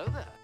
Hello there.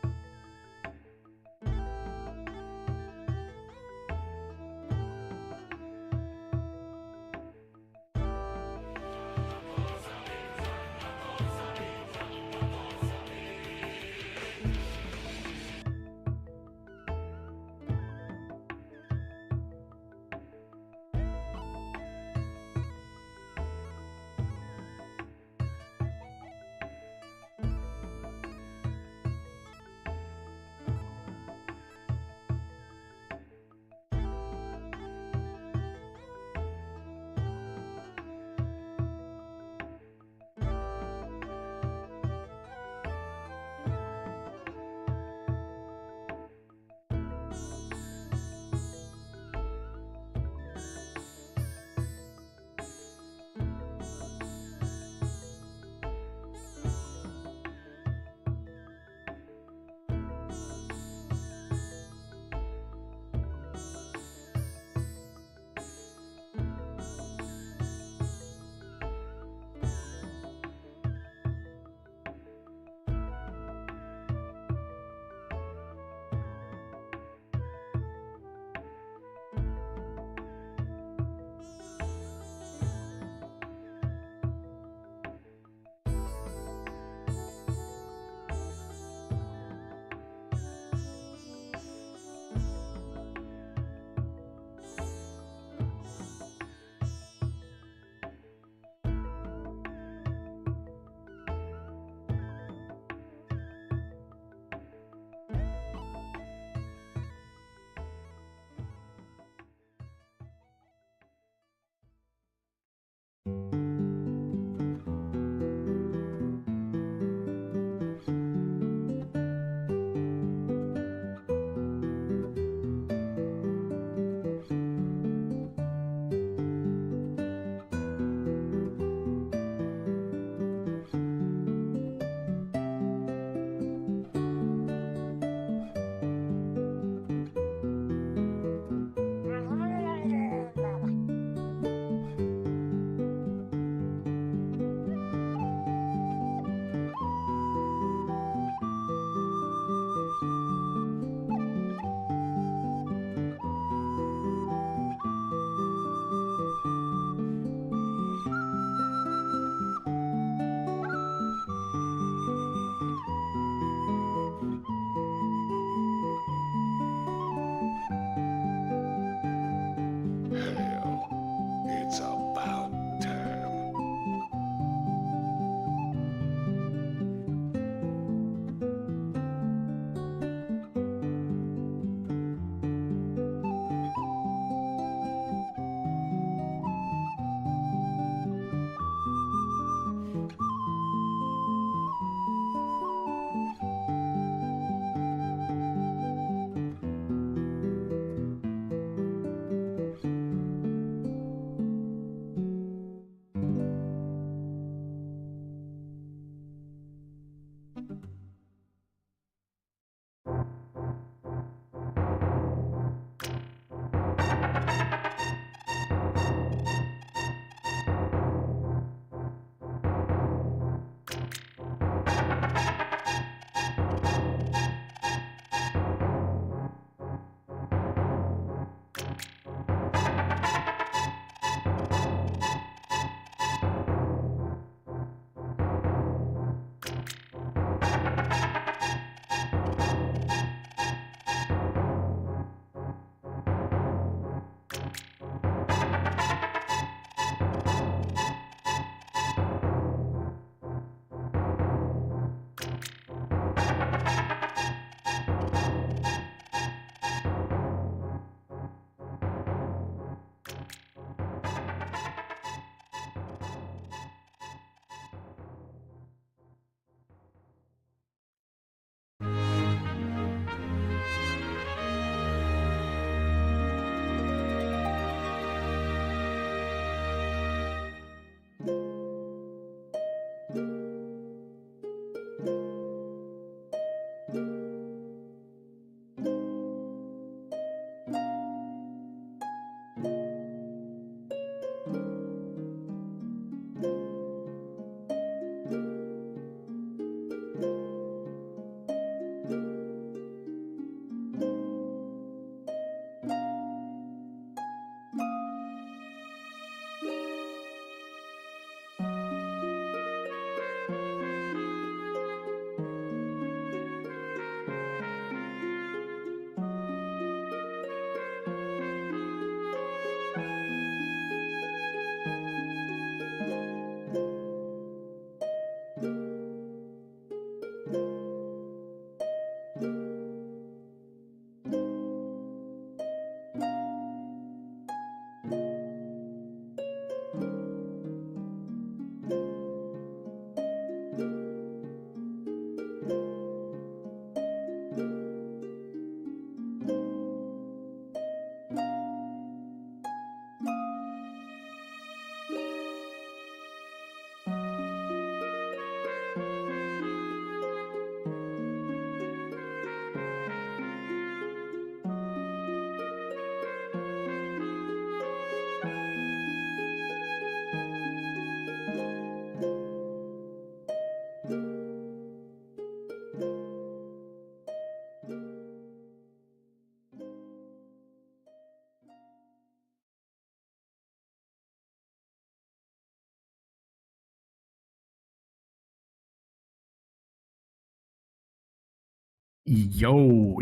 Yo.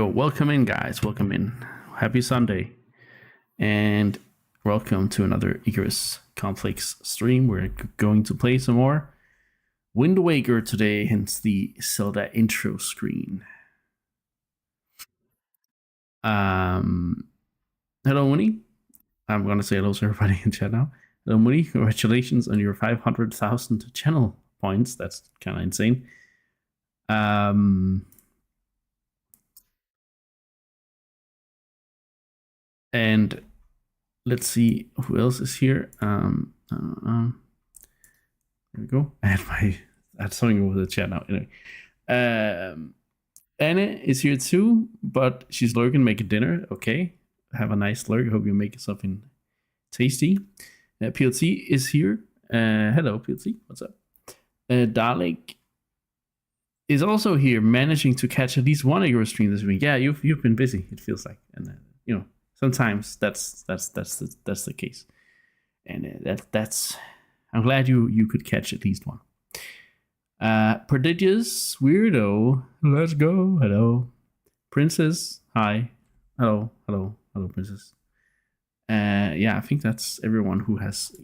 Welcome in, guys. Welcome in. Happy Sunday. And welcome to another Icarus Complex stream. We're going to play some more Wind Waker today, hence the Zelda intro screen. Hello, Mooney. I'm going to say hello to everybody in chat now. Hello, Mooney. Congratulations on your 500,000 channel points. That's kind of insane. And let's see who else is here. There we go. I had something over the chat now. Anyway, Anna is here too, but she's lurking making dinner. Okay, have a nice lurk. Hope you make something tasty. PLC is here. Hello, PLC. What's up? Dalek is also here, managing to catch at least one of your streams this week. Yeah, you've been busy. It feels like, and sometimes that's the case, and that's. I'm glad you could catch at least one. Prodigious Weirdo, let's go. Hello, Princess. Hi. Hello, Princess. Yeah, I think that's everyone who has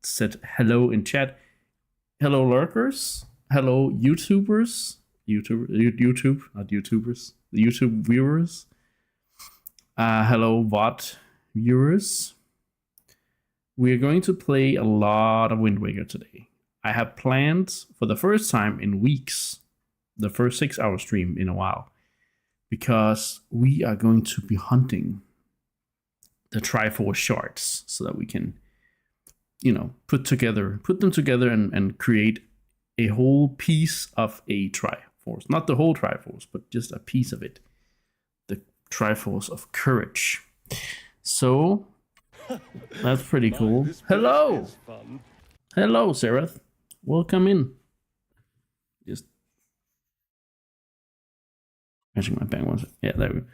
said hello in chat. Hello, lurkers. Hello, YouTubers. YouTube, not YouTubers. The YouTube viewers. Hello, VOD viewers. We are going to play a lot of Wind Waker today. I have planned for the first time in weeks, the first 6-hour stream in a while, because we are going to be hunting the Triforce shards so that we can, put them together and create a whole piece of a Triforce. Not the whole Triforce, but just a piece of it. The Triforce of Courage. So that's pretty cool. Hello, Seraph. Welcome in. Just matching my bang once. Yeah, there we go.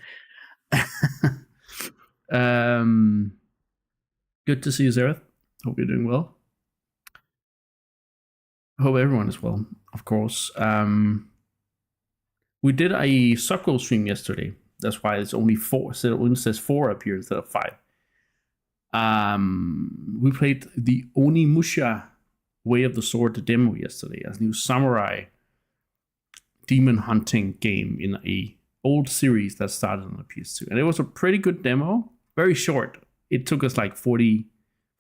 Good to see you, Seraph. Hope you're doing well. Hope everyone is well, of course. We did a Suckle stream yesterday. That's why it's only 4. So it only says 4 up here instead of 5. We played the Onimusha Way of the Sword demo yesterday, as new samurai demon hunting game in a old series that started on the PS2. And it was a pretty good demo, very short. It took us like 40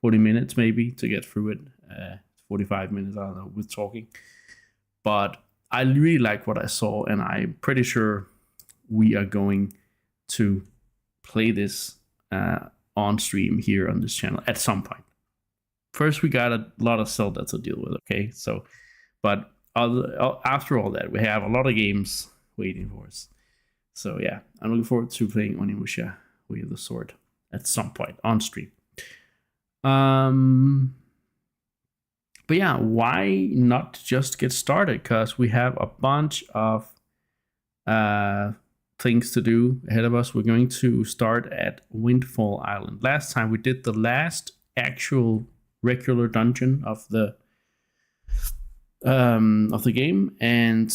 minutes maybe to get through it. 45 minutes, I don't know, with talking. But I really like what I saw, and I'm pretty sure we are going to play this on stream here on this channel at some point. First, we got a lot of Zelda to deal with, okay? So, but after all that, we have a lot of games waiting for us. So yeah, I'm looking forward to playing Onimusha Way of the Sword at some point on stream. But yeah, why not just get started? Because we have a bunch of things to do ahead of us. We're going to start at Windfall Island. Last time we did the last actual regular dungeon of the game, and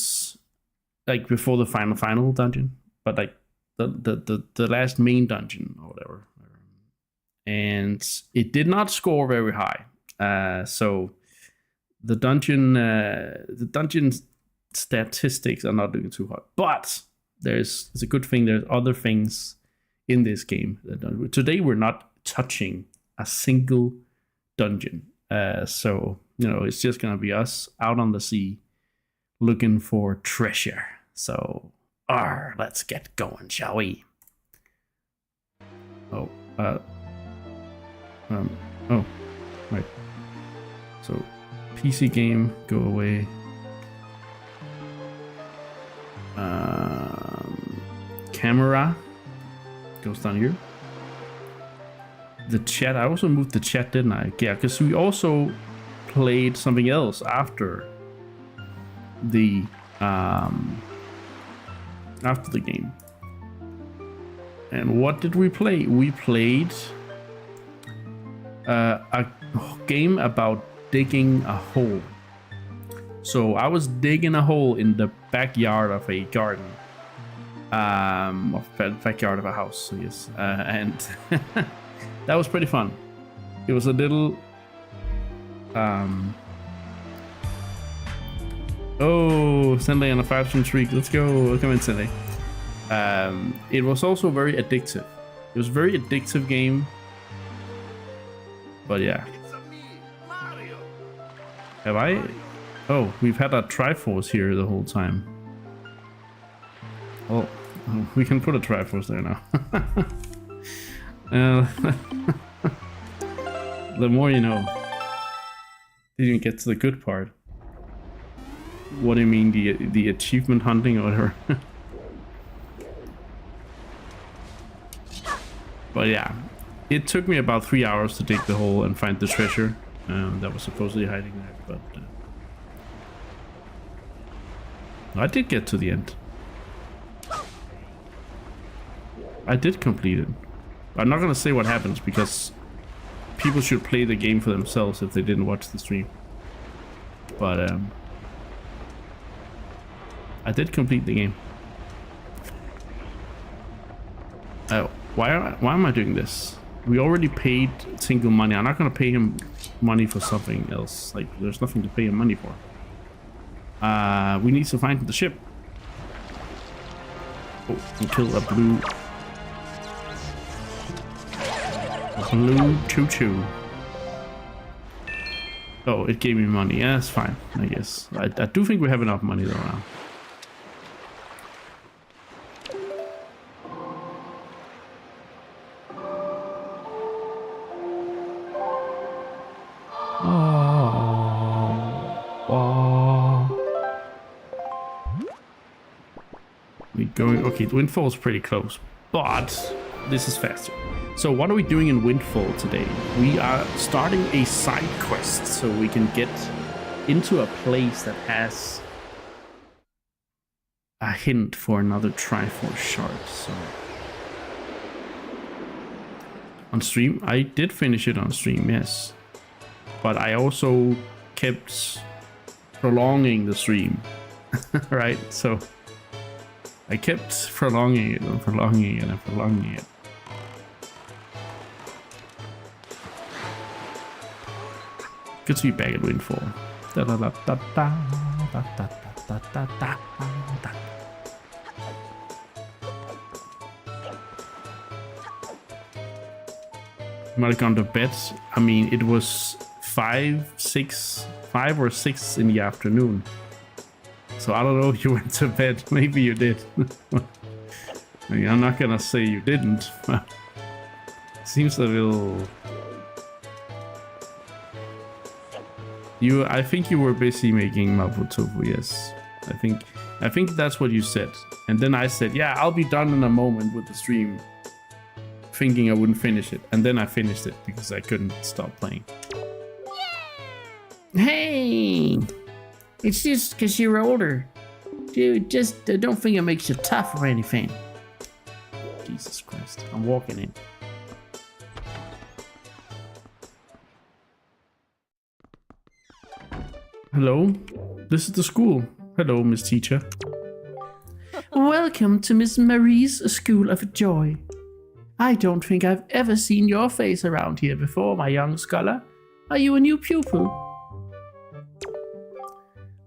like before the final dungeon, but like the last main dungeon or whatever. And it did not score very high. So the dungeon statistics are not doing too hot, but it's a good thing. There's other things in this game. Today we're not touching a single dungeon. So, it's just going to be us out on the sea looking for treasure. So, let's get going, shall we? Oh, right. So, PC game, go away. Camera goes down here. The chat, I also moved the chat, didn't I? Yeah, because we also played something else after the game. And what did we play? We played a game about digging a hole. So I was digging a hole in the backyard of a garden, of the backyard of a house. So yes, and that was pretty fun. It was a little. Oh, Sunday on a 5-stream streak. Let's go. Welcome in, Sunday. It was also very addictive. It was a very addictive game. But yeah. Have I? Oh, we've had a Triforce here the whole time. Oh, we can put a Triforce there now. The more you know. Didn't even get to the good part. What do you mean, the achievement hunting or whatever? But yeah, it took me about 3 hours to dig the hole and find the treasure that was supposedly hiding there, but I did get to the end. I did complete it. I'm not gonna say what happens because people should play the game for themselves if they didn't watch the stream. But I did complete the game. Oh, why am I doing this? We already paid Tingle money. I'm not gonna pay him money for something else. Like, there's nothing to pay him money for. We need to find the ship. Oh, and kill a blue choo-choo. Oh, it gave me money. Yeah, that's fine, I guess. I do think we have enough money though now. We going? Okay, Windfall is pretty close, but this is faster. So what are we doing in Windfall today? We are starting a side quest so we can get into a place that has a hint for another Triforce shard. So on stream, I did finish it on stream, yes, but I also kept prolonging the stream, right? So I kept prolonging it and prolonging it and prolonging it. Good to be back at Windfall. Da, da, da, da, da, da, da, da, da, da, da. Might have gone to bed. I mean, it was 5 or 6 in the afternoon. So I don't know if you went to bed. Maybe you did. I mean, I'm not gonna say you didn't. Seems a little. I think you were busy making Mapo Tofu, yes. I think that's what you said. And then I said, yeah, I'll be done in a moment with the stream. Thinking I wouldn't finish it. And then I finished it because I couldn't stop playing. Hey! It's just because you're older. Dude, just don't think it makes you tough or anything. Jesus Christ. I'm walking in. Hello, this is the school. Hello, Miss Teacher. Welcome to Miss Marie's School of Joy. I don't think I've ever seen your face around here before, my young scholar. Are you a new pupil?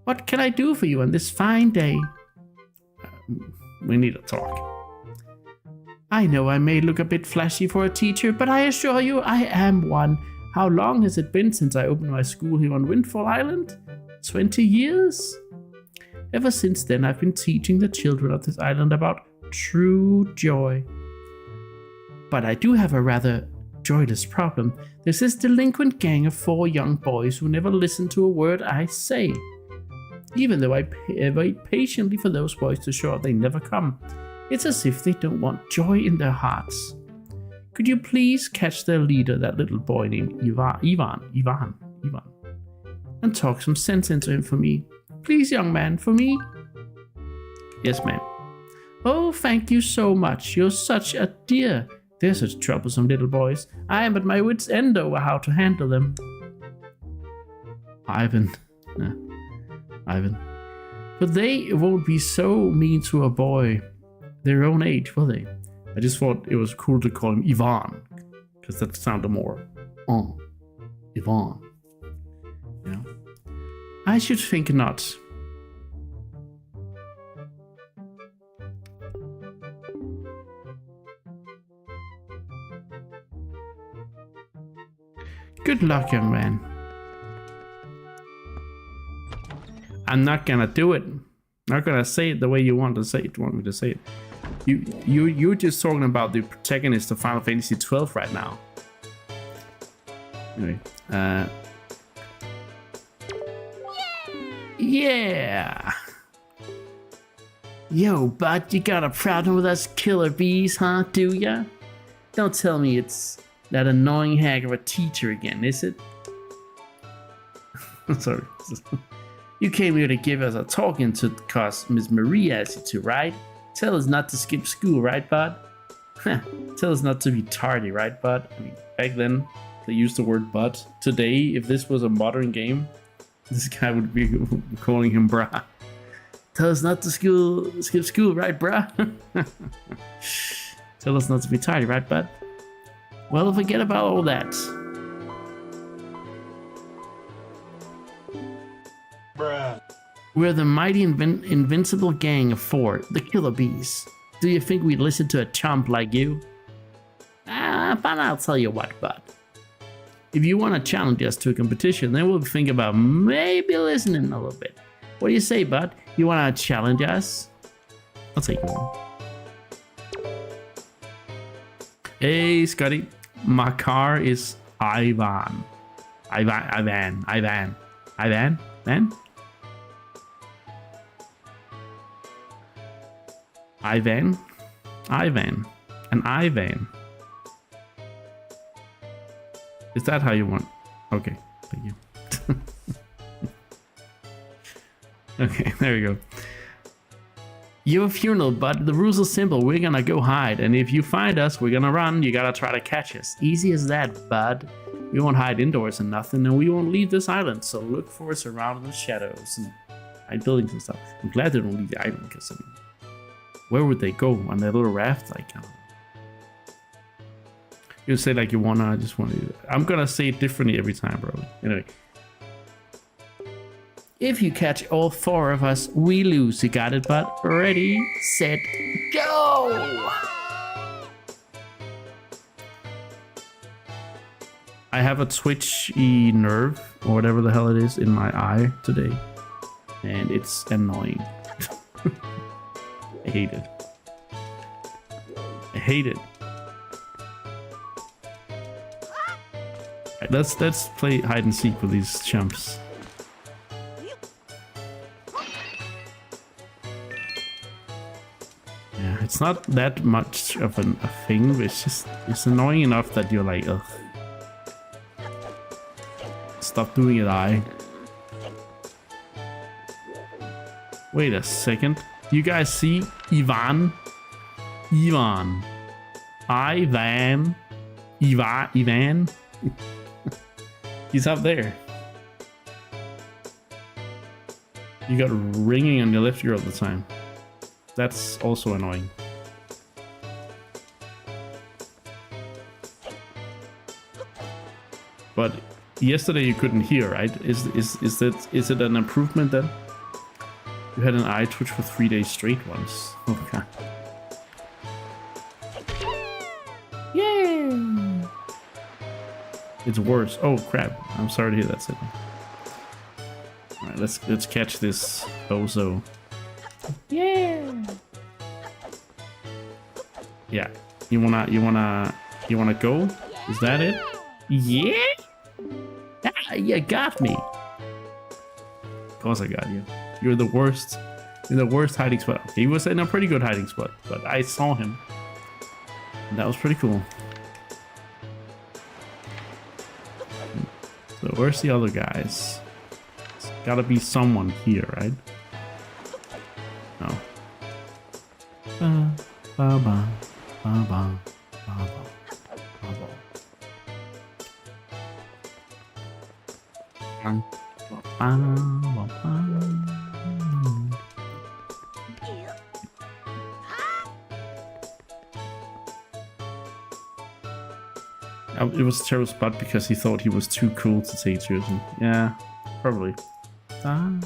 What can I do for you on this fine day? We need to talk. I know I may look a bit flashy for a teacher, but I assure you I am one. How long has it been since I opened my school here on Windfall Island? 20 years? Ever since then, I've been teaching the children of this island about true joy. But I do have a rather joyless problem. There's this delinquent gang of 4 young boys who never listen to a word I say. Even though I wait patiently for those boys to show up, they never come. It's as if they don't want joy in their hearts. Could you please catch their leader, that little boy named Ivan, and talk some sense into him for me? Please, young man, for me? Yes, ma'am. Oh, thank you so much. You're such a dear. They're such troublesome little boys. I am at my wit's end over how to handle them. Ivan. But they won't be so mean to a boy. their own age, were they? I just thought it was cool to call him Ivan, because that sounded more Ivan. You know? I should think not. Good luck, young man. I'm not gonna do it. Not gonna say it the way you want to say it. Want me to say it? You're just talking about the protagonist of Final Fantasy XII right now. Anyway, yeah. Yo, bud, you got a problem with us killer bees, huh? Do ya? Don't tell me it's that annoying hag of a teacher again, is it? Sorry. You came here to give us a talking to cause Miss Maria asked you to, right? Tell us not to skip school, right, bud? Tell us not to be tardy, right, bud? I mean, back then, they used the word bud. Today, if this was a modern game, this guy would be calling him brah. Tell us not to skip school, right, brah? Tell us not to be tardy, right, bud? Well, forget about all that. Bruh. We're the mighty invincible gang of 4, the Killer Bees. Do you think we'd listen to a chump like you? But I'll tell you what, bud. If you want to challenge us to a competition, then we'll think about maybe listening a little bit. What do you say, bud? You want to challenge us? I'll take you one. Hey, Scotty. My car is Ivan. Ivan. Man? Ivan. And Ivan. Is that how you want? Okay, thank you. Okay, there we go. Your funeral, bud. The rules are simple. We're gonna go hide, and if you find us, we're gonna run. You gotta try to catch us. Easy as that, bud. We won't hide indoors and nothing, and we won't leave this island. So look for us around in the shadows and hide buildings and stuff. I'm glad they don't leave the island, because I mean, where would they go on their little raft? Like, I don't know. You say like you wanna, I just want to. I'm gonna say it differently every time, bro. Anyway. If you catch all 4 of us, we lose. You got it, bud? Ready, set, go! I have a twitchy nerve, or whatever the hell it is, in my eye today. And it's annoying. I hate it. I hate it. Right, let's play hide and seek with these chumps. Yeah, it's not that much of a thing, but it's annoying enough that you're like, ugh. Stop doing it, I. Wait a second. You guys see Ivan? Ivan. Ivan. He's up there. You got ringing on your left ear all the time. That's also annoying. But yesterday you couldn't hear, right? Is it an improvement then? You had an eye twitch for 3 days straight once. Oh god. Yeah. It's worse. Oh crap! I'm sorry to hear that, Sydney. All right, let's catch this bozo. Yeah. Yeah. You wanna go? Is that it? Yeah. Ah, you got me. Of course I got you. You're the worst. You're the worst hiding spot. Okay, he was in a pretty good hiding spot, but I saw him. And that was pretty cool. So where's the other guys? There's gotta be someone here, right? No. Ba ba ba ba ba ba ba. It was a terrible spot because he thought he was too cool to take seriously. Yeah, probably. No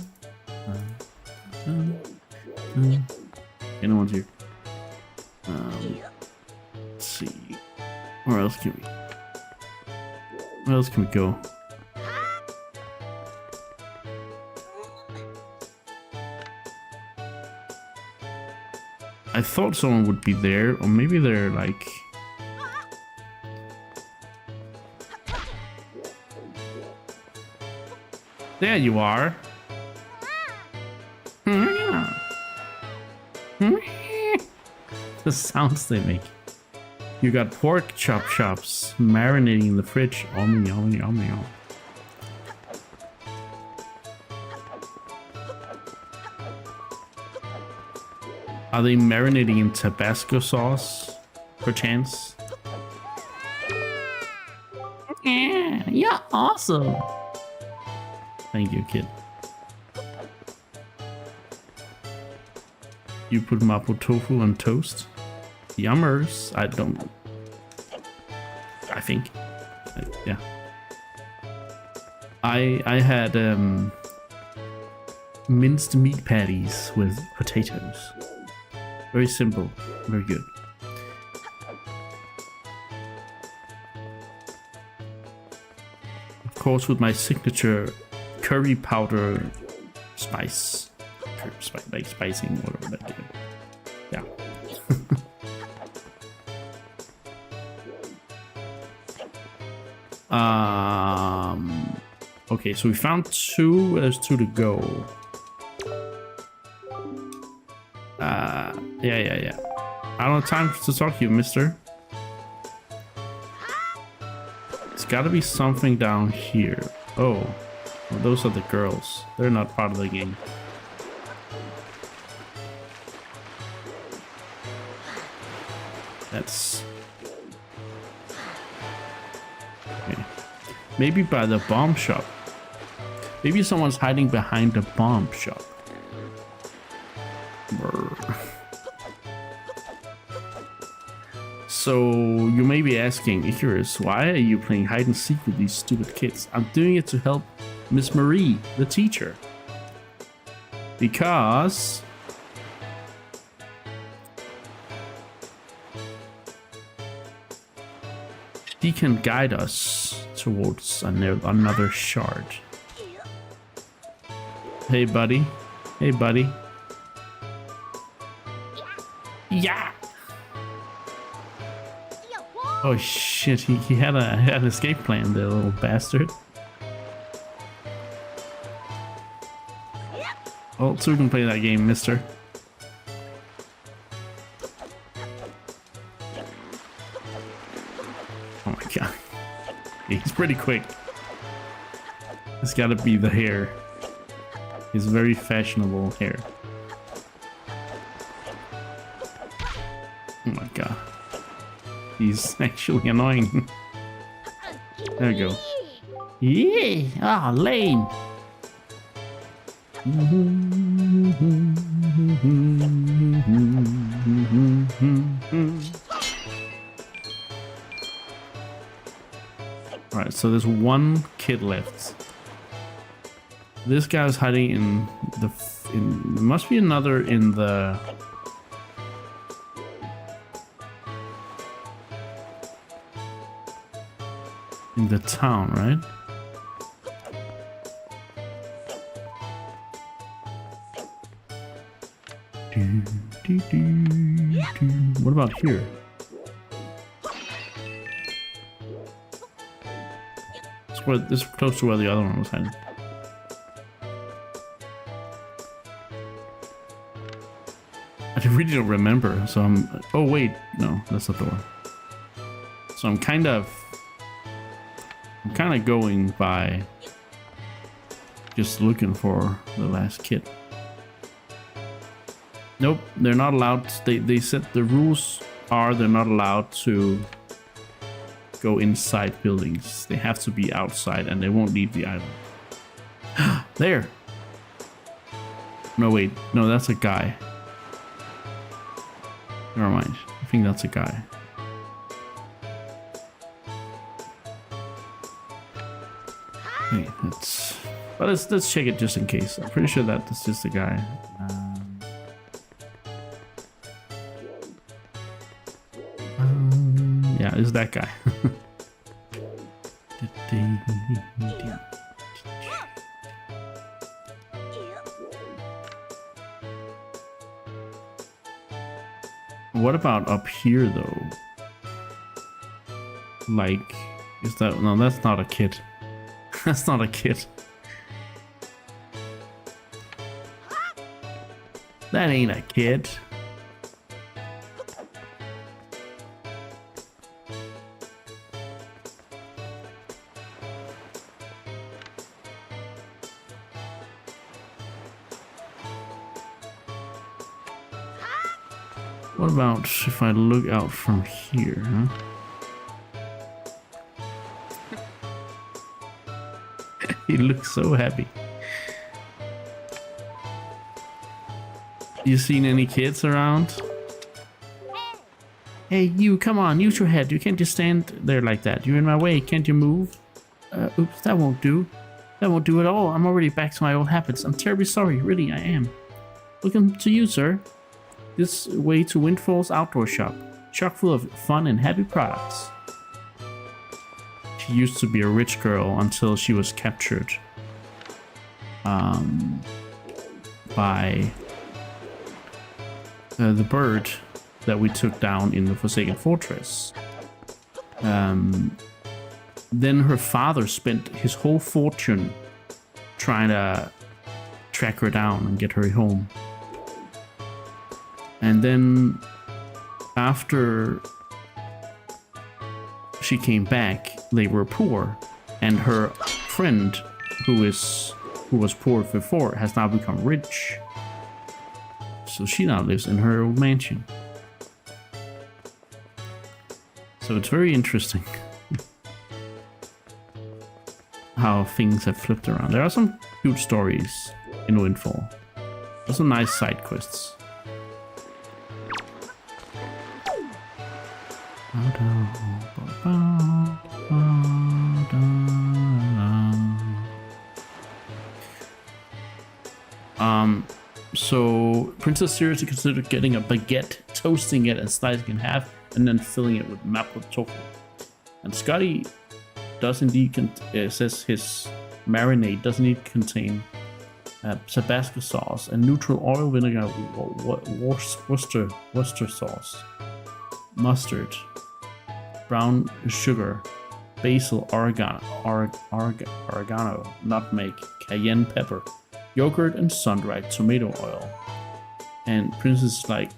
one's here. Let's see. Where else can we go? I thought someone would be there, or maybe they're like... There you are. The sounds they make. You got pork chop chops marinating in the fridge. Yummy, yummy, yummy, yummy. Are they marinating in Tabasco sauce, perchance? Yeah, you're awesome. Thank you, kid. You put mapo tofu on toast? Yummers. I think. Yeah. I had minced meat patties with potatoes. Very simple, very good. Of course, with my signature curry powder spice. Like spicing, whatever that is. Yeah. Okay, so we found 2. There's 2 to go. Yeah. I don't have time to talk to you, mister. It's gotta be something down here. Oh, well, those are the girls. They're not part of the game. That's... Okay. Maybe by the bomb shop. Maybe someone's hiding behind the bomb shop. Brr. So you may be asking, Icarus, why are you playing hide and seek with these stupid kids? I'm doing it to help Miss Marie, the teacher. Because... he can guide us towards another shard. Hey, buddy. Hey, buddy. Yeah! Oh shit, he had an escape plan, the little bastard. Oh, so we can play that game, mister. Oh my god. He's pretty quick. It's gotta be the hair. His very fashionable hair. Oh my god. He's actually annoying. There we go. Yeah! Ah, lame! Alright, so there's 1 kid left. This guy's hiding in the... there must be another in the... in the town, right? What about here? This is close to where the other one was hiding. I really don't remember, so I'm... oh wait, no, that's not the one. So I'm kind of going by just looking for the last kid. Nope, they're not allowed. They said the rules are they're not allowed to go inside buildings. They have to be outside and they won't leave the island. There. No, wait. No, that's a guy. Never mind. I think that's a guy. Hey, let's check it just in case. I'm pretty sure that this is the guy. Yeah, it's that guy. What about up here though? Like, is that... No, that's not a kid. That's not a kid. That ain't a kid. What about if I look out from here, huh? He looks so happy. You seen any kids around? Hey, you, come on, use your head. You can't just stand there like that. You're in my way. Can't you move? Oops, that won't do. That won't do at all. I'm already back to my old habits. I'm terribly sorry. Really, I am. Welcome to you, sir. This way to Windfall's outdoor shop. Chock full of fun and happy products. She used to be a rich girl until she was captured by the bird that we took down in the Forsaken Fortress. Then her father spent his whole fortune trying to track her down and get her home. And then after she came back, they were poor, and her friend, who was poor before, has now become rich. So she now lives in her old mansion. So it's very interesting how things have flipped around. There are some cute stories in Windfall. There's some nice side quests. So Princess seriously considered getting a baguette, toasting it and slicing it in half, and then filling it with maple tofu. And Scotty does indeed says his marinade does indeed contain Tabasco sauce and neutral oil, vinegar, Worcester sauce, mustard, brown sugar, basil, oregano, nutmeg, cayenne pepper, yogurt, and sun-dried tomato oil. And Princess is like,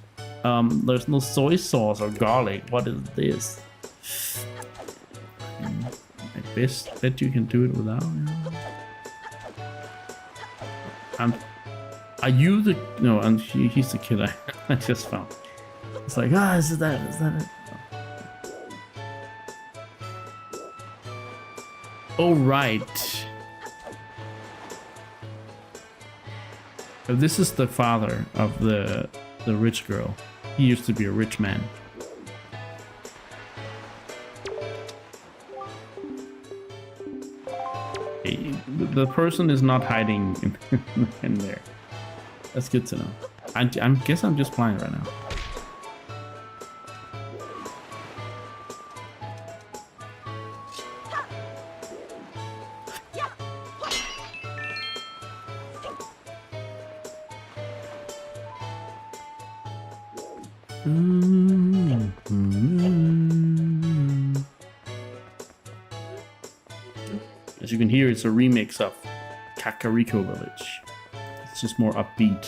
there's no soy sauce or garlic. What is this? I bet you can do it without. Are you the... No, and he's the kid I just found. It's like, is that it? Oh, right. This is the father of the rich girl. He used to be a rich man. Hey, the person is not hiding in there. That's good to know. I guess I'm just blind right now. As you can hear, it's a remix of Kakariko Village. It's just more upbeat.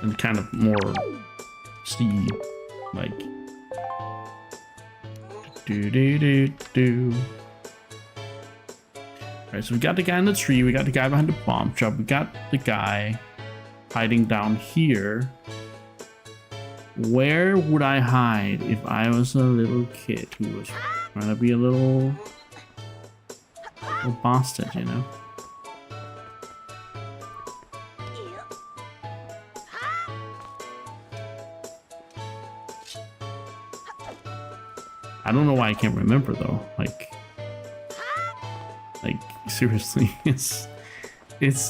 And kind of more sea, like do. Alright, so we got the guy in the tree, we got the guy behind the bomb shop, we got the guy hiding down here. Where would I hide if I was a little kid who was trying to be a little bastard, you know? I don't know why I can't remember though. Like seriously, it's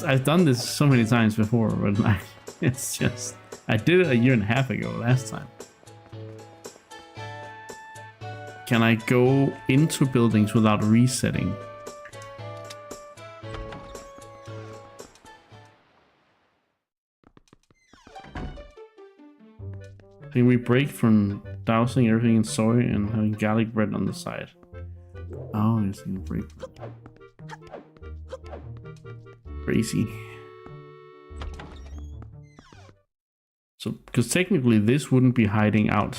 I've done this so many times before, but like, it's just I did it a year and a half ago last time. Can I go into buildings without resetting? Can we break from dousing everything in soy and having garlic bread on the side? Oh, yes, you can break. Crazy. So, because technically this wouldn't be hiding out.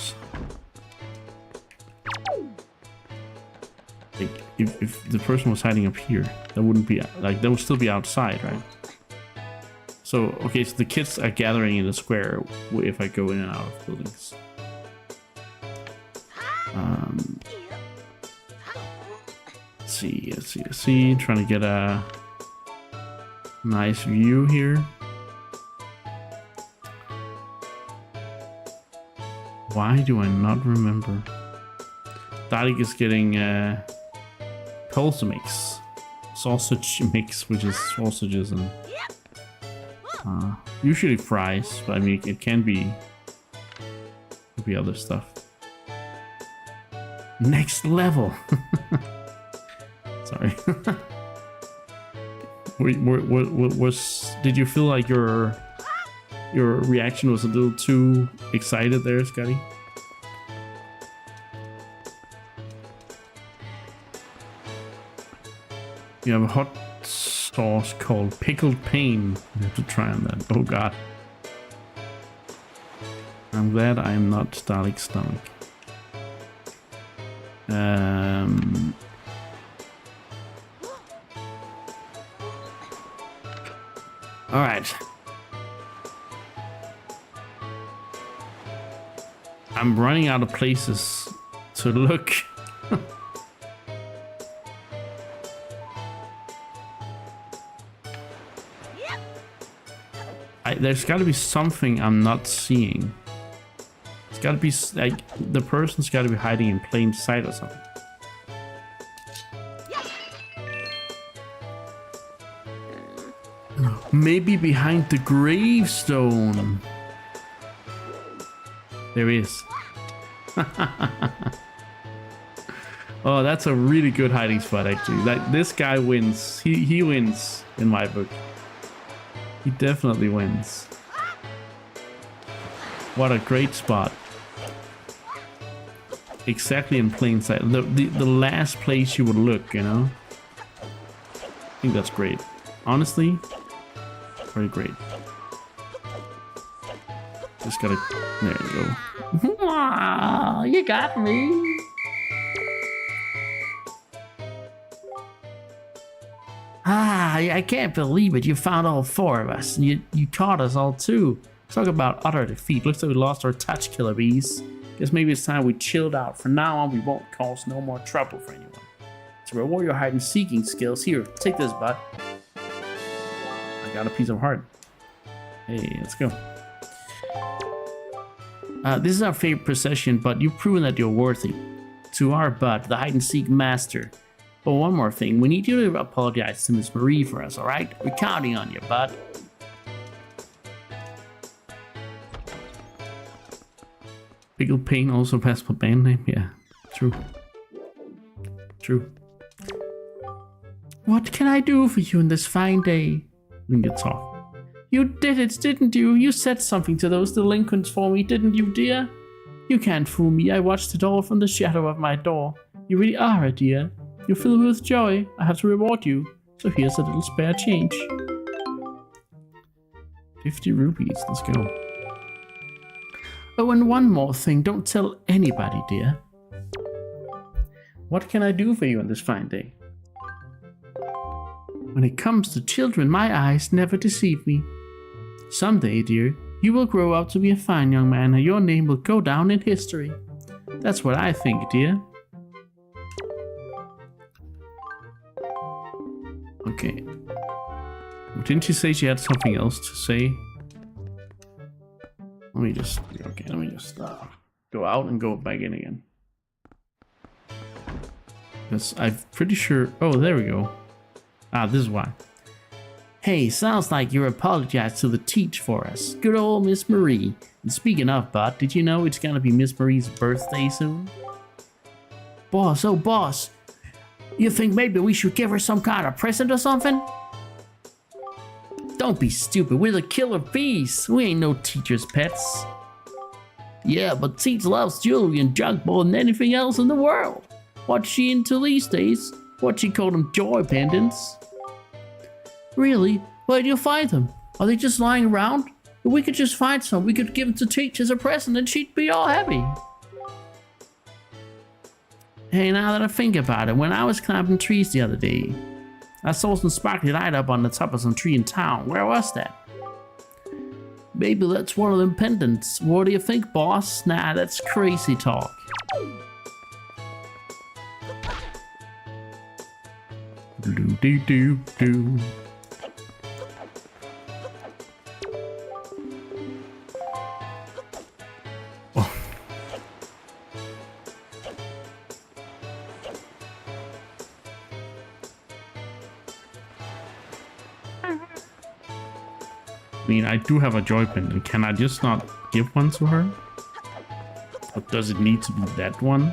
Like, if the person was hiding up here, that wouldn't be, like, that would still be outside, right? So, okay, so the kids are gathering in the square if I go in and out of buildings. Let's see. Trying to get a nice view here. Why do I not remember? Dalek is getting pulse mix, sausage mix, which is sausages and usually fries, but I mean it can be other stuff. Next level. Sorry. Did you feel like your reaction was a little too excited there, Scotty? You have a hot sauce called Pickled Pain. You have to try on that. Oh god. I'm glad I'm not Dalek's stomach. Alright. I'm running out of places to look. There's got to be something I'm not seeing. It's got to be like the person's got to be hiding in plain sight or something. Maybe behind the gravestone. There he is. Oh, that's a really good hiding spot actually. Like this guy wins. He wins in my book. He definitely wins. What a great spot. Exactly in plain sight. The last place you would look, you know? I think that's great. Honestly, very great. Just gotta... There you go. Wow, you got me. I can't believe it. You found all four of us. And you caught us all too. Talk about utter defeat. Looks like we lost our touch, Killer Bees. Guess maybe it's time we chilled out. From now on, we won't cause no more trouble for anyone. To reward your hide and seeking skills, here, take this, bud. I got a piece of heart. Hey, let's go. This is our favorite procession, but you've proven that you're worthy. To our bud, the hide and seek master. But one more thing, we need you to apologize to Miss Marie for us, alright? We're counting on you, bud. Pickled Pain also passed for band name? Yeah, true. True. What can I do for you on this fine day? We can talk. You did it, didn't you? You said something to those delinquents for me, didn't you, dear? You can't fool me. I watched it all from the shadow of my door. You really are a dear. You fill me with joy. I have to reward you. So here's a little spare change. 50 rupees. Let's go. Oh, and one more thing. Don't tell anybody, dear. What can I do for you on this fine day? When it comes to children, my eyes never deceive me. Someday, dear, you will grow up to be a fine young man and your name will go down in history. That's what I think, dear. Okay. Didn't she say she had something else to say? Let me just go out and go back in again. Because I'm pretty sure... Oh, there we go. Ah, this is why. Hey, sounds like you apologized to the teach for us. Good old Miss Marie. And speaking of, bud, did you know it's gonna be Miss Marie's birthday soon? Boss, oh boss. You think maybe we should give her some kind of present or something? Don't be stupid, we're the killer bees. We ain't no teacher's pets. Yeah, but Teach loves jewelry and junk more than anything else in the world. What's she into these days? What she call them, joy pendants? Really? Where do you find them? Are they just lying around? If we could just find some, we could give them to Teach as a present and she'd be all happy. Hey, now that I think about it, when I was climbing trees the other day, I saw some sparkly light up on the top of some tree in town. Where was that? Maybe that's one of them pendants. What do you think, boss? Nah, that's crazy talk. Do. I mean, I do have a joy pendant. Can I just not give one to her? Or does it need to be that one?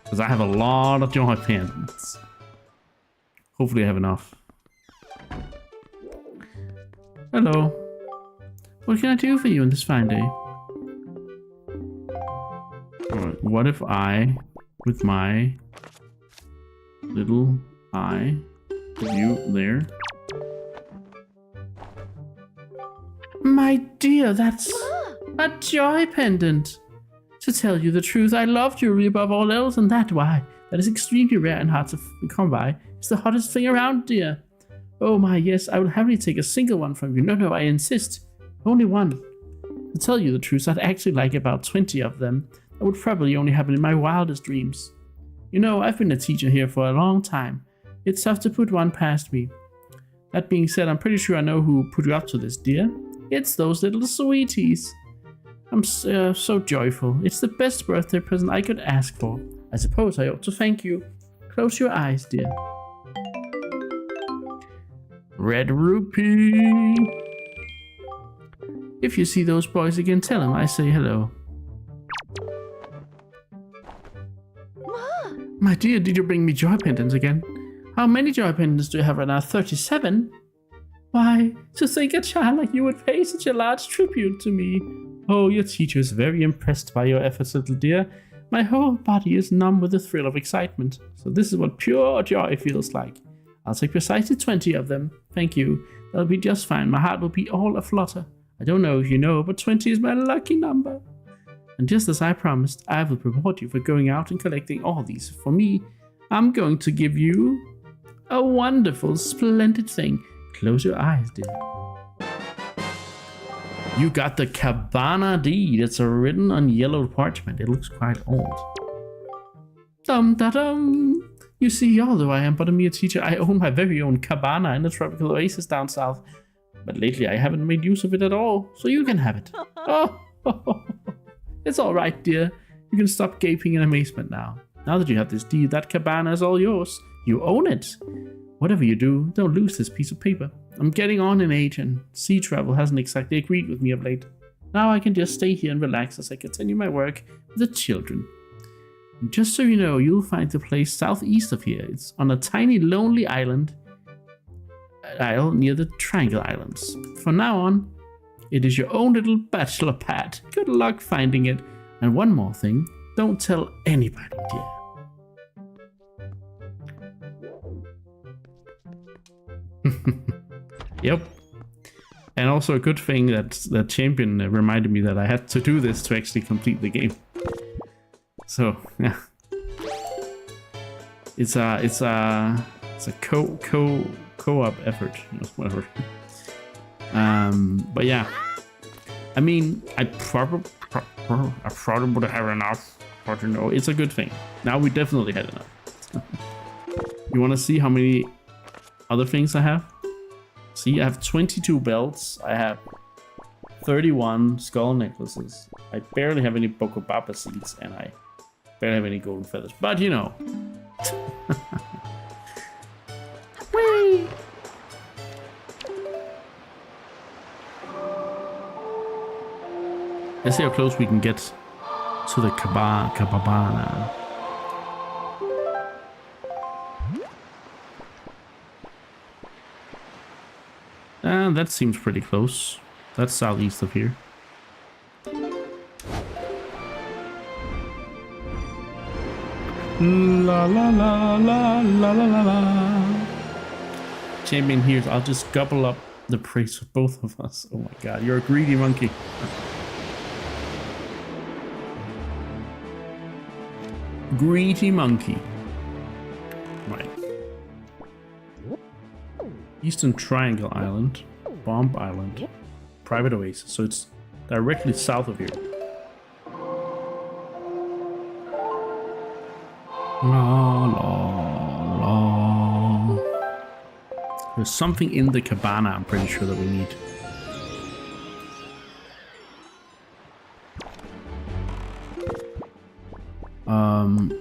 Because I have a lot of joy pendants. Hopefully I have enough. Hello. What can I do for you on this fine day? Alright, what if I, with my little eye, put you there? My dear, that's a joy pendant. To tell you the truth, I love jewelry above all else, and that is extremely rare and hard to come by. It's the hottest thing around, dear. Oh my, yes, I will happily take a single one from you. No, I insist. Only one. To tell you the truth, I'd actually like about 20 of them. That would probably only happen in my wildest dreams. You know, I've been a teacher here for a long time. It's tough to put one past me. That being said, I'm pretty sure I know who put you up to this, dear. It's those little sweeties. I'm so joyful. It's the best birthday present I could ask for. I suppose I ought to thank you. Close your eyes, dear. Red rupee. If you see those boys again, tell them I say hello. My dear, did you bring me joy pendants again? How many joy pendants do you have right now? 37? Why, to think a child like you would pay such a large tribute to me. Oh, your teacher is very impressed by your efforts, little dear. My whole body is numb with the thrill of excitement. So this is what pure joy feels like. I'll take precisely 20 of them. Thank you. That'll be just fine. My heart will be all aflutter. I don't know if you know, but 20 is my lucky number. And just as I promised, I will reward you for going out and collecting all these for me. I'm going to give you a wonderful, splendid thing. Close your eyes, dear. You got the Cabana deed. It's written on yellow parchment. It looks quite old. Dum-da-dum. You see, although I am but a mere teacher, I own my very own cabana in the tropical oasis down south. But lately I haven't made use of it at all, so you can have it. Oh, it's all right, dear. You can stop gaping in amazement now. Now that you have this deed, that cabana is all yours. You own it. Whatever you do, don't lose this piece of paper. I'm getting on in age, and sea travel hasn't exactly agreed with me of late. Now I can just stay here and relax as I continue my work with the children. And just so you know, you'll find the place southeast of here. It's on a tiny, lonely isle near the Triangle Islands. From now on, it is your own little bachelor pad. Good luck finding it. And one more thing, don't tell anybody, dear. Yep. And also a good thing that Champion reminded me that I had to do this to actually complete the game. So yeah, it's a co-op effort, whatever. But yeah, I mean, I probably would have enough, but you know, it's a good thing. Now we definitely had enough. You want to see how many other things I have? See, I have 22 belts. I have 31 skull necklaces. I barely have any Bokobaba seeds, and I Barely have any golden feathers, but you know. Whee! Let's see how close we can get to the cabana. And that seems pretty close. That's southeast of here. La la la la la la la la. Champion here, I'll just gobble up the praise for both of us. Oh my god, you're a greedy monkey. Greedy monkey. Right. Eastern Triangle Island, Bomb Island, private oasis. So it's directly south of here. La la la. There's something in the cabana, I'm pretty sure, that we need.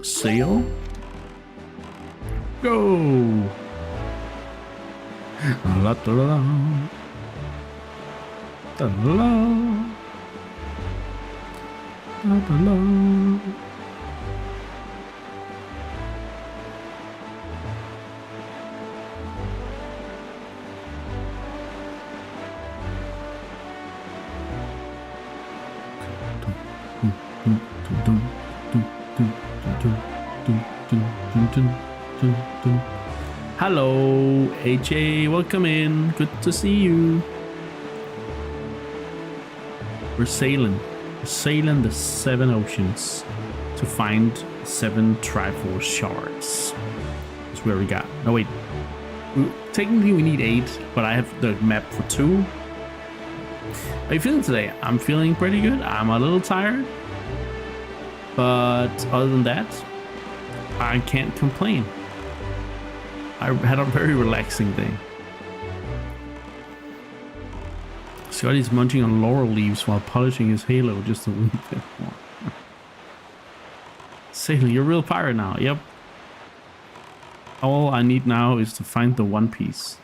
Sail. Go. La da la da la da da la. Hello, AJ, welcome in. Good to see you. We're sailing the 7 oceans to find 7 Triforce shards. That's where we got. No, wait. Technically, we need 8, but I have the map for 2. How are you feeling today? I'm feeling pretty good. I'm a little tired. But other than that, I can't complain. I had a very relaxing day. Scotty's munching on laurel leaves while polishing his halo just a little bit more. Sailor, you're a real pirate now. Yep. All I need now is to find the One Piece.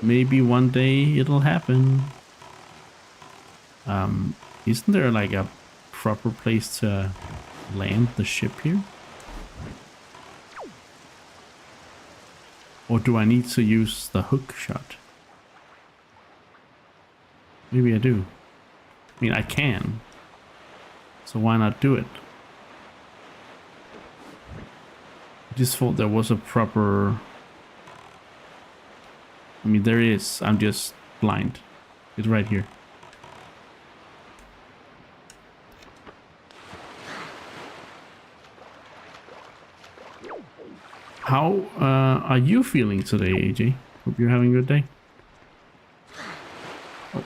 Maybe one day it'll happen. Isn't there like a proper place to land the ship here? Or do I need to use the hook shot? Maybe I do. I mean, I can. So why not do it? I just thought there was a proper... I mean, there is. I'm just blind. It's right here. How are you feeling today, AJ? Hope you're having a good day. Oh.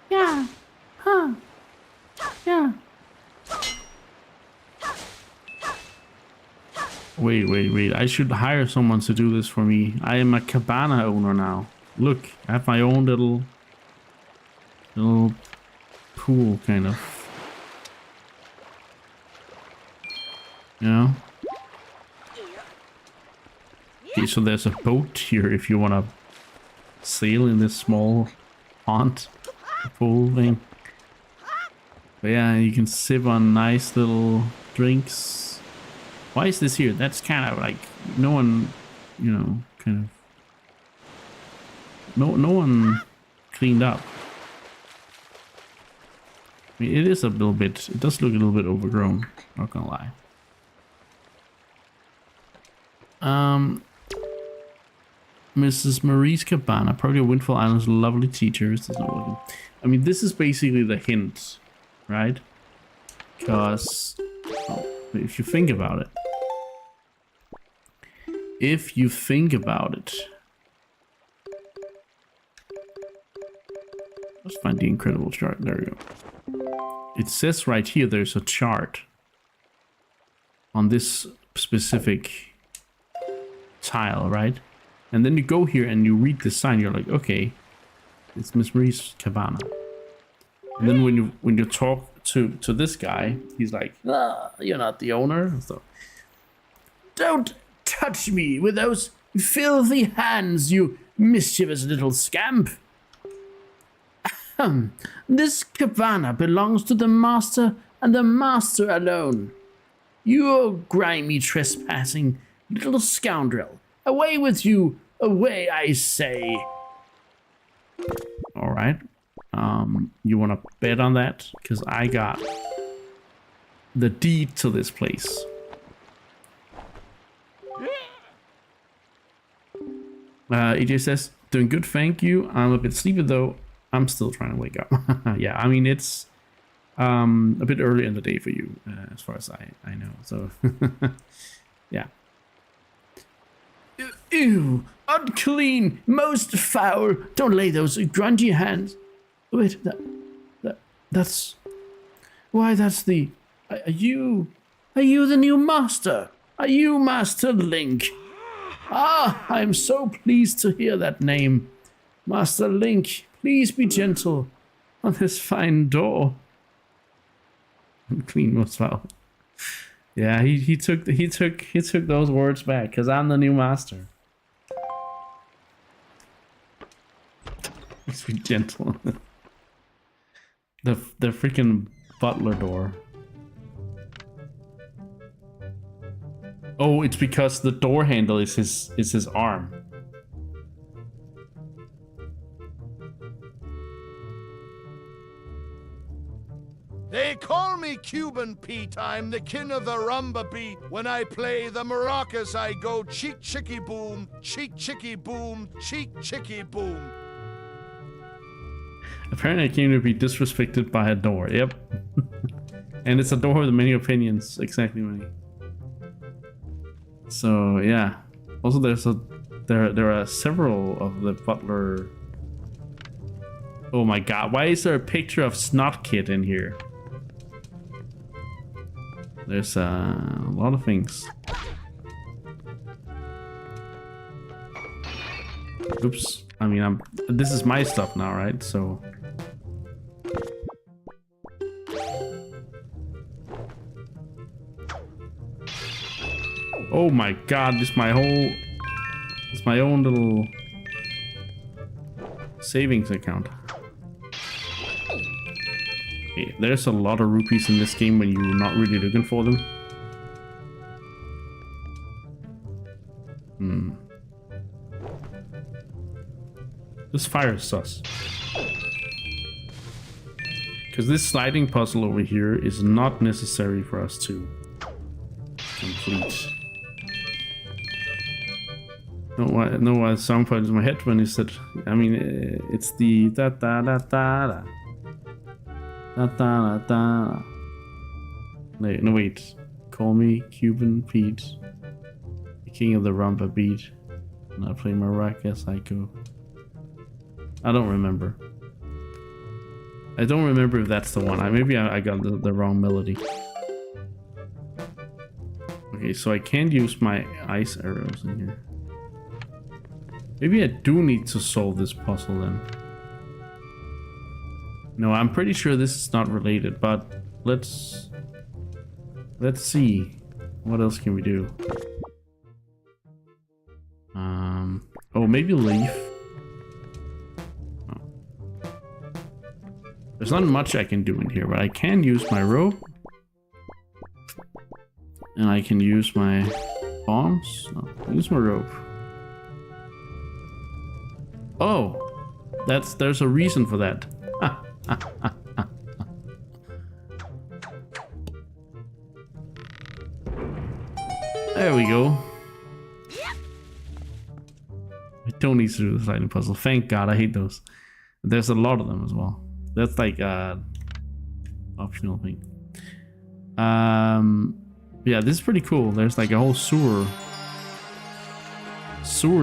Yeah. Huh. Yeah. Wait. I should hire someone to do this for me. I am a cabana owner now. Look, I have my own little pool, kind of. You know? Okay, so there's a boat here if you want to sail in this small pond pool thing. But yeah, you can sip on nice little drinks. Why is this here? That's kind of like no one, you know, kind of no one cleaned up. I mean, it is a little bit, it does look a little bit overgrown, not gonna lie. Mrs. Marie's Cabana, probably Windfall Island's lovely teachers. I mean, this is basically the hint, right? Because if you think about it, let's find the incredible chart. There we go. It says right here there's a chart on this specific tile, right? And then you go here and you read the sign. You're like, okay, it's Miss Marie's Cabana. And then when you talk to this guy, he's like, "Ah, you're not the owner." So, don't touch me with those filthy hands, you mischievous little scamp. This cabana belongs to the master and the master alone. You grimy trespassing little scoundrel. Away with you. Away, I say. All right. You want to bet on that? Because I got the deed to this place. EJ says, doing good, thank you. I'm a bit sleepy though. I'm still trying to wake up. Yeah, I mean, it's a bit early in the day for you, as far as I know. So, yeah. Ew, unclean, most foul. Don't lay those grungy hands. Wait, that's... Why, that's the... Are you the new master? Are you Master Link? Ah, I'm so pleased to hear that name. Master Link, please be gentle on this fine door. Unclean, most foul. Yeah, he took those words back, because I'm the new master. Let's be gentle. The freaking butler door. Oh, it's because the door handle is his arm. They call me Cuban Pete. I'm the king of the rumba beat. When I play the maracas, I go cheek chicky boom, cheek chicky boom, cheek chicky boom. Apparently I came to be disrespected by a door. Yep. And it's a door with many opinions. Exactly many. So yeah. Also there are several of the butler. Oh my god, why is there a picture of Snot Kid in here? There's a lot of things. Oops. I mean, this is my stuff now, right? So oh my god, this is my own little savings account. Okay, there's a lot of rupees in this game when you're not really looking for them. This fire is sus. Because this sliding puzzle over here is not necessary for us to complete. No, a song popped in my head when he said, I mean, it's the da da da da da. Da, da, da, da. No, wait. Call me Cuban Pete, the king of the rumba beat. And I play Maraca Psycho. I don't remember. I don't remember if that's the one. Maybe I got the wrong melody. Okay, so I can't use my ice arrows in here. Maybe I do need to solve this puzzle then. No, I'm pretty sure this is not related, but let's see. What else can we do? Oh, maybe leaf. Oh. There's not much I can do in here, but I can use my rope. And I can use my bombs. No, use my rope. Oh, there's a reason for that. There we go. I don't need to do the sliding puzzle. Thank God, I hate those. There's a lot of them as well. That's like optional thing. Yeah, this is pretty cool. There's like a whole sewer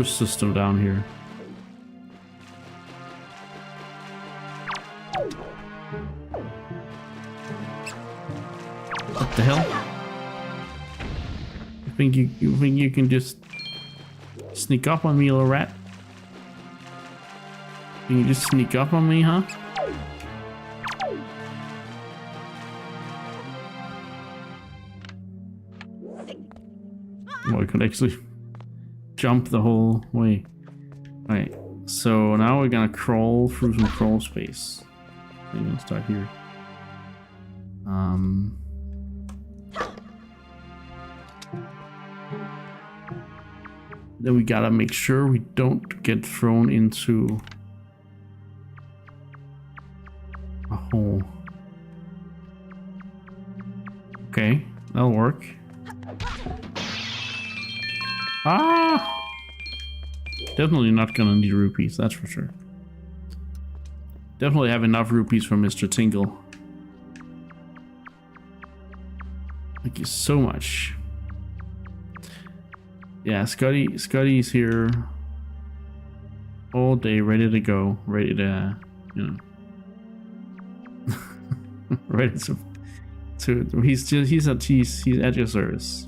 system down here. What the hell? You think you can just sneak up on me, little rat? Can you just sneak up on me, huh? Well, we could actually jump the whole way. Alright, so now we're gonna crawl through some crawl space. I'm gonna start here. Then we gotta make sure we don't get thrown into a hole. Okay, that'll work. Ah! Definitely not gonna need rupees, that's for sure. Definitely have enough rupees for Mr. Tingle. Thank you so much. Yeah, Scotty's here all day, ready to go, ready to, you know, ready to he's at your service.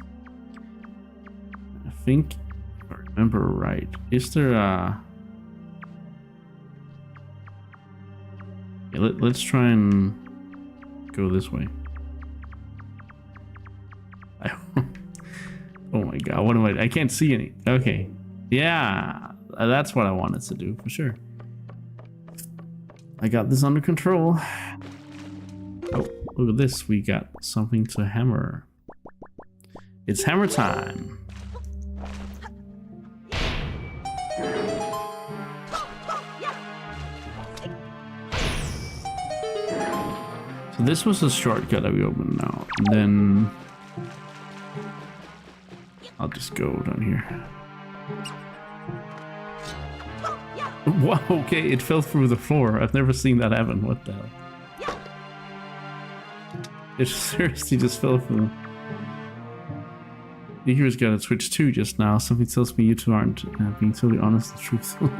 I think, if I remember right, is there a? Yeah, let's try and go this way. Oh my god, what am I can't see any. Okay. Yeah, that's what I wanted to do, for sure. I got this under control. Oh, look at this. We got something to hammer. It's hammer time. So this was a shortcut that we opened now. And then I'll just go down here. Wow, okay, it fell through the floor. I've never seen that happen. What the hell? It seriously just fell through. The hero's got a Twitch too just now. Something tells me you two aren't being totally honest and truthful.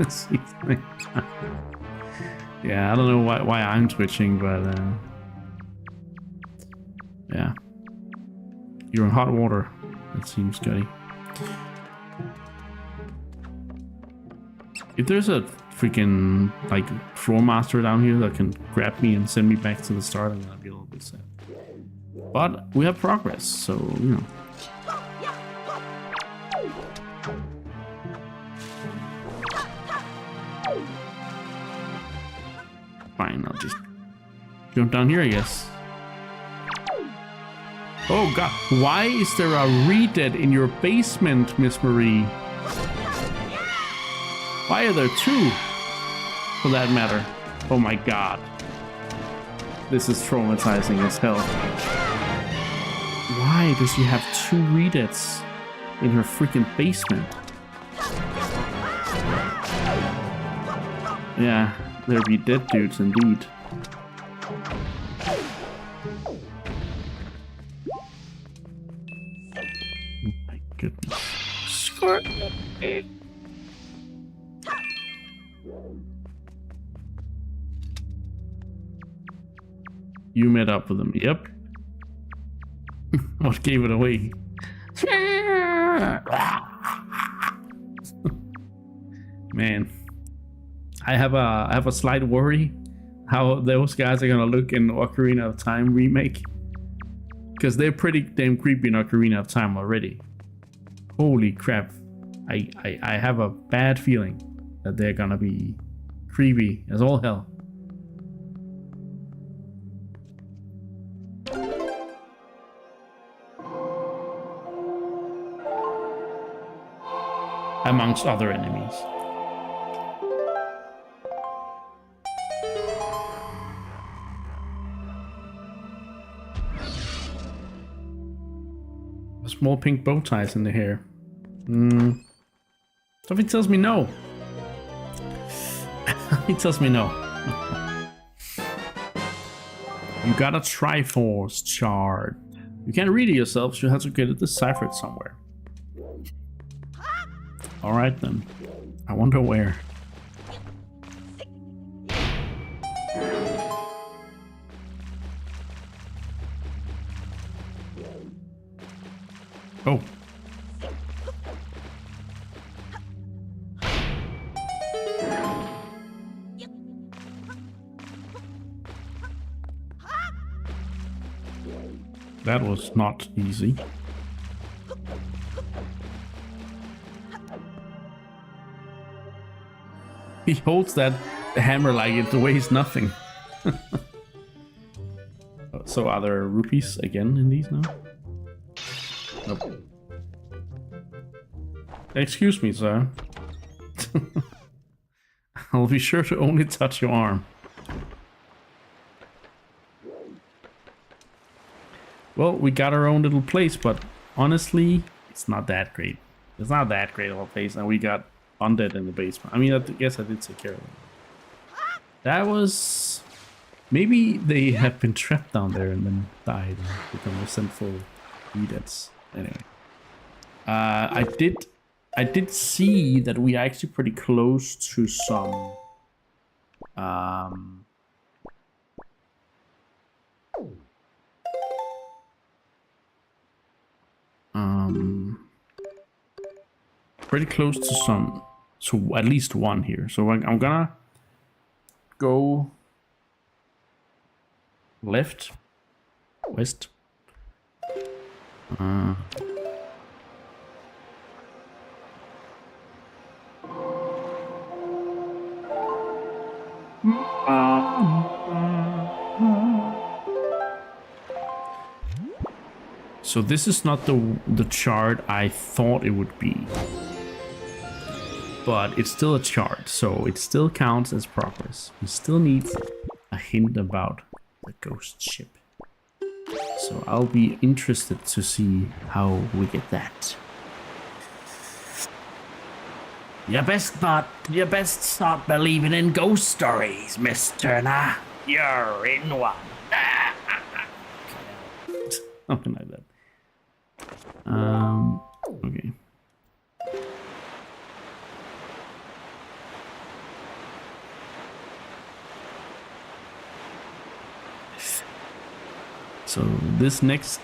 Yeah, I don't know why I'm twitching, but yeah. You're in hot water. That seems Scotty. If there's a freaking like floor master down here that can grab me and send me back to the start, I'm gonna be a little bit sad. But we have progress, so you know. Fine, I'll just jump down here, I guess. Oh god, why is there a redead in your basement, Miss Marie? Why are there two? For that matter. Oh my god. This is traumatizing as hell. Why does she have two redeads in her freaking basement? Yeah, there be dead dudes indeed. Goodness. Squirt. You met up with him. Yep. What gave it away? Man, I have a slight worry how those guys are gonna look in Ocarina of Time remake, because they're pretty damn creepy in Ocarina of Time already. Holy crap. I have a bad feeling that they're gonna be creepy as all hell. Amongst other enemies. Small pink bow ties in the hair. Something tells me no. It tells me no. You got a Triforce shard. You can't read it yourself, so you have to get it deciphered somewhere. Alright then. I wonder where. Oh. That was not easy. He holds that hammer like it weighs nothing. So are there rupees again in these now? Nope. Excuse me, sir. I'll be sure to only touch your arm. Well, we got our own little place, but honestly, it's not that great. It's not that great of a place, and we got undead in the basement. I mean, I guess I did take care of it. That was... Maybe they have been trapped down there and then died and become resentful eaters. Anyway. I did see that we are actually pretty close to some... pretty close to some... So at least one here. So I'm gonna go... left, west. So this is not the chart I thought it would be, but it's still a chart, so it still counts as progress. We still need a hint about the ghost ship. So I'll be interested to see how we get that. You best start believing in ghost stories, Miss Turner. You're in one. Something like that. Okay. So this next,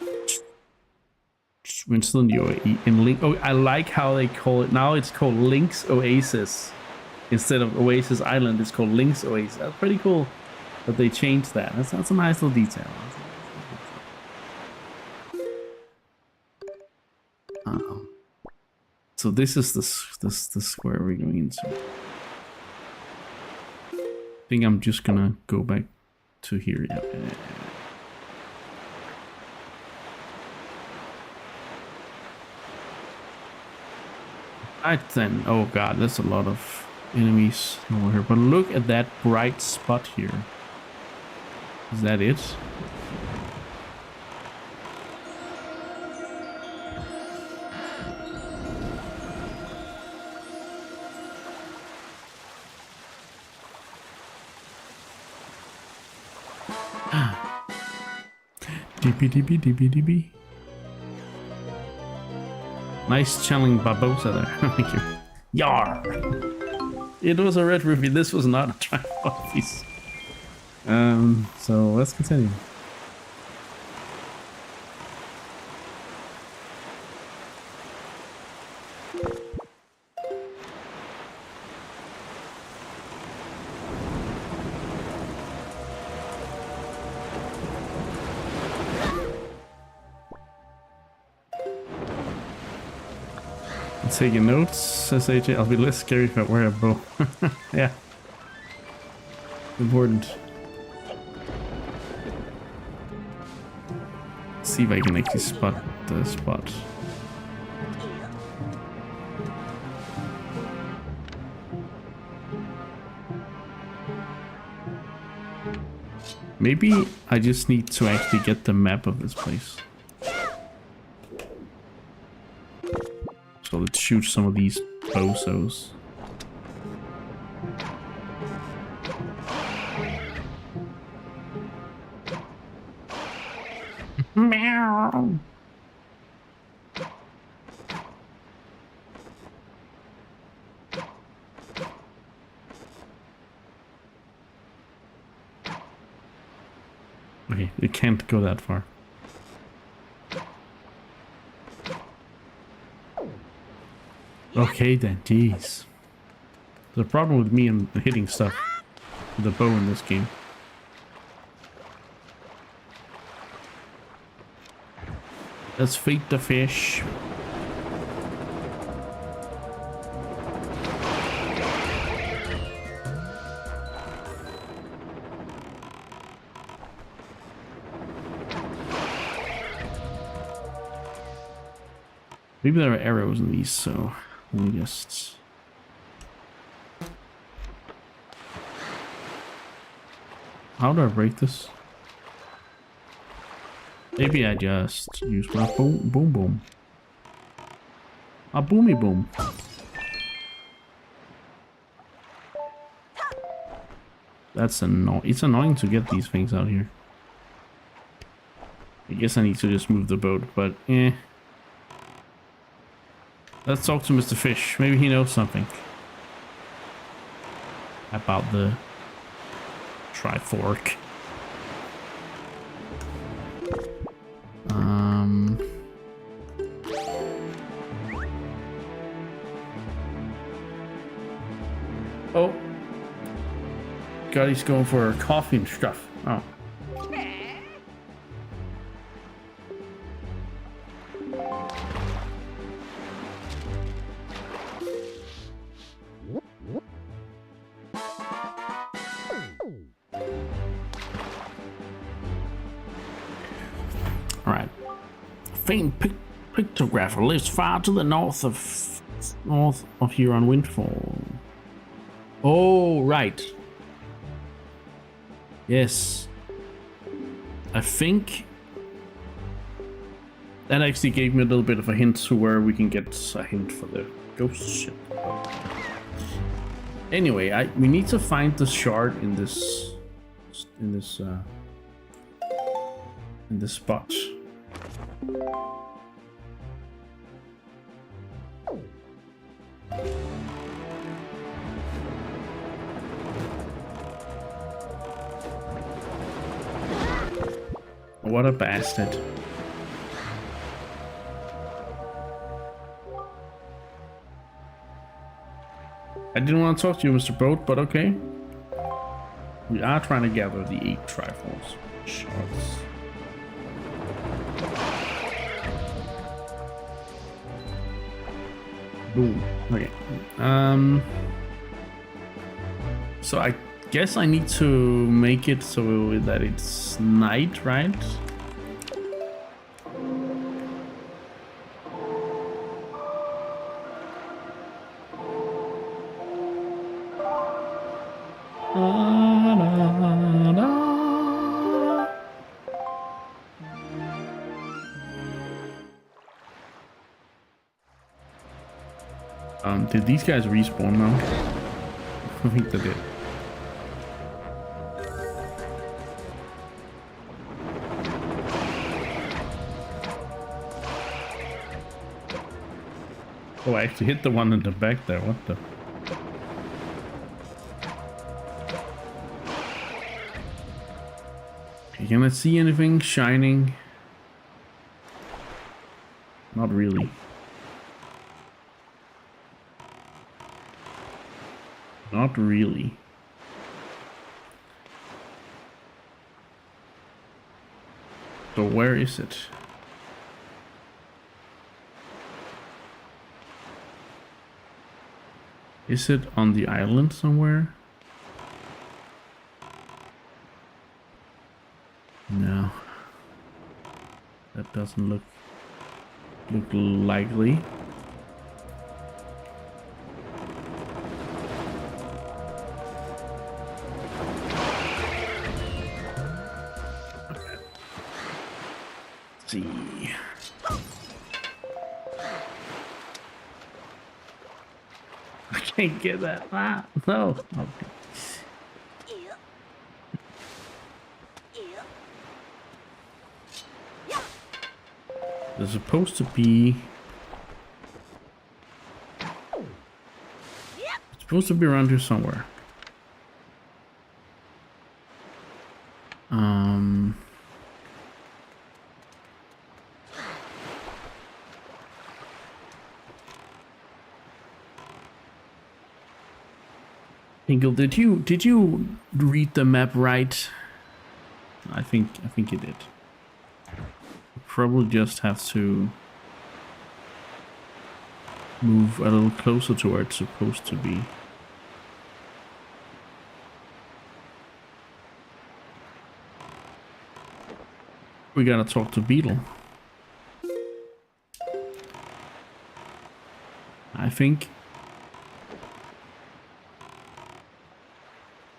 we're still in Link. Oh, I like how they call it now. It's called Link's Oasis instead of Oasis Island. It's called Link's Oasis. That's pretty cool that they changed that. That's a nice little detail. So this is the square we're going into. I think I'm just gonna go back to here. Yeah. Right then. Oh god, there's a lot of enemies over here. But look at that bright spot here. Is that it? DB. Nice channeling Barbosa there. Thank you. Yar! It was a red ruby. This was not a tripod piece. So let's continue. Taking notes, says AJ. I'll be less scary if I wear a bow. Yeah. Important. Let's see if I can actually spot the spot. Maybe I just need to actually get the map of this place. So let's shoot some of these bozos. Meow. Okay, it can't go that far. Okay then, jeez. There's a problem with me and hitting stuff with a bow in this game. Let's feed the fish. Maybe there are arrows in these, so let me just... How do I break this? Maybe I just use my boom boom boom. A boomy boom. That's annoying. It's annoying to get these things out here. I guess I need to just move the boat, but eh. Let's talk to Mr. Fish. Maybe he knows something about the Trifork. Oh. God, he's going for coffee and stuff. Oh. Alright. Famed pictographer lives far to the north of here on Windfall. Oh, right. Yes. I think that actually gave me a little bit of a hint to where we can get a hint for the ghost ship. Anyway, we need to find the shard in this spot. What a bastard. I didn't want to talk to you, Mr. Boat, but okay. We are trying to gather the 8 Triforce shards. Boom. Okay. So I guess I need to make it so that it's night, right? Did these guys respawn now? I think they did. Oh, I actually hit the one in the back there. What the? Okay, can I see anything shining? Not really. Not really. So where is it? Is it on the island somewhere? No. That doesn't look likely. See. I can't get that. Ah, no. Okay. There's supposed to be. It's supposed to be around here somewhere. Ingle, did you read the map right? I think you did. You probably just have to move a little closer to where it's supposed to be. We gotta talk to Beetle. think.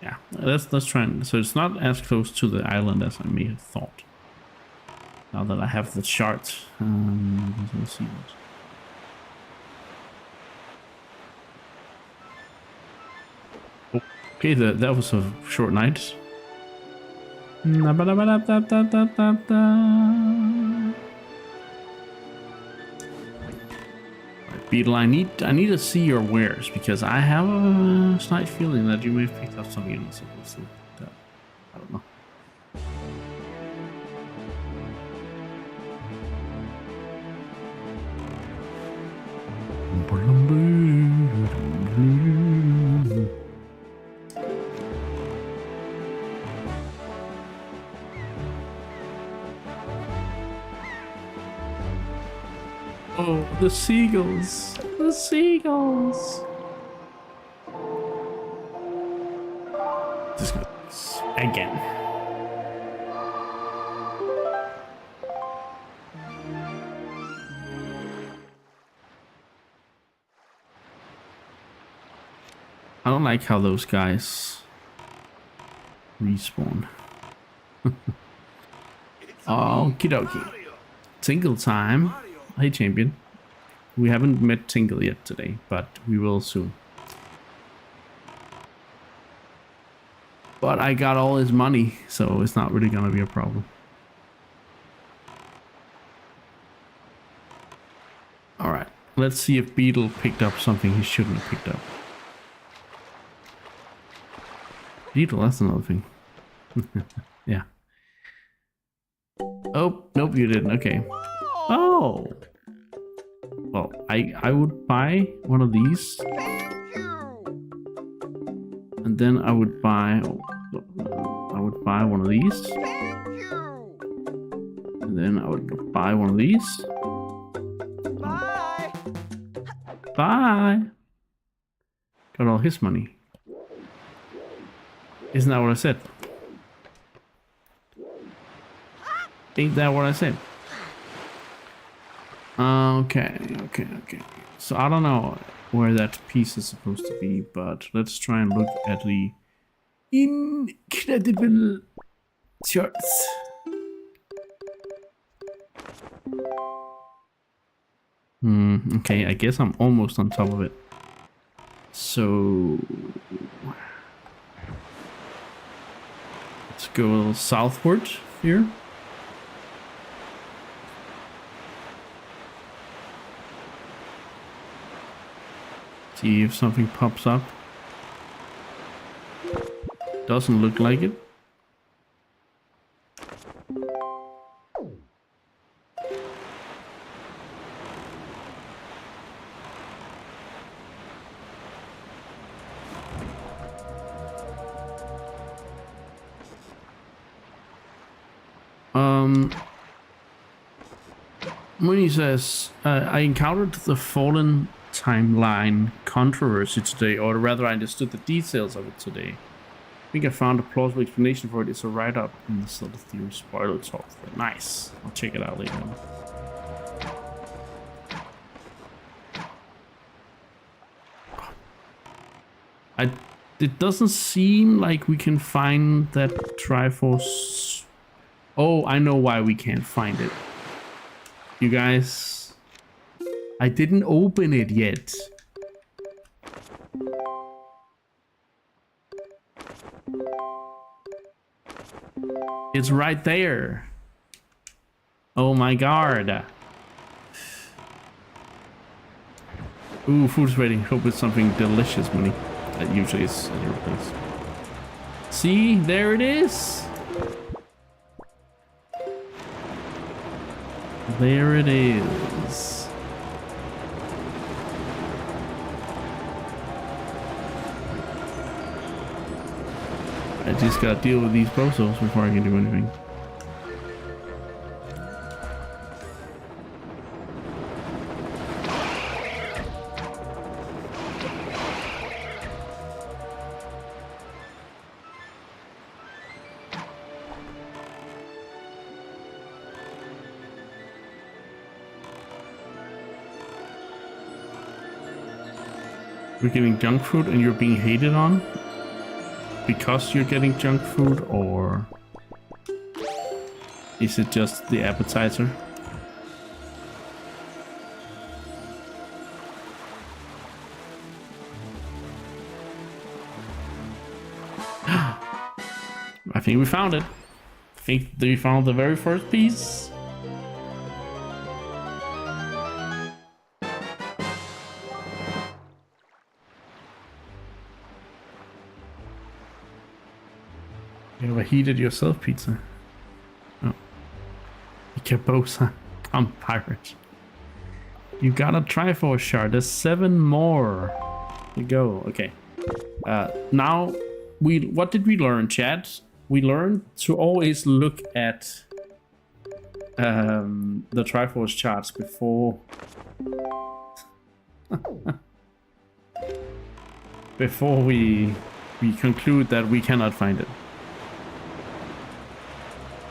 Yeah, let's try and, so it's not as close to the island as I may have thought. Now that I have the chart, let's see what. Okay, that was a short night. Beetle, I need to see your wares because I have a slight feeling that you may have picked up something you're not supposed to. I don't know. Oh, the seagulls! The seagulls! This goes again. I don't like how those guys respawn. Okie dokie. Tingle time. Hey, champion. We haven't met Tingle yet today, but we will soon. But I got all his money, so it's not really gonna be a problem. Alright, let's see if Beetle picked up something he shouldn't have picked up. Beetle, that's another thing. Yeah. Oh, nope, you didn't. Okay. Oh! Well, I would buy one of these. And then I would buy one of these. And then I would buy one of these. Bye. Bye! Got all his money. Isn't that what I said? Ain't that what I said? Okay. So I don't know where that piece is supposed to be, but let's try and look at the incredible charts. Okay, I guess I'm almost on top of it. So let's go a little southward here. See if something pops up. Doesn't look like it. Mooney says, I encountered the Fallen Timeline controversy today, or rather I understood the details of it today. I think I found a plausible explanation for it. It's a write-up in the Zelda Theory spoiler talk. Nice. I'll check it out later on. It doesn't seem like we can find that Triforce. Oh, I know why we can't find it. You guys, I didn't open it yet. It's right there. Oh my god. Ooh, food's ready. Hope it's something delicious, money. That usually is at your place. See, there it is. There it is. I just gotta deal with these bozos before I can do anything. You're getting junk food and you're being hated on because you're getting junk food, or is it just the appetizer? I think we found it. I think we found the very first piece. You ever heated yourself pizza? Oh. Cabosa. I'm pirate. You got a Triforce shard. There's 7 more. You go. Okay. Now, what did we learn, chat? We learned to always look at the Triforce charts before before we conclude that we cannot find it.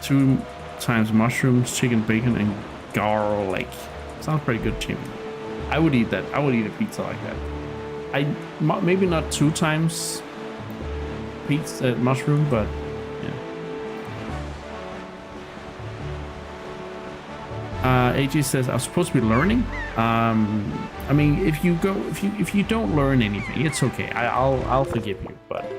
2 times mushrooms, chicken, bacon, and garlic. Sounds pretty good, Jimmy. I would eat that. I would eat a pizza like that. Maybe not 2 times pizza mushroom, but yeah. AJ says I was supposed to be learning. I mean, if you don't learn anything, it's okay. I'll forgive you. But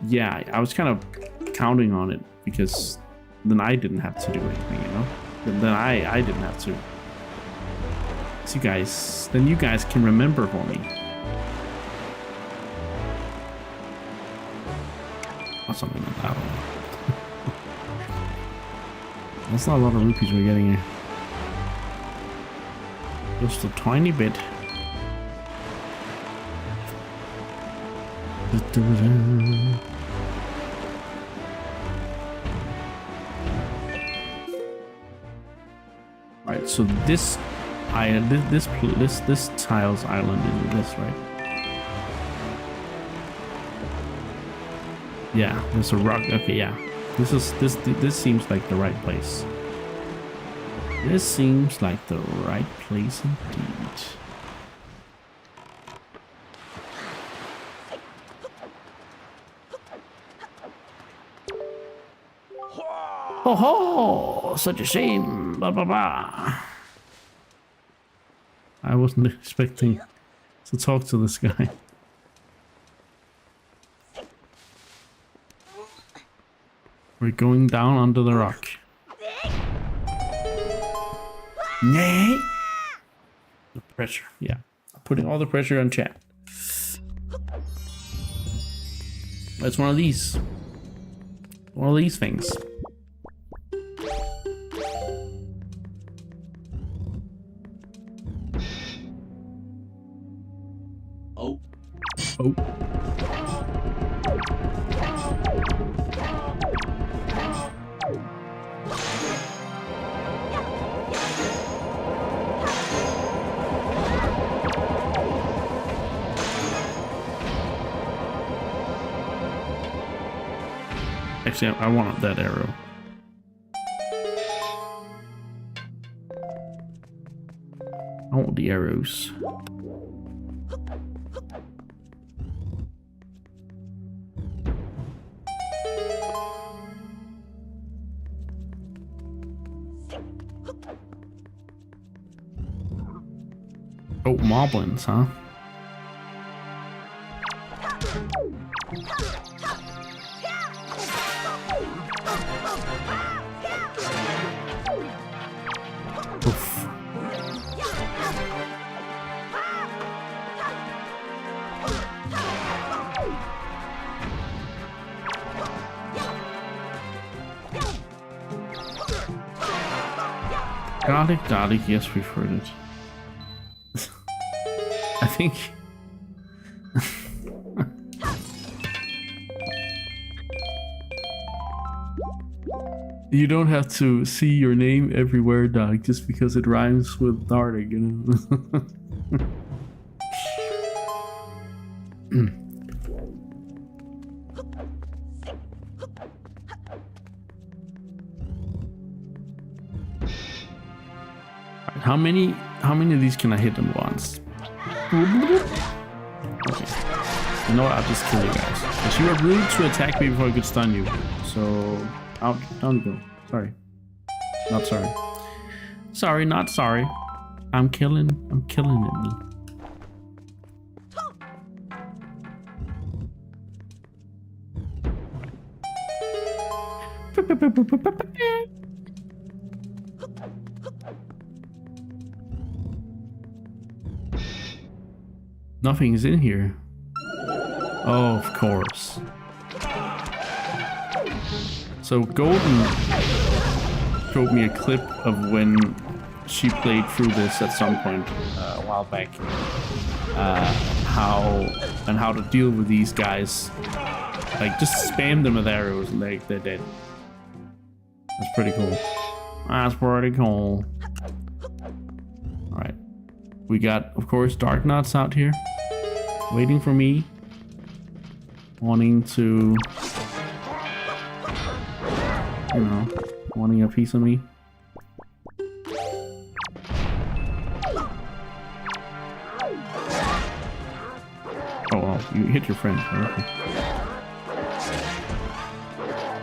yeah, I was kind of counting on it because then I didn't have to do anything, you know. Then I didn't have to. So you guys can remember for me. Or something like that. That's not a lot of rupees we're getting here. Just a tiny bit. Right, so this tiles island is this, right? Yeah, there's a rock. Okay, yeah. This seems like the right place. This seems like the right place indeed. Ho ho! Such a shame. Blah blah blah. I wasn't expecting to talk to this guy. We're going down under the rock. Nay. The pressure, yeah. Putting all the pressure on chat. It's one of these. One of these things. Oh. Oh. Actually, I want that arrow. I want the arrows. Oh, moblins, huh? Oof. Garlic, yes, we've heard it. I think... You don't have to see your name everywhere, dog, just because it rhymes with Dardig, you know? How many of these can I hit at once? You know what? I'll just kill you guys. Because you were rude to attack me before I could stun you. So, out. Down you go. Sorry. Not sorry. Sorry, not sorry. I'm killing it. Nothing is in here. Oh, of course. So Golden showed me a clip of when she played through this at some point a while back. How to deal with these guys. Like, just spam them with arrows and they're dead. That's pretty cool. That's pretty cool. Alright. We got, of course, Darknuts out here. Waiting for me. Wanting to... You know, wanting a piece of me. Oh, well, you hit your friend. Okay.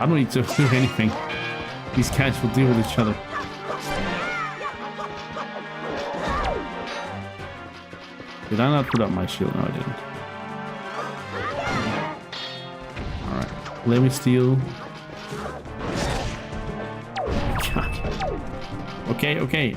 I don't need to do anything. These guys will deal with each other. Did I not put up my shield? No, I didn't. Alright. Let me steal. God. Okay. Okay.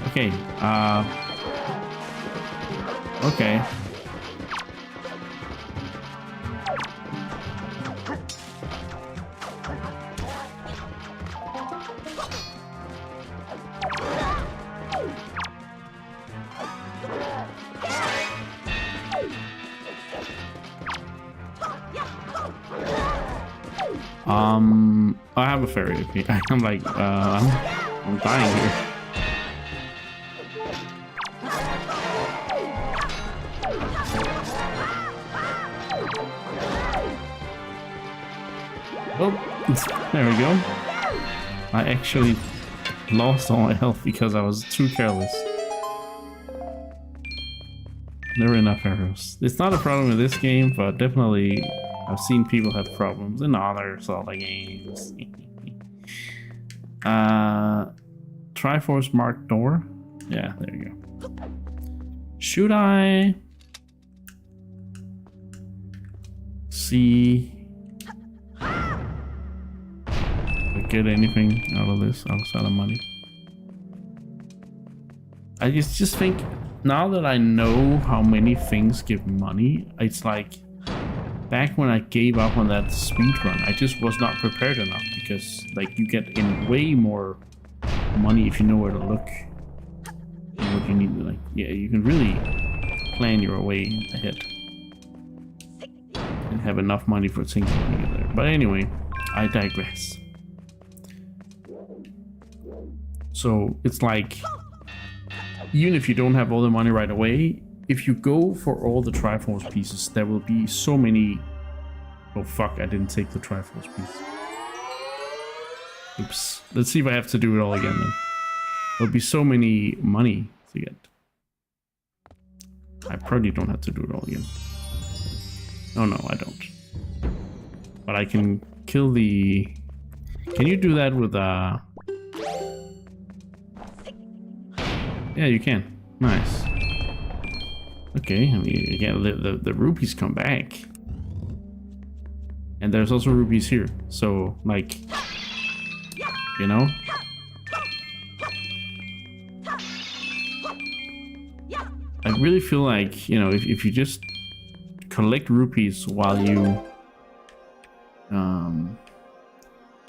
I have a fairy. Okay. I'm like, I'm dying here. Oh, there we go. I actually lost all my health because I was too careless. Never enough arrows. It's not a problem in this game, but definitely I've seen people have problems in other Zelda games. Triforce marked door. Yeah, there you go. Should I see if I get anything out of this outside of money? I just think now that I know how many things give money, it's like back when I gave up on that speed run, I just was not prepared enough because like you get in way more money if you know where to look and what you need to, like, yeah, you can really plan your way ahead and have enough money for a single one to get there. But anyway, I digress. So it's like, even if you don't have all the money right away, if you go for all the Triforce pieces, there will be so many... Oh fuck, I didn't take the Triforce piece. Oops. Let's see if I have to do it all again then. There'll be so many money to get. I probably don't have to do it all again. Oh no, I don't. But I can kill the... Can you do that with Yeah, you can. Nice. Okay, I mean, again, the rupees come back. And there's also rupees here. So, like, you know? I really feel like, you know, if you just collect rupees while you...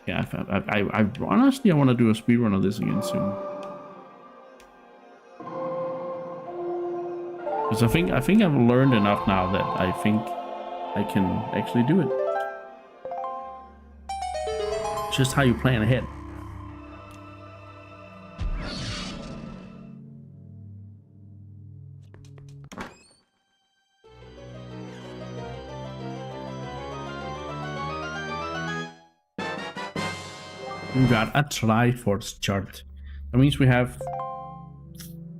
Yeah, I honestly, I want to do a speedrun of this again soon. Because I think I've learned enough now that I think I can actually do it. Just how you plan ahead. We got a Triforce chart. That means we have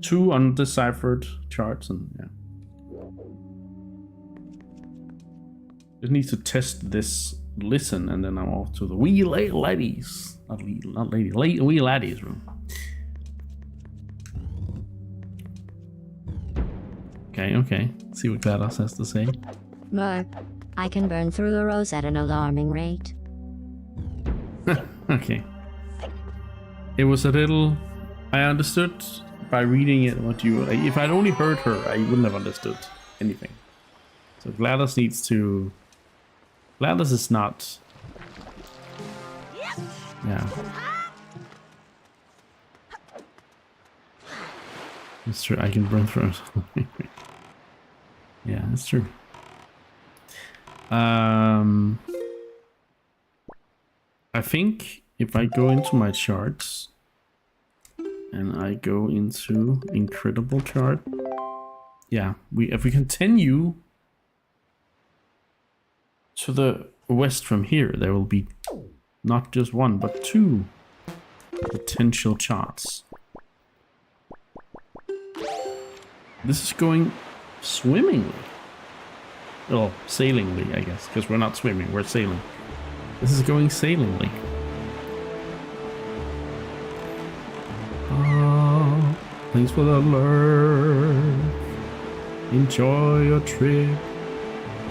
2 undeciphered charts, and yeah. Just need to test this listen, and then I'm off to the wee ladies. Not lady, wee ladies room. Okay. See what GLaDOS has to say. Merc, I can burn through the rose at an alarming rate. Okay. It was a little... I understood by reading it what you... If I'd only heard her, I wouldn't have understood anything. So GLaDOS needs to... GLaDOS is not... Yeah. It's true, I can burn through it. Yeah, that's true. I think if I go into my charts and I go into incredible chart, yeah, if we continue to the west from here, there will be not just one but two potential charts. This is going swimmingly. Oh, sailingly, I guess, because we're not swimming, we're sailing. This is going sailingly. Oh, thanks for the alert. Enjoy your trip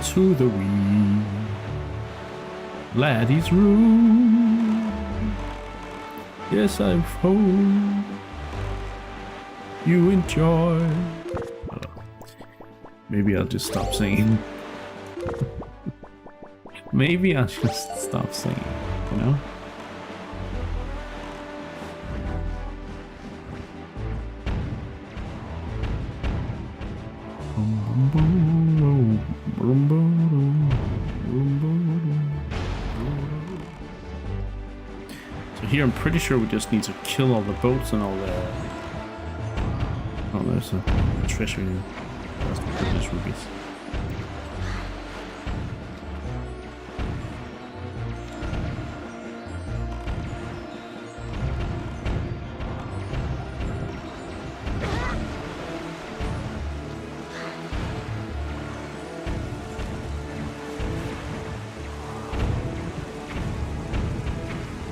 to the wee laddie's room. Yes, I hope you enjoy. Maybe I'll just stop singing. Maybe I'll just stop singing, you know? So here I'm pretty sure we just need to kill all the boats and all the... Oh, there's a treasure here. That's the British rubies.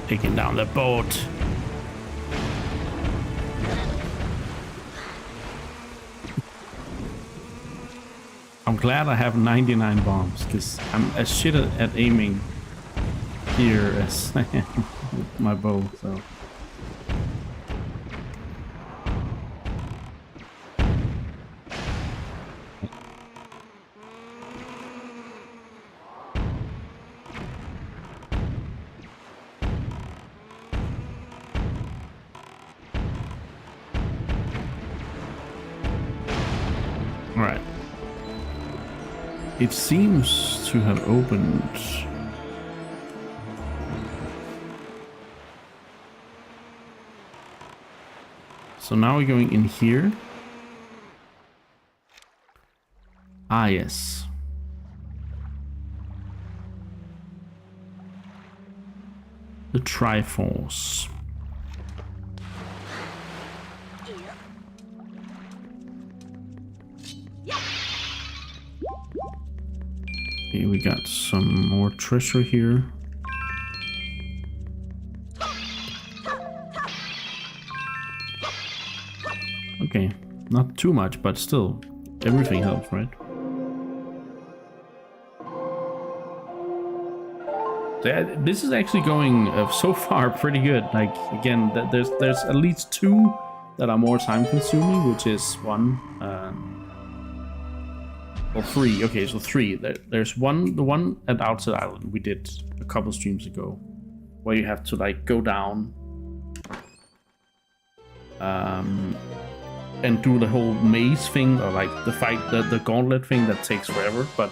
Taking down the boat. I'm glad I have 99 bombs, because I'm as shit at aiming here as I am with my bow, so... Alright. It seems to have opened. So now we're going in here. Ah, yes. The Triforce. Okay, we got some more treasure here. Okay, not too much, but still, everything helps, right? This is actually going so far pretty good. Like, again, there's at least two that are more time consuming, which is one, well, three. Okay, so three. There's one, the one at Outset Island we did a couple streams ago, where you have to like go down and do the whole maze thing, or like the fight, the gauntlet thing that takes forever. But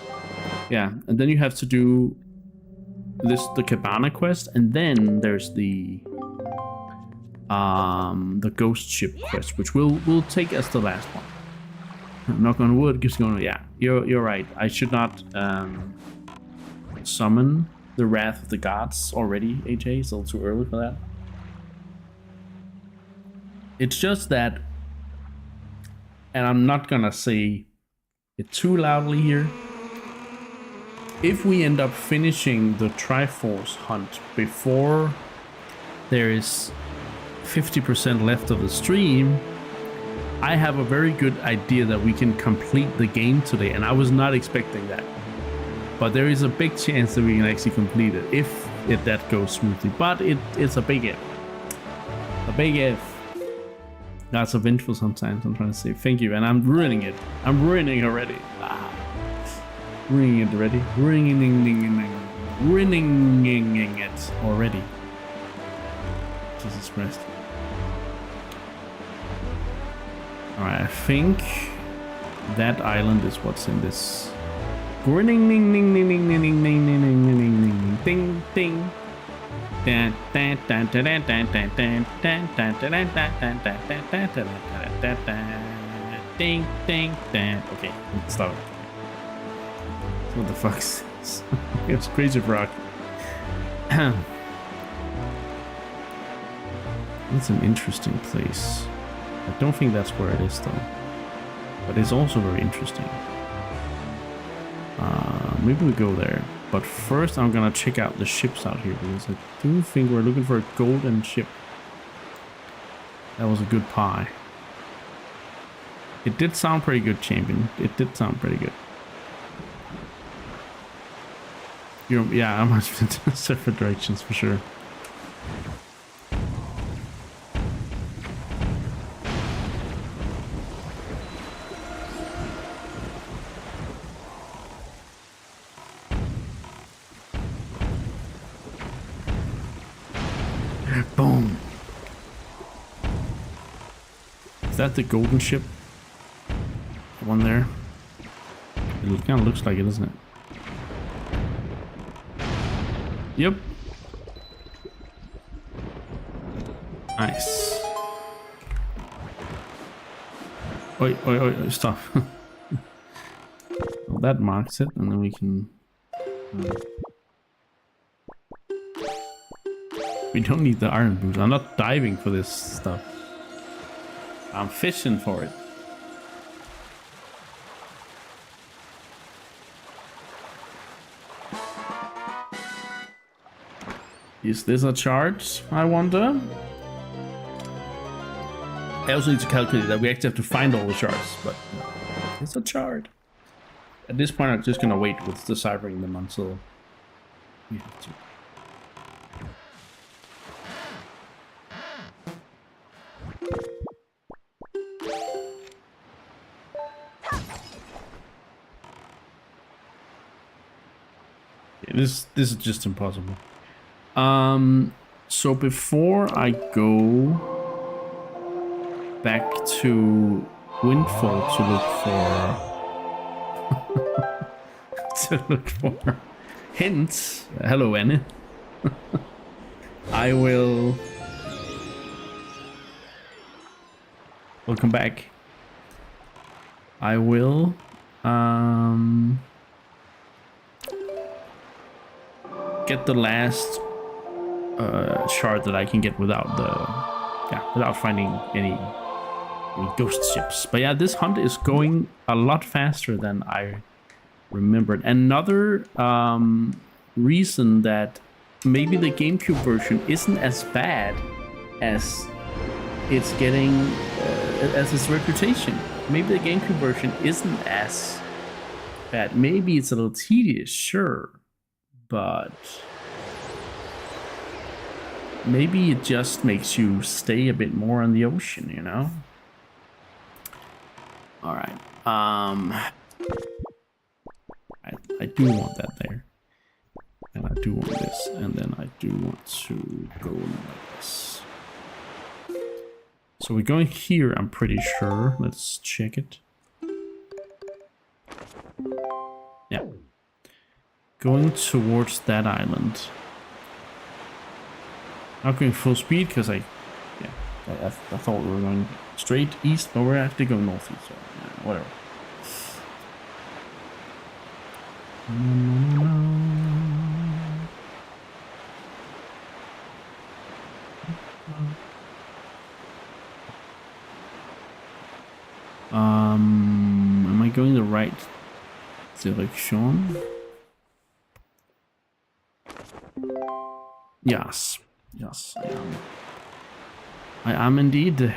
yeah, and then you have to do the Cabana quest, and then there's the ghost ship quest, which we'll take as the last one. Knock on wood, keeps going. Yeah, you're right. I should not summon the Wrath of the Gods already, AJ. It's a little too early for that. It's just that, and I'm not gonna say it too loudly here, if we end up finishing the Triforce hunt before there is 50% left of the stream, I have a very good idea that we can complete the game today, and I was not expecting that. But there is a big chance that we can actually complete it if that goes smoothly. But it's a big if. A big if. That's a vengeful sometimes, I'm trying to say. Thank you, and I'm ruining it. I'm ruining already. Ruining it already. Ruining it already. Jesus Christ. Alright, I think that island is what's in this. Ding ding ding ding ding ding ding ding ding ding ding ding. Ding ding ding. Okay, stop it. What the fuck's this? It's Crazy Frog. That's an interesting place. I don't think that's where it is though. But it's also very interesting. Maybe we go there. But first I'm gonna check out the ships out here because I do think we're looking for a golden ship. That was a good pie. It did sound pretty good, champion. It did sound pretty good. Yeah, I'm much separate directions for sure. Boom. Is that the golden ship? The one there? It kind of looks like it, doesn't it? Yep. Nice. Oi, stop. Well, that marks it, and then we can... We don't need the iron boots. I'm not diving for this stuff. I'm fishing for it. Is this a chart, I wonder? I also need to calculate that we actually have to find all the charts, but it's a chart. At this point, I'm just gonna wait with deciphering them until we have to. Yeah, this is just impossible. So before I go back to Windfall to look for hints. Hello, Anne. I will. Welcome back. I will. Get the last shard that I can get without without finding any ghost ships. But yeah, this hunt is going a lot faster than I remembered. Another reason that maybe the GameCube version isn't as bad as it's getting as its reputation. Maybe the GameCube version isn't as bad. Maybe it's a little tedious, sure, but maybe it just makes you stay a bit more on the ocean, you know? All right. I do want that there. And I do want this. And then I do want to go like this. So we're going here, I'm pretty sure. Let's check it. Yeah. Going towards that island. Not going full speed because I thought we were going straight east, but we're actually going northeast, so yeah, whatever. Am I going the right direction? Yes. Yes, I am. I am indeed.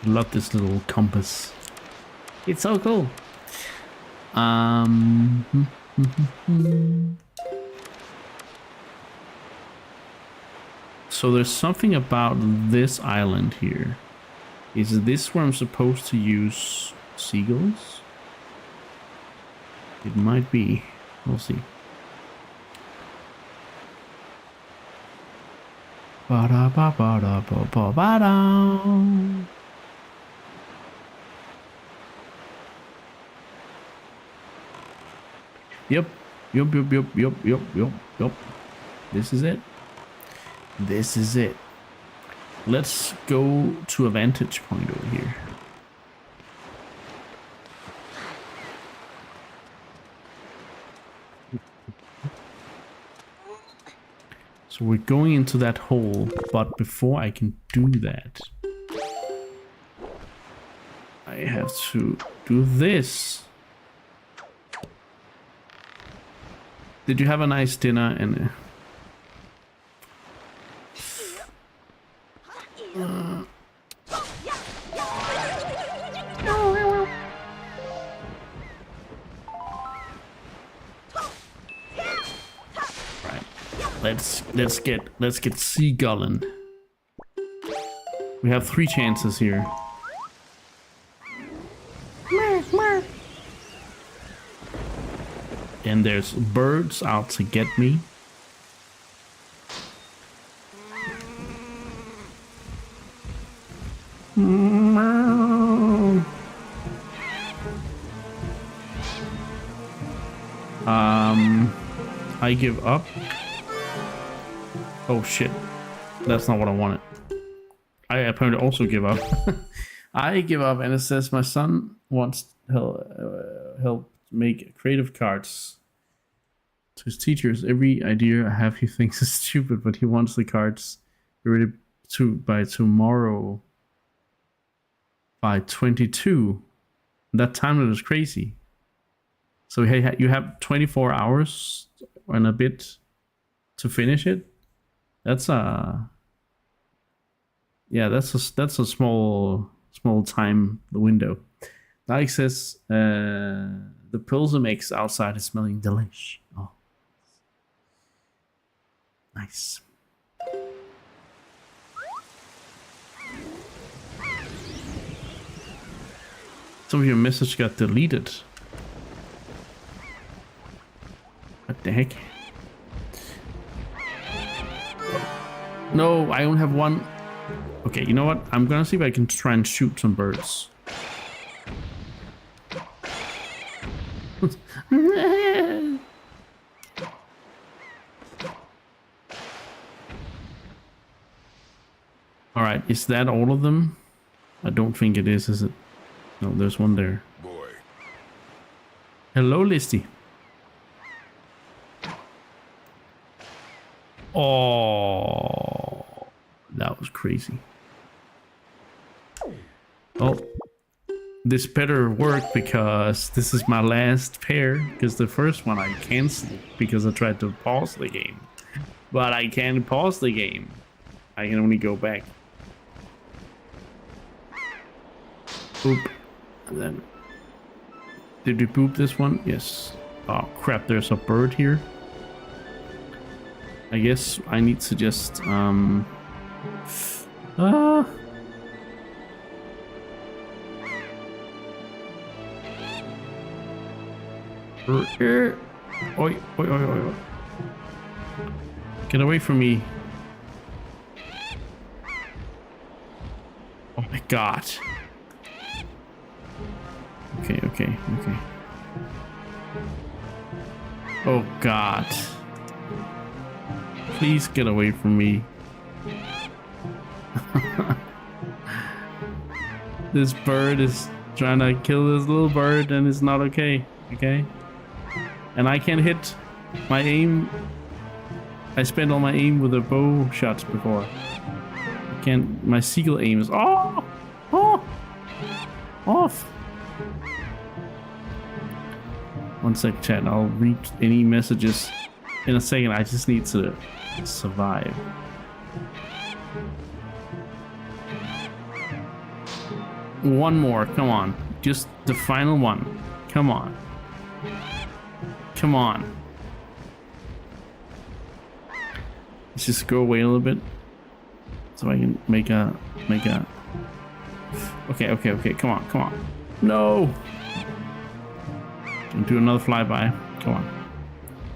Love this little compass. It's so cool. So there's something about this island here. Is this where I'm supposed to use seagulls? It might be. We'll see. Ba-da-ba-ba-da-ba-ba-ba-da. Yep. Yup. This is it. This is it. Let's go to a vantage point over here. So we're going into that hole, but before I can do that, I have to do this. Did you have a nice dinner? And let's get seagullin'. We have 3 chances here. And there's birds out to get me. I give up. Oh shit, that's not what I wanted. I apparently also give up. I give up, and it says my son wants help make creative cards to his teachers. Every idea I have he thinks is stupid, but he wants the cards ready by tomorrow by 22. That timeline is crazy. So hey, you have 24 hours and a bit to finish it. That's a small time window. Alex says the Pilsner mix outside is smelling delish. Oh, nice. Some of your message got deleted. What the heck? No, I only have one. Okay, you know what? I'm gonna see if I can try and shoot some birds. Alright, is that all of them? I don't think it is it? No, there's one there. Boy. Hello, Listy. Oh, that was crazy. Oh, this better work because this is my last pair. Because the first one I canceled because I tried to pause the game. But I can't pause the game. I can only go back. Boop. And then... Did we boop this one? Yes. Oh crap, there's a bird here. I guess I need to just Oi, oi, oi, oi. Get away from me. Oh my god. Okay. Oh god. Please get away from me. This bird is trying to kill this little bird and it's not okay. Okay? And I can't hit my aim. I spent all my aim with the bow shots before. Can't. My seagull aim is. Oh! Oh! Off! 1 sec, chat. I'll read any messages in a second. I just need to survive. One more. Come on. Just the final one. Come on. Come on. Let's just go away a little bit. So I can make a... Okay. Come on. No! And do another flyby. Come on.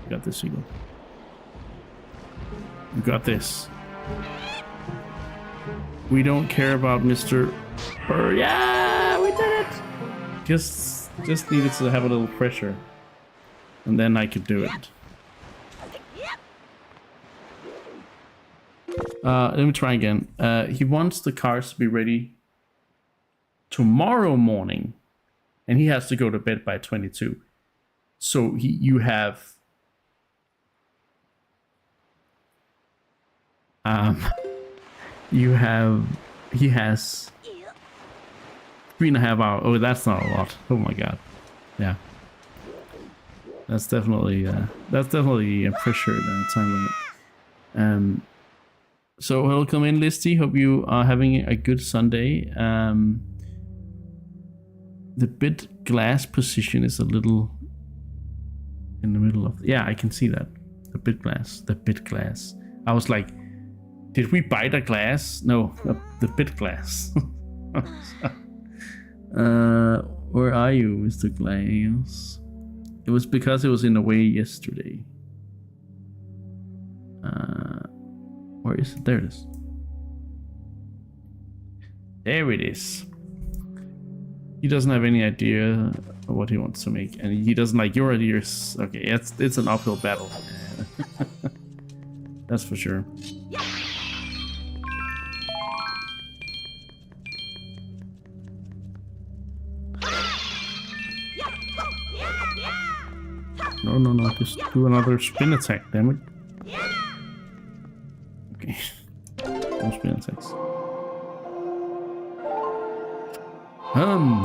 You got this, Seagull. You got this. We don't care about Mr. Yeah, we did it! Just needed to have a little pressure. And then I could do it. Let me try again. He wants the cars to be ready tomorrow morning. And he has to go to bed by 22. So you have... He has 3.5 hours. Oh, that's not a lot. Oh my god. Yeah. That's definitely a pressure time limit. So welcome in, Listy. Hope you are having a good Sunday. The bit glass position is a little in the middle of... Yeah, I can see that. The bit glass. I was like, did we bite a glass? No, the bit glass. Where are you, Mr. Glass? It was because it was in the way yesterday. Where is it? There it is. There it is. He doesn't have any idea what he wants to make, and he doesn't like your ideas. Okay, it's an uphill battle. That's for sure. No, just do another spin attack, damn it. Okay. No spin attacks.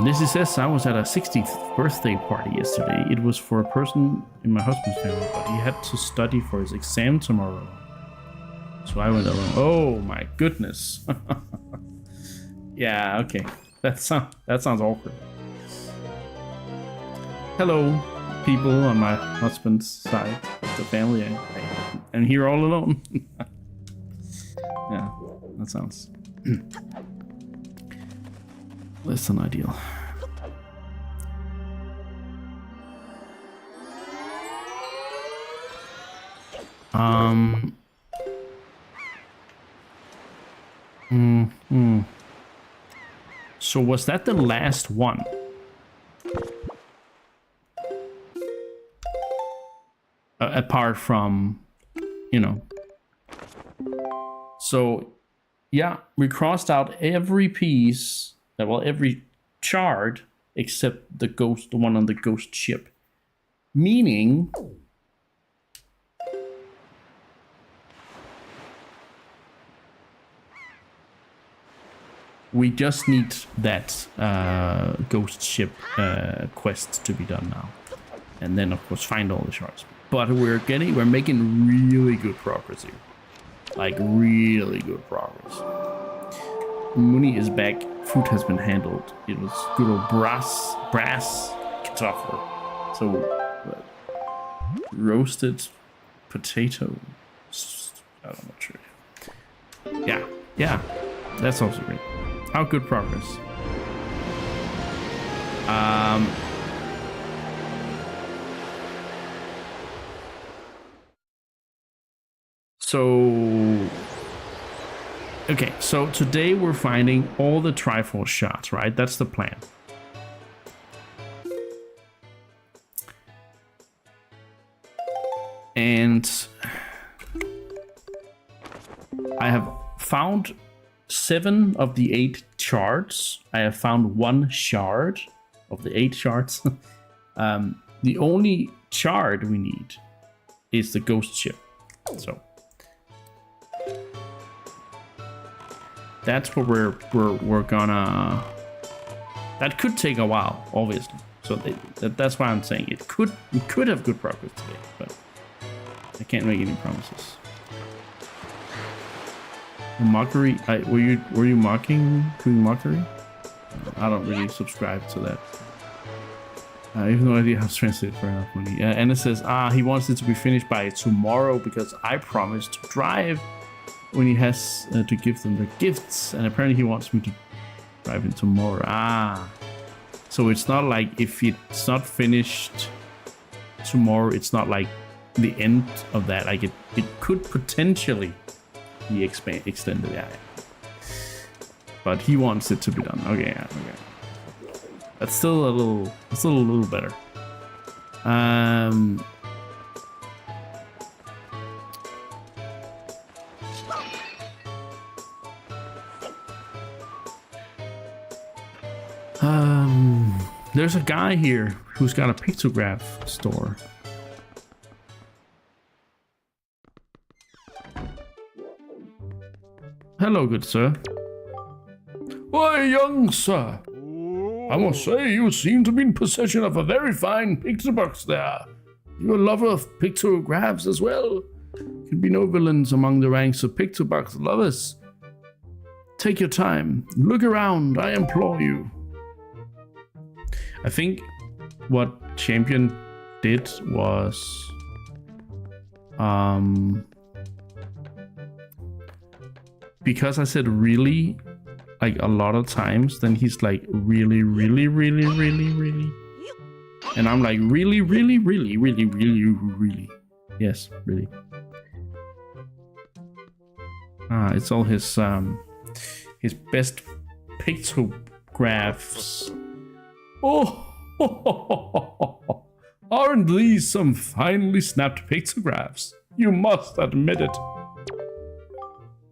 Lizzie says I was at a 60th birthday party yesterday. It was for a person in my husband's family, but he had to study for his exam tomorrow. So I went alone. Oh my goodness. Yeah, okay. That sounds awkward. Hello, people on my husband's side of the family. I'm here all alone. Yeah, that sounds less than ideal. So was that the last one? Apart from, So, yeah, we crossed out every piece, every shard except the one on the ghost ship. Meaning... we just need that ghost ship quest to be done now. And then, of course, find all the shards. But we're making really good progress here. Like, really good progress. Mooney is back. Food has been handled. It was good old brass kartoffel. So, roasted potato. I'm not sure. Yeah. That's also great. How good progress. Okay, so today we're finding all the Triforce shards, right? That's the plan. And I have found 7 of the 8 shards. I have found 1 shard of the 8 shards. The only shard we need is the ghost ship. So that's what we're gonna. That could take a while, obviously. So that's why I'm saying we could have good progress today, but I can't make any promises. Mockery? Were you doing mockery? I don't really subscribe to that. I have no idea how to translate for enough money. Anna says, he wants it to be finished by tomorrow because I promised to drive when he has to give them their gifts, and apparently he wants me to drive in tomorrow. So it's not like if it's not finished tomorrow, it's not like the end of that. Like it could potentially be extended, yeah. But he wants it to be done. Okay, yeah, okay. That's still a little better. There's a guy here who's got a pictograph store. Hello, good sir. Why, young sir, I must say you seem to be in possession of a very fine picture box there. You're a lover of pictographs as well. Can be no villains among the ranks of picture box lovers. Take your time, look around, I implore you. I think what Champion did was because I said really like a lot of times, then he's like really, and I'm like really, yes, really. It's all his best pictographs. Oh, aren't these some finely snapped pictographs? You must admit it.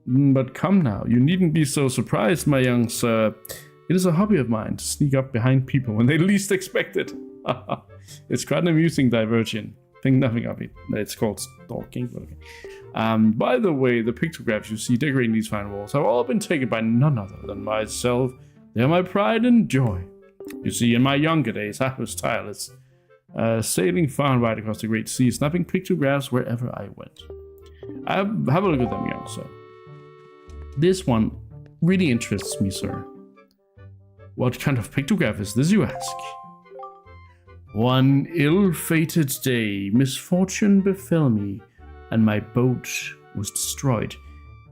But come now, you needn't be so surprised, my young sir. It is a hobby of mine to sneak up behind people when they least expect it. It's quite an amusing diversion. Think nothing of it. It's called stalking. Okay. By the way, the pictographs you see decorating these fine walls have all been taken by none other than myself. They are my pride and joy. You see, in my younger days, I was tireless, sailing far and wide across the great sea, snapping pictographs wherever I went. Have a look at them, young sir. This one really interests me, sir. What kind of pictograph is this, you ask? One ill-fated day, misfortune befell me, and my boat was destroyed.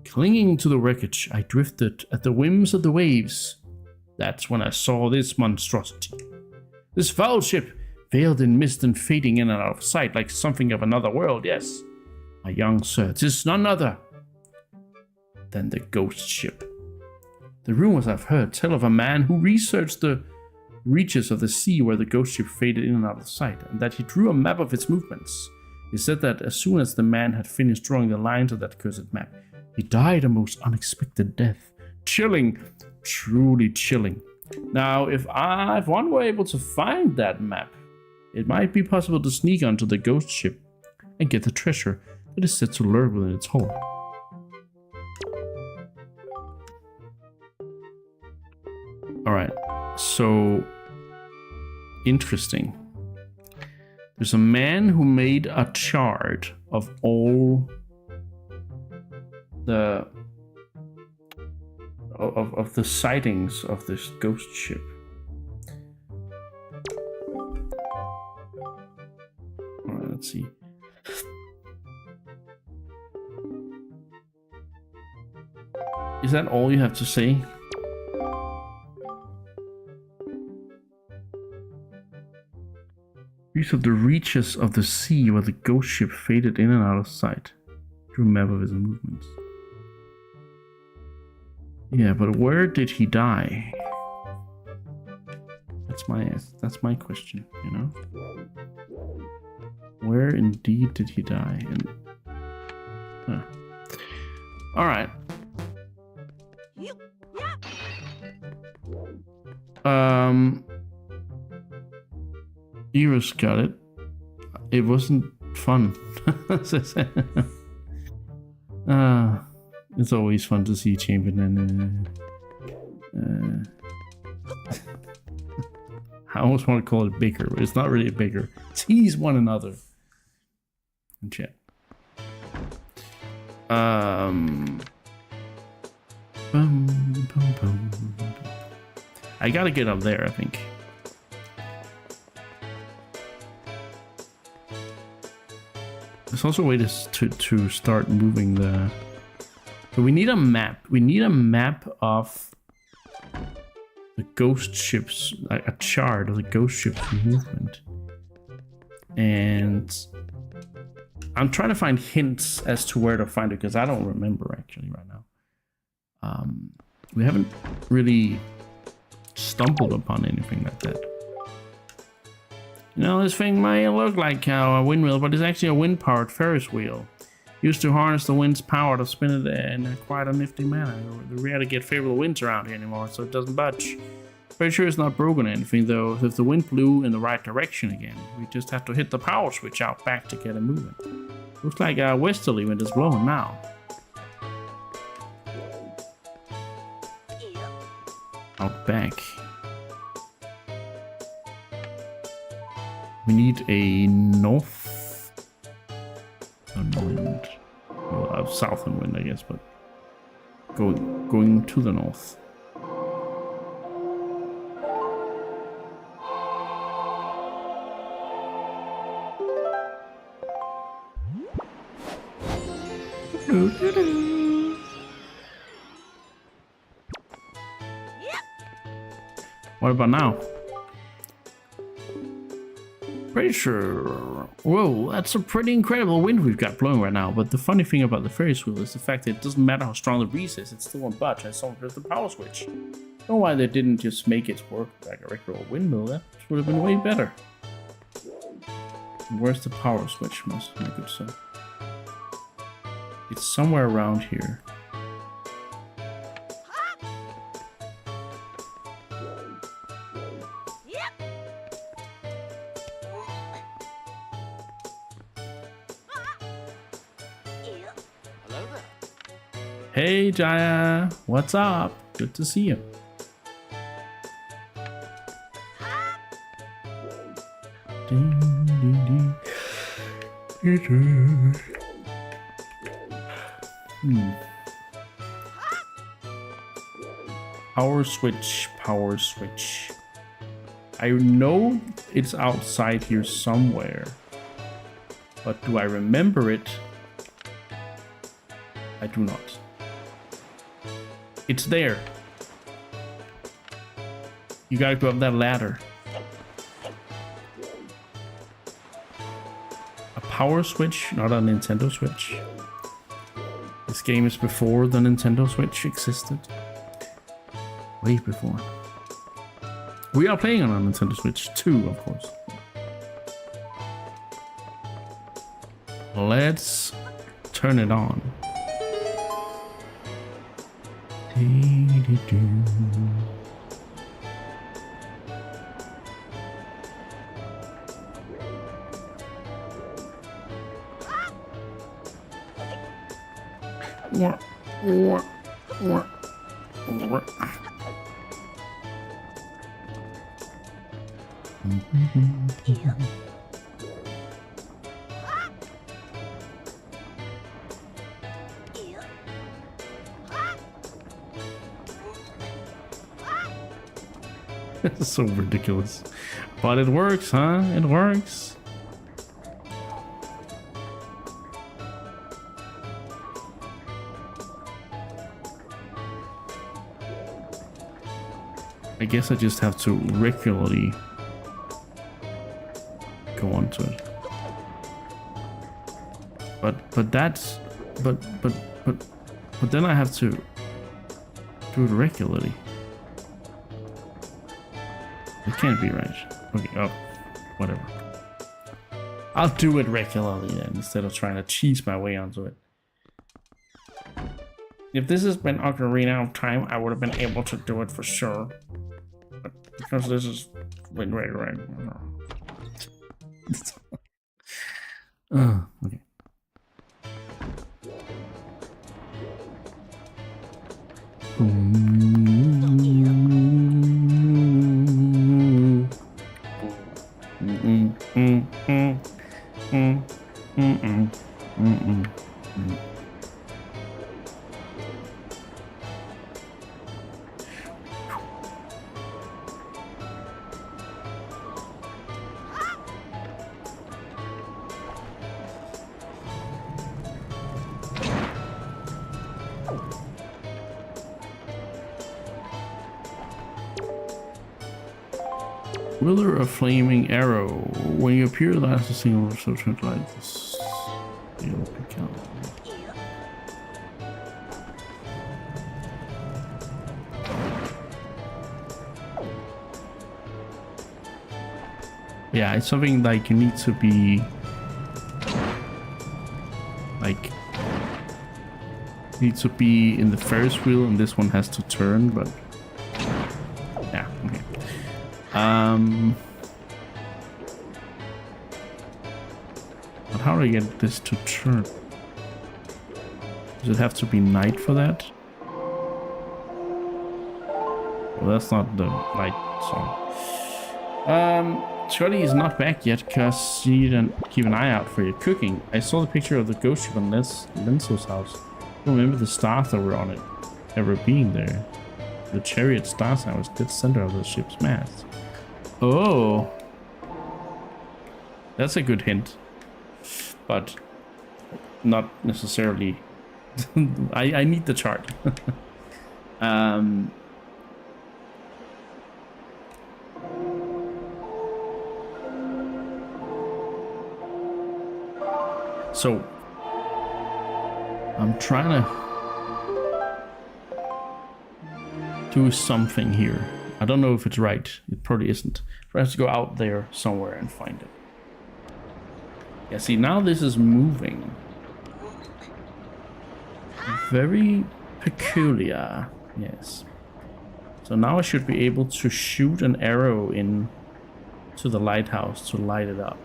Clinging to the wreckage, I drifted at the whims of the waves. That's when I saw this monstrosity. This foul ship, veiled in mist and fading in and out of sight like something of another world, yes. My young sir, 'tis none other than the ghost ship. The rumors I've heard tell of a man who researched the reaches of the sea where the ghost ship faded in and out of sight, and that he drew a map of its movements. He said that as soon as the man had finished drawing the lines of that cursed map, he died a most unexpected death. Chilling, truly chilling. Now, if one were able to find that map, it might be possible to sneak onto the ghost ship and get the treasure that is said to lurk within its hold. Alright, so interesting. There's a man who made a chart of all the of the sightings of this ghost ship. Alright, let's see. Is that all you have to say? These are the reaches of the sea where the ghost ship faded in and out of sight. Drew a map of his movements. Yeah, but where did he die? That's my question, you know? Where indeed did he die? And alright. Eros got it. It wasn't fun. It's always fun to see Chamberlain. I almost want to call it bicker, but it's not really a bicker. Tease one another. In chat. I gotta get up there, I think. There's also a way to start moving the... So we need a map. We need a map of the ghost ships, a chart of the ghost ships movement. And I'm trying to find hints as to where to find it, because I don't remember actually right now. We haven't really stumbled upon anything like that. You know, this thing may look like a windmill, but it's actually a wind-powered Ferris wheel. Used to harness the wind's power to spin it in quite a nifty manner. We rarely get favorable winds around here anymore, so it doesn't budge. Pretty sure it's not broken or anything, though. If the wind blew in the right direction again, we just have to hit the power switch out back to get it moving. Looks like a westerly wind is blowing now. Out back. We need a north wind. Well, southern wind, I guess, but going to the north. What about now? Pretty sure. Whoa, that's a pretty incredible wind we've got blowing right now. But the funny thing about the Ferris wheel is the fact that it doesn't matter how strong the breeze is, it still won't budge. I saw it with the power switch. I don't know why they didn't just make it work like a regular windmill. That would have been way better. Where's the power switch, my good son? It's somewhere around here. Hey Jaya, what's up? Good to see you. Power switch, power switch. I know it's outside here somewhere, but do I remember it? I do not. It's there. You gotta go up that ladder. A power switch, not a Nintendo Switch. This game is before the Nintendo Switch existed. Way before. We are playing on a Nintendo Switch 2, of course. Let's turn it on. It's so ridiculous. But it works, huh? It works. I guess I just have to regularly go onto it. But that's but then I have to do it regularly. It can't be right. Okay, oh, whatever. I'll do it regularly then, instead of trying to cheese my way onto it. If this has been Ocarina of Time, I would have been able to do it for sure. But because this is Wind Waker, right? Okay. Wither a flaming arrow. When you appear, that's a single so turn like this. You'll pick out. Yeah, it's something like you need to be like in the Ferris wheel, and this one has to turn, but yeah, okay. But how do I get this to turn? Does it have to be night for that? Well, that's not the night song. Shirley is not back yet because you need to keep an eye out for your cooking. I saw the picture of the ghost ship on Lenzo's house. I don't remember the stars that were on it ever being there. The chariot star sign was dead center of the ship's mast. Oh, that's a good hint, but not necessarily. I need the chart. So I'm trying to do something here. I don't know if it's right. It probably isn't. I have to go out there somewhere and find it. Yeah, see, now this is moving. Very peculiar. Yes. So now I should be able to shoot an arrow in to the lighthouse to light it up.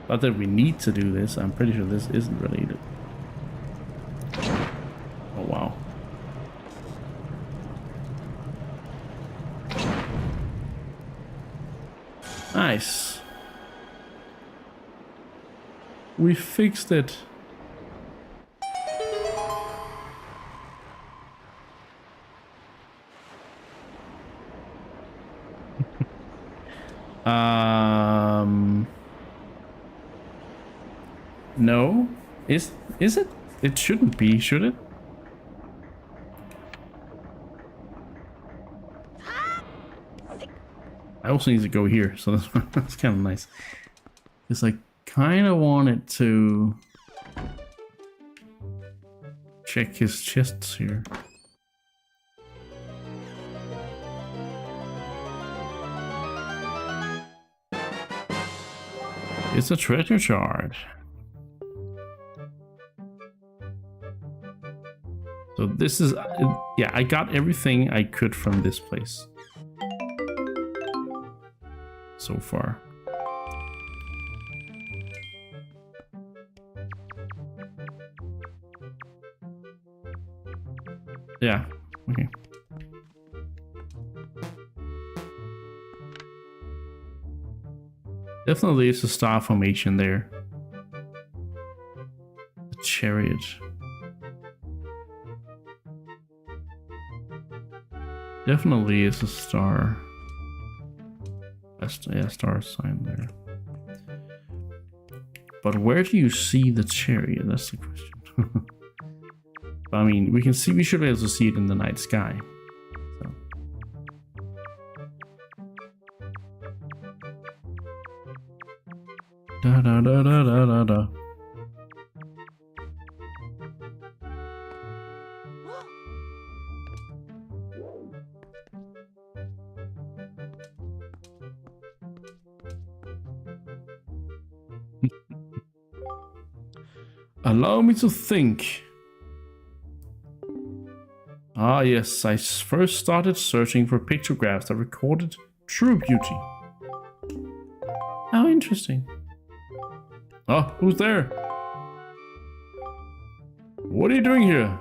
Not that we need to do this. I'm pretty sure this isn't related. Oh, wow. Nice. We fixed it. No. Is it? It shouldn't be, should it? I also need to go here, so that's kind of nice. Because I kind of wanted to check his chests here. It's a treasure chart. So this is, yeah, I got everything I could from this place so far. Yeah, okay. Definitely is a star formation there. The chariot. Definitely is a star. Yeah, star sign there. But where do you see the chariot? That's the question. I mean, we should be able to see it in the night sky. So. Da da da da da da da. Allow me to think. Ah yes, I first started searching for pictographs that recorded true beauty. How interesting. Oh, who's there? What are you doing here?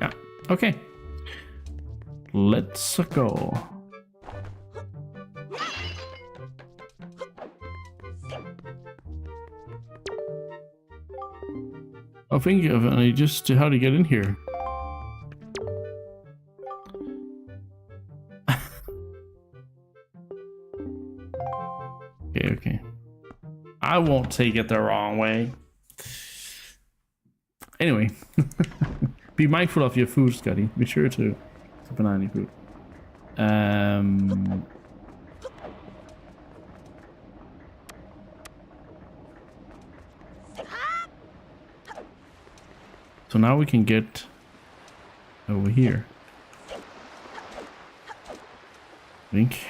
Yeah. Okay. Let's go. Oh, thank you. I just how to get in here. Okay. I won't take it the wrong way. Anyway, be mindful of your food, Scotty. Be sure to keep an eye on your food. So now we can get over here. I think.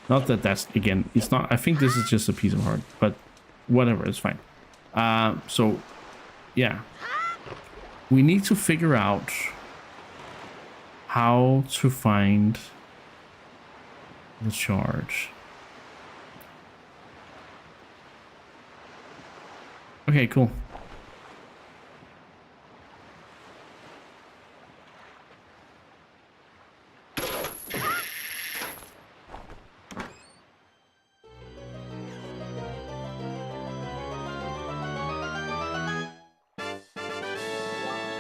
Not that that's, again, it's not, I think this is just a piece of heart, but whatever, it's fine. So, yeah. We need to figure out how to find the charge. Okay, cool.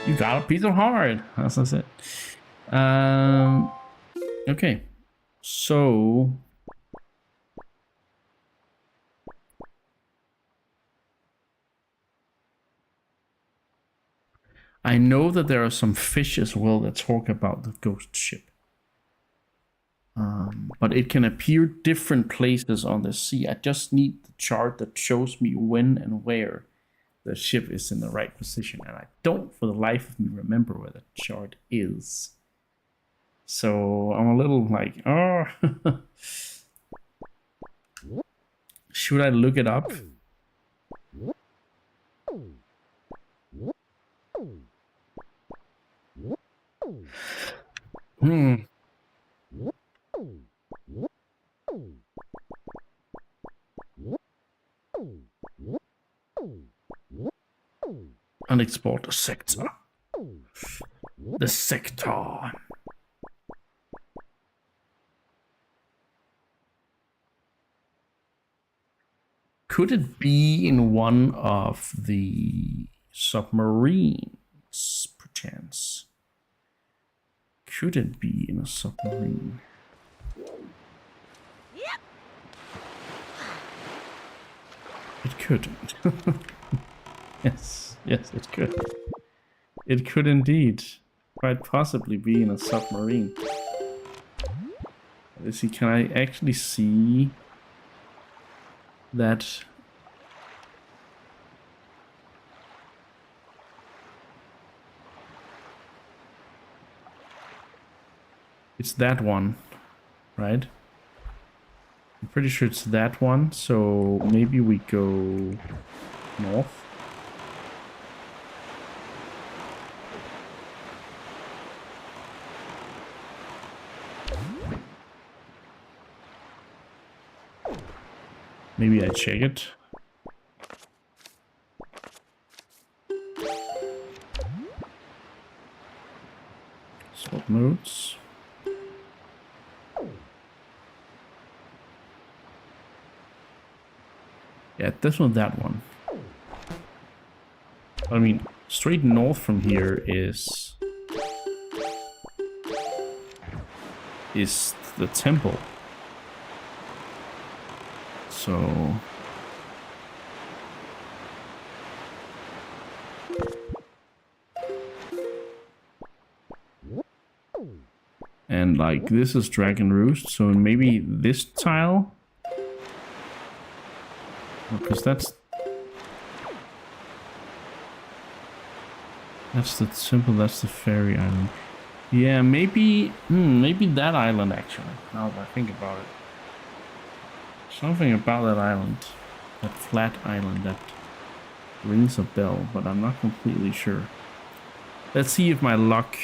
You got a piece of heart. That's it. Okay. So I know that there are some fish as well that talk about the ghost ship. But it can appear different places on the sea. I just need the chart that shows me when and where the ship is in the right position, and I don't for the life of me remember where the chart is. So I'm a little like, oh, should I look it up? Unexplored sector. The sector. Could it be in one of the submarines, perchance? Could it be in a submarine? Yep. It could. Yes, it could. It could indeed quite possibly be in a submarine. Let's see, can I actually see that? It's that one, right? I'm pretty sure it's that one, so maybe we go north. Maybe I check it. Swap modes. Yeah, definitely that one. I mean, straight north from here is the temple. So and like this is Dragon Roost, so maybe this tile, because that's the simple, that's the fairy island. Yeah, maybe maybe that island actually, now that I think about it. Something about that island, that flat island, that Rings a bell, but I'm not completely sure. Let's see if my luck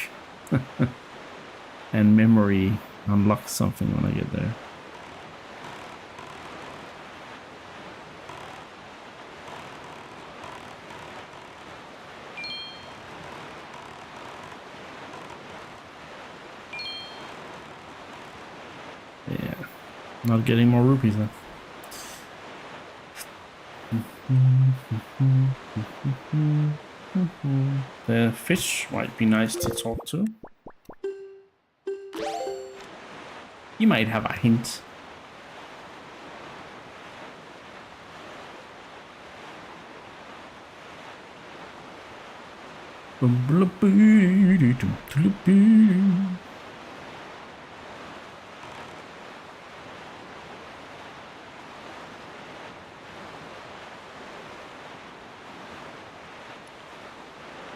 and memory unlock something when I get there. Yeah, not getting more rupees then. The fish might be nice to talk to. He might have a hint.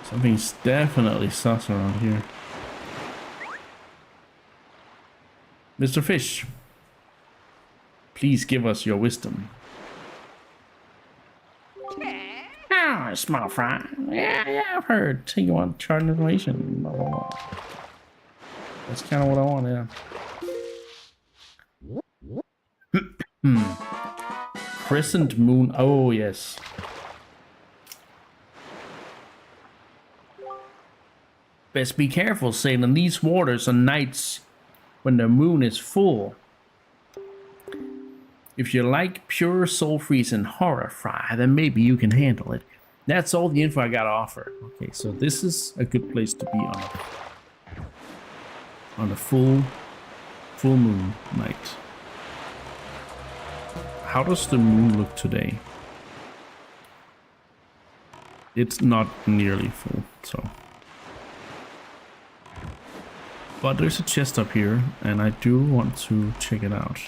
Something's definitely sus around here. Mr. Fish, please give us your wisdom. Ah, small fry. Yeah, I've heard. You want chart information. Blah, blah, blah. That's kind of what I want, yeah. Crescent moon. Oh, yes. Best be careful sailing these waters on nights when the moon is full. If you like pure soul freezing horror fry, then maybe you can handle it. That's all the info I got to offer. Okay, so this is a good place to be on a full moon night. How does the moon look today? It's not nearly full, so. But there's a chest up here, and I do want to check it out.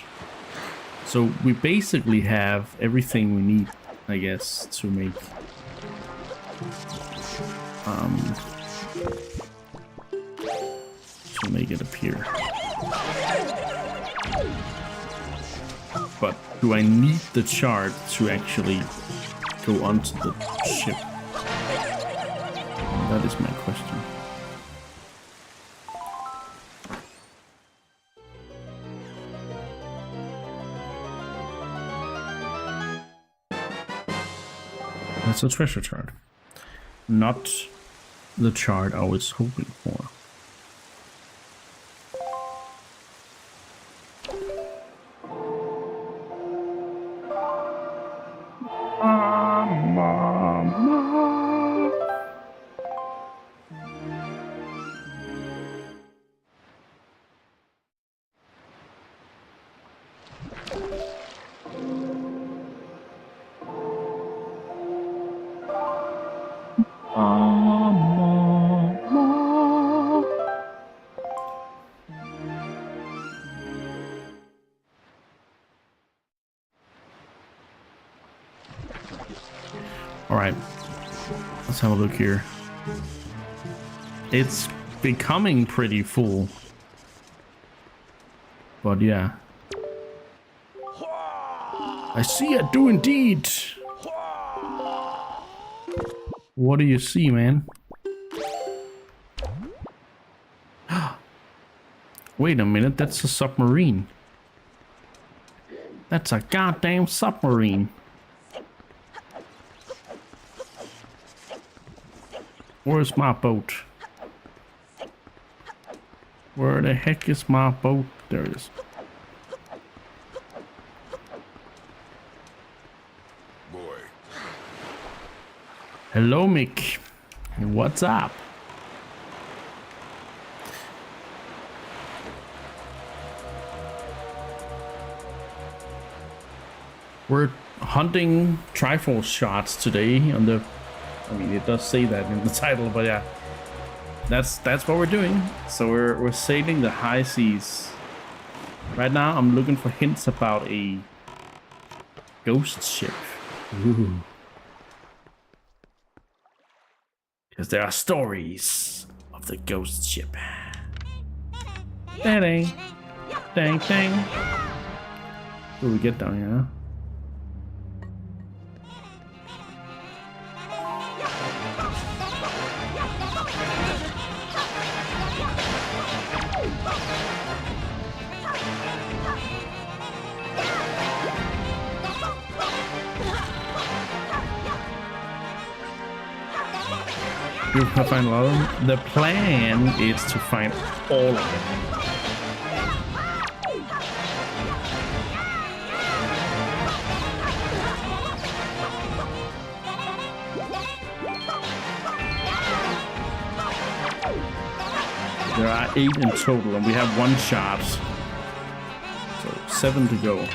So we basically have everything we need, I guess, to make it appear. But do I need the chart to actually go onto the ship? That is my question. That's a treasure chart. Not the chart I was hoping for. Alright, let's have a look here. It's becoming pretty full. But yeah. I see I do indeed. What do you see, man? Wait a minute, that's a submarine. That's a goddamn submarine. Where's my boat? Where the heck is my boat? There it is. Boy. Hello, Mick. What's up? We're hunting Triforce shots today on the... I mean, it does say that in the title, but yeah. That's what we're doing. So we're sailing the high seas. Right now, I'm looking for hints about a ghost ship. Ooh. Because there are stories of the ghost ship. Dang, dang, dang. What do we get down here? You're gonna find a lot of them. The plan is to find all of them. There are 8 in total, and we have 1 shot. So 7 to go.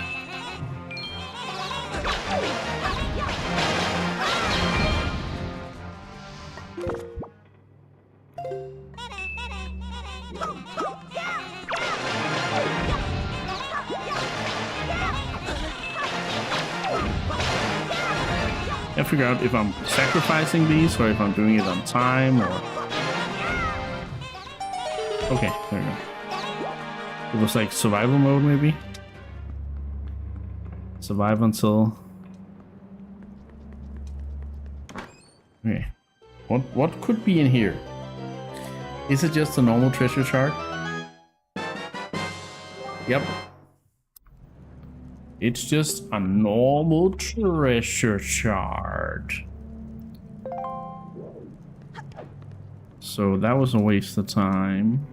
I figure out if I'm sacrificing these or if I'm doing it on time or... Okay, there we go. It was like survival mode, maybe? Survive until... Okay. What could be in here? Is it just a normal treasure chart? Yep. It's just a normal treasure chart. So that was a waste of time.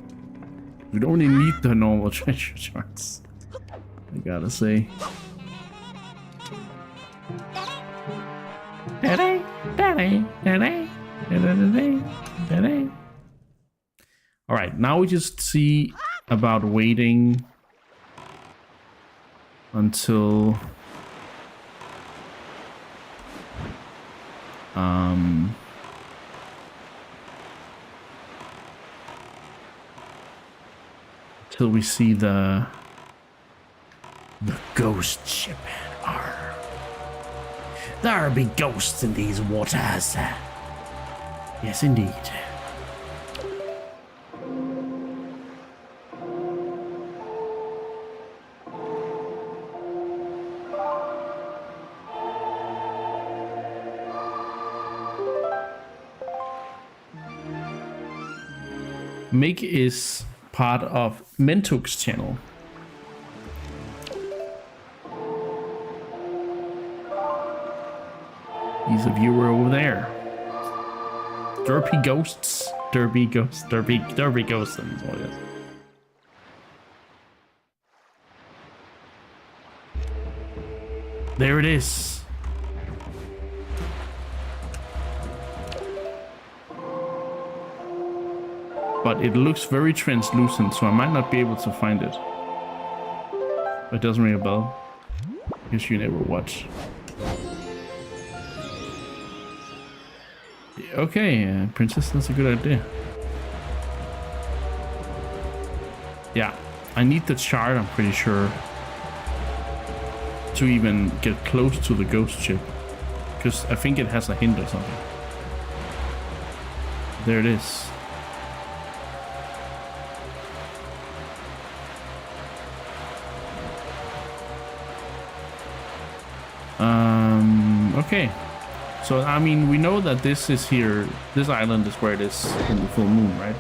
We don't really need the normal treasure charts, I gotta say. Alright, now we just see about waiting until till we see the ghost ship. Arr. There be ghosts in these waters. Yes, indeed. Mick is part of Mentuk's channel. He's a viewer over there. Derpy Ghosts. Derpy Ghosts. Derpy Ghosts. That's what it is. There it is. But it looks very translucent, so I might not be able to find it. But it doesn't ring a bell. Guess you never watch. Okay, Princess, that's a good idea. Yeah, I need the chart, I'm pretty sure, to even get close to the ghost ship. Because I think it has a hint or something. There it is. Okay. So, I mean, we know that this is here, this island is where it is in the full moon, right?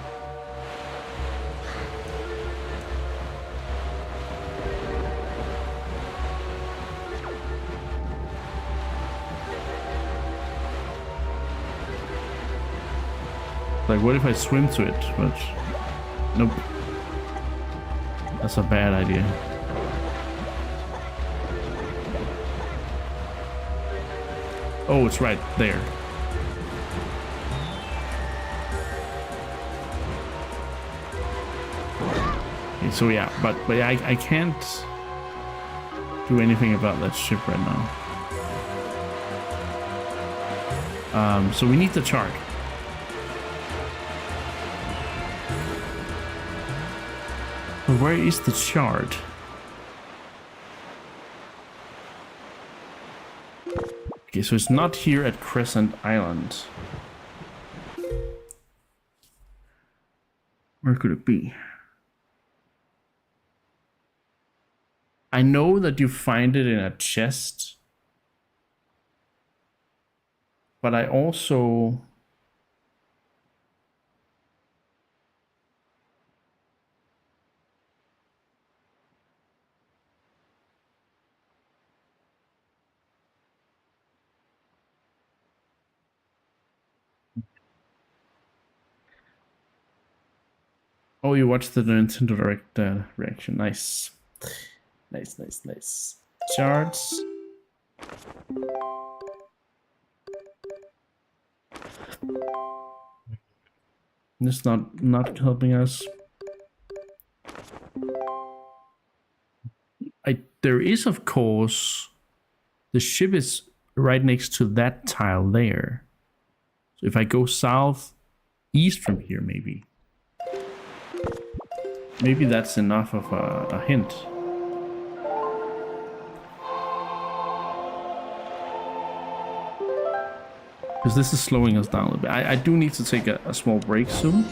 Like, what if I swim to it? But, nope. That's a bad idea. Oh, it's right there. Okay, so yeah, but I can't do anything about that ship right now. So we need the chart. But where is the chart? Okay, so it's not here at Crescent Island. Where could it be? I know that you find it in a chest. But I also... Oh, you watched the Nintendo Direct reaction. Nice. Nice. Charts. It's not helping us. There is, of course, the ship is right next to that tile there. So if I go south east from here, maybe that's enough of a hint. Because this is slowing us down a bit. I do need to take a small break soon.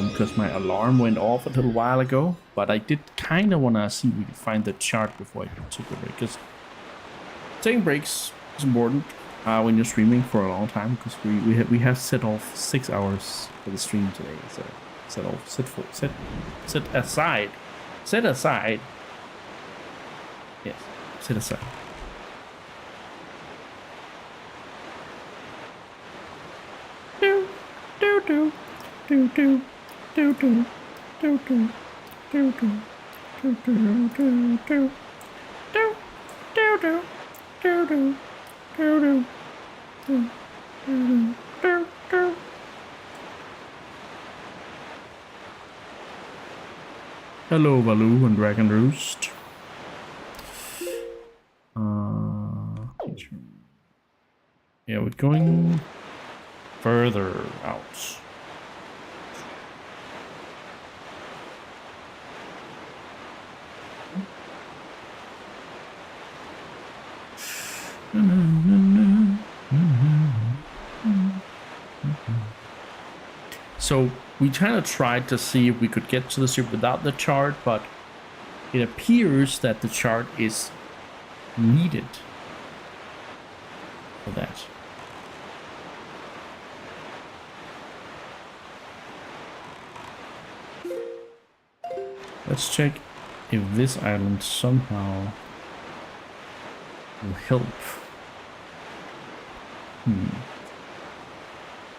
Because my alarm went off a little while ago. But I did kind of want to see if we could find the chart before I took a break. Because taking breaks is important when you're streaming for a long time. Because we have set off 6 hours for the stream today. So set aside. Yes, set aside. Hello, Valoo and Dragon Roost. Yeah, we're going further out. So we kind of tried to see if we could get to the ship without the chart, but it appears that the chart is needed for that. Let's check if this island somehow will help.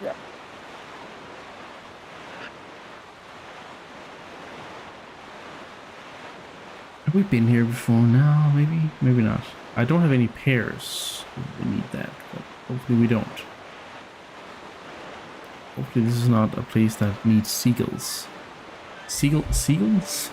Yeah. Have we been here before? No, maybe not. I don't have any pairs. We need that, but hopefully we don't. Hopefully this is not a place that needs seagulls. Seagulls?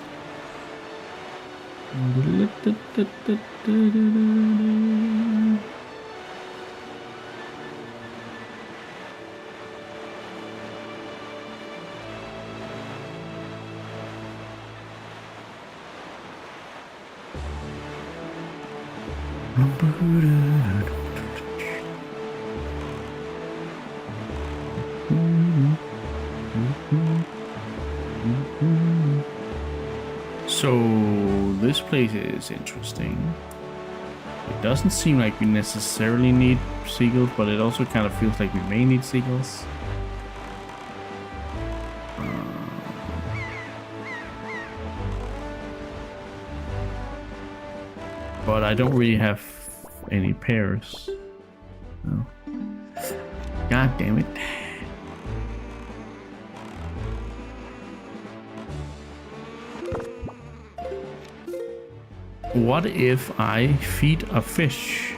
So this place is interesting. It doesn't seem like we necessarily need seagulls, but it also kind of feels like we may need seagulls. But I don't really have any pairs. No. God damn it. What if I feed a fish?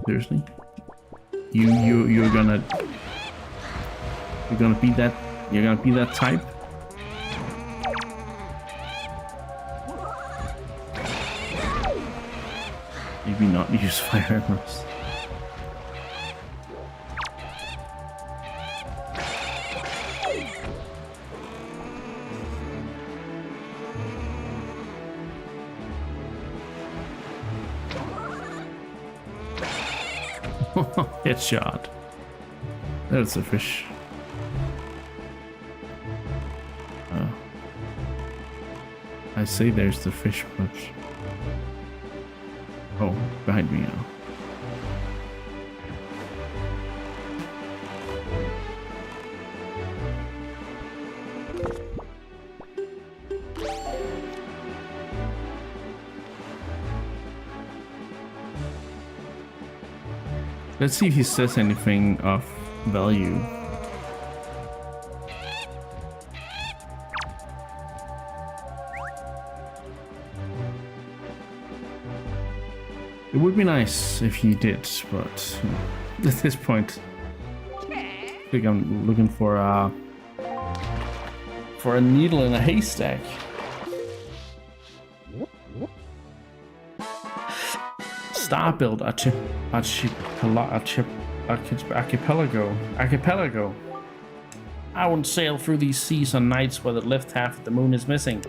Seriously? You're gonna be that type? Maybe not use fire arrows. Headshot. That's a fish. I say there's the fish, but... Oh, behind me now. Let's see if he says anything of value. It would be nice if he did, but at this point, I think I'm looking for a needle in a haystack. Starbuild archipelago. I won't sail through these seas on nights where the left half of the moon is missing.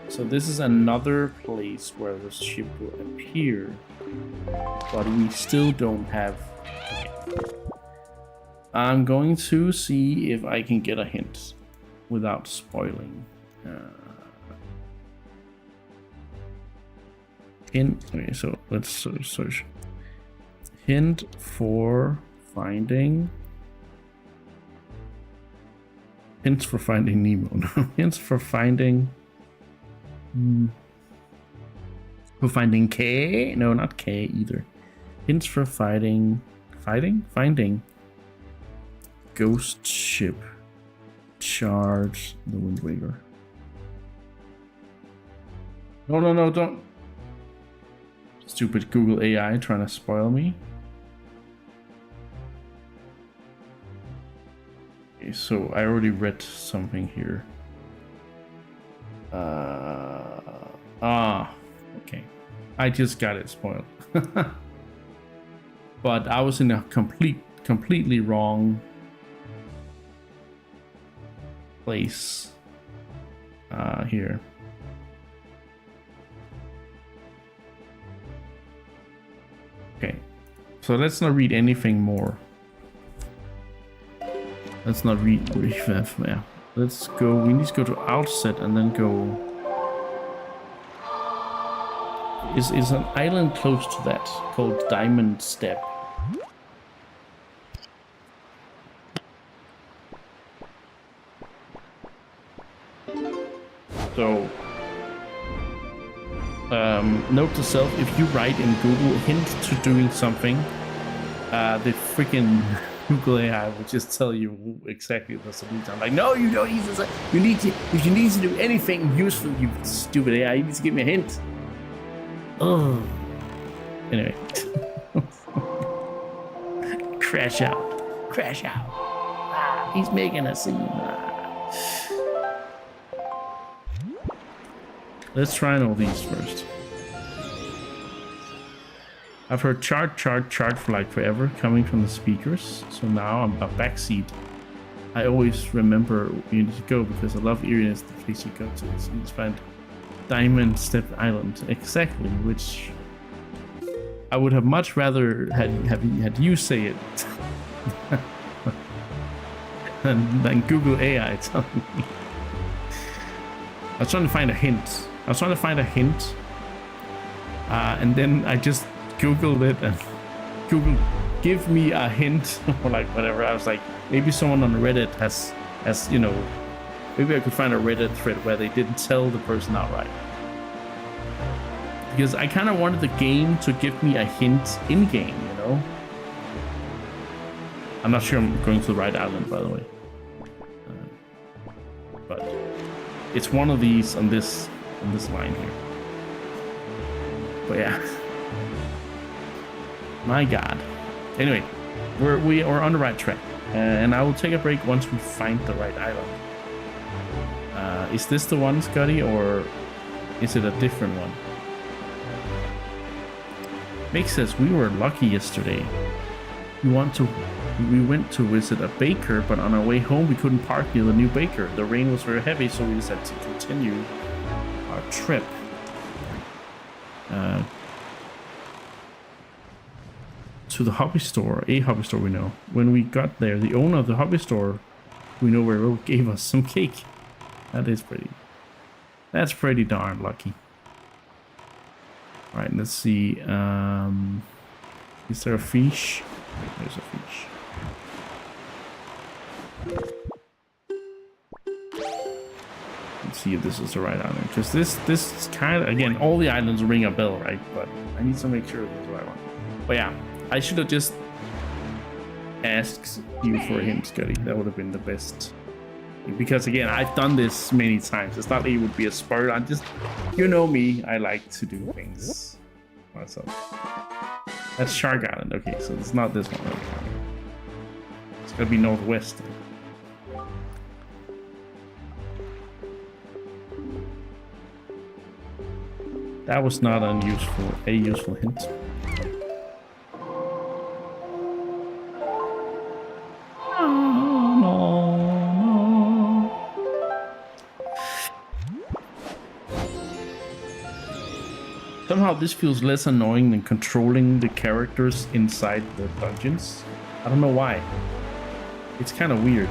So this is another place where the ship will appear, but we still don't have. I'm going to see if I can get a hint without spoiling. Hint. Okay, so let's search. Hint for finding. Hints for finding Nemo. No, hints for finding. For finding K? No, not K either. Hints for finding. Finding. Ghost ship. Charge the Wind Waker. No, don't. Stupid Google AI trying to spoil me. Okay, so I already read something here. Okay. I just got it spoiled. But I was in a completely wrong place here. Okay, so let's not read anything more. Let's not read. Yeah. Let's go. We need to go to outset and then go. Is an island close to that called Diamond Step? So. Note to self, if you write in Google hint to doing something, the freaking Google AI will just tell you exactly the solution. I'm like, no, you don't need to say, if you need to do anything useful, you stupid AI, you need to give me a hint. Oh. Anyway. Crash out. He's making a scene. Let's try all these first. I've heard chart for like forever coming from the speakers. So now I'm a backseat. I always remember where you need to go because I love eeriness, the place you go to. So you find Diamond Step Island. Exactly, which I would have much rather had you say it than Google AI telling me. I was trying to find a hint. And then I just Googled it and Google give me a hint or like whatever. I was like, maybe someone on Reddit has you know, maybe I could find a Reddit thread where they didn't tell the person outright. Because I kind of wanted the game to give me a hint in game, you know. I'm not sure I'm going to the right island, by the way. But it's one of these on this line here. But yeah. My god. Anyway, we're on the right track. And I will take a break once we find the right island. Is this the one, Scotty, or is it a different one? Makes sense. We were lucky yesterday. We went to visit a baker, but on our way home we couldn't park near the new baker. The rain was very heavy, so we decided to continue our trip. To the hobby store, a hobby store we know. When we got there, the owner of the hobby store we know where gave us some cake. That's pretty darn lucky. All right, let's see. Is there a fish? There's a fish. Let's see if this is the right island, because this kind of, again, all the islands ring a bell, right? But I need to make sure this is the right one. But yeah, I should have just asked you for a hint, Scotty. That would have been the best. Because again, I've done this many times. It's not like it would be a spoiler. I just, you know me, I like to do things myself. That's Shark Island. Okay, so it's not this one. Okay. It's gonna be northwest. That was not a useful hint. Somehow this feels less annoying than controlling the characters inside the dungeons. I don't know why. It's kind of weird.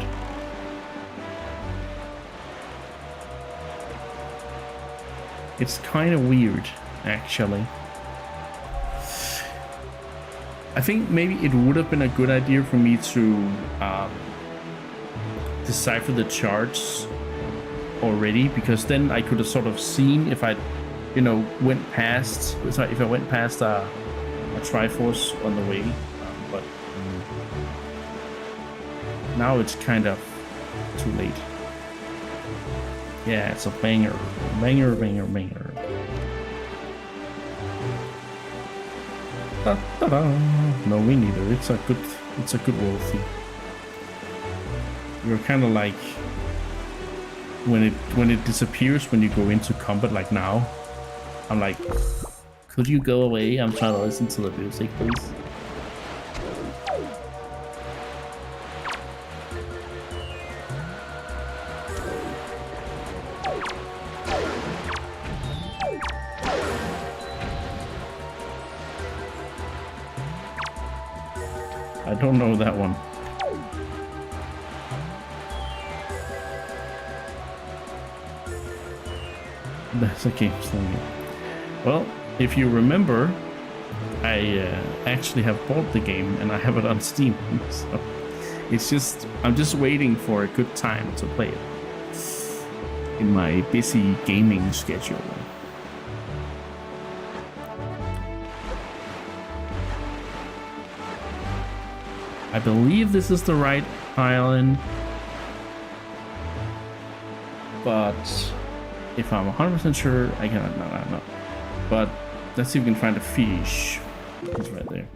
It's kind of weird, actually. I think maybe it would have been a good idea for me to decipher the charts already, because then I could have sort of seen if I, you know, went past. Sorry, if I went past a Triforce on the way, but now it's kind of too late. Yeah, it's a banger. Banger, banger, banger. Ta-da. No, me neither. It's a good world theme. You're kind of like when it disappears when you go into combat, like now. I'm like, could you go away? I'm trying to listen to the music, please. I don't know that one. That's a game thing. Well, if you remember, I actually have bought the game and I have it on Steam. So it's just, I'm just waiting for a good time to play it in my busy gaming schedule. I believe this is the right island, but if I'm 100% sure, I cannot. No. But let's see if we can find a fish. It's right there.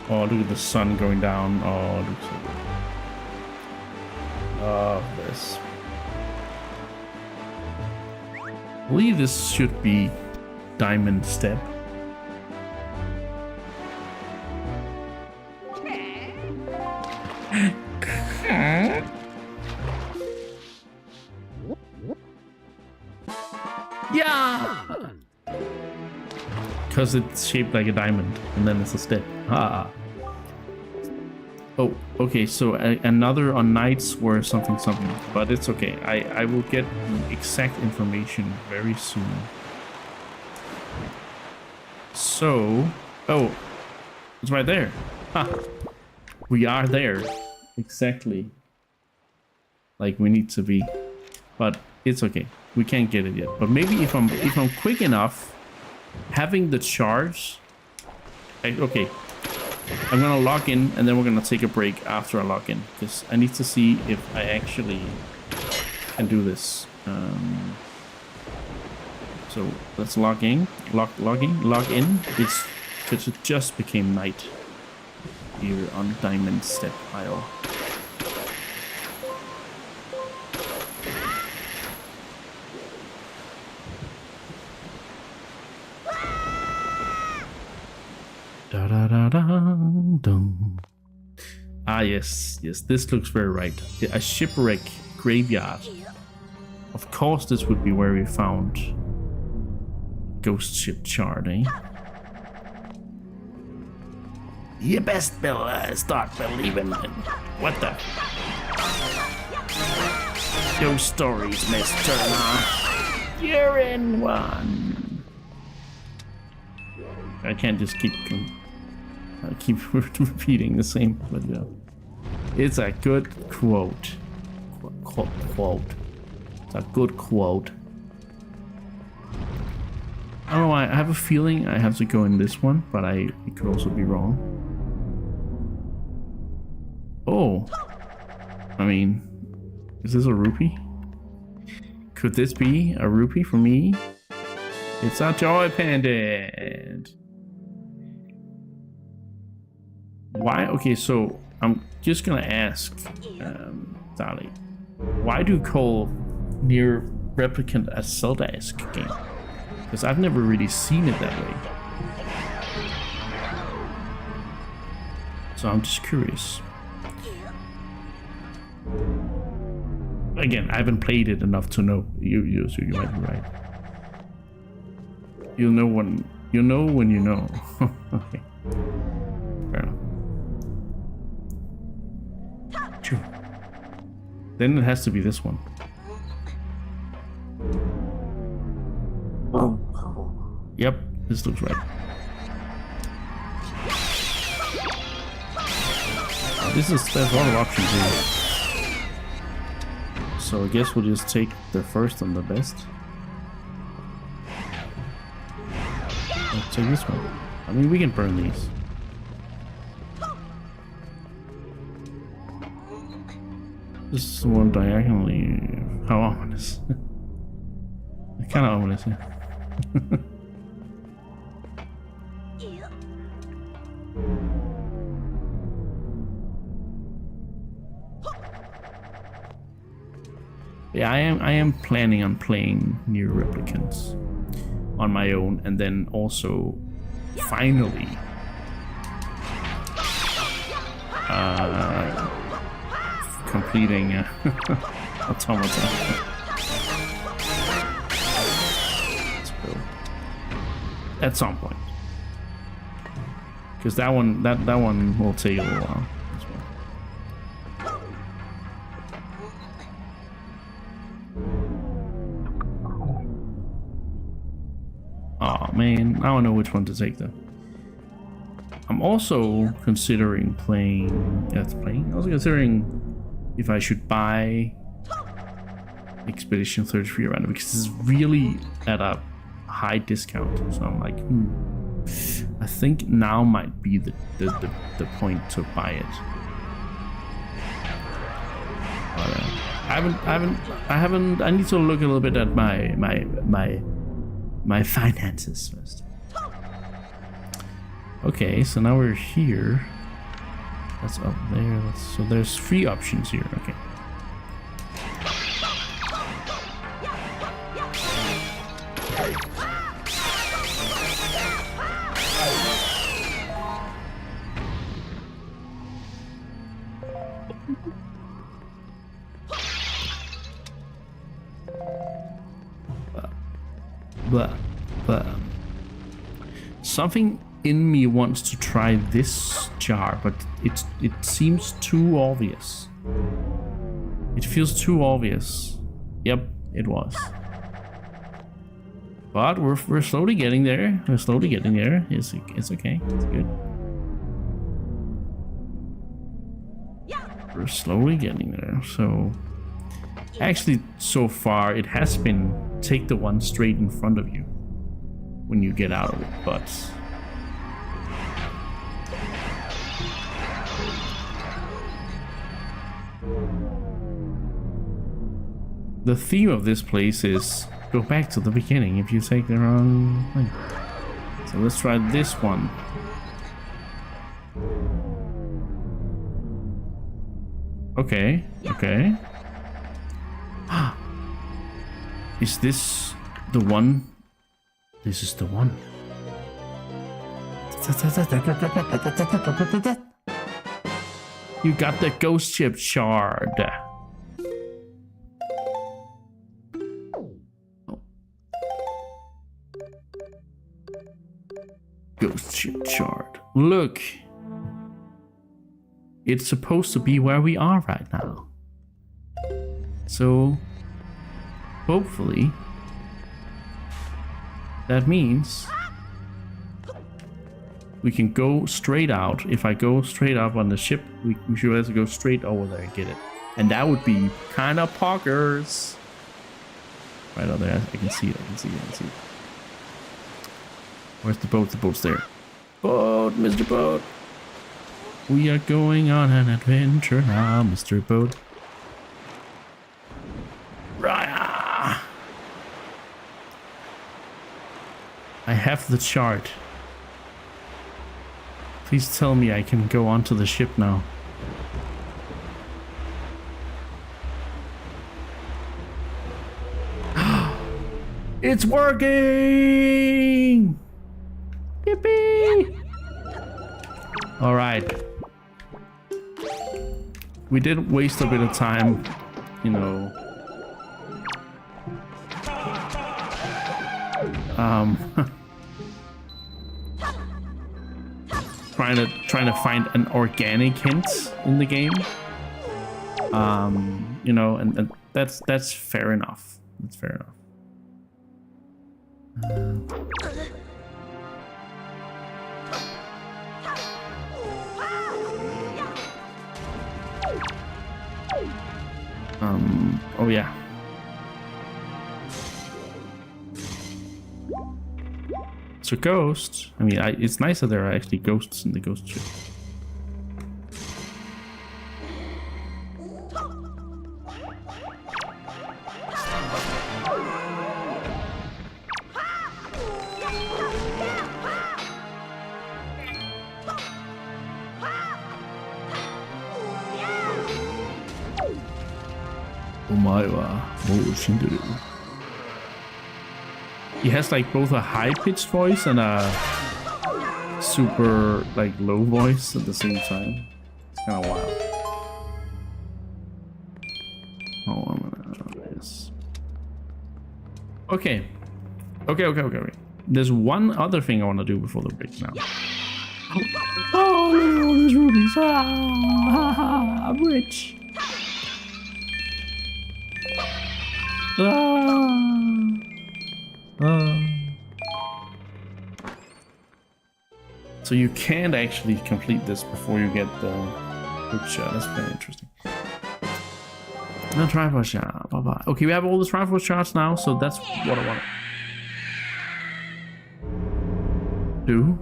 Oh, look at the sun going down. Oh, it looks so good. Oh, this. I believe this should be Diamond Step. Yeah! Because it's shaped like a diamond, and then it's a step. Ah. Oh, okay, so another on nights or something, but it's okay. I will get the exact information very soon. So, oh, it's right there. Ha! We are there, exactly like we need to be, but it's okay. We can't get it yet. But maybe if I'm quick enough, having the charge. Okay. I'm gonna log in and then we're gonna take a break after I log in because I need to see if I actually can do this. So let's log in. Log in. It's because it just became night here on Diamond Step Isle. Da-da-da-da-dum. Ah, yes, this looks very right. A shipwreck graveyard. Of course, this would be where we found ghost ship chart, eh? You best start believing it. What the? Those stories, Miss Turner. You're in one. I can't just keep repeating the same, but yeah, it's a good quote. Quote. It's a good quote. I don't know why. I have a feeling I have to go in this one, but it could also be wrong. Oh, I mean, is this a rupee? Could this be a rupee for me? It's a joy pendant. Why? Okay, so I'm just gonna ask, Dali, why do you call Nier Replicant a Zelda-esque game? Because I've never really seen it that way. So I'm just curious. Again, I haven't played it enough to know. So you might be right. You'll know when you know. Okay. Fair enough. Sure. Then it has to be this one. Yep, this looks right. There's a lot of options here. So I guess we'll just take the first and the best. Let's take this one. I mean, we can burn these. This is the one diagonally. How ominous. Kind of ominous, yeah. Yeah, I am planning on playing Nier Replicants on my own, and then also finally completing Automata. So, at some point, because that one will take a little while as well. Oh man, I don't know which one to take though. I'm also considering playing. I was considering if I should buy Expedition 33 Random, because it's really at a high discount. So I'm like, I think now might be the point to buy it. But, I need to look a little bit at my finances first. Okay, so now we're here. That's up there. So there's 3 options here. Okay. But something in me wants to try this jar, but it seems too obvious. It feels too obvious. Yep, it was. But we're slowly getting there. We're slowly getting there. It's okay. It's good. We're slowly getting there. So actually, so far it has been take the one straight in front of you when you get out of it, but the theme of this place is go back to the beginning if you take the wrong thing. So let's try this one. Okay, okay. Is this the one? This is the one. You got the ghost ship shard. Ghost ship shard. Look. It's supposed to be where we are right now. So, hopefully, that means we can go straight out. If I go straight up on the ship, we should have to go straight over there and get it. And that would be kind of poggers. Right out there. I can see it. I can see it. I can see it. Where's the boat? The boat's there. Boat, Mr. Boat. We are going on an adventure now, Mr. Boat. I have the chart. Please tell me I can go onto the ship now. It's working! Yippee! All right. We did waste a bit of time, you know. Trying to find an organic hint in the game. You know, and that's fair enough. That's fair enough. Oh yeah. So ghosts. I mean, it's nice that there are actually ghosts in the ghost ship. He has like both a high-pitched voice and a super like low voice at the same time. It's kind of wild. Oh, I'm gonna this. Okay. There's one other thing I want to do before the break now. Oh, look at all these rubies! I'm rich. So you can't actually complete this before you get the hook shot. That's very interesting. No trifle shot. Bye bye. Okay, we have all the trifle shots now, so that's what I want to do.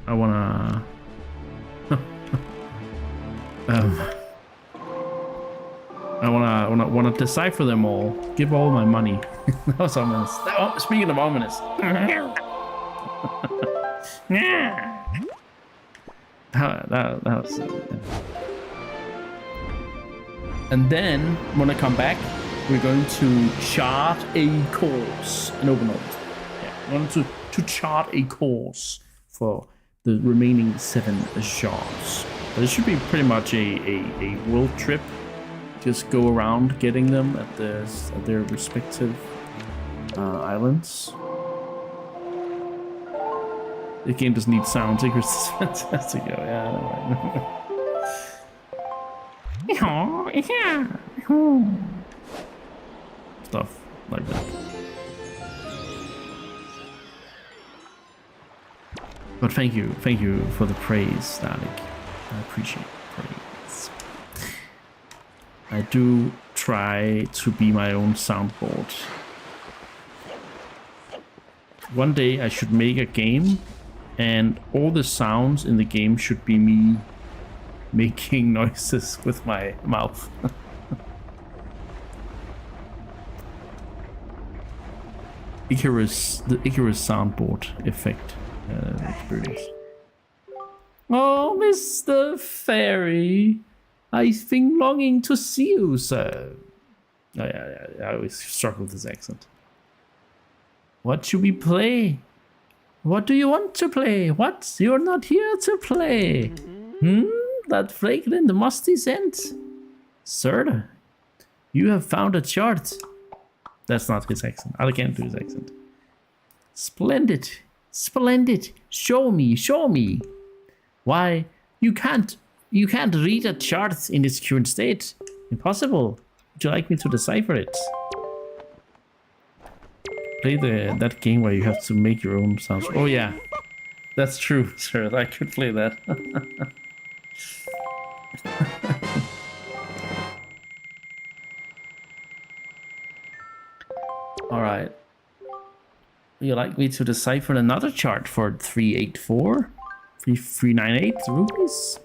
I wanna. I wanna decipher them all. Give all my money. That was ominous. Oh, speaking of ominous. that was. And then when I come back, we're going to chart a course. An open world. Yeah, we're going to chart a course for the remaining 7 shards. But it should be pretty much a world trip. Just go around getting them at their respective islands. The game doesn't need sounds. It's fantastic. Oh, yeah. Stuff like that. But thank you for the praise, Dalek. I appreciate praise. I do try to be my own soundboard. One day I should make a game and all the sounds in the game should be me making noises with my mouth. The Icarus soundboard effect experience. Oh, Mr. Fairy, I've been longing to see you, sir. Oh, yeah, I always struggle with this accent. What should we play? What do you want to play? What? You're not here to play. That fragrant musty scent? Sir, you have found a chart. That's not his accent. I can't do his accent. Splendid. Splendid. Show me. Why, you can't read a chart in its current state. Impossible. Would you like me to decipher it? Play that game where you have to make your own sounds. Oh yeah, that's true, sir. I could play that. All right. Would you like me to decipher another chart for 384? 398 rupees?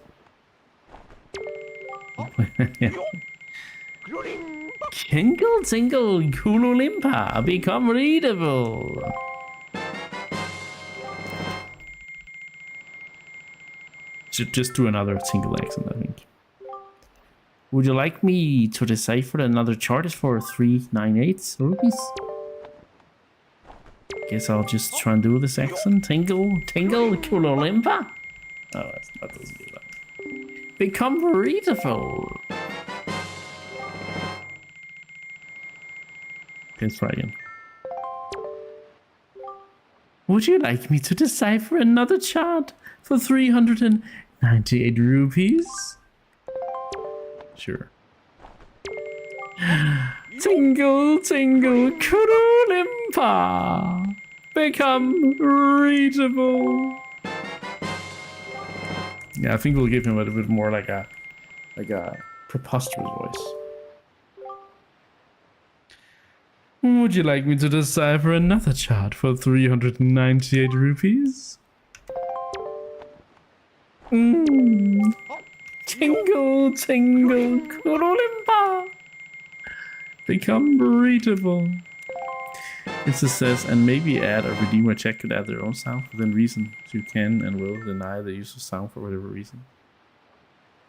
Tingle, tingle, Kululimpa, become readable. Should just do another tingle accent, I think. Would you like me to decipher another chart for 398 rupees? Guess I'll just try and do this accent. Tingle, tingle, Kululimpa. Oh, that doesn't do that. Become readable. Let's try again. Would you like me to decipher another chart for 398 rupees? Sure. Tingle, tingle, Kululimpa. Become readable. Yeah, I think we'll give him a little bit more like a preposterous voice. Would you like me to decipher another chart for 398 rupees? Tingle, tingle, Kululimpa. Become readable. It just says, and maybe add a redeemer check could add their own sound within reason. So you can and will deny the use of sound for whatever reason.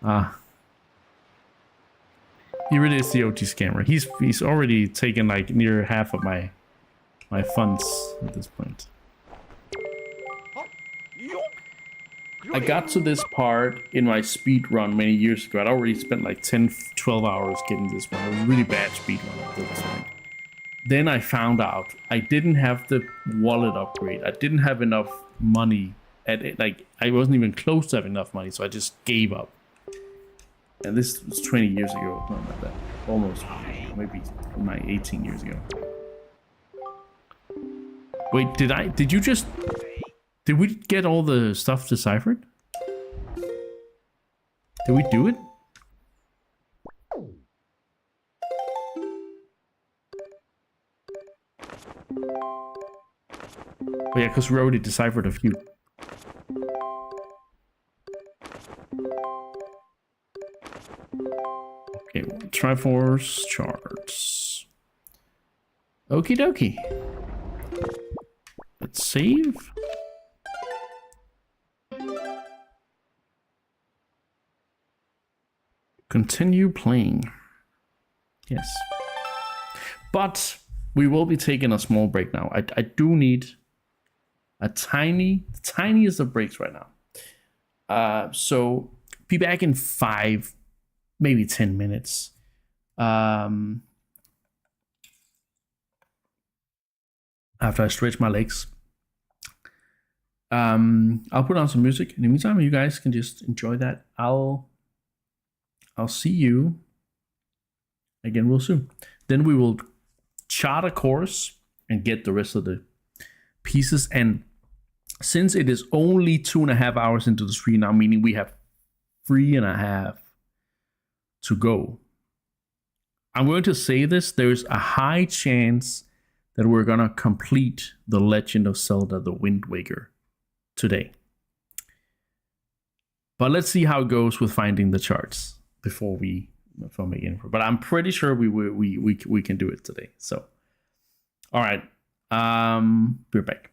Ah. He really is the OG scammer. He's already taken like near half of my funds at this point. I got to this part in my speed run many years ago. I'd already spent like 10-12 hours getting this one. It was a really bad speed run at this point. Then I found out I didn't have the wallet upgrade. I didn't have enough money at it. Like I wasn't even close to having enough money, so I just gave up. And this was 20 years ago. No, not that. Almost. Maybe 18 years ago. Wait, did you just... Did we get all the stuff deciphered? Did we do it? Oh yeah, because we already deciphered a few. Okay, Triforce charts. Okie dokie. Let's save. Continue playing. Yes. But we will be taking a small break now. I do need a tiniest of breaks right now. So be back in 5, maybe 10 minutes. After I stretch my legs. I'll put on some music. In the meantime, you guys can just enjoy that. I'll see you again real soon. Then we will chart a course and get the rest of the pieces. And since it is only 2.5 hours into the stream now, meaning we have 3.5 to go, I'm going to say this. There's a high chance that we're going to complete The Legend of Zelda The Wind Waker today. But let's see how it goes with finding the charts before we making it. But I'm pretty sure we can do it today. So, all right, we're back.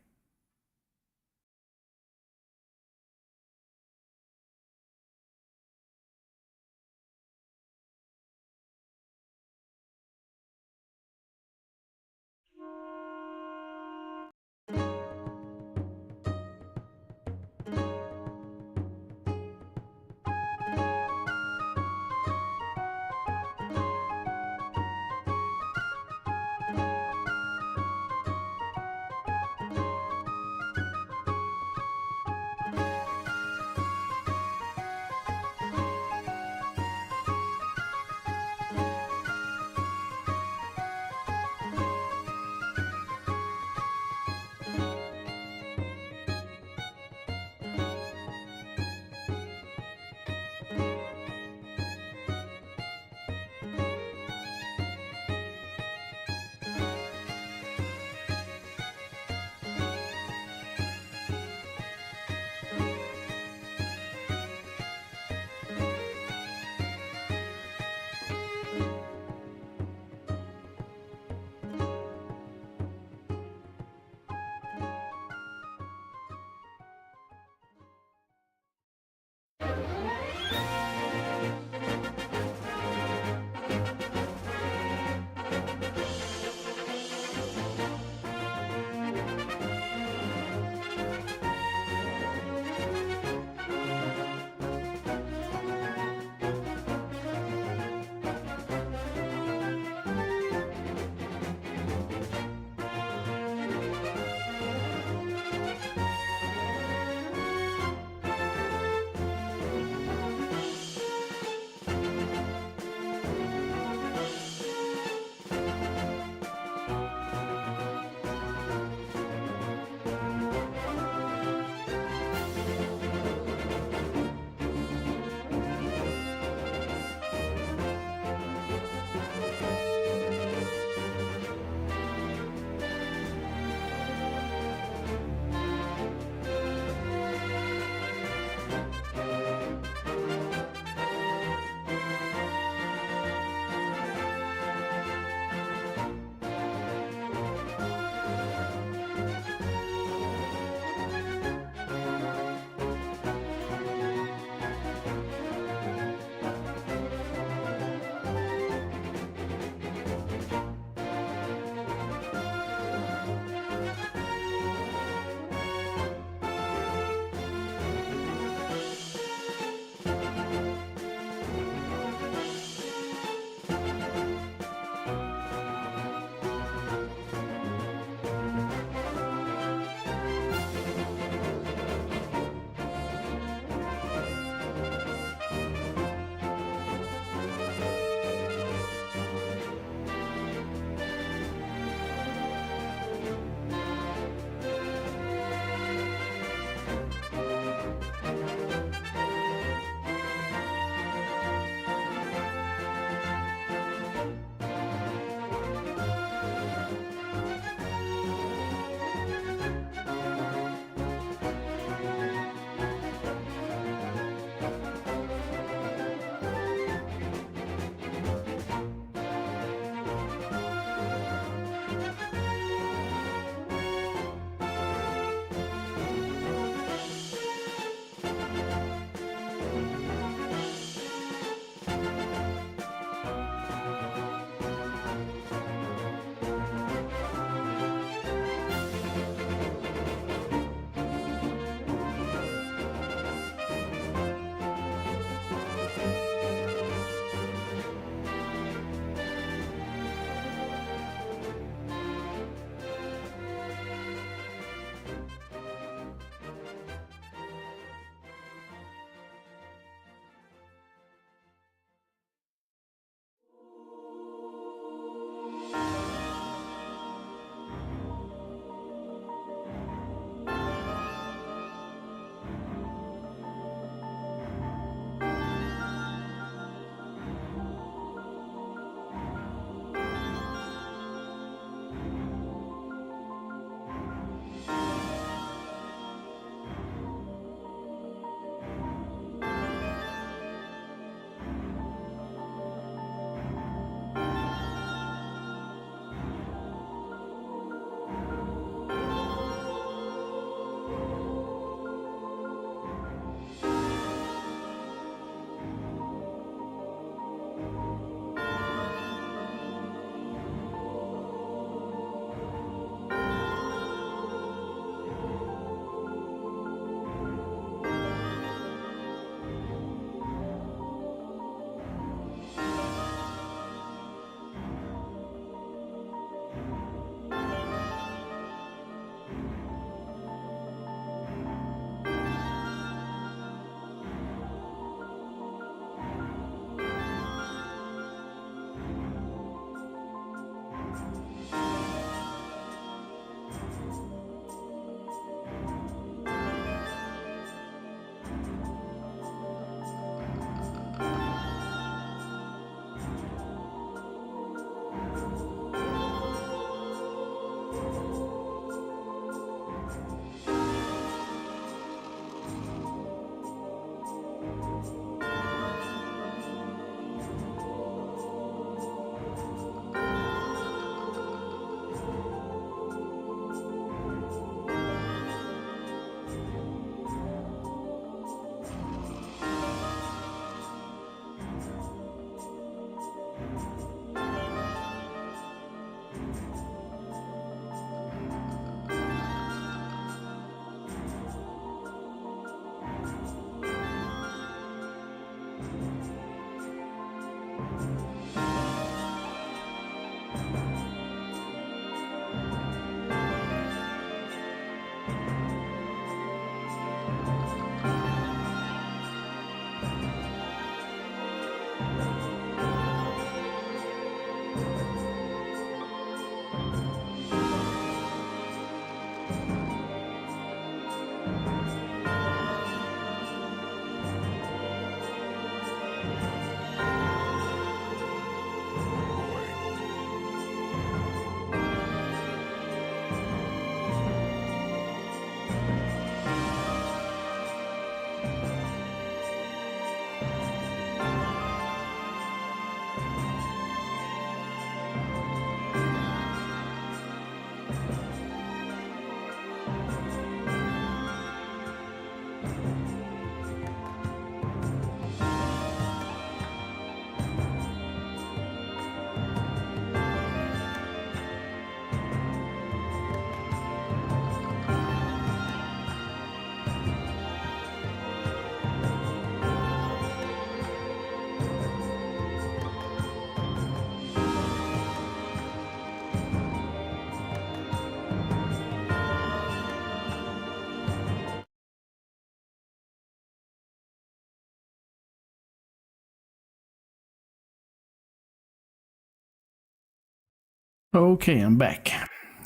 Okay, I'm back.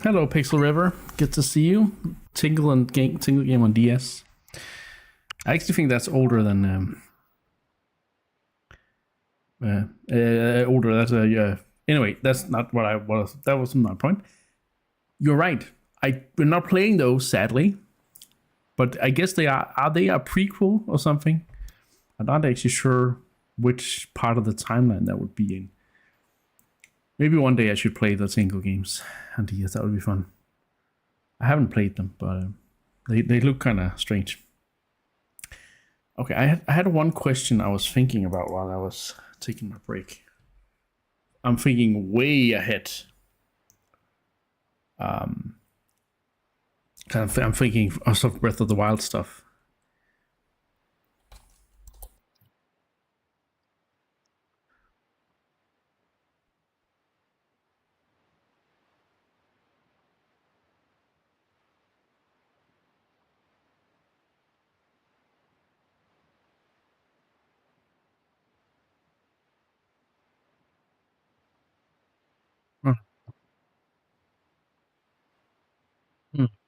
Hello, Pixel River. Good to see you. Tingle game on DS. I actually think that's older than older. That's a Anyway, that's not what I was. That wasn't my point. You're right. We're not playing those, sadly. But I guess they are. Are they a prequel or something? I'm not actually sure which part of the timeline that would be in. Maybe one day I should play the Tingle games on DS. That would be fun. I haven't played them, but they look kind of strange. Okay, I had one question I was thinking about while I was taking my break. I'm thinking way ahead. I'm thinking of Breath of the Wild stuff.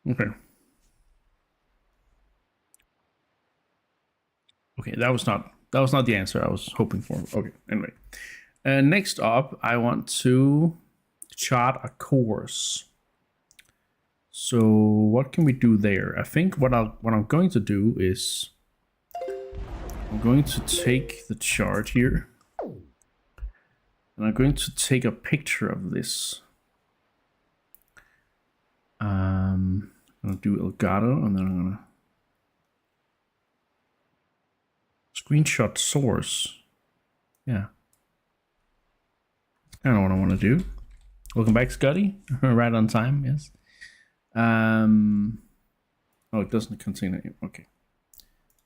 Okay. Okay, that was not the answer I was hoping for. Okay, anyway. Next up, I want to chart a course. So what can we do there? I think what I'm going to do is I'm going to take the chart here, and I'm going to take a picture of this. I'm gonna do Elgato, and then I'm gonna screenshot source. Yeah, that's kind of what I want to do. Welcome back, Scotty. Right on time, yes. Oh, it doesn't contain it. Okay,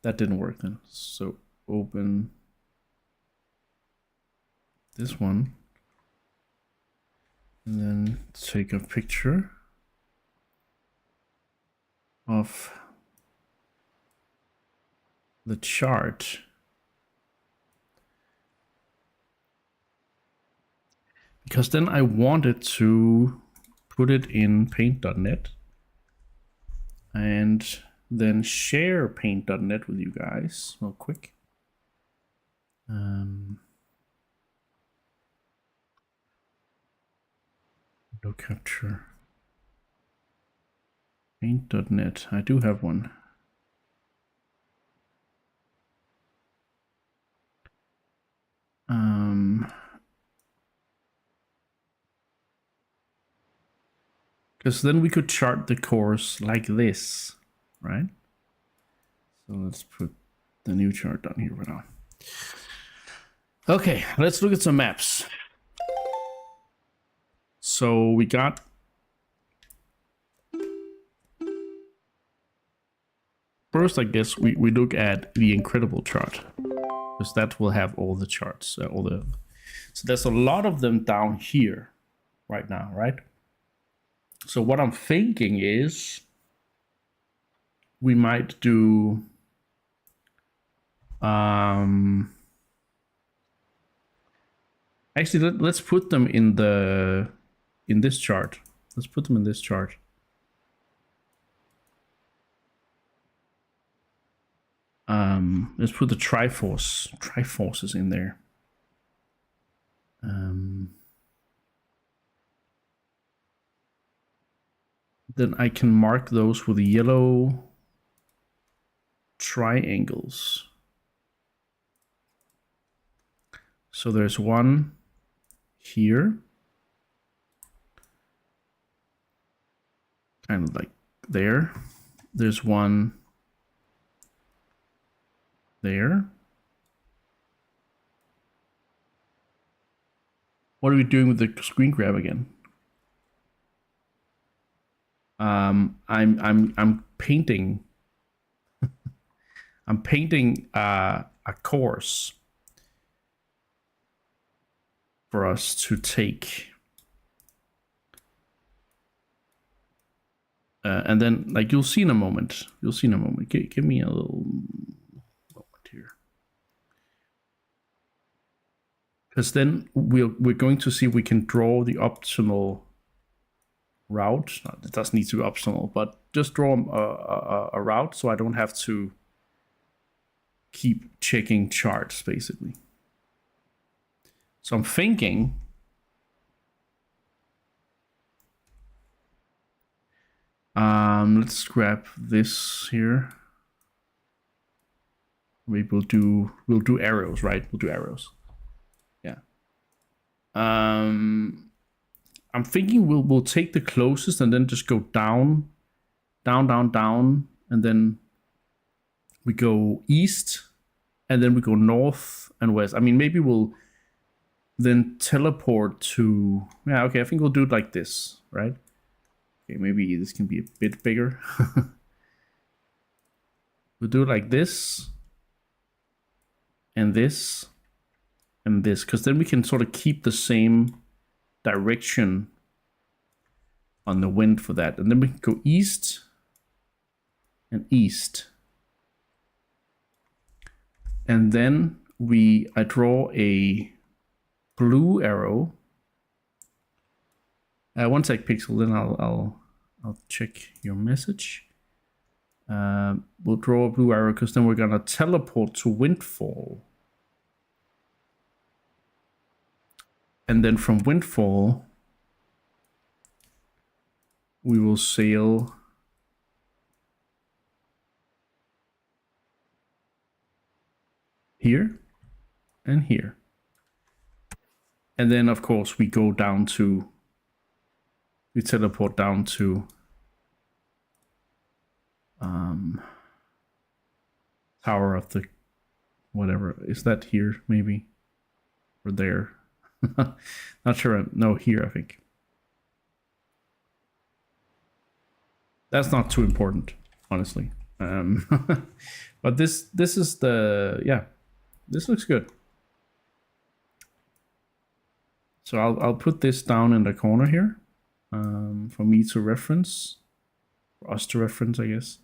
that didn't work then. So open this one, and then take a picture of the chart. Because then I wanted to put it in paint.net and then share paint.net with you guys real quick. No capture. Paint.net. I do have one. Because then we could chart the course like this, right? So let's put the new chart down here for now. Okay, let's look at some maps. So we got first, I guess we look at the Incredible chart, because that will have all the charts, so there's a lot of them down here right now, right? So what I'm thinking is we might do actually let's put them in this chart. Let's put them in this chart. Let's put the Triforces in there. Then I can mark those with yellow triangles. So there's one here, kind of like there. There's one there. What are we doing with the screen grab again? I'm painting. I'm painting a course for us to take, and then like you'll see in a moment. You'll see in a moment. Give me a little moment here, because then we're going to see if we can draw the optimal route. It doesn't need to be optional, but just draw a route so I don't have to keep checking charts, basically. So I'm thinking let's grab this here. Maybe we'll do arrows, right? We'll do arrows. Yeah. I'm thinking we'll take the closest and then just go down, and then we go east, and then we go north and west. I mean, maybe we'll then teleport to... Yeah, okay, I think we'll do it like this, right? Okay, maybe this can be a bit bigger. We'll do it like this, and this, and this, because then we can sort of keep the same direction on the wind for that. And then we can go east and east. And then I draw a blue arrow. One sec, Pixel, then I'll check your message. We'll draw a blue arrow because then we're gonna teleport to Windfall. And then from Windfall, we will sail here and here. And then, of course, we go down to... We teleport down to Tower of the... Whatever. Is that here, maybe? Or there? Not sure. No, here, I think. That's not too important, honestly. But this is the... Yeah. This looks good. So I'll put this down in the corner here. For me to reference. For us to reference, I guess.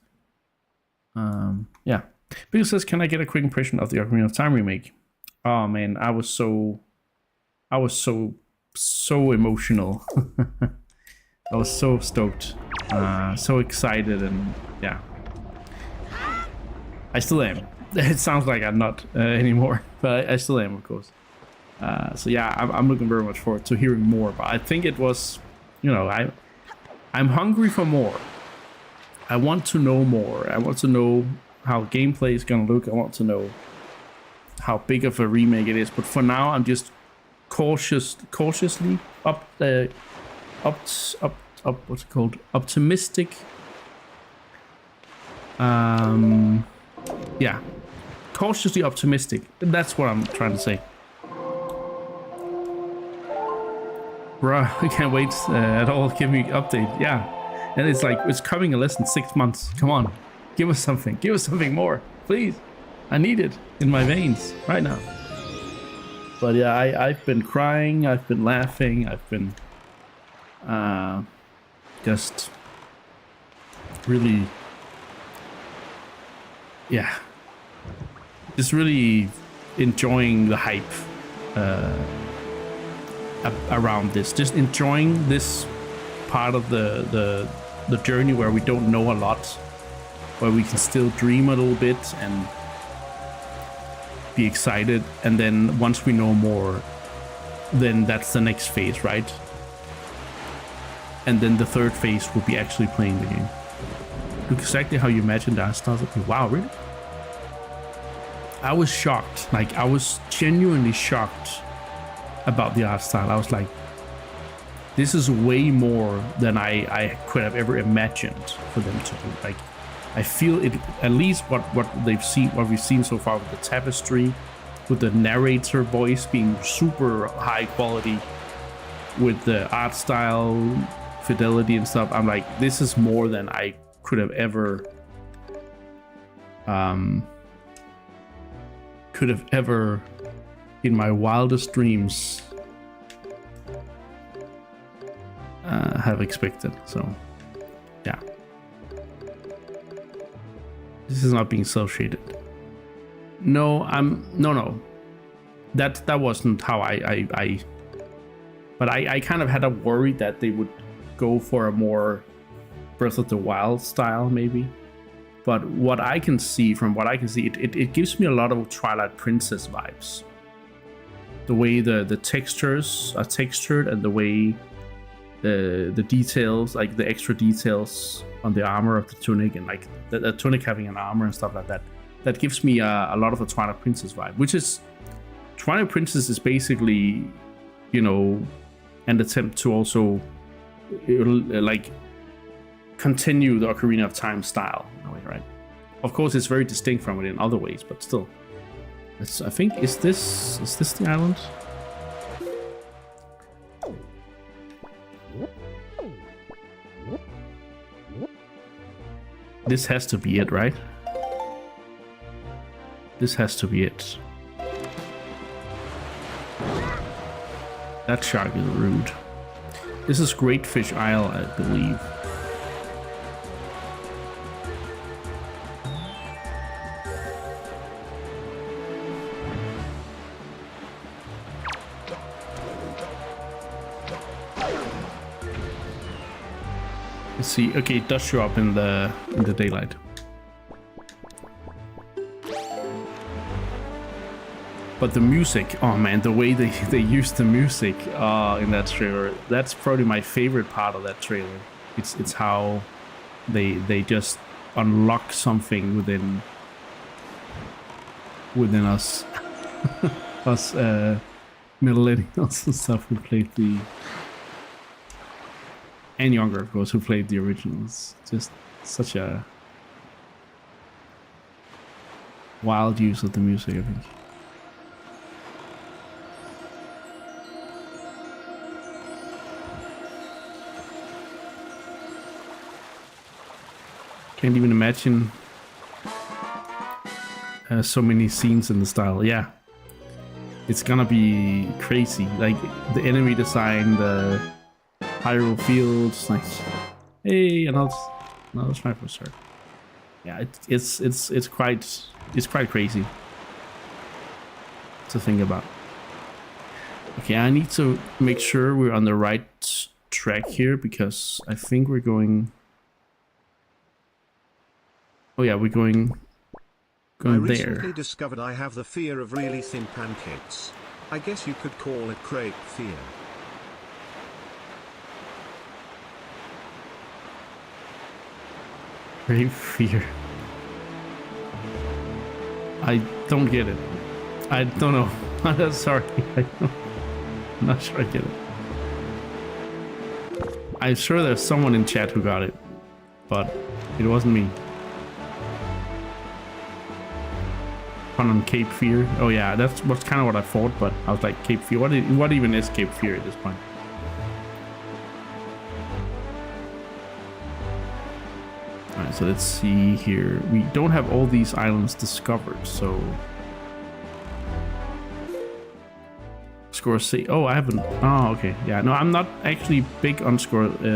Yeah. Bill says, can I get a quick impression of the Ocarina of Time remake? Oh man, I was so emotional. I was so stoked. So excited, and yeah. I still am. It sounds like I'm not anymore, but I still am, of course. So yeah, I'm looking very much forward to hearing more. But I think it was, you know, I'm hungry for more. I want to know more. I want to know how gameplay is gonna look. I want to know how big of a remake it is. But for now, I'm just cautiously what's it called? Optimistic. Yeah, cautiously optimistic. That's what I'm trying to say. Bruh, I can't wait at all. Give me an update. Yeah. And it's like, it's coming in less than 6 months. Come on. Give us something. Give us something more. Please. I need it in my veins right now. But yeah, I've been crying. I've been laughing. I've been just really... Yeah. Just really enjoying the hype around this. Just enjoying this part of the journey where we don't know a lot, where we can still dream a little bit and be excited, and then once we know more, then that's the next phase, right? And then the third phase will be actually playing the game. Look exactly how you imagined that stuff. Wow, really? I was shocked. Like, I was genuinely shocked about the art style. I was like, this is way more than I could have ever imagined for them to do. Like, I feel it, at least what we've seen so far with the tapestry, with the narrator voice being super high quality, with the art style, fidelity and stuff. I'm like, this is more than I could have ever in my wildest dreams have expected. So yeah, this is not being self-shaded. No, no, that wasn't how I but I kind of had a worry that they would go for a more Breath of the Wild style, maybe. But what I can see, it gives me a lot of Twilight Princess vibes. The way the textures are textured and the way the details, like the extra details on the armor of the tunic, and like the tunic having an armor and stuff like that, that gives me a lot of a Twilight Princess vibe, which is, Twilight Princess is basically, you know, an attempt to also like continue the Ocarina of Time style in a way, right? Of course, it's very distinct from it in other ways, but still. I think, is this the island? This has to be it, right? This has to be it. That shark is rude. This is Great Fish Isle, I believe. Let's see. Okay, it does show up in the daylight. But the music, oh man, the way they use the music in that trailer, that's probably my favorite part of that trailer. It's how they just unlock something within us us millennials and stuff who played the, and younger of course, who played the originals. Just such a wild use of the music, I think. Can't even imagine so many scenes in the style. Yeah, it's gonna be crazy. Like the enemy design, the Hyrule fields, like, hey, another sniper, sir. Yeah, it's quite crazy to think about. Okay, I need to make sure we're on the right track here, because I think we're going. Oh yeah, we're going there. I recently discovered I have the fear of really thin pancakes. I guess you could call it crepe fear. Great fear. I don't get it. I don't know. I'm sorry. I'm not sure I get it. I'm sure there's someone in chat who got it, but it wasn't me. Fun on Cape Fear. Oh yeah, that's kind of what I thought, but I was like, Cape Fear. What even is Cape Fear at this point? Alright, so let's see here. We don't have all these islands discovered, so Scorsese. Oh, I haven't. Oh, okay. Yeah, no, I'm not actually big on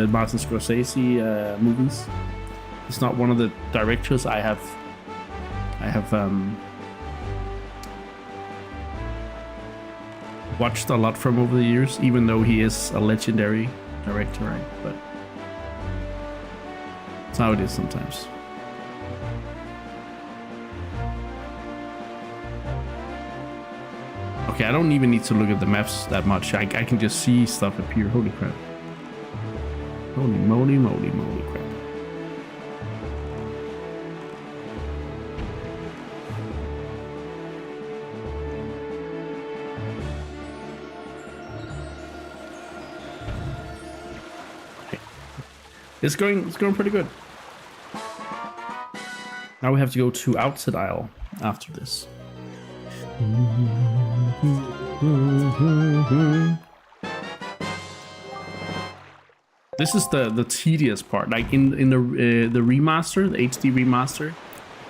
Martin Scorsese movies. It's not one of the directors I have watched a lot from over the years, even though he is a legendary director, right? But that's how it is sometimes. Okay, I don't even need to look at the maps that much. I can just see stuff appear. Holy crap. Holy moly, moly, moly crap. It's going pretty good. Now we have to go to Outset Isle after this. This is the tedious part. Like in the remaster, the HD remaster,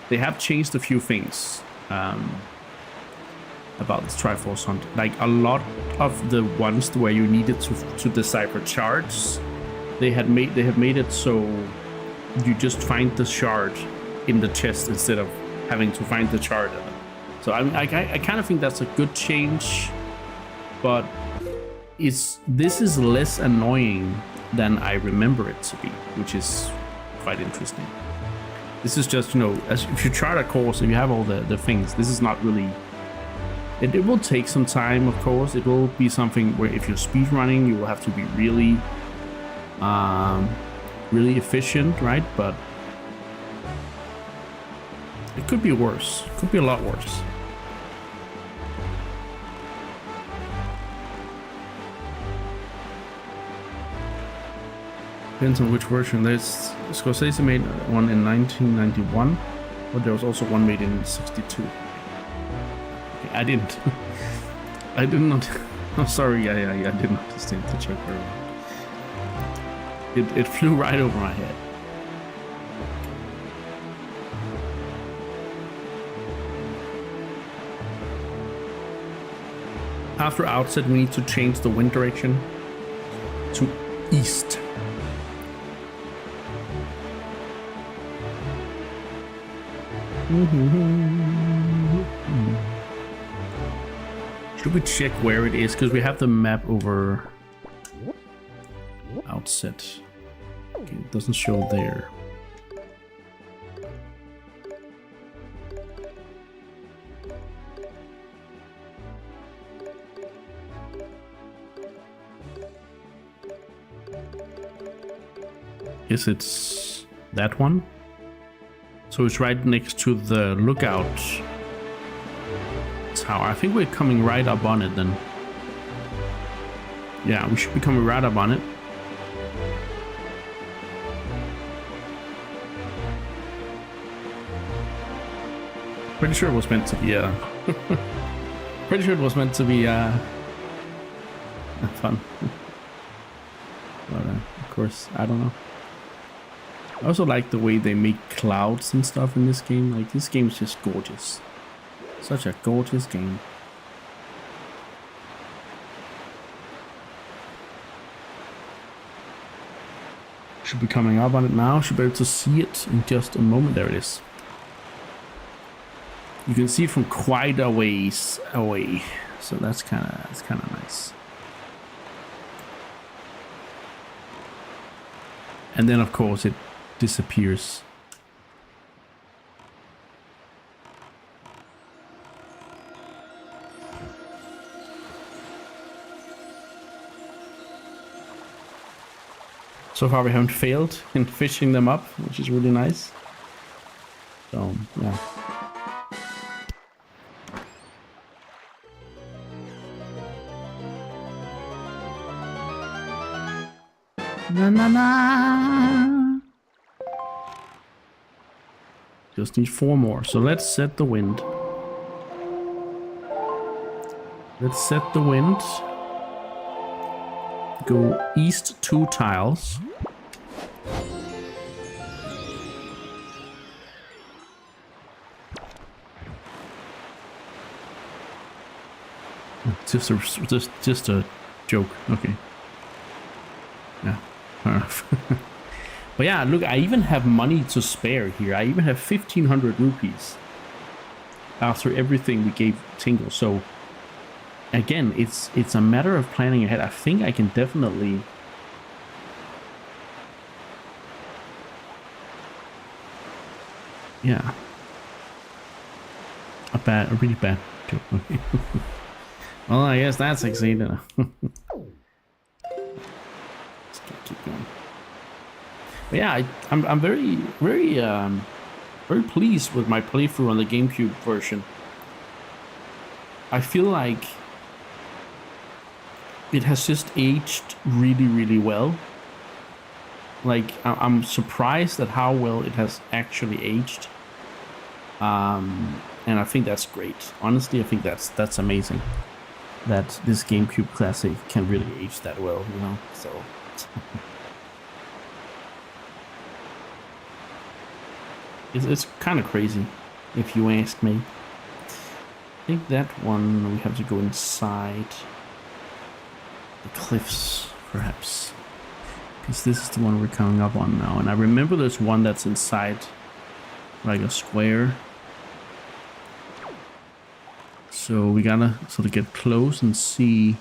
they have changed a few things about the Triforce Hunt. Like a lot of the ones where you needed to decipher shards, they have made it so you just find the shard in the chest instead of having to find the shard. So I kind of think that's a good change, but this is less annoying than I remember it to be, which is quite interesting. This is just, you know, as if you chart a course, if you have all the things, this is not really... It will take some time, of course. It will be something where if you're speedrunning, you will have to be really, really efficient, right? But it could be worse. It could be a lot worse. Depends on which version. There's Scorsese made one in 1991, but there was also one made in 62. Okay, I didn't. I did not. I'm sorry. I didn't understand the joke very well. It flew right over my head. After outset, we need to change the wind direction to east. Should we check where it is? Because we have the map over outset. Okay, it doesn't show there. Guess it's that one. So it's right next to the lookout tower. I think we're coming right up on it then. Yeah, we should be coming right up on it. Pretty sure it was meant to be pretty sure it was meant to be fun. But of course, I don't know. I also like the way they make clouds and stuff in this game. Like, this game is just gorgeous. Such a gorgeous game. Should be coming up on it now. Should be able to see it in just a moment. There it is. You can see it from quite a ways away. So that's kind of nice. And then of course it disappears. So far we haven't failed in fishing them up, which is really nice. So yeah. Na na na. Just need 4 more. So let's set the wind. Let's set the wind. Go east 2 tiles. Just a joke. Okay. Yeah. But yeah, look, I even have money to spare here. I even have 1,500 rupees after everything we gave Tingle. So again, it's a matter of planning ahead. I think I can definitely yeah. A really bad joke. Okay. Well, I guess that succeeded. Keep going. But yeah, I'm very pleased with my playthrough on the GameCube version. I feel like it has just aged really well. Like, I'm surprised at how well it has actually aged. And I think that's great. Honestly, I think that's amazing that this GameCube classic can really age that well, you know. So it's kind of crazy, if you ask me. I think that one we have to go inside the cliffs, perhaps, because this is the one we're coming up on now. And I remember there's one that's inside like a square. So we gotta sort of get close and see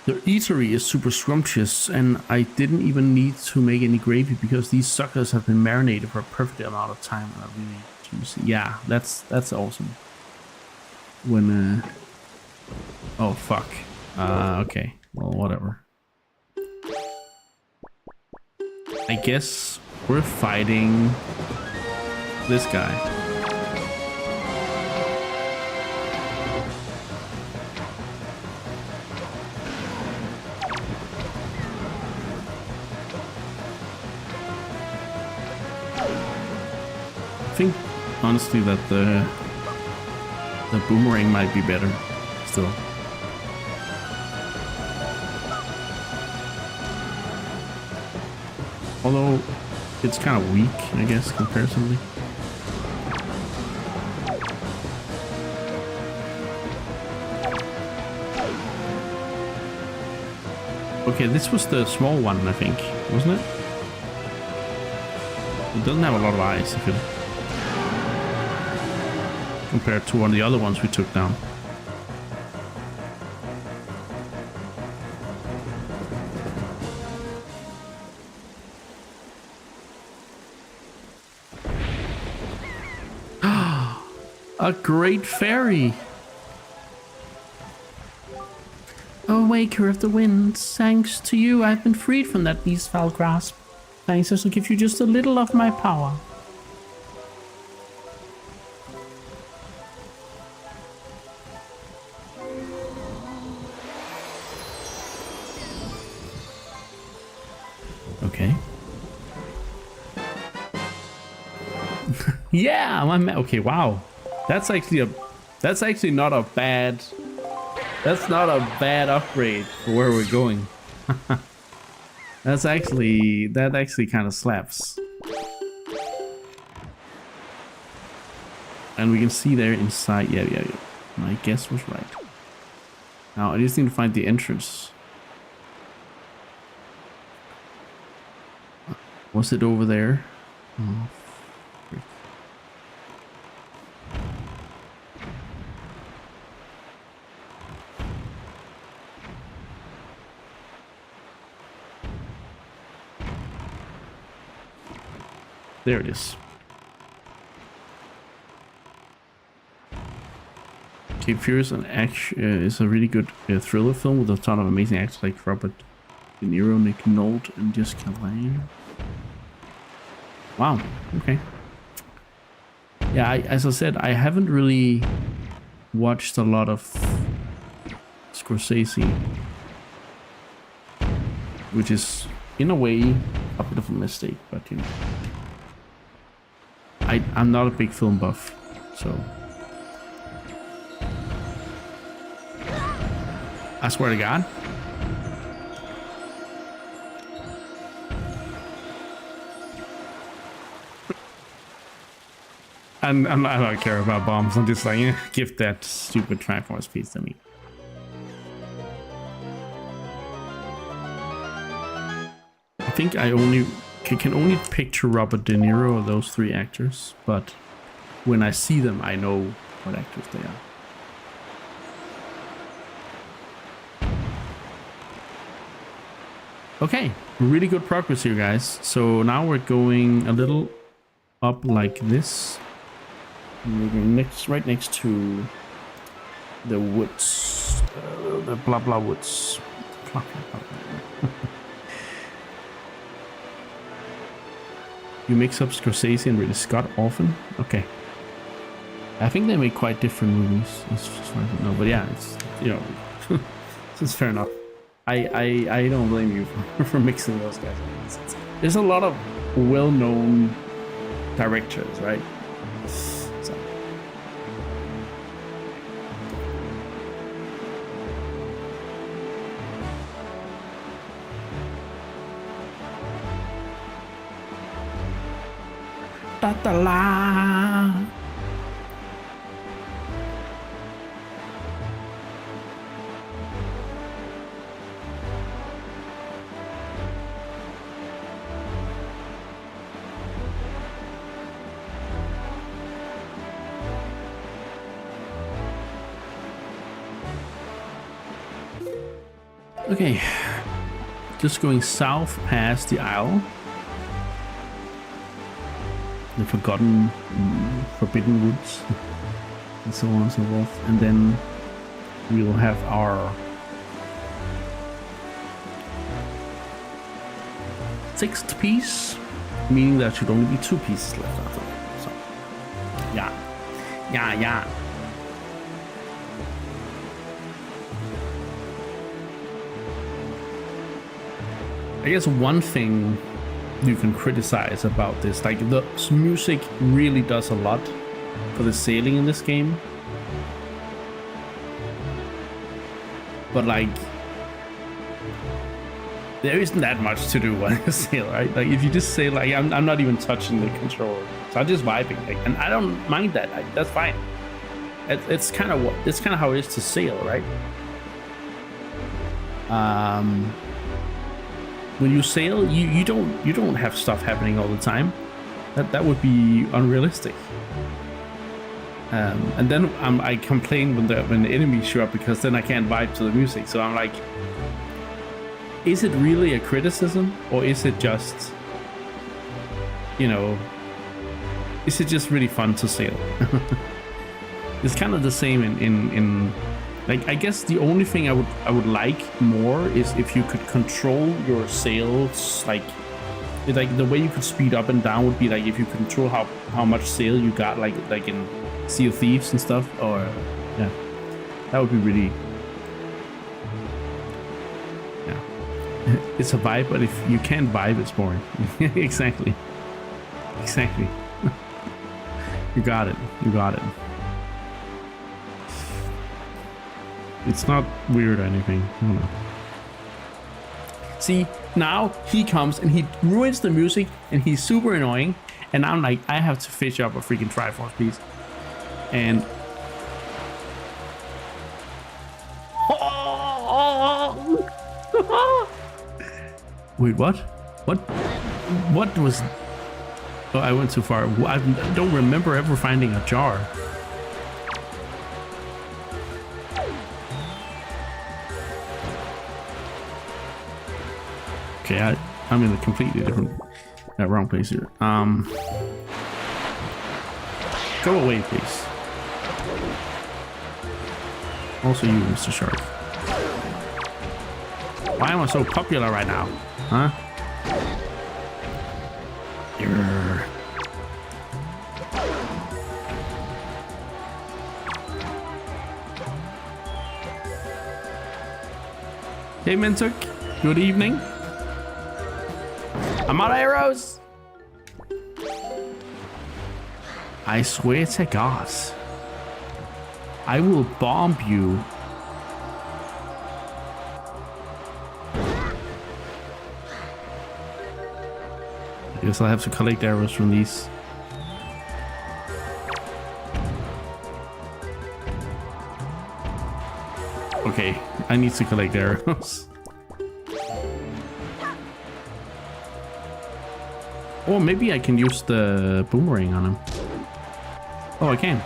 The eatery is super scrumptious, and I didn't even need to make any gravy because these suckers have been marinated for a perfect amount of time and are really juicy. Yeah, that's awesome. When oh fuck. Okay. Well, whatever. I guess we're fighting this guy. I think honestly that the boomerang might be better still. Although it's kind of weak, I guess, comparatively. Okay, this was the small one, I think, wasn't it? It doesn't have a lot of eyes, I feel, compared to one of the other ones we took down. A great fairy! O Waker of the Winds, thanks to you I've been freed from that beast's foul grasp. Thanks as to give you just a little of my power. Okay. Yeah, okay, wow. That's actually not a bad upgrade for where we're going. that actually kind of slaps. And we can see there inside. Yeah. My guess was right. Now I just need to find the entrance. Was it over there? Oh, frick. There it is. Cape Fear is a really good thriller film with a ton of amazing actors like Robert De Niro, Nick Nolte, and Jessica Lange. Wow. Okay. Yeah, as I said, I haven't really watched a lot of Scorsese, which is in a way a bit of a mistake, but you know, I'm not a big film buff, so I swear to God. And I don't care about bombs. I'm just like, give that stupid Triforce piece to me. I think I can only picture Robert De Niro or those three actors, but when I see them, I know what actors they are. Okay, really good progress here, guys. So now we're going a little up like this. And we're going right next to the woods, the blah blah woods. Blah, blah, blah. You mix up Scorsese and Ridley Scott often? Okay. I think they make quite different movies. As far as I know, but yeah, it's, you know, it's fair enough. I don't blame you for mixing those guys. There's a lot of well-known directors, right? So. Ta-ta-la. Okay, just going south past the Isle, the Forgotten, Forbidden Woods, and so on and so forth, and then we will have our 6th piece, meaning there should only be 2 pieces left after that. So, yeah. I guess one thing you can criticize about this, like the music really does a lot for the sailing in this game, but like there isn't that much to do when you sail, right? Like if you just sail, like I'm not even touching the controller, so I'm just vibing, like, and I don't mind that. That's fine. It's kind of how it is to sail, right? When you sail, you don't have stuff happening all the time. That would be unrealistic. And then I complain when the enemies show up because then I can't vibe to the music. So I'm like, is it really a criticism, or is it just, you know, is it just really fun to sail? It's kind of the same in like, I guess the only thing I would like more is if you could control your sails, like the way you could speed up and down would be like if you control how much sail you got, like in Sea of Thieves and stuff, or yeah, that would be really, yeah. It's a vibe, but if you can't vibe, it's boring. Exactly. You got it. It's not weird or anything. I don't know. See, now he comes and he ruins the music and he's super annoying. And I'm like, I have to fish up a freaking Triforce piece. And wait, what? What was? Oh, I went too far. I don't remember ever finding a jar. Okay, I'm in a completely different, wrong place here. Go away, please. Also you, Mr. Shark. Why am I so popular right now? Huh? Urgh. Hey, Mintuk. Good evening. I'm out of arrows. I swear to God, I will bomb you. I guess I'll have to collect arrows from these. Okay, I need to collect arrows. Or maybe I can use the boomerang on him. Oh, I can.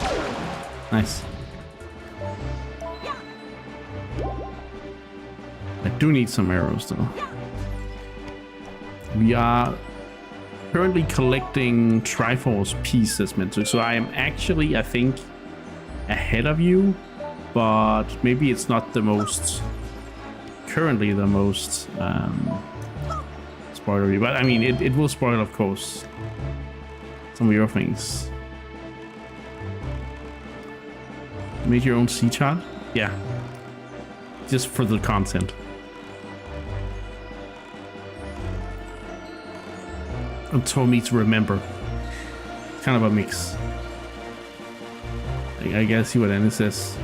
Nice. I do need some arrows though. We are currently collecting Triforce pieces, Mintuk. So I am actually, I think, ahead of you, but maybe it's not the most, currently the most spoilery, but I mean, it will spoil, of course, some of your things. Make your own sea chart? Yeah. Just for the content. And told me to remember. Kind of a mix. I guess see what Ennis says.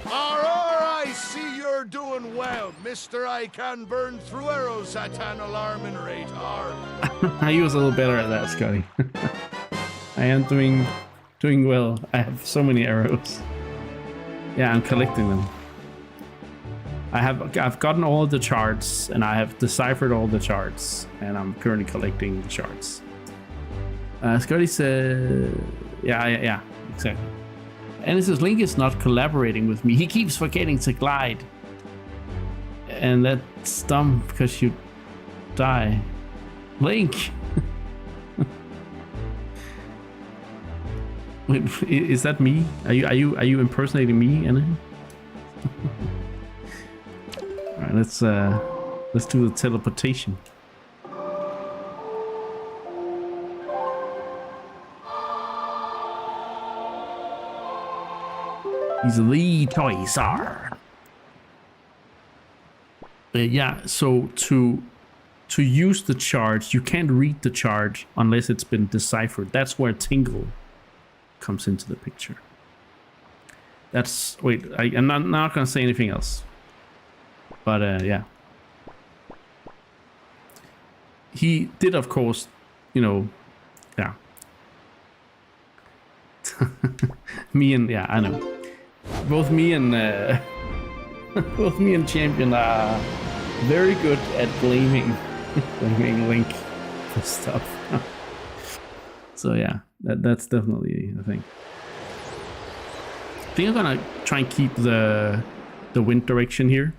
I see you're doing well, Mr. I can burn through arrows at an alarming rate. I was a little better at that, Scotty. I am doing well. I have so many arrows. Yeah, I'm collecting them. I've gotten all the charts and I have deciphered all the charts and I'm currently collecting the charts. Scotty said, yeah, exactly. And it says Link is not collaborating with me. He keeps forgetting to glide. and that's dumb because you die. Link. Wait, is that me? Are you impersonating me, Anna? All right, let's do the teleportation. He's the Toysar. Yeah, so to use the charge, you can't read the charge unless it's been deciphered. That's where Tingle comes into the picture. That's wait, I'm not gonna say anything else. But yeah, he did, of course, you know, yeah. Me and yeah, I know. Both me and both me and Champion are very good at blaming Link for stuff. So yeah, that's definitely a thing. I think I'm gonna try and keep the wind direction here.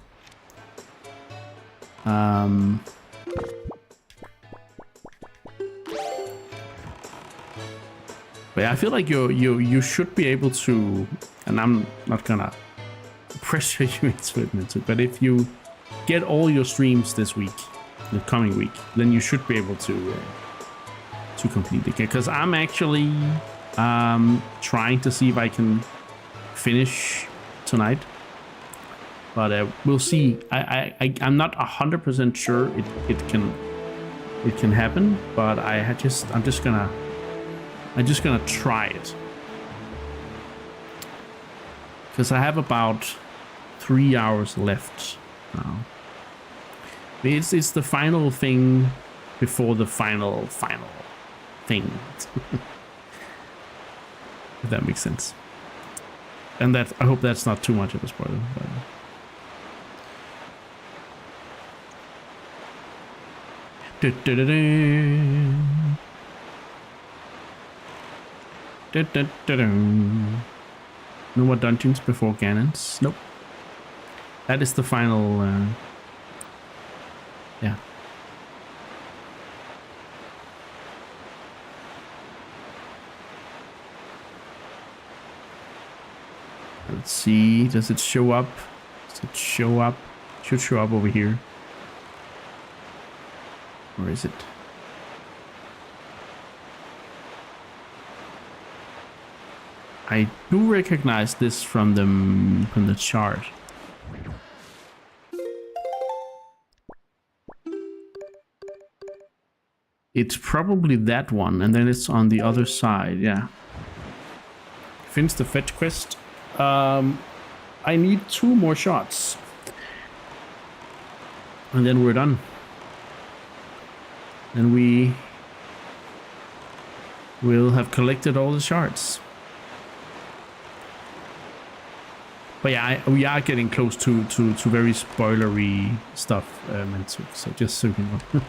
But yeah, I feel like you should be able to, and I'm not gonna pressure you into it, but if you get all your streams this week, the coming week, then you should be able to complete it. Because I'm actually trying to see if I can finish tonight, but we'll see. I'm not 100% sure it can happen, but I'm just gonna try it, because I have about 3 hours left now. It's the final thing before the final thing. If that makes sense. And that, I hope that's not too much of a spoiler. No more dungeons before Ganon's. Nope. That is the final. Yeah. Let's see. Does it show up? Does it show up? Should show up over here. Or is it? I do recognize this from the chart. It's probably that one, and then it's on the other side. Yeah. Finish the fetch quest. I need 2 more shots, and then we're done. And we will have collected all the shards. But yeah, we are getting close to very spoilery stuff, so just so you know.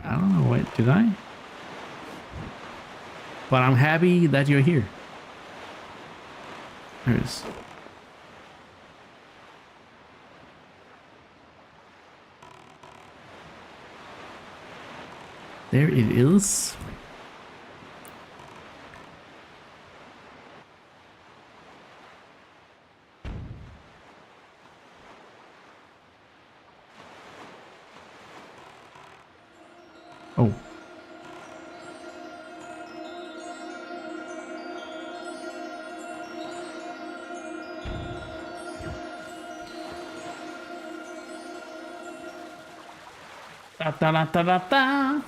I don't know, wait, did I? But I'm happy that you're here. There it is. There it is. Oh. Da da da da da da.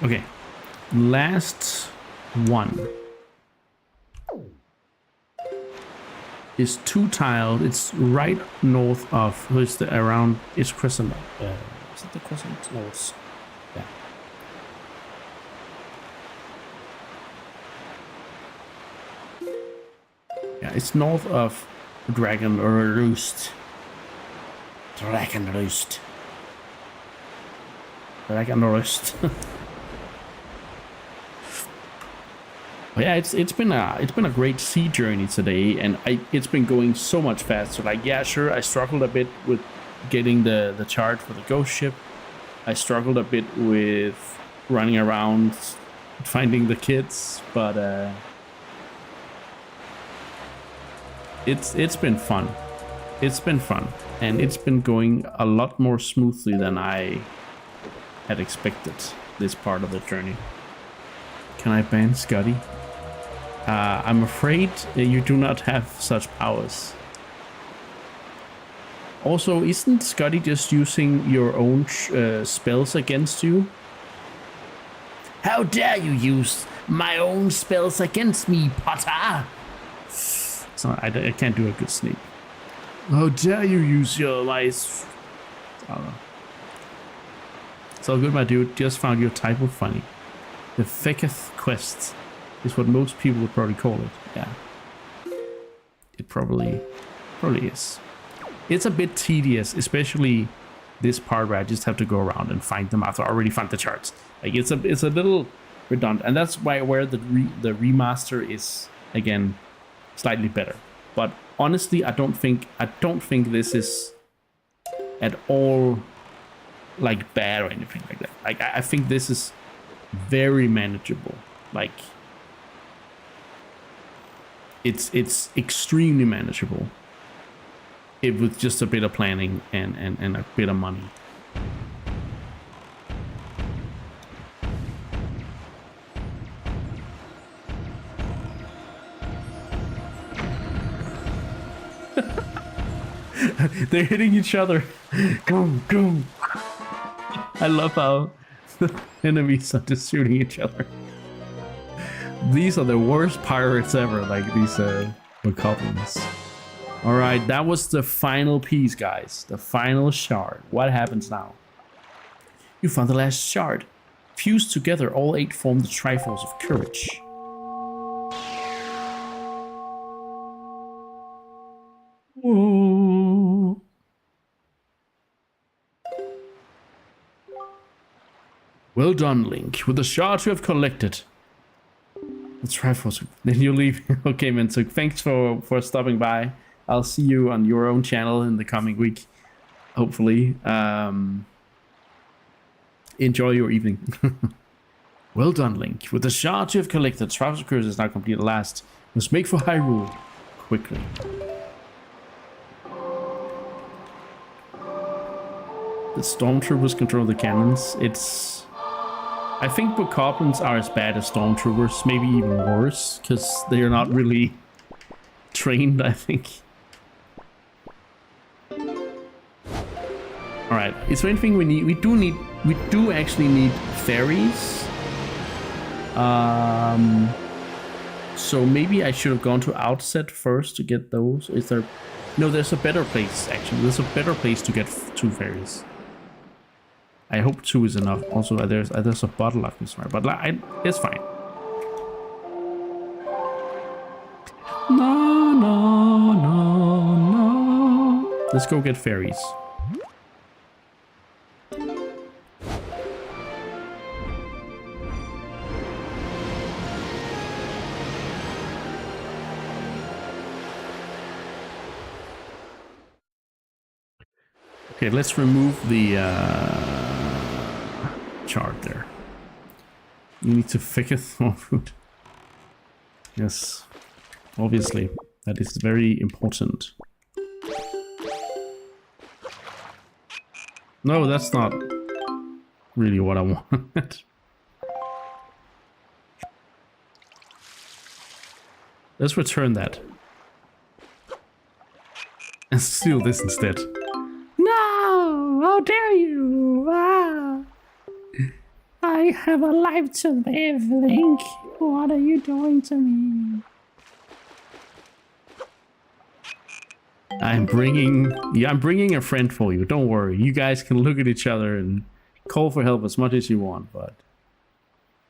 Okay, last one is 2-tiled. It's right north of, it's around, it's Crescent. Is it the Crescent? No, it's, yeah. it's north of Dragon Roost. Dragon Roost. Dragon Roost. But yeah, it's been a great sea journey today, and it's been going so much faster. Like, yeah, sure, I struggled a bit with getting the chart for the ghost ship. I struggled a bit with running around finding the kids, but it's been fun. It's been fun, and it's been going a lot more smoothly than I had expected this part of the journey. Can I ban Scotty? I'm afraid you do not have such powers. Also, isn't Scotty just using your own spells against you? How dare you use my own spells against me, Potter? So I can't do a good Snape. How dare you use your lies? I don't know. It's all good, my dude. Just found your typo funny. The Feketh quest is what most people would probably call it. Yeah. It probably is. It's a bit tedious, especially this part where I just have to go around and find them after I already found the charts. Like, it's a little redundant, and that's where the remaster is, again, slightly better. But honestly, I don't think this is at all like bad or anything like that. Like, I think this is very manageable. Like, it's extremely manageable. It with just a bit of planning and a bit of money. They're hitting each other. Go, go. I love how the enemies are just shooting each other. These are the worst pirates ever, like these goblins. Alright, that was the final piece, guys. The final shard. What happens now? You found the last shard. Fused together, all 8 form the Triforce of Courage. Whoa. Well done, Link. With the shards you have collected. The Triforce. Then you leave. Okay, man. So thanks for stopping by. I'll see you on your own channel in the coming week, hopefully. Enjoy your evening. Well done, Link. With the shards you have collected, Triforce of Courage is now complete at last. Must make for Hyrule quickly. The Stormtroopers control the cannons. I think Bokoblins are as bad as Stormtroopers, maybe even worse, because they are not really trained, I think. Alright, is there anything we need? We do actually need ferries. So maybe I should have gone to Outset first to get those. Is there... No, there's a better place, actually. There's a better place to get 2 ferries. I hope 2 is enough. Also, there's a bottle of this, but it's fine. No, no, no, no. Let's go get ferries. Okay, let's remove the chart there. You need to fix more food. Yes, obviously, that is very important. No, that's not really what I want. Let's return that. And steal this instead. No! How dare you! Ah. I have a life to live, Link. What are you doing to me? I'm bringing a friend for you. Don't worry. You guys can look at each other and call for help as much as you want, but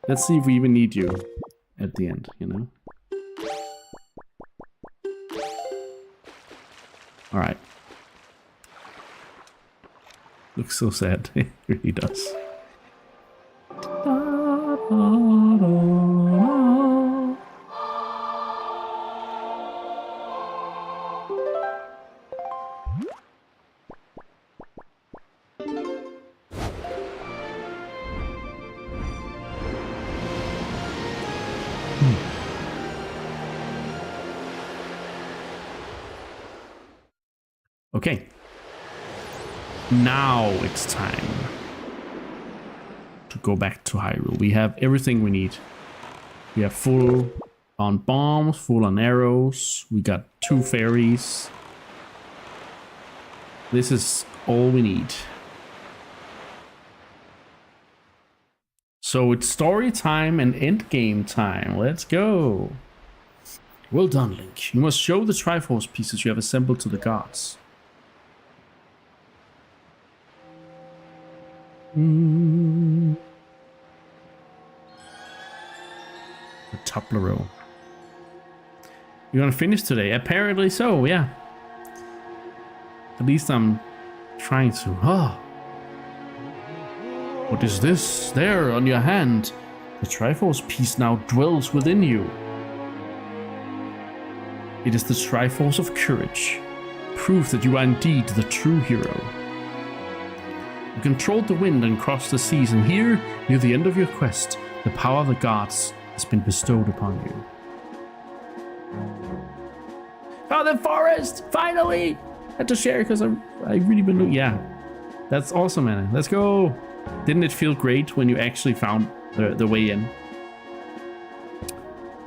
let's see if we even need you at the end, you know? All right. Looks so sad. It really does. Okay. Now it's time to go back to Hyrule. We have everything we need. We have full on bombs, full on arrows. We got 2 fairies. This is all we need. So it's story time and end game time. Let's go. Well done, Link. You must show the Triforce pieces you have assembled to the gods. The Toblerone. You're gonna finish today? Apparently so, yeah. At least I'm trying to. Oh. What is this there on your hand? The Triforce piece now dwells within you. It is the Triforce of Courage. Proof that you are indeed the true hero. You controlled the wind and crossed the seas, and here, near the end of your quest, the power of the gods has been bestowed upon you. Oh, the forest! Finally! I had to share because I really been looking. Yeah, that's awesome, man. Let's go! Didn't it feel great when you actually found the way in?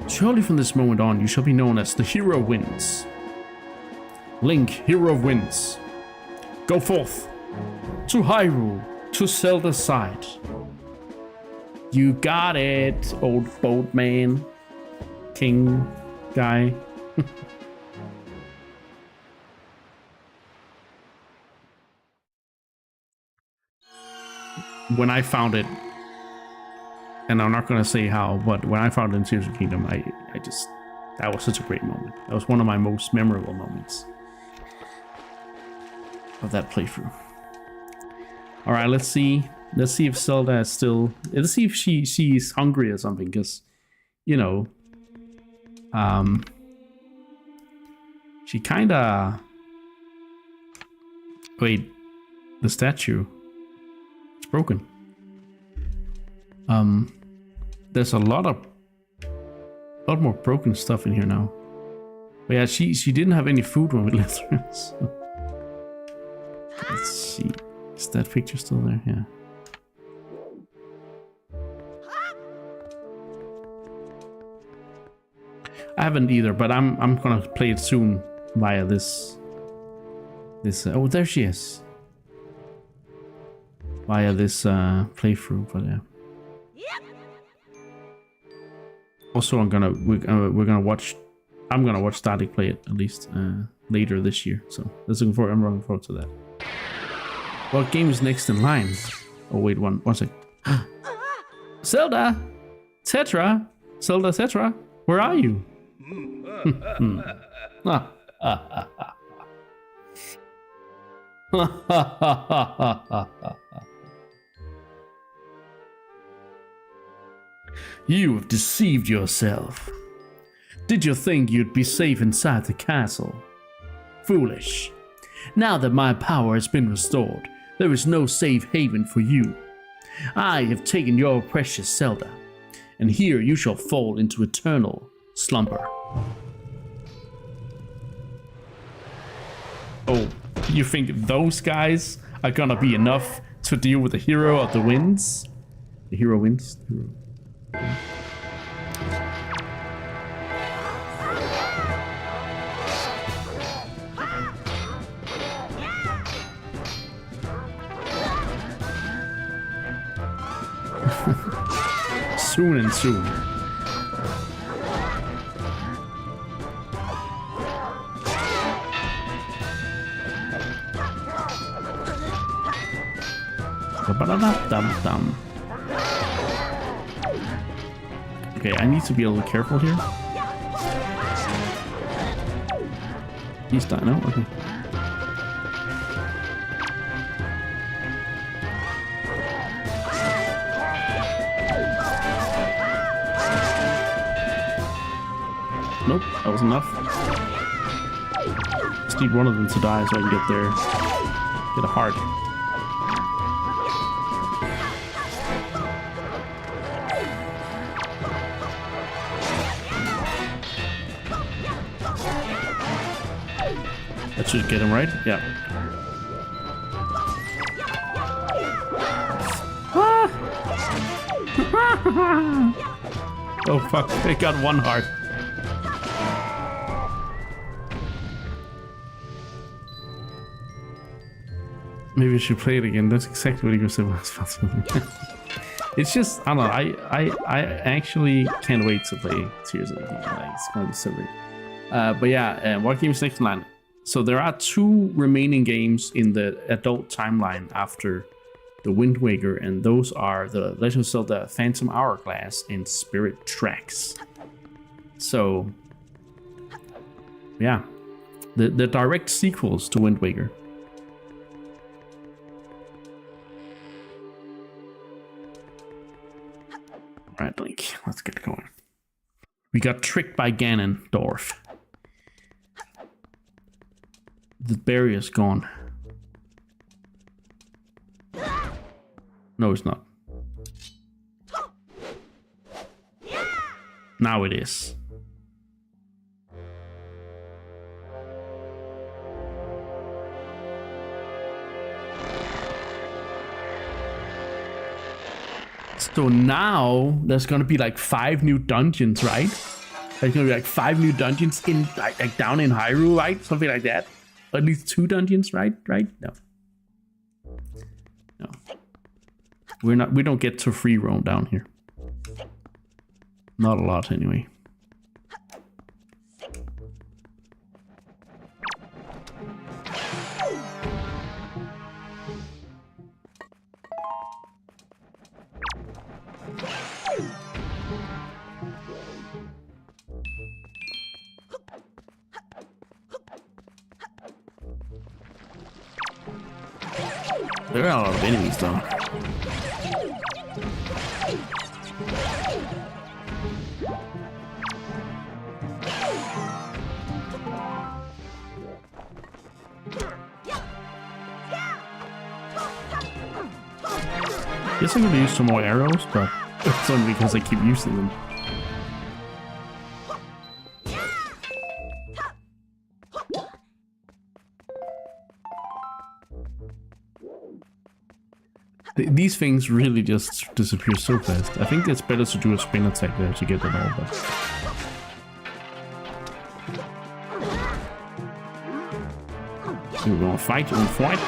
Surely from this moment on, you shall be known as the Hero of Winds. Link, Hero of Winds. Go forth! To Hyrule, to Zelda's side. You got it, old boatman, king guy. When I found it, and I'm not gonna say how, but when I found it in Tears of the Kingdom, I just, that was such a great moment. That was one of my most memorable moments of that playthrough. All right, let's see if Zelda is still. Let's see if she's hungry or something, because, you know, she kind of. Wait, the statue. It's broken. There's a lot more broken stuff in here now. But yeah, she didn't have any food when we left her. So. Let's see. Is that picture still there? Yeah. I haven't either, but I'm gonna play it soon via this. Oh, there she is. Via this playthrough, but yeah. Also, we're gonna watch. I'm gonna watch Static play it at least later this year. So I'm looking forward to that. What game is next in line? Oh wait, one sec. Zelda, Tetra, Zelda, Tetra, where are you? You have deceived yourself. Did you think you'd be safe inside the castle? Foolish. Now that my power has been restored, there is no safe haven for you. I have taken your precious Zelda, and here you shall fall into eternal slumber. Oh, you think those guys are gonna be enough to deal with the Hero of the Winds? The Hero Winds? Hero. Soon and soon. Okay, I need to be a little careful here. He's done. No? Okay. Nope, that was enough. Just need one of them to die so I can get their get a heart. That should get him, right? Yeah. Oh fuck, they got one heart. Maybe I should play it again. That's exactly what he said was possible. It's just, I don't know, I actually can't wait to play Tears of the Kingdom. Like, it's gonna be so great. But yeah, what game is next in line? So there are 2 remaining games in the adult timeline after the Wind Waker, and those are the Legend of Zelda Phantom Hourglass and Spirit Tracks. So yeah, the direct sequels to Wind Waker. Alright, Link, let's get going. We got tricked by Ganondorf. The barrier's gone. No, it's not. Now it is. So now there's gonna be like 5 new dungeons, right? There's gonna be like 5 new dungeons in like down in Hyrule, right? Something like that. Or at least 2 dungeons, right? No. No. We don't get to free roam down here. Not a lot anyway. There are a lot of enemies though. Guess I'm gonna use some more arrows, but it's only because I keep using them. These things really just disappear so fast. I think it's better to do a spin attack there to get them all, but... So we're gonna fight and fight.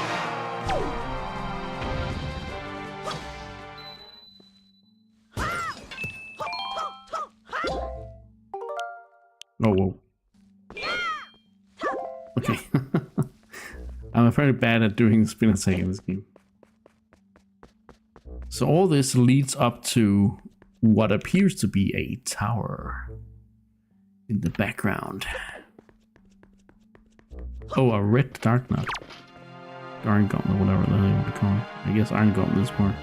Oh, whoa. Okay. I'm very bad at doing the spin attack in this game. So all this leads up to what appears to be a tower in the background. Oh, a red dark knot. Iron Gauntlet, whatever the hell you want to call it. I guess Iron Gauntlet is more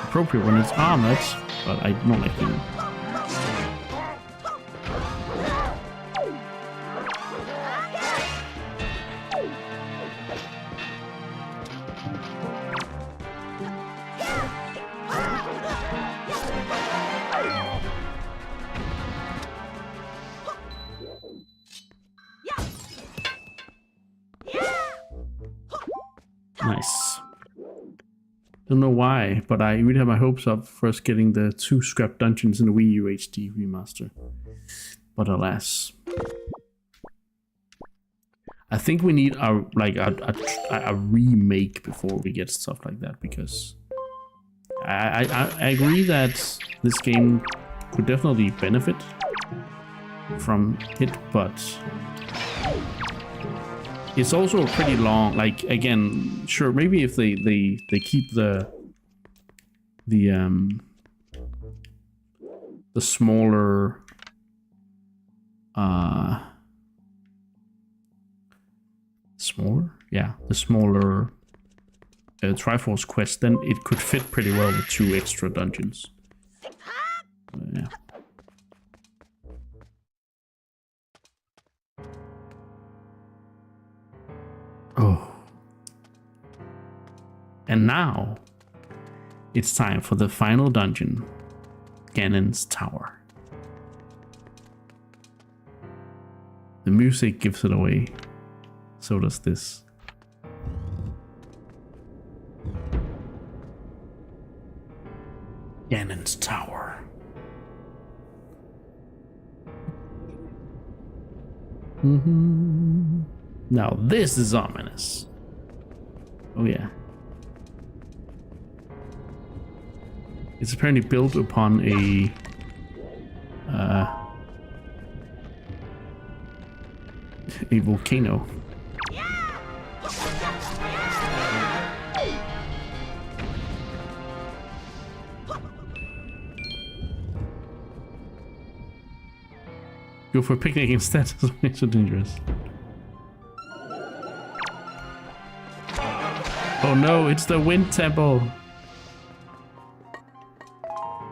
appropriate when it's armored, but I don't like it. Nice. Don't know why, but I really have my hopes up for us getting the 2 scrap dungeons in the Wii U HD remaster. But alas. I think we need a remake before we get stuff like that, because I agree that this game could definitely benefit from it, but it's also pretty long. Like, again, sure, maybe if they keep the smaller the smaller Triforce quest, then it could fit pretty well with 2 extra dungeons. Yeah. And now it's time for the final dungeon, Ganon's Tower. The music gives it away. So does this. Ganon's Tower. Now this is ominous. Oh yeah. It's apparently built upon a volcano. Go for a picnic instead. It's so dangerous. Oh no, it's the wind temple.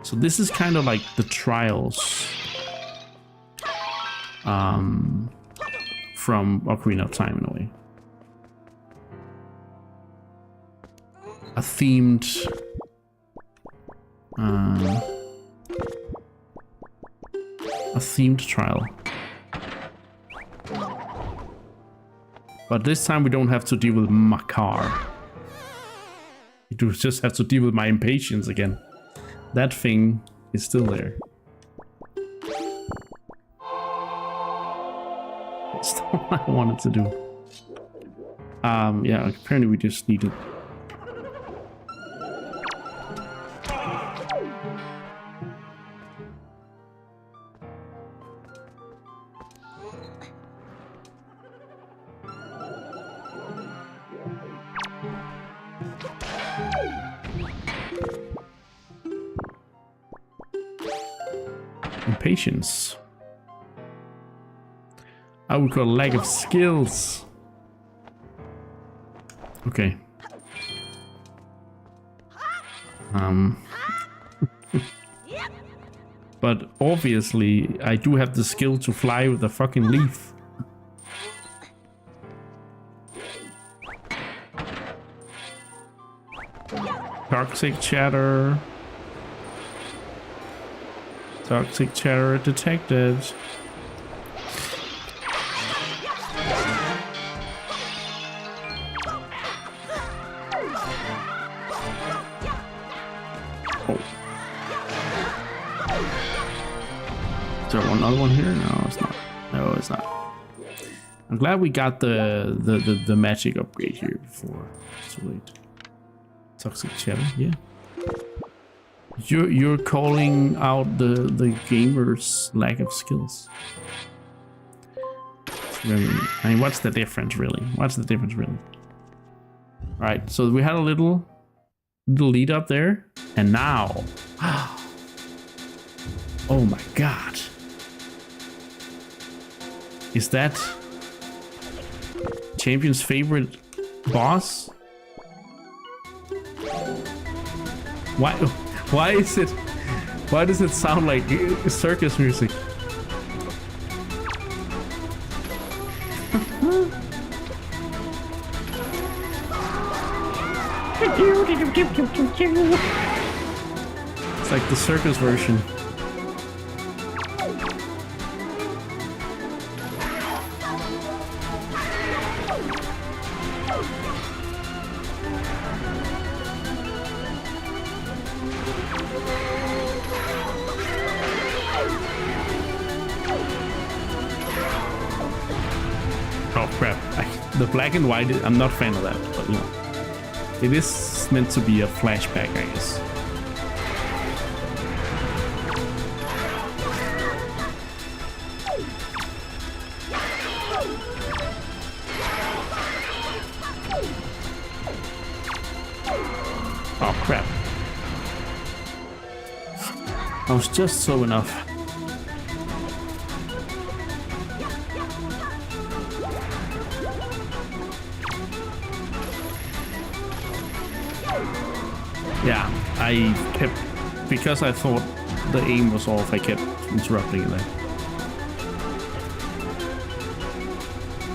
So this is kind of like the trials from Ocarina of Time in a way. A themed trial. But this time we don't have to deal with Makar. We do just have to deal with my impatience again. That thing is still there. That's not what I wanted to do. Yeah, apparently we just need to... Impatience. I would call lack of skills. Okay. But obviously I do have the skill to fly with a fucking leaf. Toxic chatter. Toxic chatter detected. Oh. Is there another one here? No, it's not. No, it's not. I'm glad we got the magic upgrade here before it's too late. Toxic chatter, yeah. You're calling out the gamer's lack of skills. I mean, what's the difference really? What's the difference really? All right, so we had a little lead up there, and now, oh my god, is that Champion's favorite boss? Why is it? Why does it sound like circus music? It's like the circus version. Oh crap, the black and white, I'm not a fan of that, but you know. It is meant to be a flashback, I guess. Oh crap. I was just slow enough. Yeah, I kept, because I thought the aim was off, I kept interrupting it there.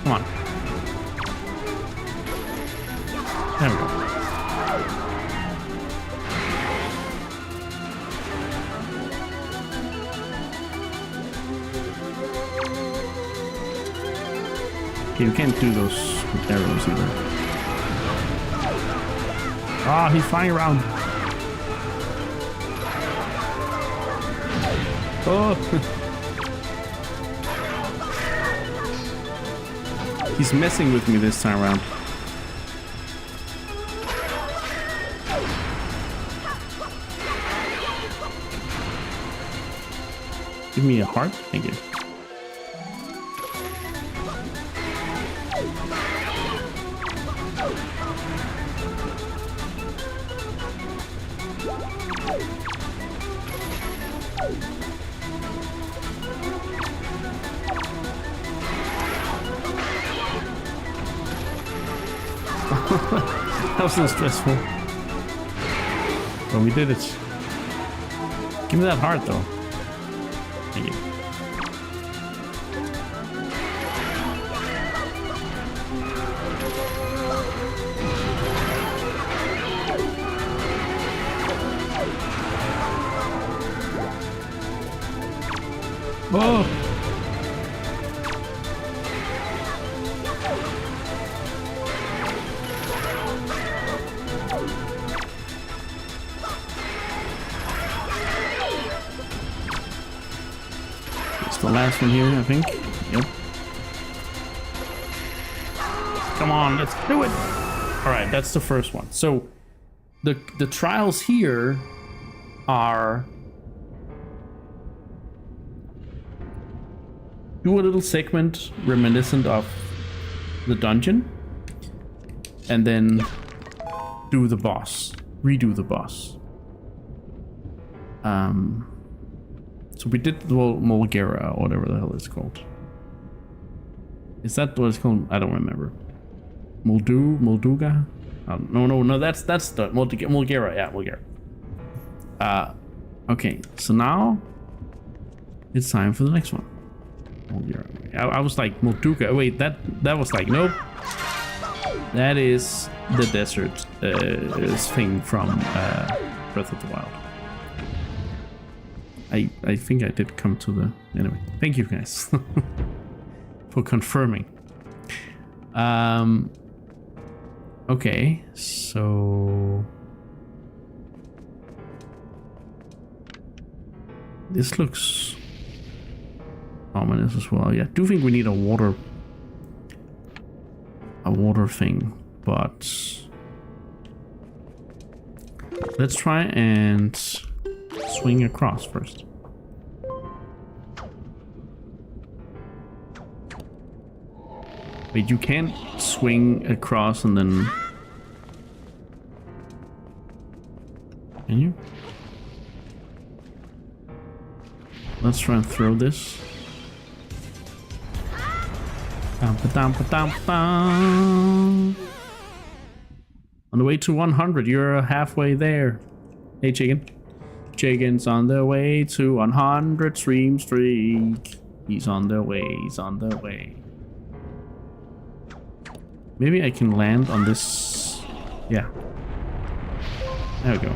Come on. There we go. You can't do those with arrows either. Ah, he's flying around. Oh. He's messing with me this time around. Give me a heart. Thank you. That was so stressful. But we did it. Give me that heart though. Thank you. Oh! It's the last one here, I think. Yep. Come on, let's do it! Alright, that's the first one. So, the trials here are... do a little segment reminiscent of the dungeon, and then do the boss, redo the boss. So we did the Mulgera, or whatever the hell it's called. Is that what it's called? I don't remember. Molduga? No, that's the Mulgera, yeah, Mulgera. Okay, so now it's time for the next one. I was like Molduga. Wait, that was like nope. That is the desert thing from Breath of the Wild. I think I did come to the anyway. Thank you guys for confirming. Okay, so this looks ominous as well. Yeah, I do think we need a water thing, but let's try and swing across first. Wait, you can't swing across and then... can you? Let's try and throw this. On the way to 100, you're halfway there. Hey, chicken. Chicken's on the way to 100 stream streak. He's on the way, he's on the way. Maybe I can land on this. Yeah. There we go.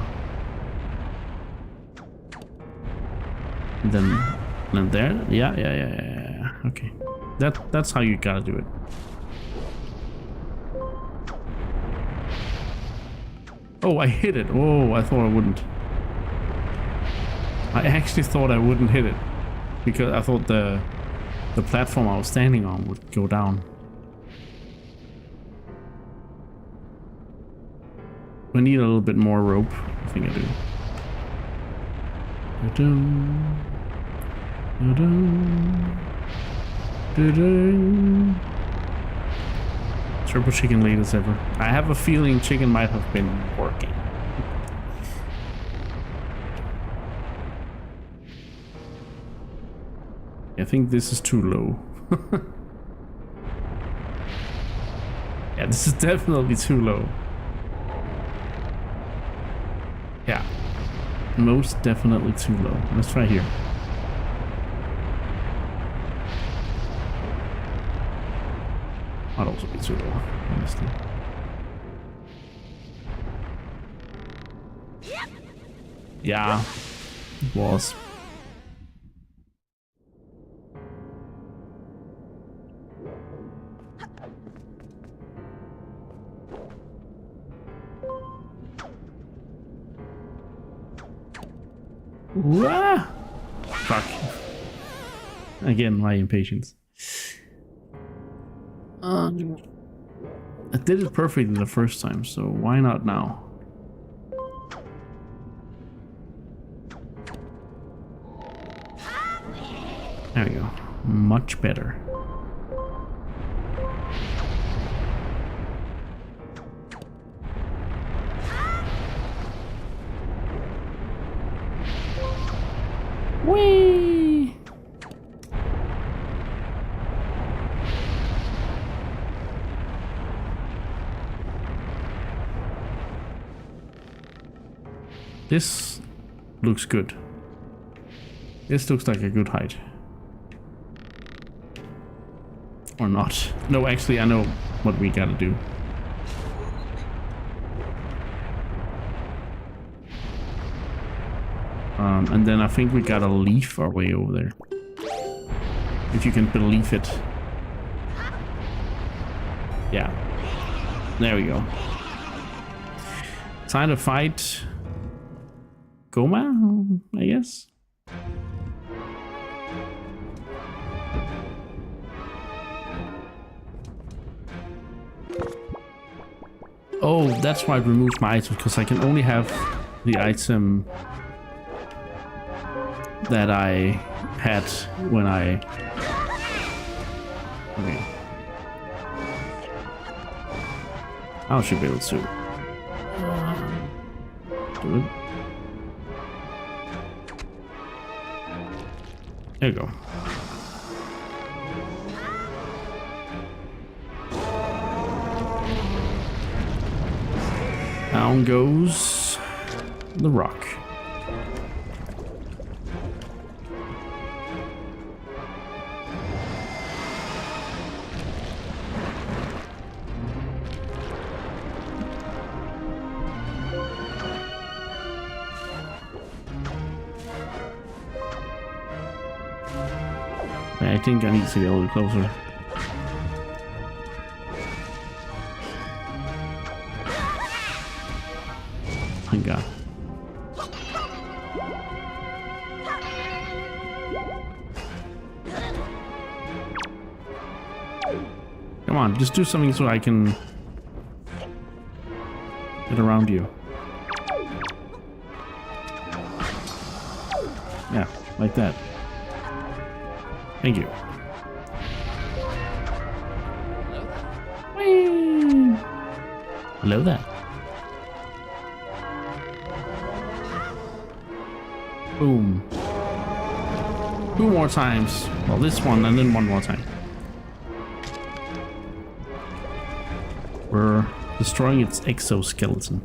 And then there. Yeah. Okay. That's how you gotta do it. Oh, I hit it. Oh, I thought I wouldn't. I actually thought I wouldn't hit it because I thought the platform I was standing on would go down. I need a little bit more rope. I think I do. Turbo chicken late as ever. I have a feeling chicken might have been working. I think this is too low. Yeah, this is definitely too low. Yeah, most definitely too low. Let's try here. Might also be too low, honestly. Yeah, it was. Ah! Fuck. Again, my impatience. I did it perfectly the first time, so why not now? There we go. Much better. Whee! This looks good. This looks like a good height. Or not. No, actually, I know what we gotta do. And then I think we gotta leaf our way over there. If you can believe it. Yeah. There we go. Time to fight Goma, I guess. Oh, that's why I removed my items, because I can only have the item that I had when I... Okay. I should be able to do it. There you go. Down goes the rock. I think I need to get a little closer. My God. Come on, just do something so I can get around you. Yeah, like that. Thank you. Whee! Hello there. Boom. 2 more times. Well, this one and then 1 more time. We're destroying its exoskeleton.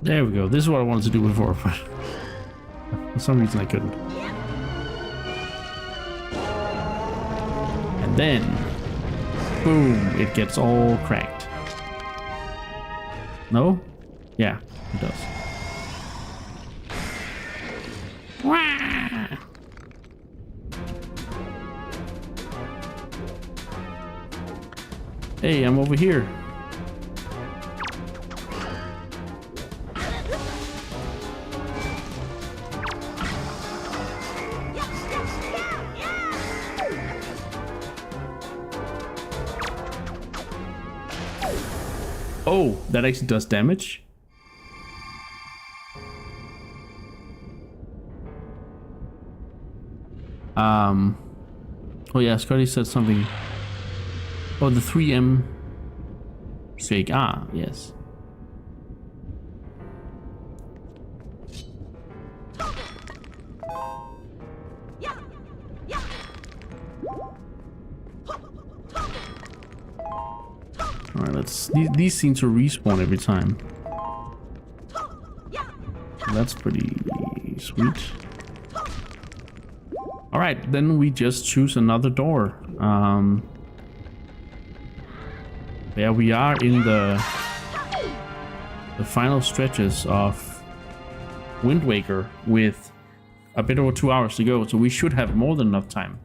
There we go. This is what I wanted to do before, but for some reason I couldn't. And then, boom, it gets all cracked. No? Yeah, it does. Wah! Hey, I'm over here. Oh, that actually does damage. Oh yeah, Scotty said something. Oh, the 3M shake. Ah, yes. Alright, let's... These seem to respawn every time. That's pretty sweet. Alright, then we just choose another door. Yeah, we are in the final stretches of Wind Waker with a bit over 2 hours to go, so we should have more than enough time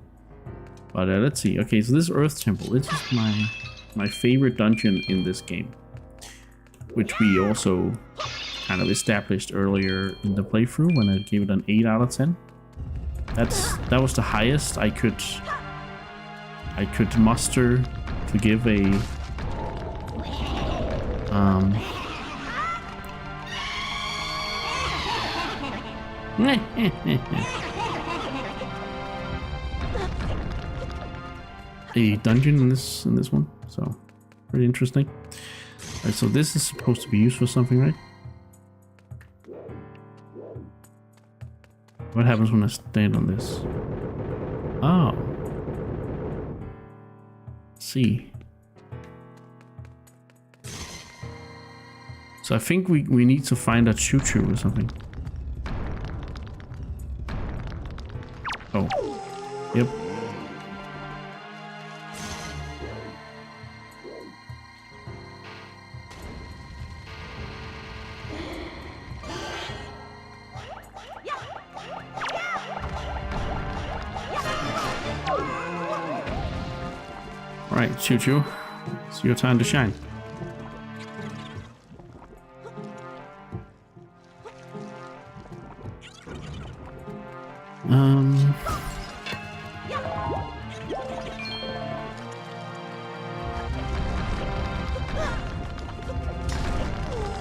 But let's see. Okay, so this Earth Temple. This is my favorite dungeon in this game, which we also kind of established earlier in the playthrough when I gave it an 8 out of 10. That was the highest I could muster to give a a dungeon in this one, so pretty interesting. Alright, so this is supposed to be used for something, right? What happens when I stand on this? Oh. Let's see. So I think we need to find a choo-choo or something. Oh. Yep. Alright, choo-choo. It's your time to shine.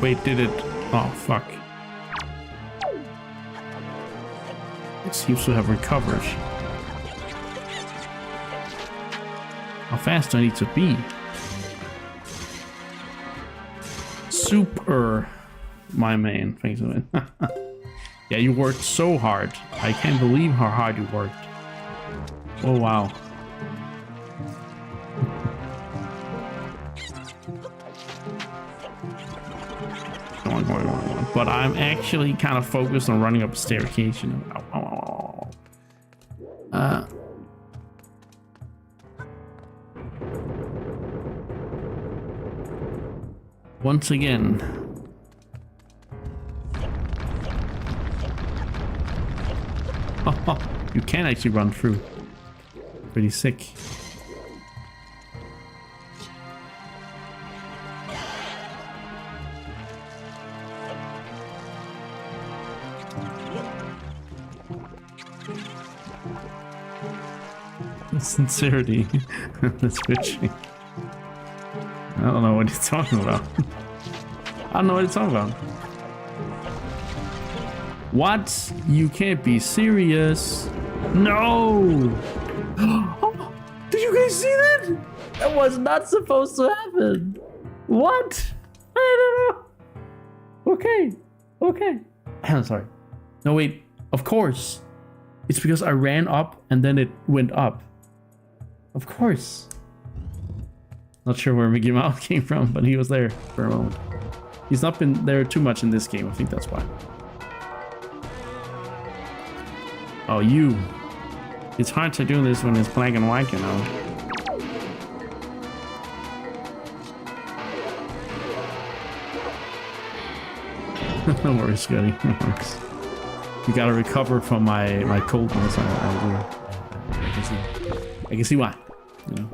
Wait, did it? Oh, fuck. It seems to have recovered. How fast do I need to be? Super, my man. Thanks a lot. Yeah, you worked so hard. I can't believe how hard you worked. Oh, wow. Come on, come on, come on, come on. But I'm actually kind of focused on running up a staircase, you know. Ow, ow, ow, ow. Once again. You can actually run through. Pretty sick. Sincerity. That's switching. I don't know what he's talking about. I don't know what he's talking about. What? You can't be serious. No! Oh, did you guys see that? That was not supposed to happen. What? I don't know. Okay. Okay. I'm sorry. No, wait. Of course. It's because I ran up and then it went up. Of course. Not sure where Mickey Mouse came from, but he was there for a moment. He's not been there too much in this game. I think that's why. Oh, you. It's hard to do this when it's black and white, you know. No worries, Scotty. No worries. You gotta recover from my coldness. I can see why. You know.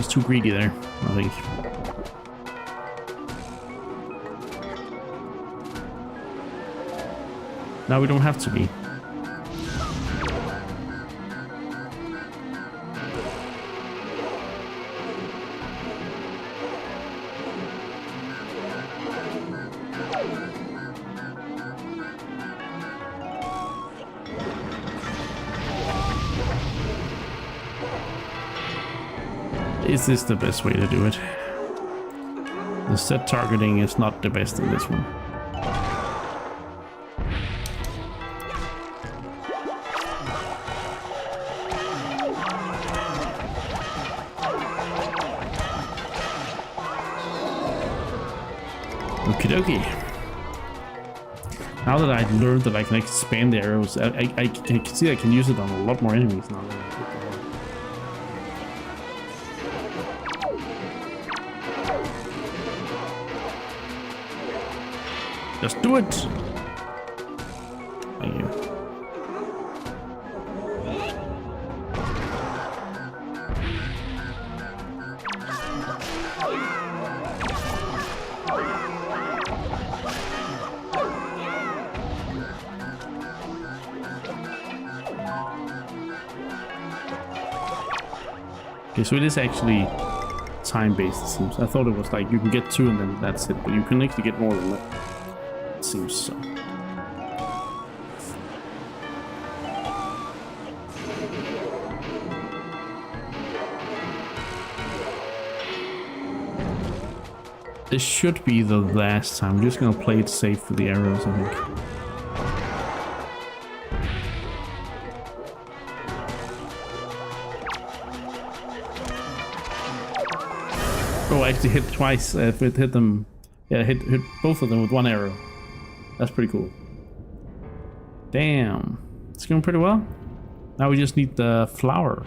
Too greedy there, I think. Now we don't have to be. is this the best way to do it? The set targeting is not the best in this one. Okie dokie. Now that I've learned that I can expand the arrows, I can see I can use it on a lot more enemies now. That I put them on. Just do it! Thank you. Okay, so it is actually time-based, it seems. I thought it was like you can get 2 and then that's it, but you can actually get more than that. It seems so. This should be the last time. I'm just gonna play it safe with the arrows, I think. Oh, I actually hit twice. If it hit them, yeah, hit both of them with 1 arrow. That's pretty cool. Damn, it's going pretty well. Now we just need the flower.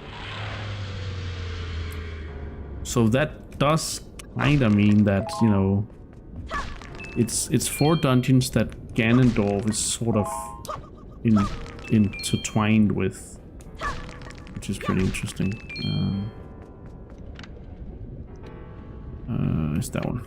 So that does kind of mean that, you know, it's 4 dungeons that Ganondorf is sort of intertwined with, which is pretty interesting. It's that one.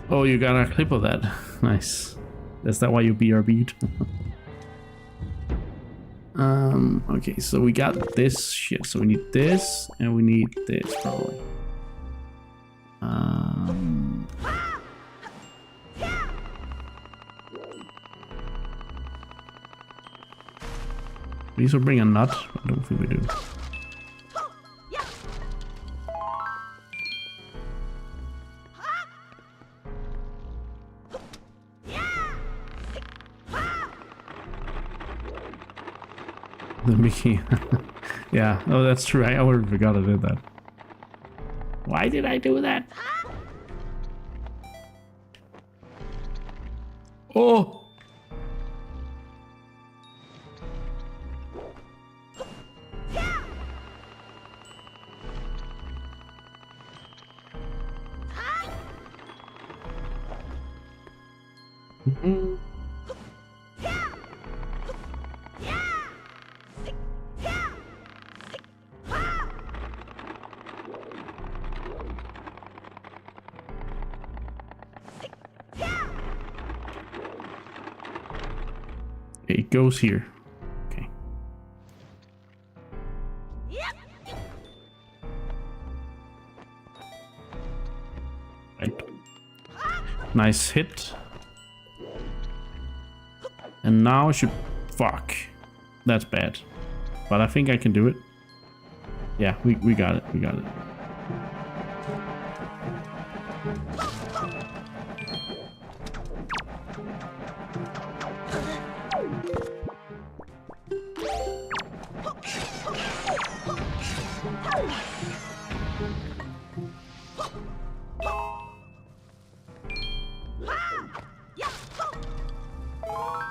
Oh, you got a clip of that. Nice. Is that why you BRB'd? Okay, so we got this shit. So we need this, and we need this, probably. These will bring a nut. I don't think we do. The Mickey. Yeah, oh, that's true. I already forgot I did that. Why did I do that? Oh! It goes here. Okay. Right. Nice hit. And now I should... Fuck. That's bad. But I think I can do it. Yeah, we got it. We got it.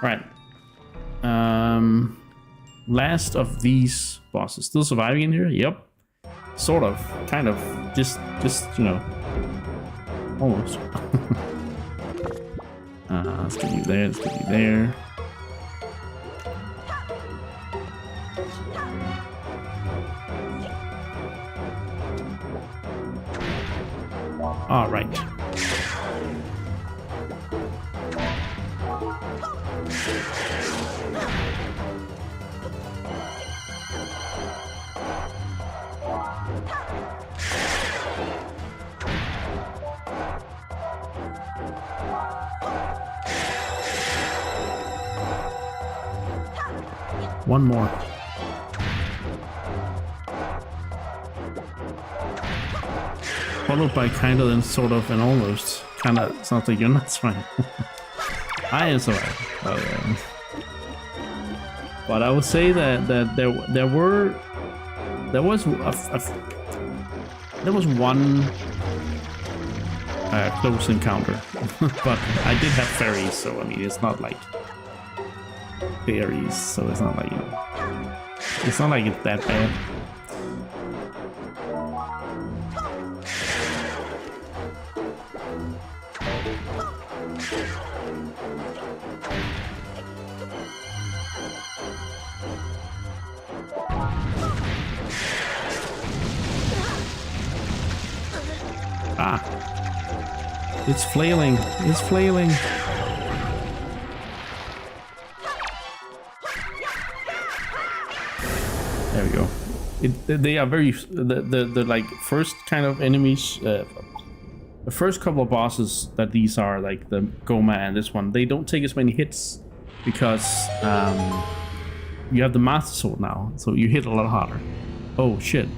Right. Last of these bosses. Still surviving in here? Yep. Sort of. Kind of. Just you know. Almost. Let's get you there. Let's get you there. All right. one more. Followed by kind of and sort of and almost. Kind of sounds like you're not trying. I am sorry. Oh, yeah. But I would say that there was one close encounter, but I did have fairies, so I mean it's not like fairies, so it's not like it's not like it's that bad. It's flailing. It's flailing. There we go. They are very the like first kind of enemies. The first couple of bosses that these are like the Goma and this one. They don't take as many hits because you have the Master Sword now, so you hit a lot harder. Oh shit!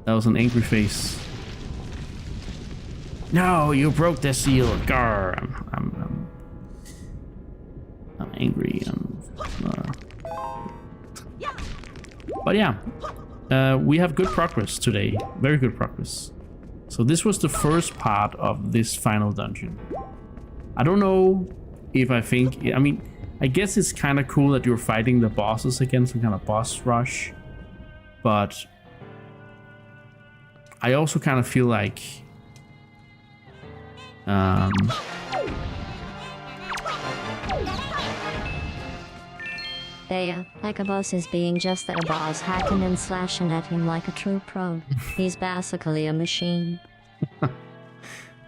That was an angry face. No, you broke the seal. Grr. I'm angry. But yeah, we have good progress today. Very good progress. So this was the first part of this final dungeon. I don't know if I mean, I guess it's kind of cool that you're fighting the bosses again, some kind of boss rush. But I also kind of feel like There, like a boss is being just a boss, hacking and slashing at him like a true pro. He's basically a machine.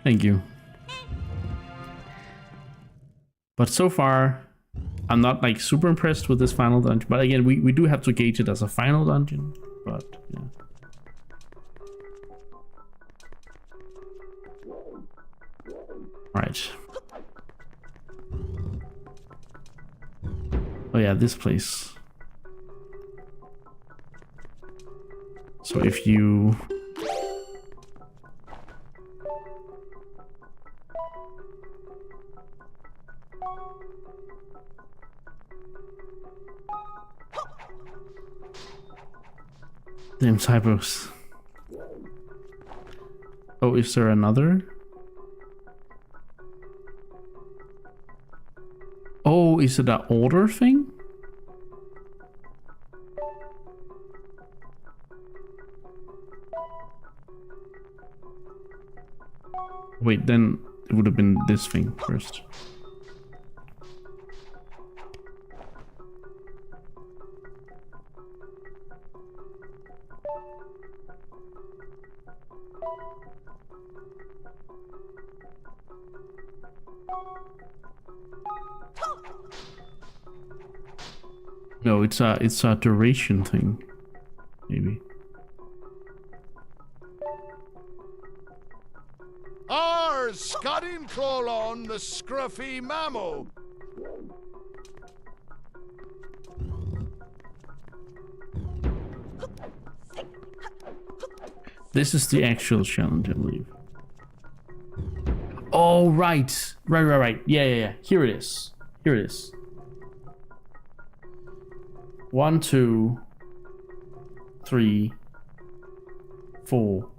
Thank you. But so far, I'm not like super impressed with this final dungeon. But again, we do have to gauge it as a final dungeon. But yeah. Right. Oh yeah, this place. So if you damn typos. Oh, is there another? Oh, is it an order thing? Wait, then it would have been this thing first. No, it's a duration thing, maybe. Scudding crawl on the scruffy mammal. This is the actual challenge, I believe. Oh, right. Right. Yeah. Here it is. 1, 2, 3, 4.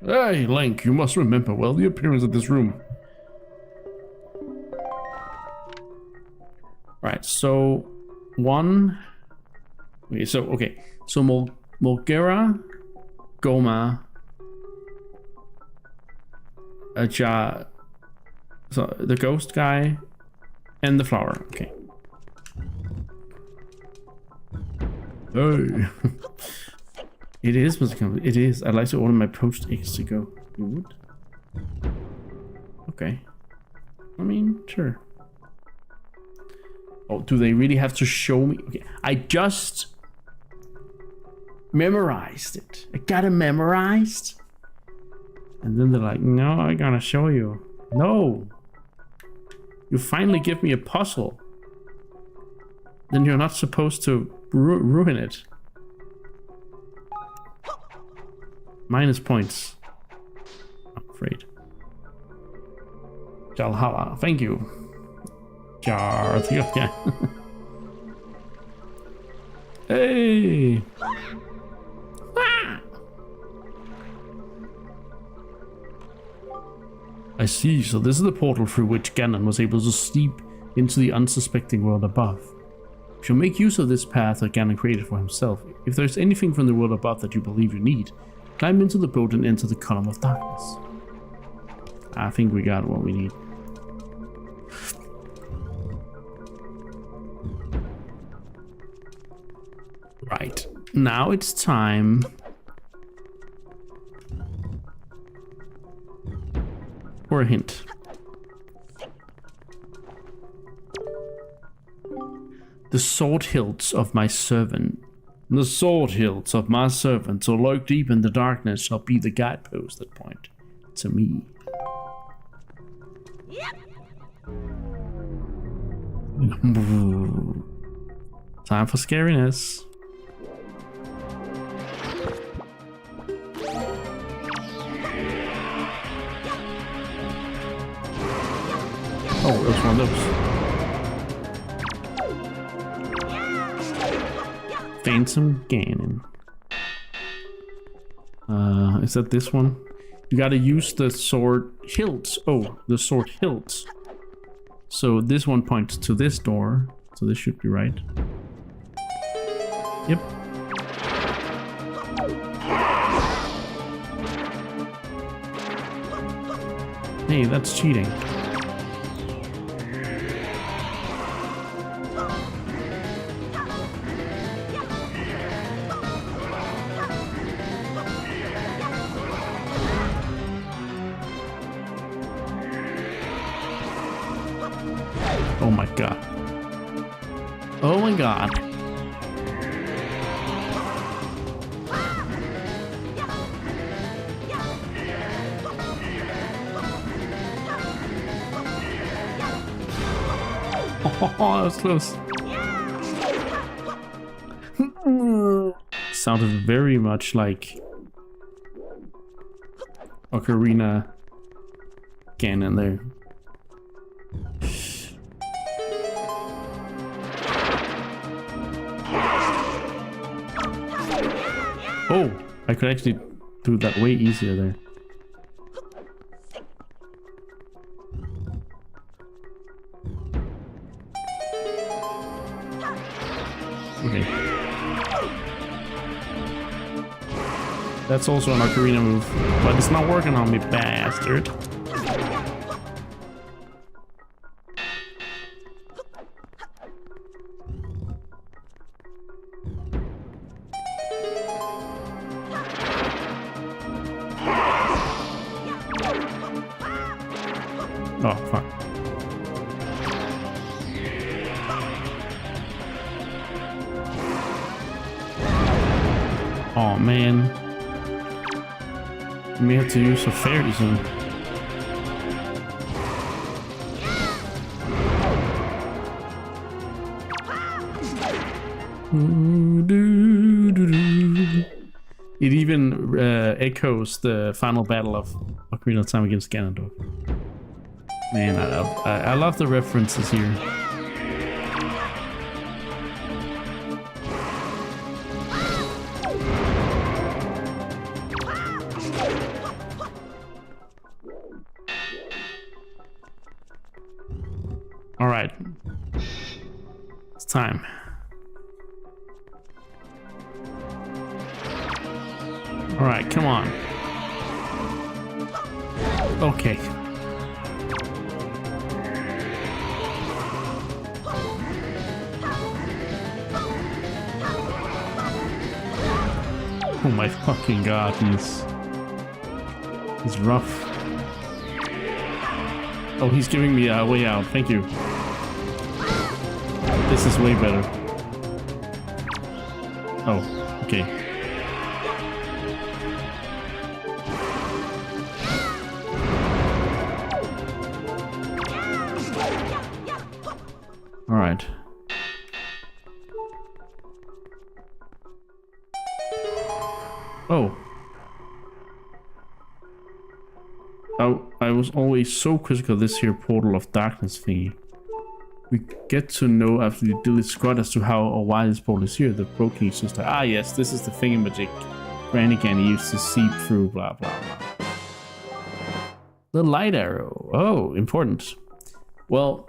Hey, Link, you must remember well the appearance of this room. Right, so one. Okay, so Molgera, Goma, so the ghost guy, and the flower. Okay. Hey. It is, it is. I'd like to order my poached eggs to go. You would? Okay. I mean, sure. Oh, do they really have to show me? Okay, I just memorized it. I got it memorized. And then they're like, no, I gotta show you. No! You finally give me a puzzle. Then you're not supposed to ruin it. Minus points. I'm afraid. Jalhala, thank you. Jar, yeah. Hey! Ah! I see, so this is the portal through which Ganon was able to steep into the unsuspecting world above. You shall make use of this path that Ganon created for himself. If there's anything from the world above that you believe you need, climb into the boat and enter the column of darkness. I think we got what we need. Right, now it's time for a hint. The sword hilts of my servant. The sword hilts of my servant, so lurk deep in the darkness, shall be the guideposts that point to me. Time for scariness. Oh, it was one of those. Phantom Ganon. Is that this one? You gotta use the sword hilt. Oh, the sword hilt. So this one points to this door. So this should be right. Yep. Hey, that's cheating. Oh my god. Oh my god. Oh, that was close. Sounded very much like Ocarina Ganon there. Oh, I could actually do that way easier there. Okay. That's also an Ocarina move, but it's not working on me, bastard. Oh, fuck. Oh, man. We may have to use a fairy soon. It even echoes the final battle of Ocarina of Time against Ganondorf. Man, I love the references here. All right, it's time. All right, come on. Okay. Oh my fucking god, he's rough. Oh, he's giving me a way out. Thank you. This is way better. Oh, okay. Alright. Oh. I was always so critical of this here portal of darkness thingy. We get to know after we delete Scrod as to how or why this portal is here. The broken is just like, ah yes, this is the thingamajig Brannigan used to seep through, blah blah blah. The light arrow. Oh, important. Well,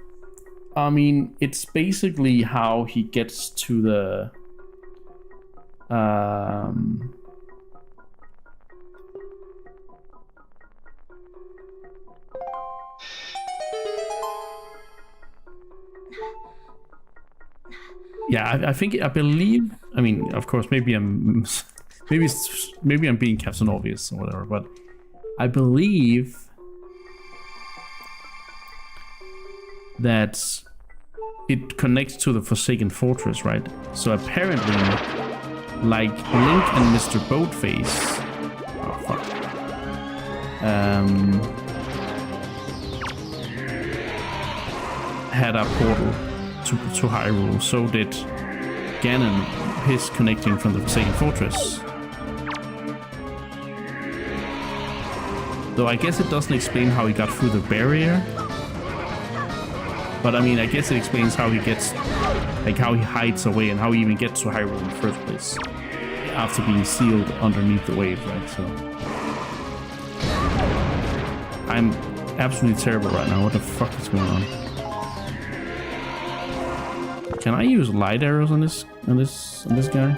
I mean, it's basically how he gets to the yeah, I believe, I mean, of course, maybe I'm being Captain Obvious or whatever, but I believe that it connects to the Forsaken Fortress, right? So apparently, like Link and Mr. Boatface, oh fuck, had a portal to Hyrule, so did Ganon, his connecting from the Forsaken Fortress. Though I guess it doesn't explain how he got through the barrier. But I mean, I guess it explains how he gets, like how he hides away and how he even gets to Hyrule in the first place. After being sealed underneath the waves, right? So I'm absolutely terrible right now. What the fuck is going on? Can I use light arrows on this guy?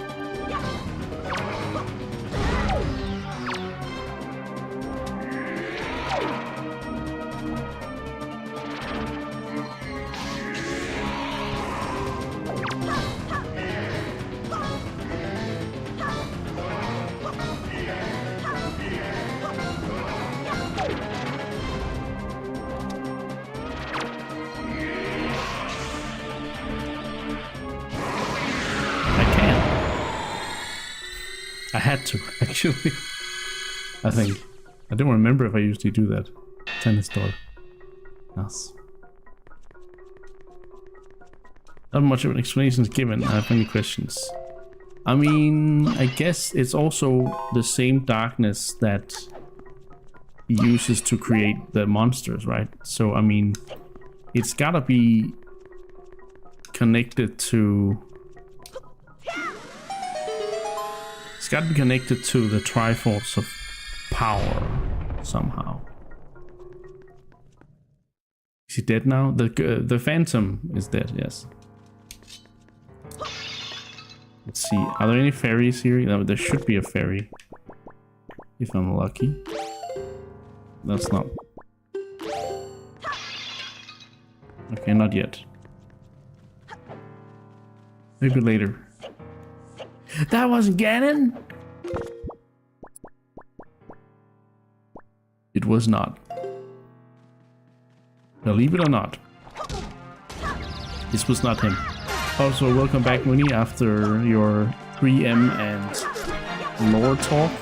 I had to, actually. I think. I don't remember if I usually do that. Tennis door. Yes. Not much of an explanation is given. I have many questions. I mean, I guess it's also the same darkness that he uses to create the monsters, right? So, I mean, it's gotta be connected to... It's got to be connected to the Triforce of Power somehow. Is he dead now? The Phantom is dead. Yes. Let's see. Are there any fairies here? No, there should be a fairy. If I'm lucky. That's not. Okay, not yet. Maybe later. That wasn't Ganon? It was not. Believe it or not. This was not him. Also, welcome back, Mooney, after your 3M and lore talk.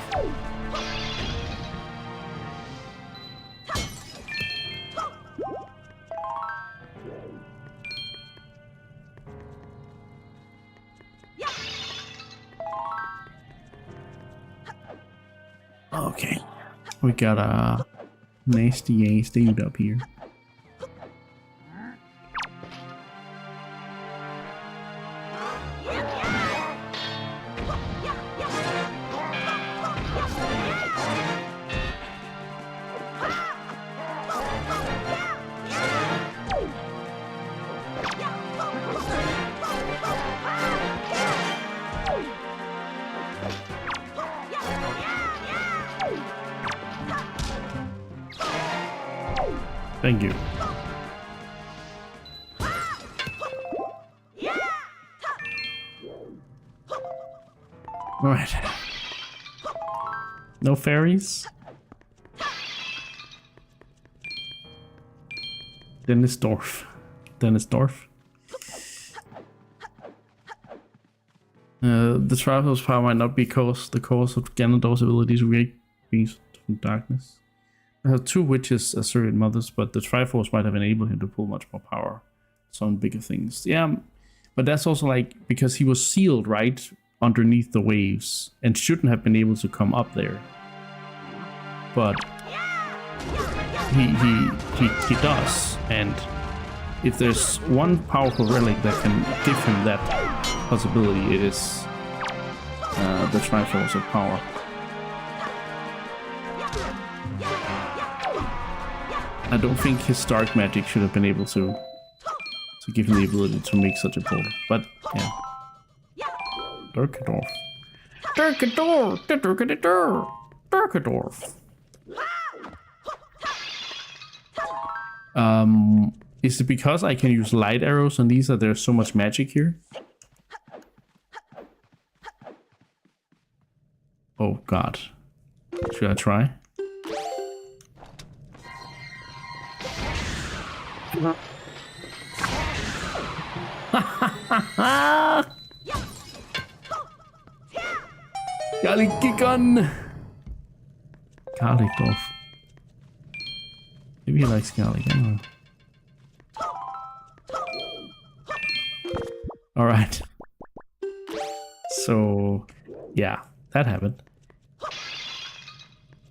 Okay, we got a nasty ass dude up here. Thank you. Alright. No fairies? Denisdorf. Denisdorf. The Triforce power might not be the cause of Ganondorf's ability to create beings from darkness. I have two witches as surrogate mothers, but the Triforce might have enabled him to pull much more power. some bigger things. Yeah, but that's also like because he was sealed right underneath the waves and shouldn't have been able to come up there. But he does, and if there's one powerful relic that can give him that possibility, it is the Triforce of Power. I don't think his dark magic should have been able to give him the ability to make such a portal, but yeah. Dirkadorf. Dirkadorf. Is it because I can use light arrows on these that there's so much magic here? Oh god. Should I try? Garlic-Gigon! Garlic-Dorf. Maybe he likes garlic, I don't know. Alright. So, yeah, that happened.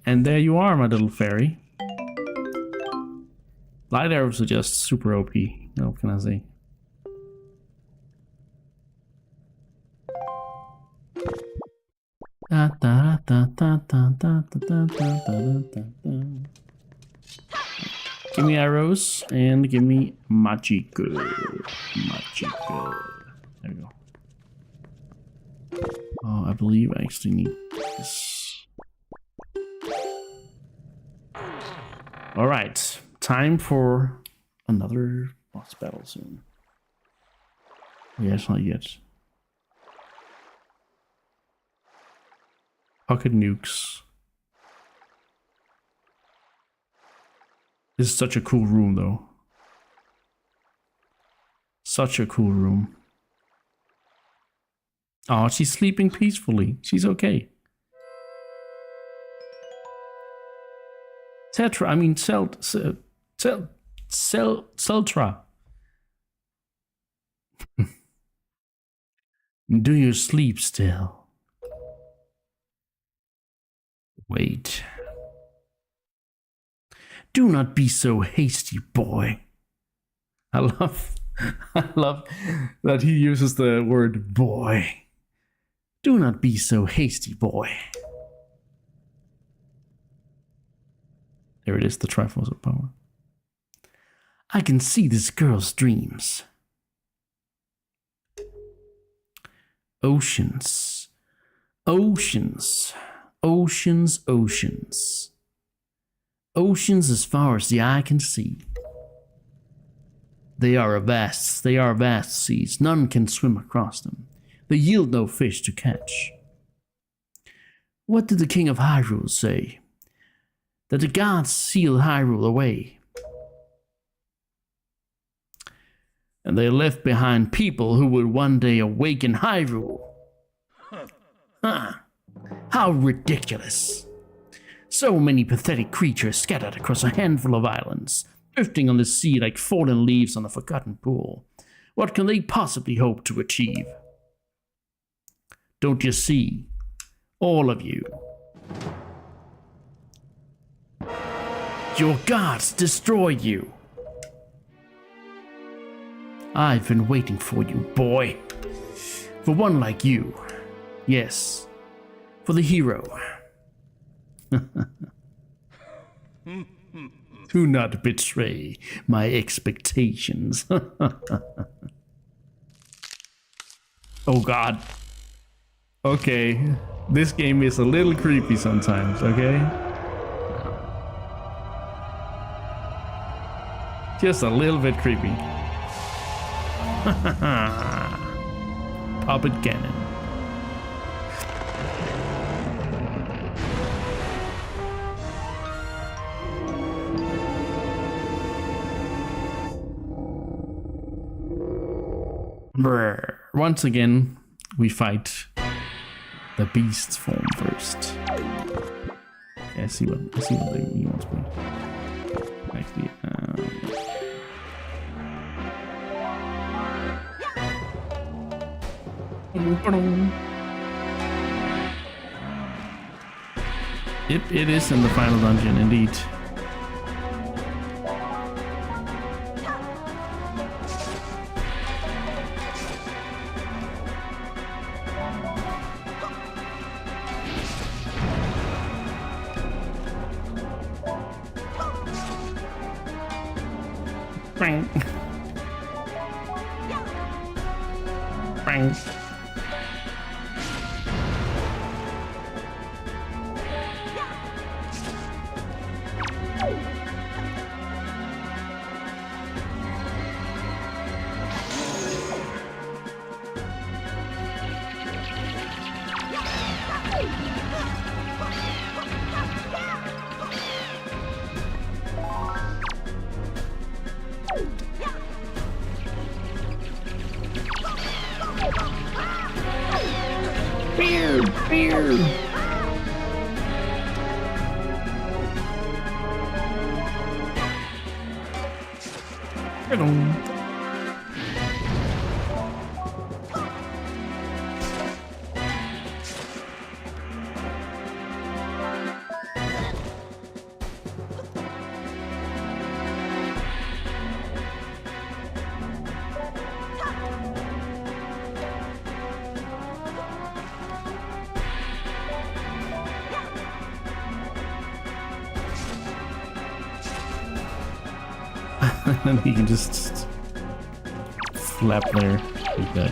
And there you are, my little fairy. Light arrows are just super OP. What can I say? Give me arrows and give me magic. Magic. There we go. Oh, I believe I actually need this. Alright, time for another boss battle soon. Yes, not yet. Pocket nukes. This is such a cool room, though. Such a cool room. Oh, she's sleeping peacefully. She's okay. Tetra, I mean, Celtra. Do you sleep still? Wait. Do not be so hasty, boy. I love that he uses the word boy. Do not be so hasty, boy. There it is, the Triforce of Power. I can see this girl's dreams. Oceans. Oceans. Oceans, oceans. Oceans as far as the eye can see. They are vast seas. None can swim across them. They yield no fish to catch. What did the king of Hyrule say? That the gods sealed Hyrule away. And they left behind people who would one day awaken Hyrule. Huh. How ridiculous. So many pathetic creatures scattered across a handful of islands, drifting on the sea like fallen leaves on a forgotten pool. What can they possibly hope to achieve? Don't you see? All of you. Your gods destroyed you. I've been waiting for you, boy. For one like you. Yes. For the hero. Do not betray my expectations. Oh god. Okay. This game is a little creepy sometimes, okay? Just a little bit creepy. Puppet cannon. Brr. Once again, we fight the beast's form first. Okay, I see what he wants to be. Actually, It is in the final dungeon, indeed. Bang. Bang. Beer. Hello. And he can just flap there like that.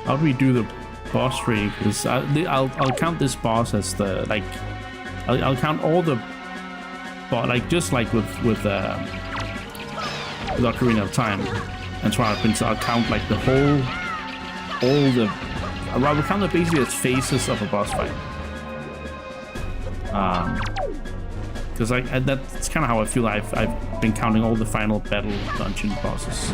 How do we do the boss raid? Because I'll count this boss as the like I'll count all the like just like with Ocarina of Time and Twilight Princess. I'll count like the all the. I would count it basically as phases of a boss fight. Because that's kind of how I feel I've been counting all the final battle dungeon bosses.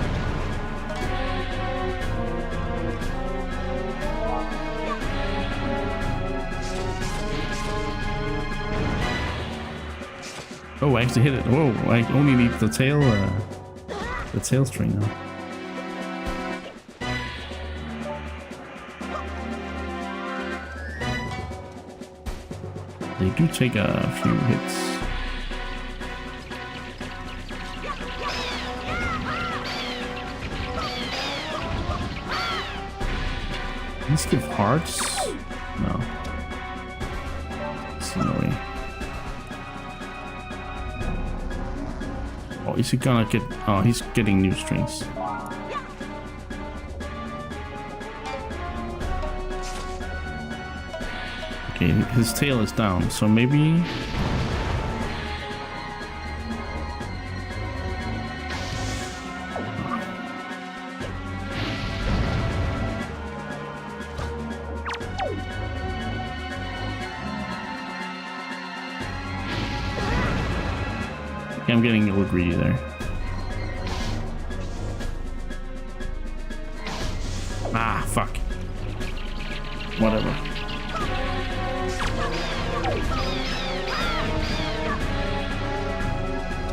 Oh, I actually hit it. Whoa, I only need the tail string now. They do take a few hits. Let's give hearts. No. It's annoying. Oh, is he gonna get? Oh, he's getting new strings. Okay, his tail is down, so maybe. Okay, I'm getting a little greedy there. Ah, fuck. Whatever.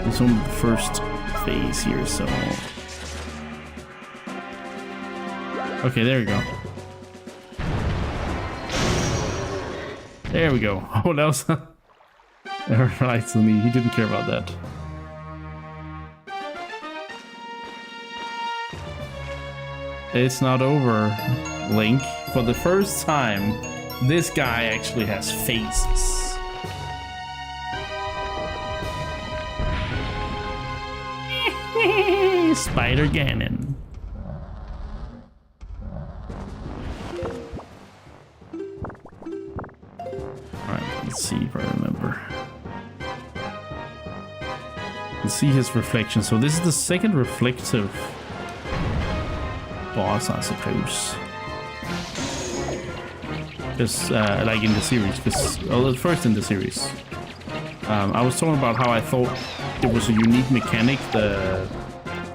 It's only the first phase here, so. Okay, there we go. There we go. Oh, that was. Alright, so he didn't care about that. It's not over, Link. For the first time, this guy actually has faces. Spider Ganon. Alright, let's see if I remember. Let's see his reflection. So this is the second reflective boss, I suppose. Just like in the series, because the first in the series. I was talking about how I thought it was a unique mechanic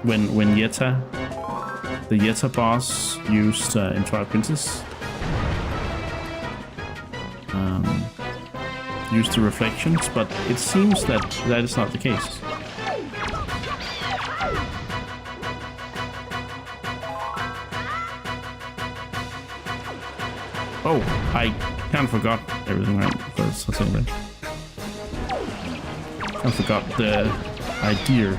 when Yetta, the Yetta boss, used in Twilight Princess. use the reflections, but it seems that that is not the case. Oh, I kind of forgot everything right first. I think that. I forgot the idea.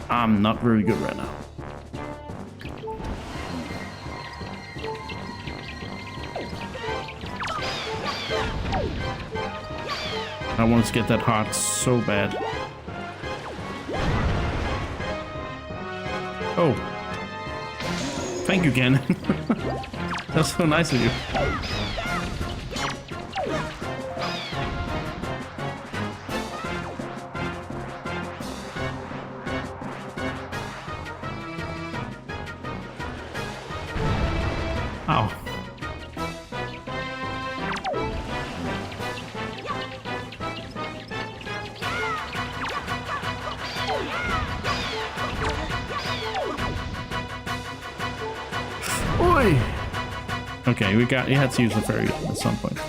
I'm not very good right now. I wanted to get that heart so bad. Oh. Thank you, Ken. That's so nice of you. Ow. Oi! Okay, we had to use the ferry at some point.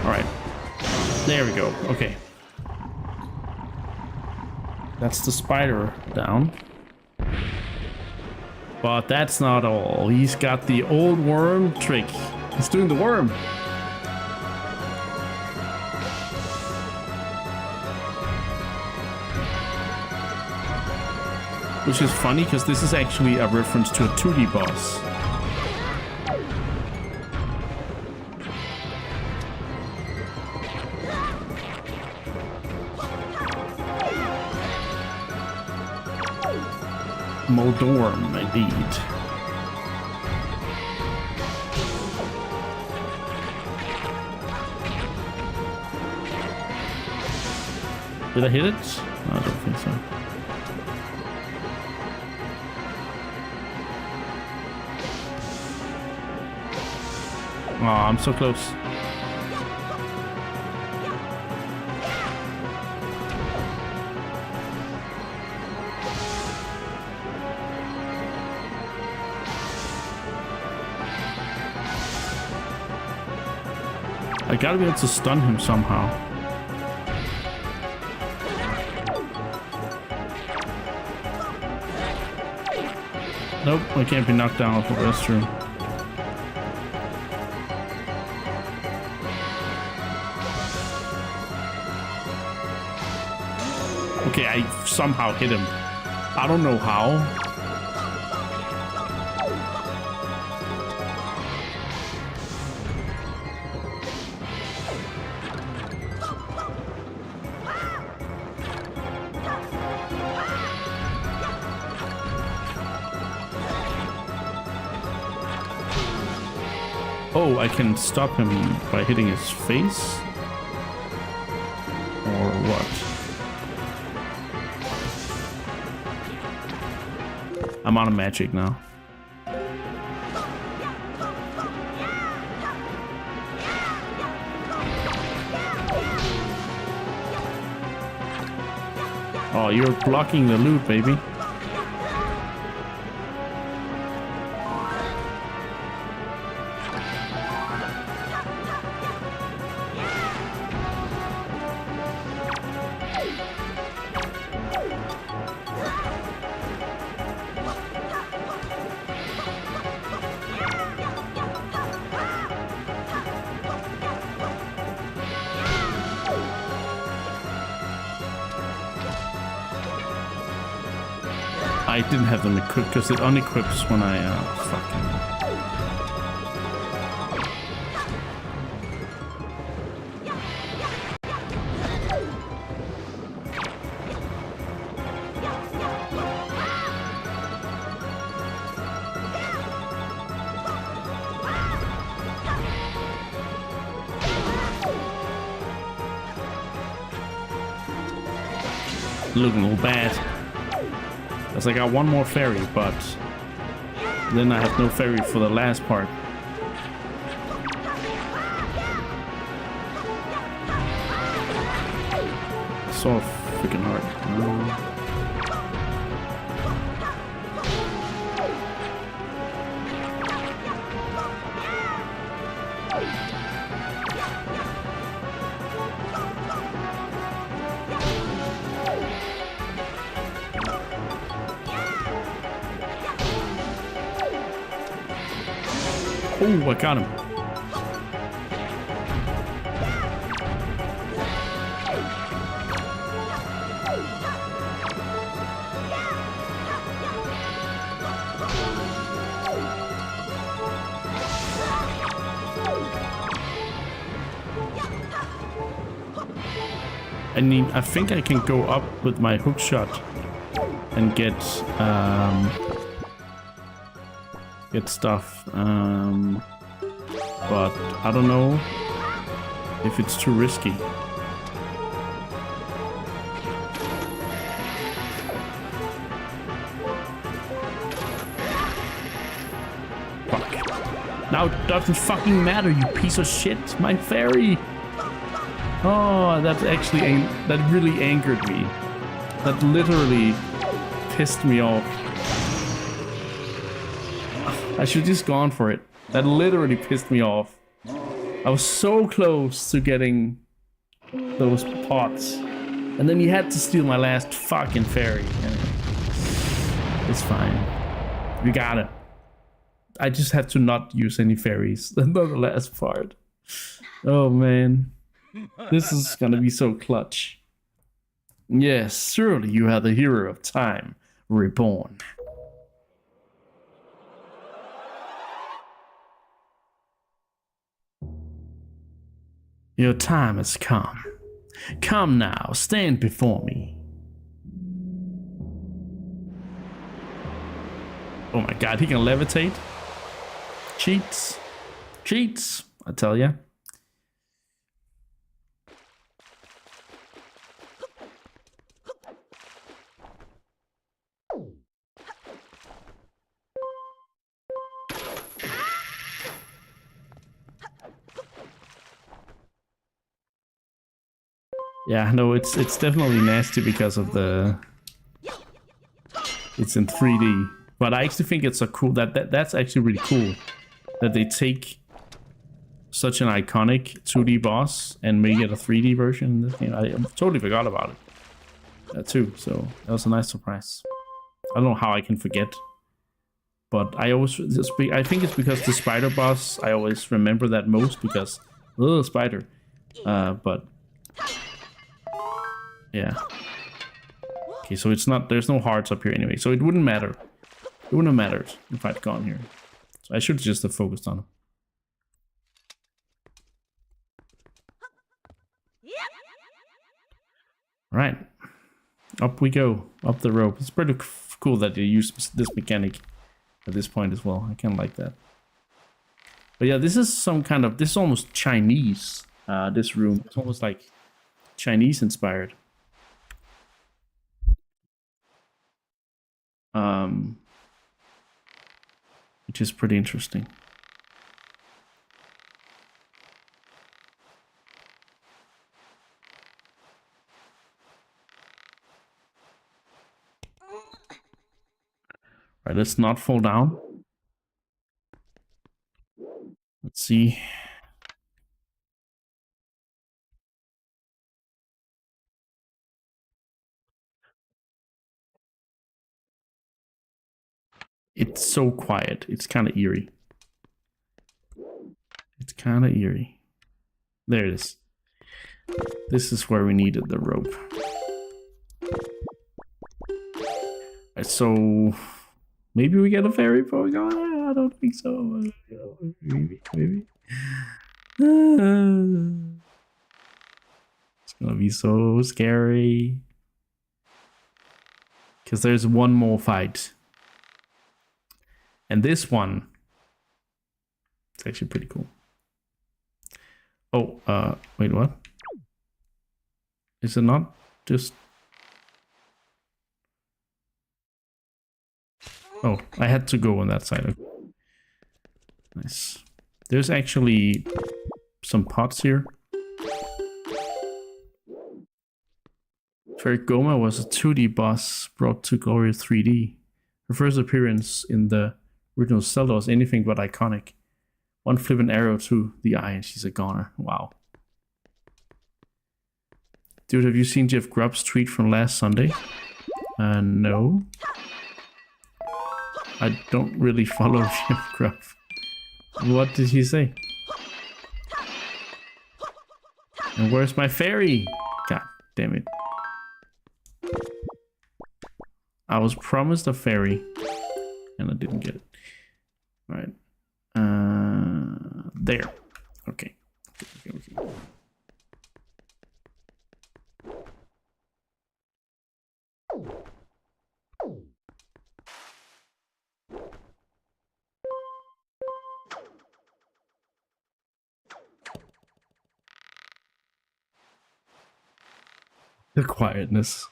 Alright. There we go. Okay. That's the spider down. But that's not all. He's got the old worm trick. He's doing the worm. Which is funny because this is actually a reference to a 2D boss. Moldorm, indeed. Did I hit it? No, I don't think so. Oh, I'm so close. I gotta be able to stun him somehow. Nope, I can't be knocked down. That's true. Okay, I somehow hit him. I don't know how. Oh, I can stop him by hitting his face? Or what? I'm out of magic now. Oh, you're blocking the loot, baby. I didn't have them equipped because it unequips when I fucking... Looking all bad. As I got one more fairy, but then I have no fairy for the last part. so freaking hard. Oh, I got him. I mean, I think I can go up with my hook shot and get stuff. But I don't know if it's too risky. Fuck. Now it doesn't fucking matter, you piece of shit. My fairy. Oh, that really angered me. That literally pissed me off. I should have just gone for it. That literally pissed me off. I was so close to getting those pots. And then he had to steal my last fucking fairy. It's fine. We got it. I just had to not use any fairies. That's not the last part. Oh man. This is gonna be so clutch. Yes, surely you are the hero of time reborn. Your time has come. Come now, stand before me. Oh my god, he can levitate. Cheats. Cheats, I tell ya. Yeah, no, it's definitely nasty because of the... It's in 3D. But I actually think it's a cool... That's actually really cool. That they take such an iconic 2D boss and make it a 3D version in this game. I totally forgot about it. Too, so that was a nice surprise. I don't know how I can forget. But I think it's because the spider boss, I always remember that most because... Ugh, spider. But... Yeah. Okay, so it's not... There's no hearts up here anyway, so it wouldn't matter. It wouldn't have mattered if I'd gone here. So I should just have focused on it. Right. Up we go. Up the rope. It's pretty cool that they use this mechanic at this point as well. I kind of like that. But yeah, this is some kind of... This is almost Chinese, this room. It's almost like Chinese inspired. Which is pretty interesting. Right, let's not fall down. Let's see. It's so quiet. It's kind of eerie. It's kind of eerie. There it is. This is where we needed the rope. Right, so maybe we get a fairy before we go. I don't think so. Maybe. It's gonna be so scary. Because there's one more fight. And this one, it's actually pretty cool. Oh, wait, what? Is it not just... Oh, I had to go on that side. Okay. Nice. There's actually some pots here. Fairy Goma was a 2D boss brought to Gloria 3D. Her first appearance in the original Zelda was anything but iconic. One flippant arrow to the eye and she's a goner. Wow. Dude, have you seen Jeff Grubb's tweet from last Sunday? No. I don't really follow Jeff Grubb. What did he say? And where's my fairy? God damn it. I was promised a fairy and I didn't get it. Alright. There. Okay. Okay. The quietness.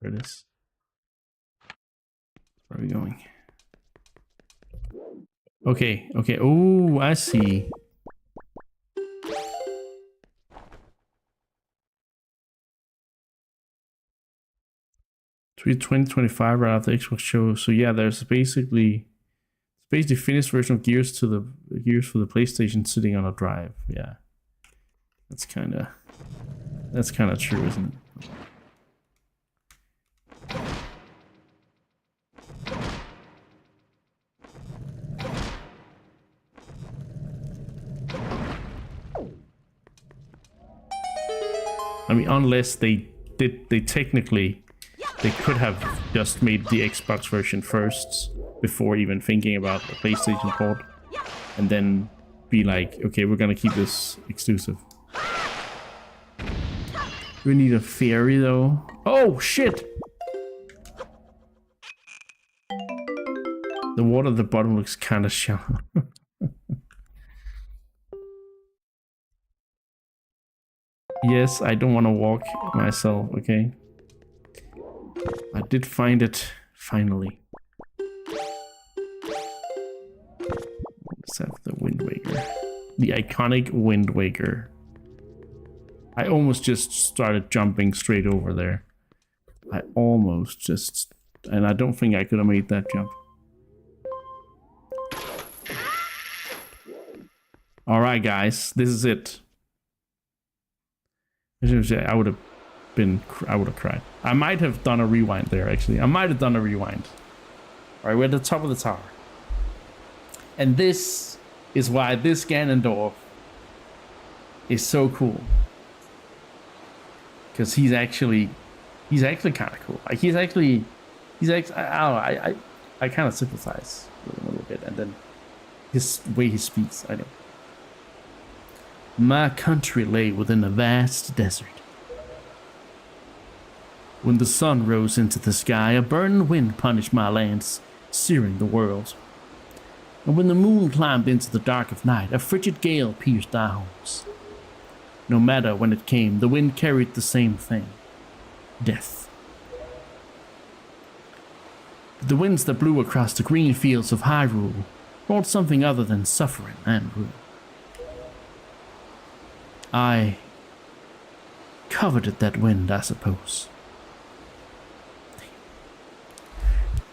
There it is. Where are we going? Okay, okay. Oh, I see. Tweet 2025 right after Xbox show. So yeah, there's basically finished version of Gears for the PlayStation sitting on a drive. Yeah, that's kind of true, isn't it? I mean, unless they technically they could have just made the Xbox version first before even thinking about the PlayStation port, and then be like, okay, we're gonna keep this exclusive. We need a fairy though. Oh shit! The water at the bottom looks kind of shallow. Yes, I don't want to walk myself, okay? I did find it, finally. Let's have the Wind Waker. The iconic Wind Waker. I almost just started jumping straight over there. I almost just... And I don't think I could have made that jump. Alright guys, this is it. I would have cried. I might have done a rewind there, actually. I might have done a rewind. Alright, we're at the top of the tower. And this is why this Ganondorf is so cool. Because he's actually kind of cool. Like I don't know, I kind of sympathize with him a little bit. And then his way he speaks, I know. My country lay within a vast desert. When the sun rose into the sky, a burning wind punished my lands, searing the world. And when the moon climbed into the dark of night, a frigid gale pierced our homes. No matter when it came, the wind carried the same thing: death. But the winds that blew across the green fields of Hyrule brought something other than suffering and ruin. I coveted that wind, I suppose.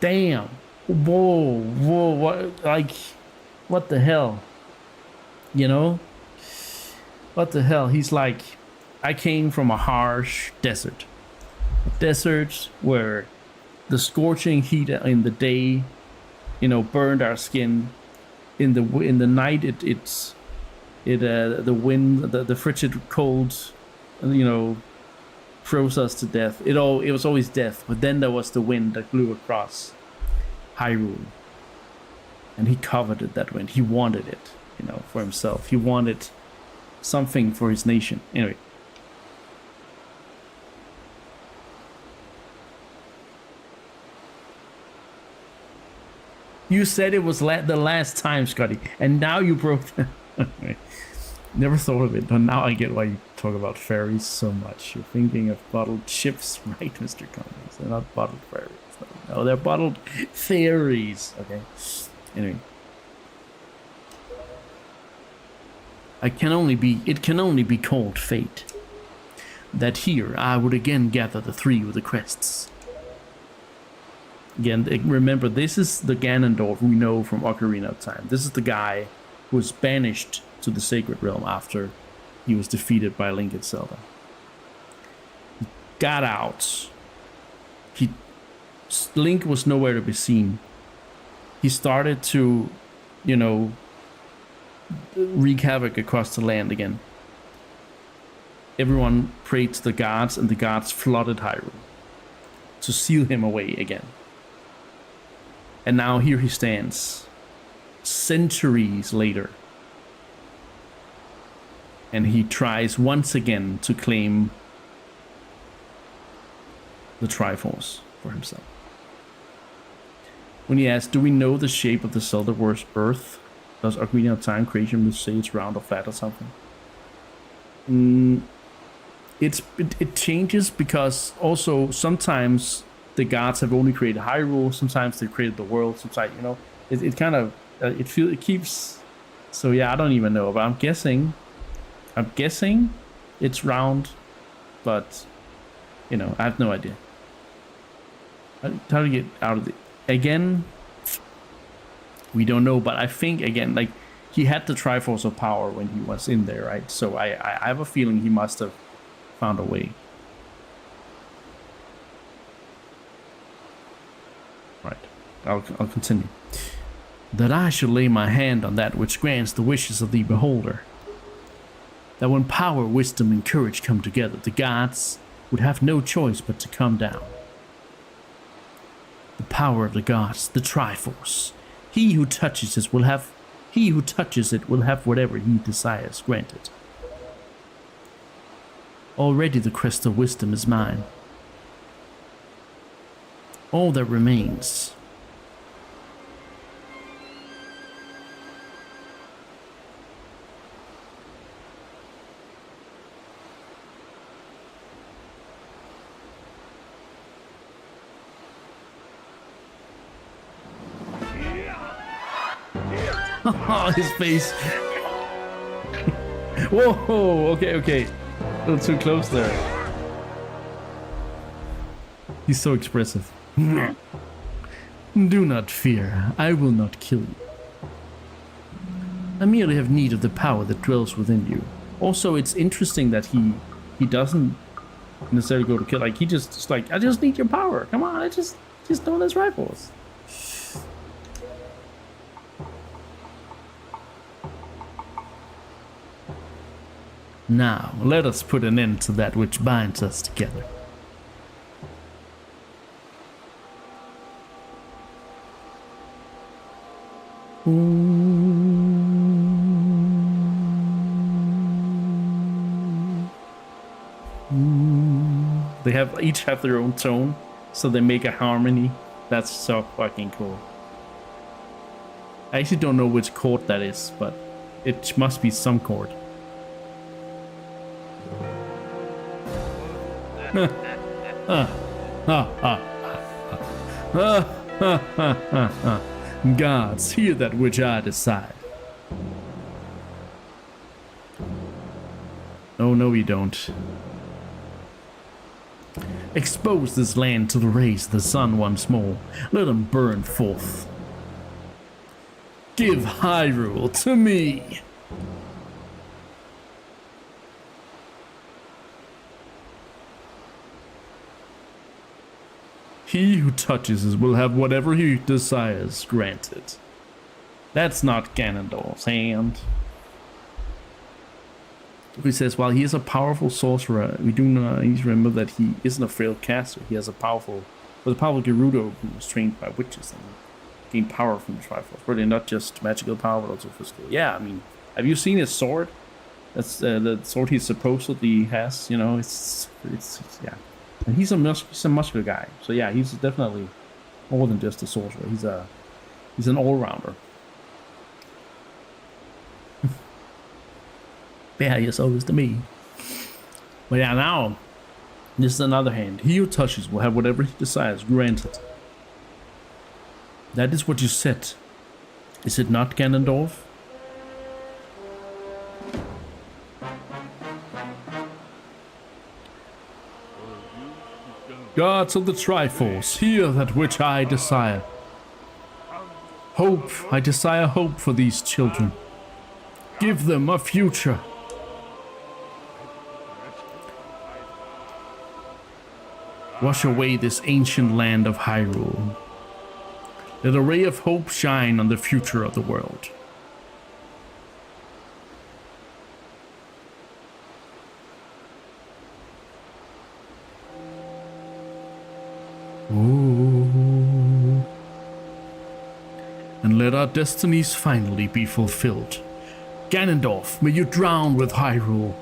Damn. Whoa, what the hell? You know? What the hell? He's like, I came from a harsh desert. A desert where the scorching heat in the day, burned our skin. In the night, the wind, the frigid cold, froze us to death. It was always death, but then there was the wind that blew across Hyrule, and he coveted that wind. He wanted it, for himself. He wanted something for his nation. Anyway. You said it was the last time, Scotty, and now you broke the... Never thought of it, but now I get why you talk about fairies so much. You're thinking of bottled chips, right, Mr. Cummings? They're not bottled fairies. No, they're bottled fairies. Okay. Anyway. It can only be called fate. That here I would again gather the three with the crests. Again, remember, this is the Ganondorf we know from Ocarina of Time. This is the guy who was banished to the Sacred Realm after he was defeated by Link and Zelda. He got out. Link was nowhere to be seen. He started to, you know, wreak havoc across the land again. Everyone prayed to the gods, and the gods flooded Hyrule to seal him away again. And now here he stands, centuries later, and he tries once again to claim the Triforce for himself. When he asks, do we know the shape of the Zelda Wars birth? Does Ocarina of Time creation will say it's round or flat or something? It changes because also sometimes the gods have only created Hyrule, sometimes they created the world, sometimes, you know, it kind of, it keeps, so yeah, I don't even know, but I'm guessing it's round, but, you know, I have no idea. How to get out of it? Again, we don't know, but I think, again, like, he had the Triforce of Power when he was in there, right? So I have a feeling he must have found a way. Right, I'll continue. That I should lay my hand on that which grants the wishes of the beholder. That when power, wisdom, and courage come together, the gods would have no choice but to come down. The power of the gods, the Triforce. He who touches it will have whatever he desires granted. Already the crest of wisdom is mine. All that remains oh, his face. Whoa, okay. A little too close there. He's so expressive. Do not fear, I will not kill you. I merely have need of the power that dwells within you. Also, it's interesting that he doesn't necessarily go to kill. Like, he just like, I just need your power. Come on, I just know his rifles. Now, let us put an end to that which binds us together. They each have their own tone, so they make a harmony. That's so fucking cool. I actually don't know which chord that is, but it must be some chord. Gods, hear that which I decide. Oh, no, you don't. Expose this land to the rays of the sun once more. Let them burn forth. Give Hyrule to me. He who touches it will have whatever he desires granted. That's not Ganondorf's hand. He says, while he is a powerful sorcerer, we do not need to remember that he isn't a frail caster. He has a powerful Gerudo who was trained by witches and gained power from the Triforce. Really, not just magical power, but also physical. Yeah, I mean, have you seen his sword? That's the sword he supposedly has. You know, it's yeah. And he's a muscular guy, so yeah, he's definitely more than just a sorcerer. He's an all-rounder. Yeah, yes, always to me. But yeah, now this is another hand. He who touches will have whatever he desires granted. That is what you said. Is it not, Ganondorf? Gods of the Triforce, hear that which I desire. Hope, I desire hope for these children. Give them a future. Wash away this ancient land of Hyrule. Let a ray of hope shine on the future of the world. Ooh. And let our destinies finally be fulfilled. Ganondorf, may you drown with Hyrule.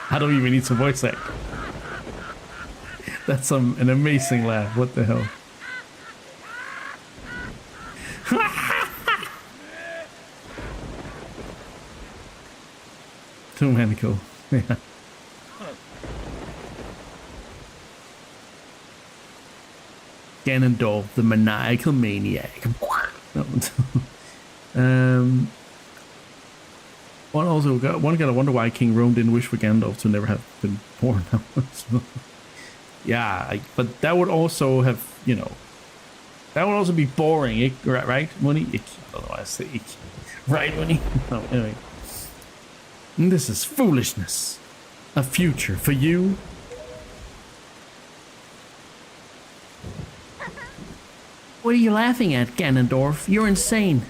I don't even need to voice act. That's an amazing laugh. What the hell? Too maniacal. Yeah. Ganondorf, the maniacal maniac. One gotta wonder why King Rome didn't wish for Gandalf to never have been born. So, yeah, but that would also have, that would also be boring, right, Money? Otherwise, right, Money? No, anyway. This is foolishness. A future for you. What are you laughing at, Ganondorf? You're insane.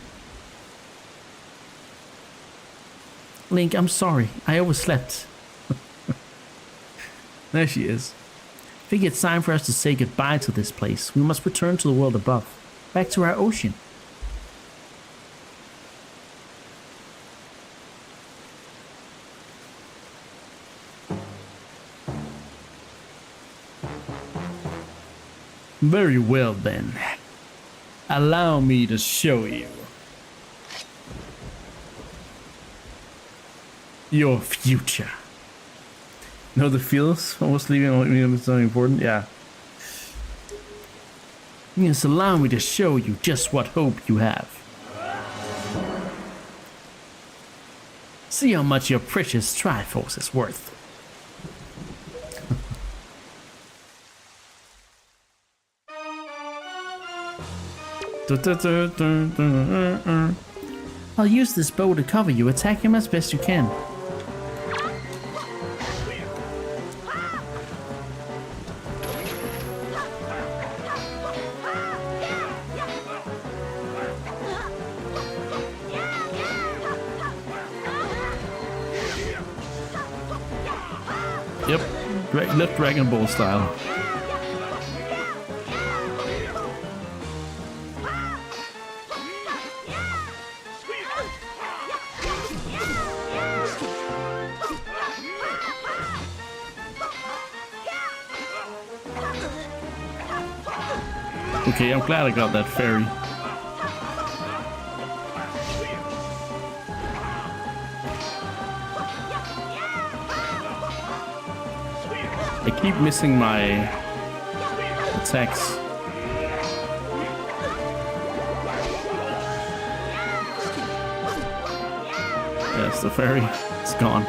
Link, I'm sorry. I overslept. There she is. I think it's time for us to say goodbye to this place. We must return to the world above. Back to our ocean. Very well then. Allow me to show you. Your future. Know the feels? Almost leaving it's not important? Yeah. Yes, allow me to show you just what hope you have. See how much your precious Triforce is worth. I'll use this bow to cover you. Attack him as best you can. Yep, left Dragon Ball style. Okay, I'm glad I got that fairy. I keep missing my attacks. Yes, the fairy. It's gone.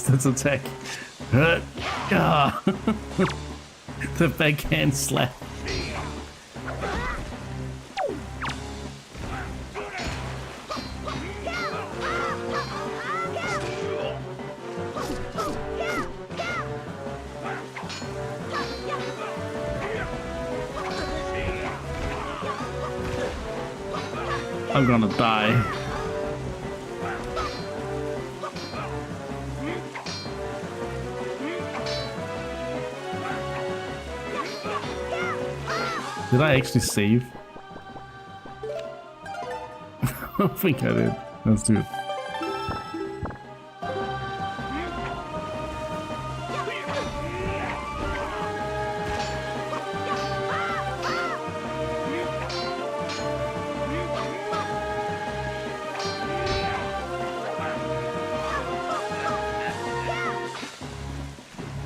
That's attack. The backhand slap. I'm gonna die. Did I actually save? I don't think I did. Let's do it.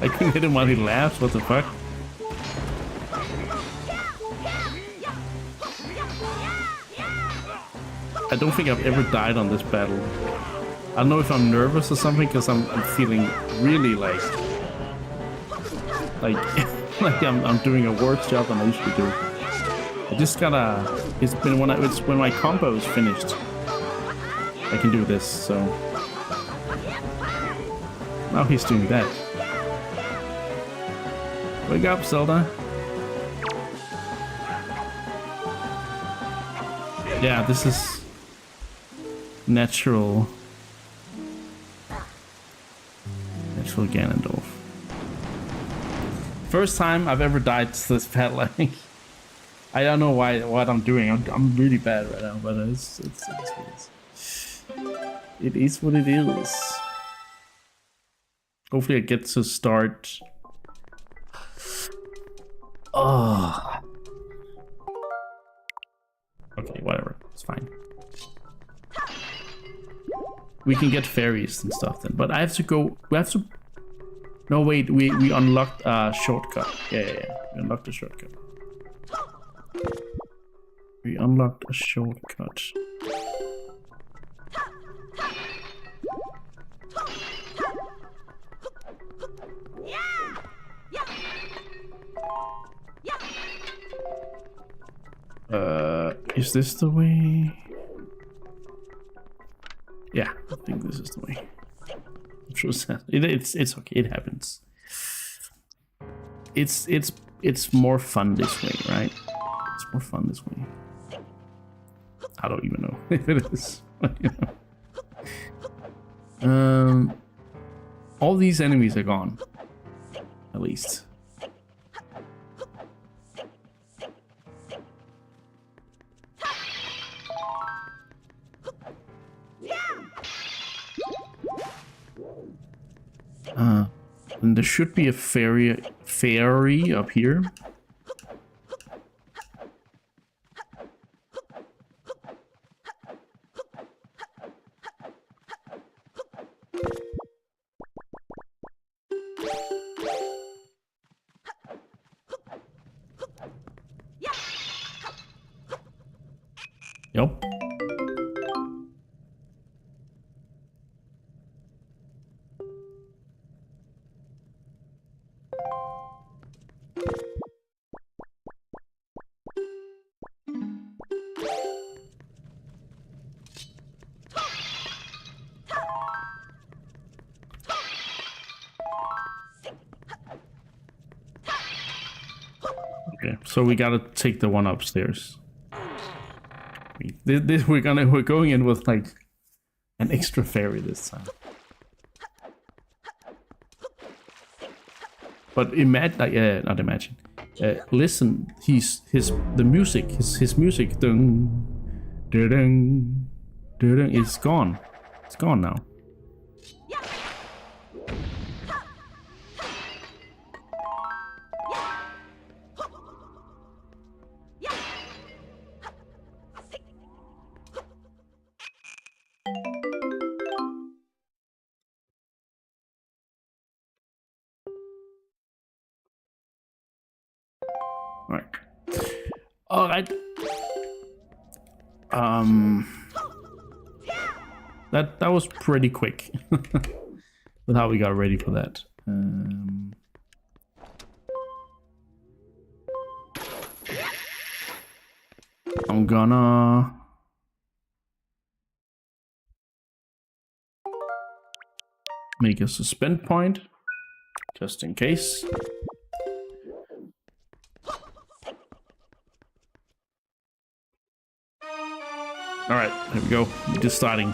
I couldn't hit him while he laughs. What the fuck? I don't think I've ever died on this battle. I don't know if I'm nervous or something, because I'm feeling really like like I'm doing a worse job than I usually do. I just gotta. It's when my combo is finished, I can do this. So now he's doing that. Wake up, Zelda. Yeah, this is natural Ganondorf. First time I've ever died to this battle. I don't know what I'm doing. I'm really bad right now, but it is what it is. Hopefully I get to start. Oh. Okay, whatever. It's fine. We can get fairies and stuff then, but I have to go. We have to. No, wait. We unlocked a shortcut. Yeah. We unlocked a shortcut. We unlocked a shortcut. Is this the way? Yeah, I think this is the way. I'm sure it's okay. It happens. It's more fun this way, right? It's more fun this way. I don't even know if it is. All these enemies are gone, at least. And there should be a fairy up here. Yep. Okay, so we gotta take the one upstairs. We're going in with like an extra fairy this time. But not imagine. Listen, the music, his music, dun, dun, dun, dun, is gone. It's gone now. All right. That was pretty quick with how we got ready for that. I'm gonna make a suspend point just in case. All right, here we go. We're just starting.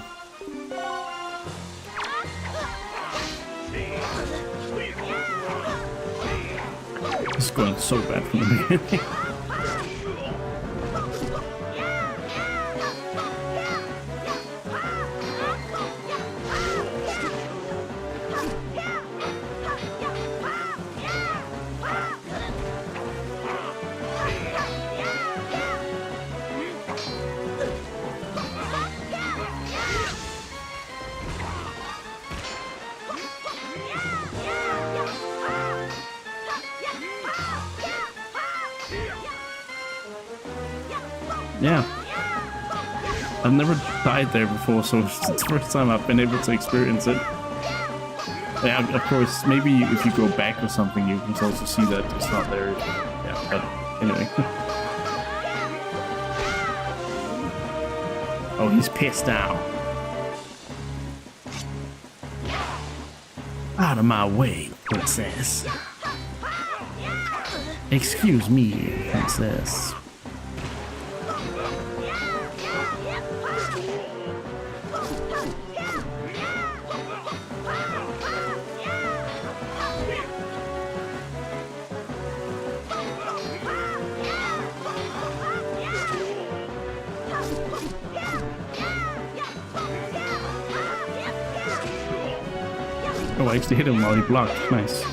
This is going so bad from the beginning. yeah. I've never died there before, so it's the first time I've been able to experience it. Yeah, of course, maybe if you go back or something, you can also see that it's not there. Yeah, but anyway. Oh, he's pissed now. Out of my way, princess. Excuse me, princess. Oh, I actually hit him while he blocked. Nice.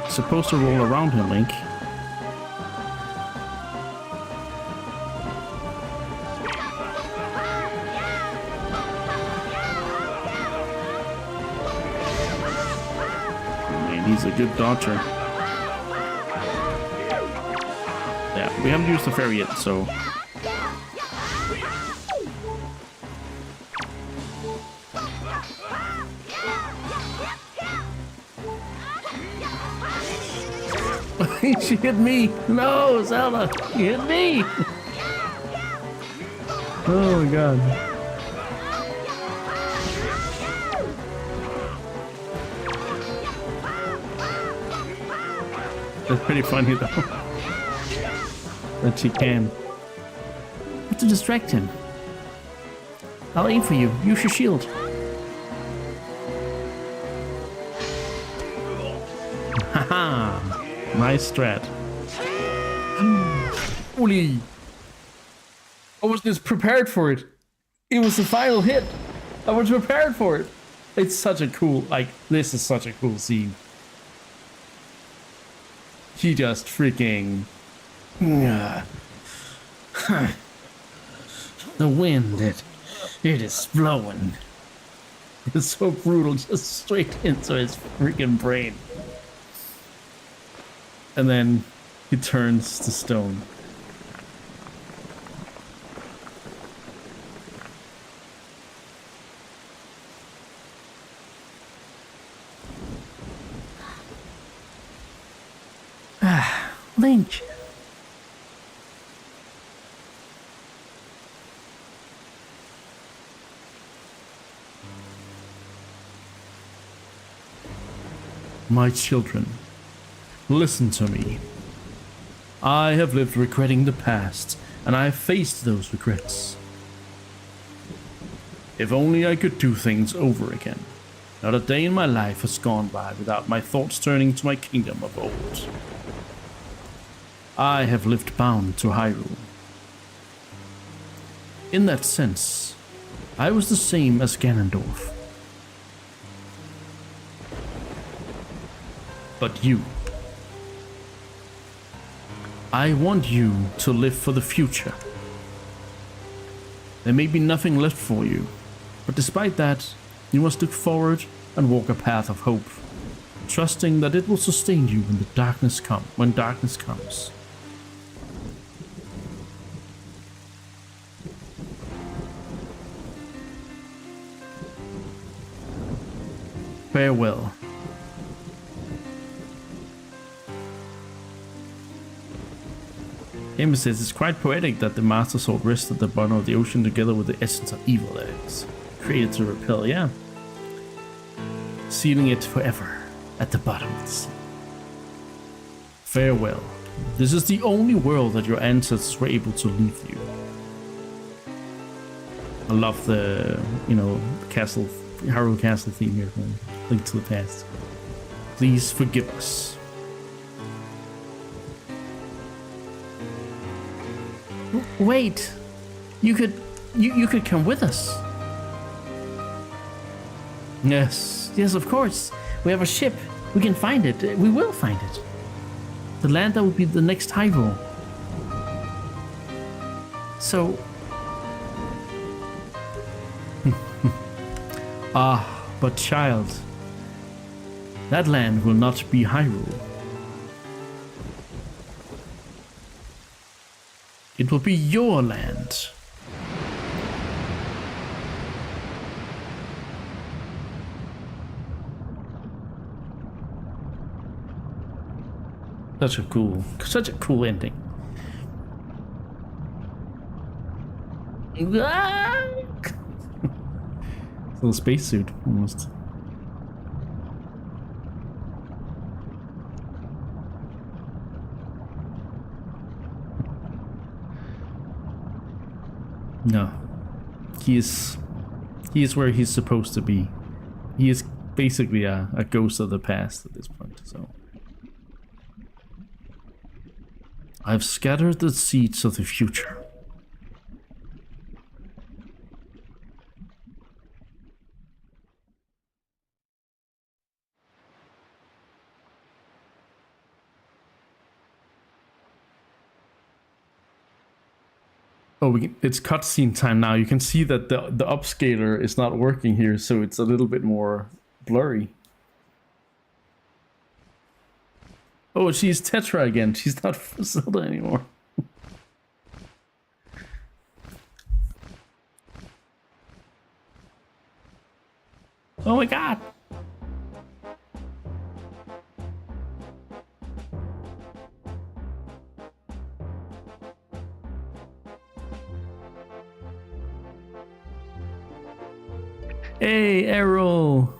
Supposed to roll around him, Link. Man, he's a good dodger. Yeah, we haven't used the fairy yet, so... She hit me! No, Zelda! You hit me! Oh my god. That's pretty funny though. That she can. Have to distract him. I'll aim for you. Use your shield. Haha! Nice strat. Holy! I was just prepared for it. It was the final hit. I was prepared for it. It's such a cool, like, this is such a cool scene. He just freaking... The wind, it is blowing. It's so brutal, just straight into his freaking brain. And then he turns to stone. Link. My children. Listen to me. I have lived regretting the past, and I have faced those regrets. If only I could do things over again. Not a day in my life has gone by without my thoughts turning to my kingdom of old. I have lived bound to Hyrule. In that sense, I was the same as Ganondorf. But you... I want you to live for the future. There may be nothing left for you, but despite that, you must look forward and walk a path of hope, trusting that it will sustain you when darkness comes. Farewell. Amy says it's quite poetic that the Master Sword rests at the bottom of the ocean together with the essence of evil that is created to repel, yeah. Sealing it forever at the bottom of the sea. Farewell. This is the only world that your ancestors were able to leave you. I love the, castle, Hyrule Castle theme here from Link to the Past. Please forgive us. Wait, you could come with us. Yes, of course. We have a ship. We can find it. We will find it. The land that will be the next Hyrule. So... but child, that land will not be Hyrule. It will be your land. Such a cool ending. Little spacesuit, almost. No, he is where he's supposed to be. He is basically a ghost of the past at this point. So I've scattered the seeds of the future. Oh, it's cutscene time now. You can see that the upscaler is not working here, so it's a little bit more blurry. Oh, she's Tetra again. She's not Zelda anymore. Oh my god. Hey, Errol.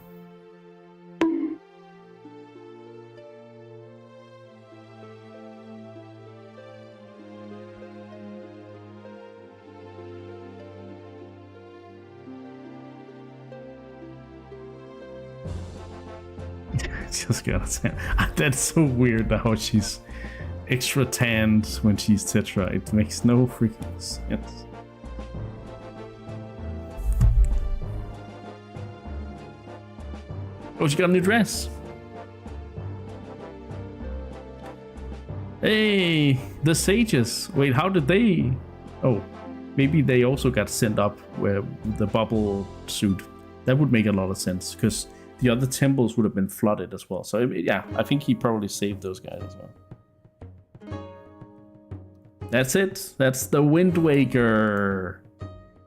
Just gotta say, that's so weird how she's extra tanned when she's Tetra. It makes no freaking sense. Oh, she got a new dress. Hey, the sages. Wait, how did they? Oh, maybe they also got sent up where the bubble suit. That would make a lot of sense because the other temples would have been flooded as well. So yeah, I think he probably saved those guys as well. That's it. That's the Wind Waker.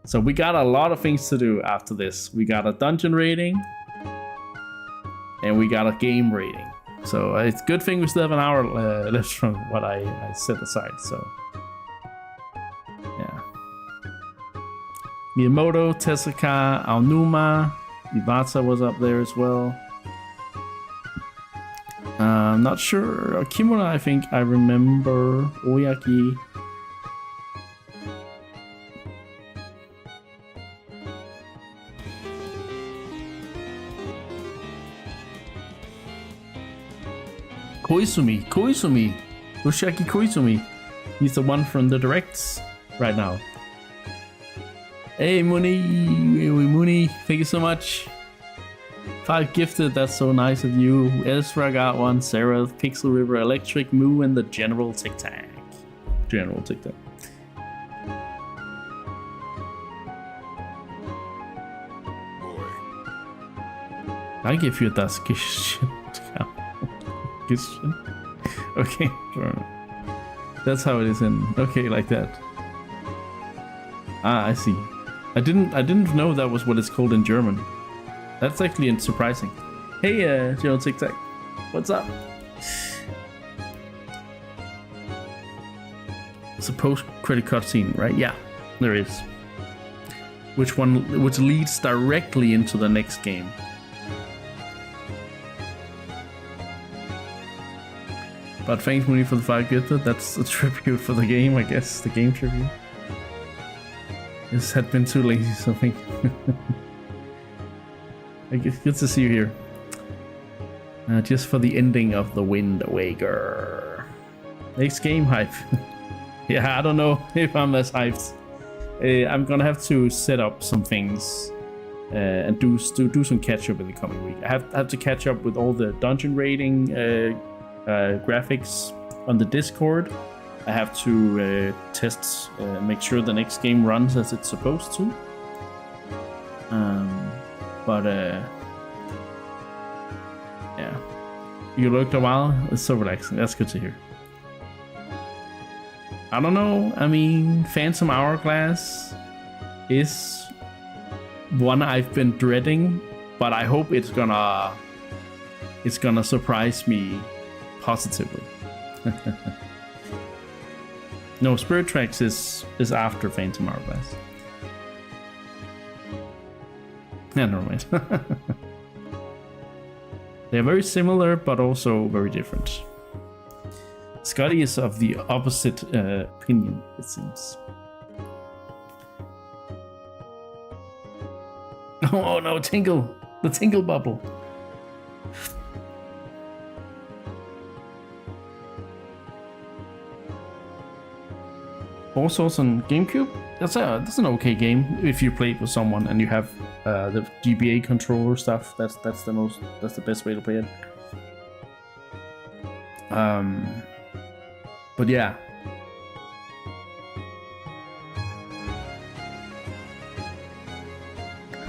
So we got a lot of things to do after this. We got a dungeon rating. And we got a game rating. So it's a good thing we still have an hour left from what I set aside. So yeah. Miyamoto, Tezuka, Aonuma, Iwata was up there as well. I'm not sure. Kimura, I think I remember. Oyaki. Koizumi, Yoshiaki Koizumi. He's the one from the directs right now. Hey Muni, thank you so much. 5 gifted, that's so nice of you. Ezra got one, Sarah, Pixel River, Electric, Moo, and the General Tic Tac. General Tic Tac. I give you that shit. Okay, sure. That's how it is in. Okay, like that. Ah, I see. I didn't know that was what it's called in German. That's actually surprising. Hey, General Tic Tac, what's up? It's a post-credit cutscene, right? Yeah, there is. Which leads directly into the next game. But thanks, Mooney, for the 5 gifted. That's a tribute for the game, I guess. The game tribute. This had been too lazy, so I think. Good to see you here. Just for the ending of the Wind Waker. Next game hype. Yeah, I don't know if I'm as hyped. I'm gonna have to set up some things and do some catch up in the coming week. I have to catch up with all the dungeon rating graphics on the Discord. I have to test, make sure the next game runs as it's supposed to. Yeah, you looked a while. It's so relaxing. That's good to hear. I don't know. I mean, Phantom Hourglass is one I've been dreading, but I hope it's gonna surprise me positively. No, Spirit Tracks is after Phantom Hourglass. Yeah, never mind. They're very similar, but also very different. Scotty is of the opposite opinion, it seems. Oh no, Tingle! The Tingle Bubble! Four Swords on GameCube? That's an okay game if you play it with someone and you have the GBA controller stuff. That's the best way to play it. But yeah.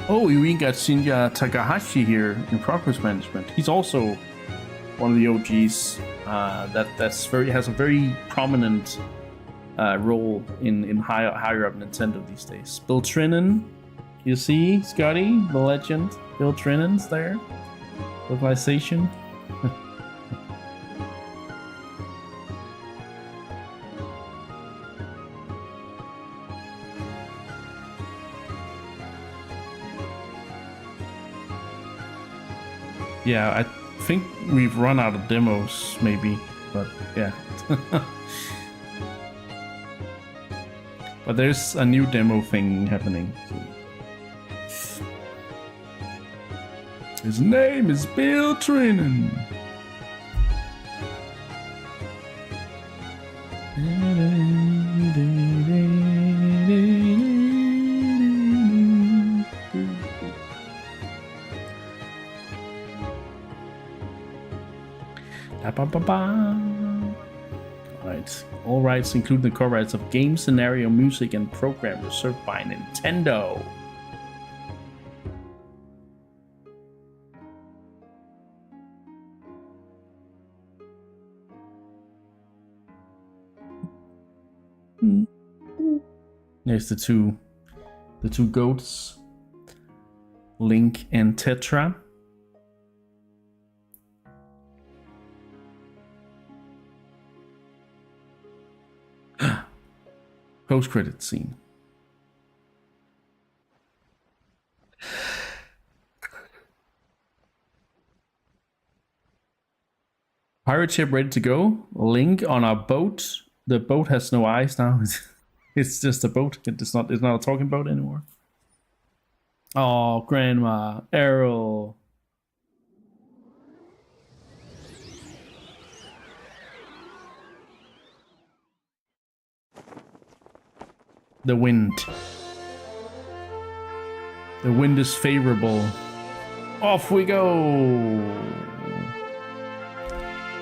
Oh, we got Shinya Takahashi here in Progress Management. He's also one of the OGs has a very prominent role in higher up Nintendo these days. Bill Trinan, you see, Scotty, the legend. Bill Trinan's there. Localization. Yeah, I think we've run out of demos, maybe, but yeah. But there's a new demo thing happening. His name is Bill Trinan. Alright. All rights, including the copyrights of game, scenario, music, and program reserved by Nintendo. There's the two goats, Link and Tetra. Post-credit scene. Pirate ship ready to go. Link on our boat. The boat has no eyes now. It's just a boat. It's not a talking boat anymore. Oh, Grandma, Errol. The wind. The wind is favorable. Off we go.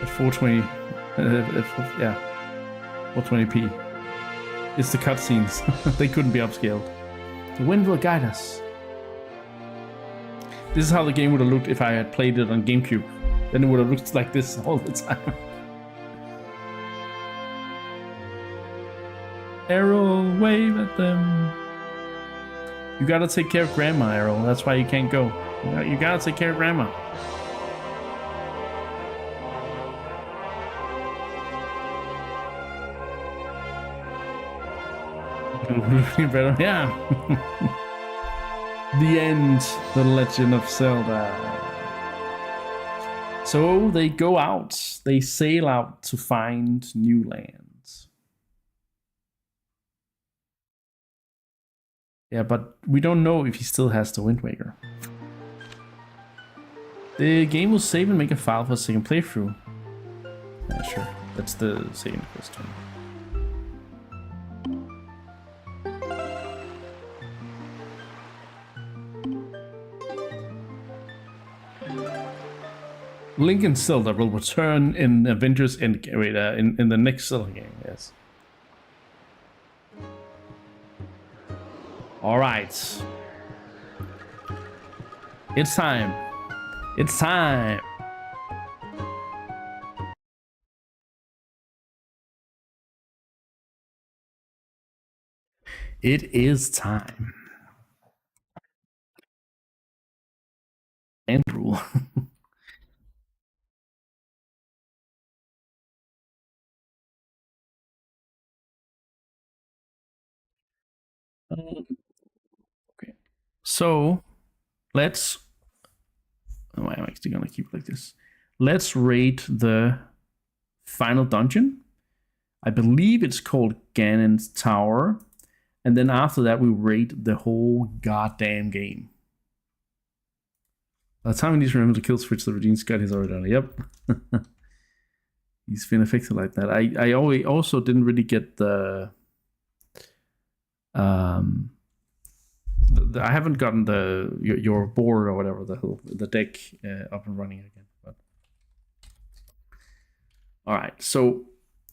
At 420. Yeah. 420p. It's the cutscenes. They couldn't be upscaled. The wind will guide us. This is how the game would have looked if I had played it on GameCube. Then it would have looked like this all the time. Errol, wave at them. You gotta take care of Grandma, Errol. That's why you can't go. You gotta take care of Grandma. Yeah. The end. The Legend of Zelda. So they go out. They sail out to find new lands. Yeah, but we don't know if he still has the Wind Waker. The game will save and make a file for a second playthrough. Yeah, sure. That's the second question. Link and Zelda will return in Avengers Endgame, in the next Zelda game, yes. Alright. It's time. It's time. It is time. And rule. Okay. So let's. Oh, I'm actually gonna keep it like this. Let's rate the final dungeon. I believe it's called Ganon's Tower. And then after that, we rate the whole goddamn game. By the time he needs to remember to kill switch the Regine Scott, he's already done it. Yep. He's been affected like that. I also didn't really get the I haven't gotten your board or whatever the deck up and running again. But all right, so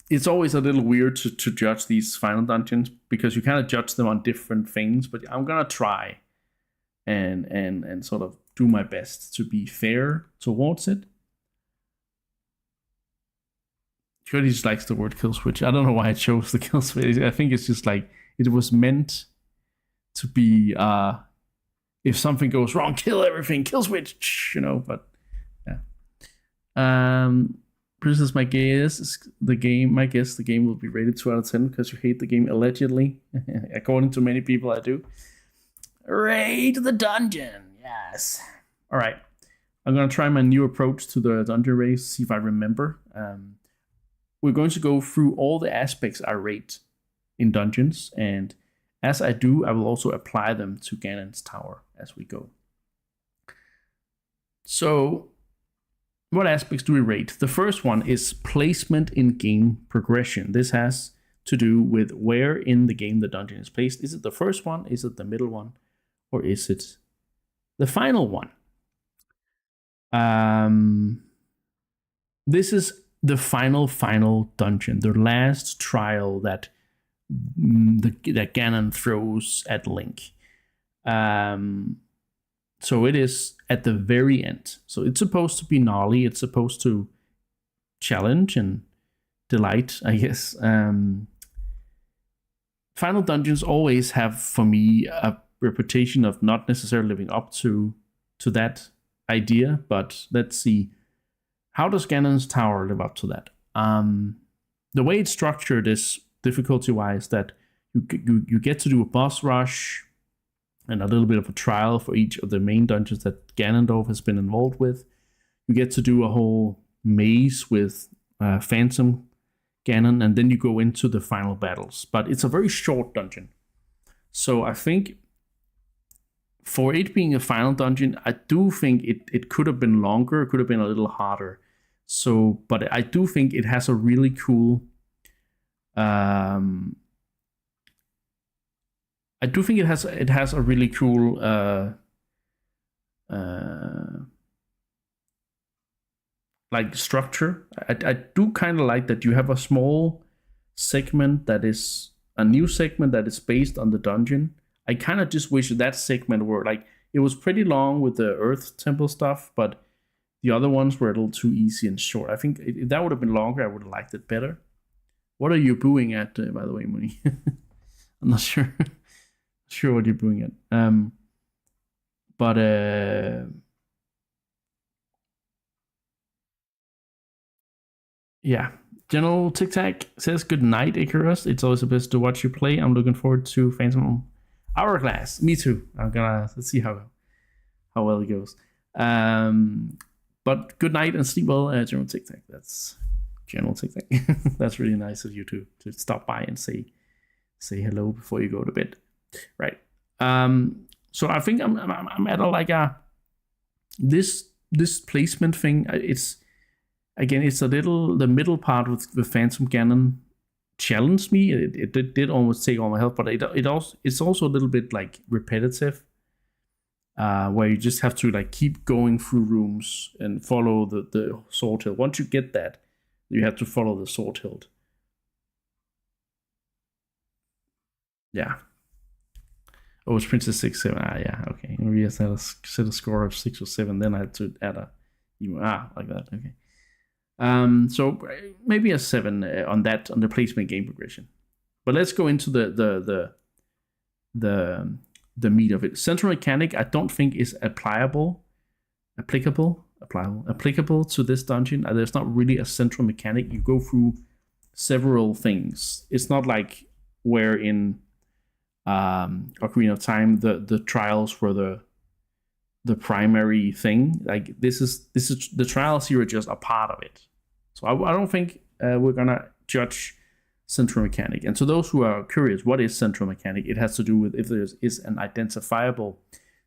it's always a little weird to judge these final dungeons because you kind of judge them on different things. But I'm gonna try and sort of do my best to be fair towards it. Jody just likes the word kill switch. I don't know why I chose the kill switch. I think it's just like it was meant to be if something goes wrong, kill everything, kill switch, but yeah. Princess, my guess the game will be rated 2 out of 10 because you hate the game allegedly. According to many people, I do. Raid the dungeon, yes. All right, I'm gonna try my new approach to the dungeon race, see if I remember. We're going to go through all the aspects I rate in dungeons, and as I do, I will also apply them to Ganon's Tower as we go. So, what aspects do we rate? The first one is placement in game progression. This has to do with where in the game the dungeon is placed. Is it the first one? Is it the middle one? Or is it the final one? This is the final dungeon, the last trial that Ganon throws at Link. So it is at the very end. So it's supposed to be gnarly. It's supposed to challenge and delight, I guess. Final dungeons always have, for me, a reputation of not necessarily living up to that idea. But let's see. How does Ganon's Tower live up to that? The way it's structured is difficulty-wise that you get to do a boss rush and a little bit of a trial for each of the main dungeons that Ganondorf has been involved with. You get to do a whole maze with Phantom Ganon, and then you go into the final battles. But it's a very short dungeon. So I think for it being a final dungeon, I do think it could have been longer. It could have been a little harder. So, but I do think it has a really cool. I do think it has a really cool like structure. I do kind of like that you have a small segment that is a new segment that is based on the dungeon. I kind of just wish that segment were like, it was pretty long with the Earth Temple stuff, but the other ones were a little too easy and short. I think if that would have been longer, I would have liked it better. What are you booing at, by the way, Mooney? I'm not sure. Sure what you're booing at. But yeah. General Tic Tac says good night, Icarus. It's always the best to watch you play. I'm looking forward to Phantom Hourglass. Me too. Let's see how well it goes. But good night and sleep well, General Tic Tac. That's General Tic Tac. That's really nice of you to stop by and say hello before you go to bed. Right. So I think I'm at this placement thing. It's a little, the middle part with the Phantom Ganon challenged me. It did almost take all my health, but it's also a little bit like repetitive, where you just have to like keep going through rooms and follow the sword hilt. Once you get that, you have to follow the sword hilt. Yeah. Oh, it's Princess 6, 7. Yeah, okay. Maybe I had to set a score of 6 or 7, then I had to add like that. Okay. So maybe a 7 on the placement game progression. But let's go into the the meat of it. Central mechanic, I don't think is applicable to this dungeon. There's not really a central mechanic. You go through several things. It's not like where in Ocarina of Time the trials were the primary thing. Like this is the trials here are just a part of it. So I don't think we're gonna judge central mechanic. And to those who are curious, what is central mechanic? It has to do with if there is an identifiable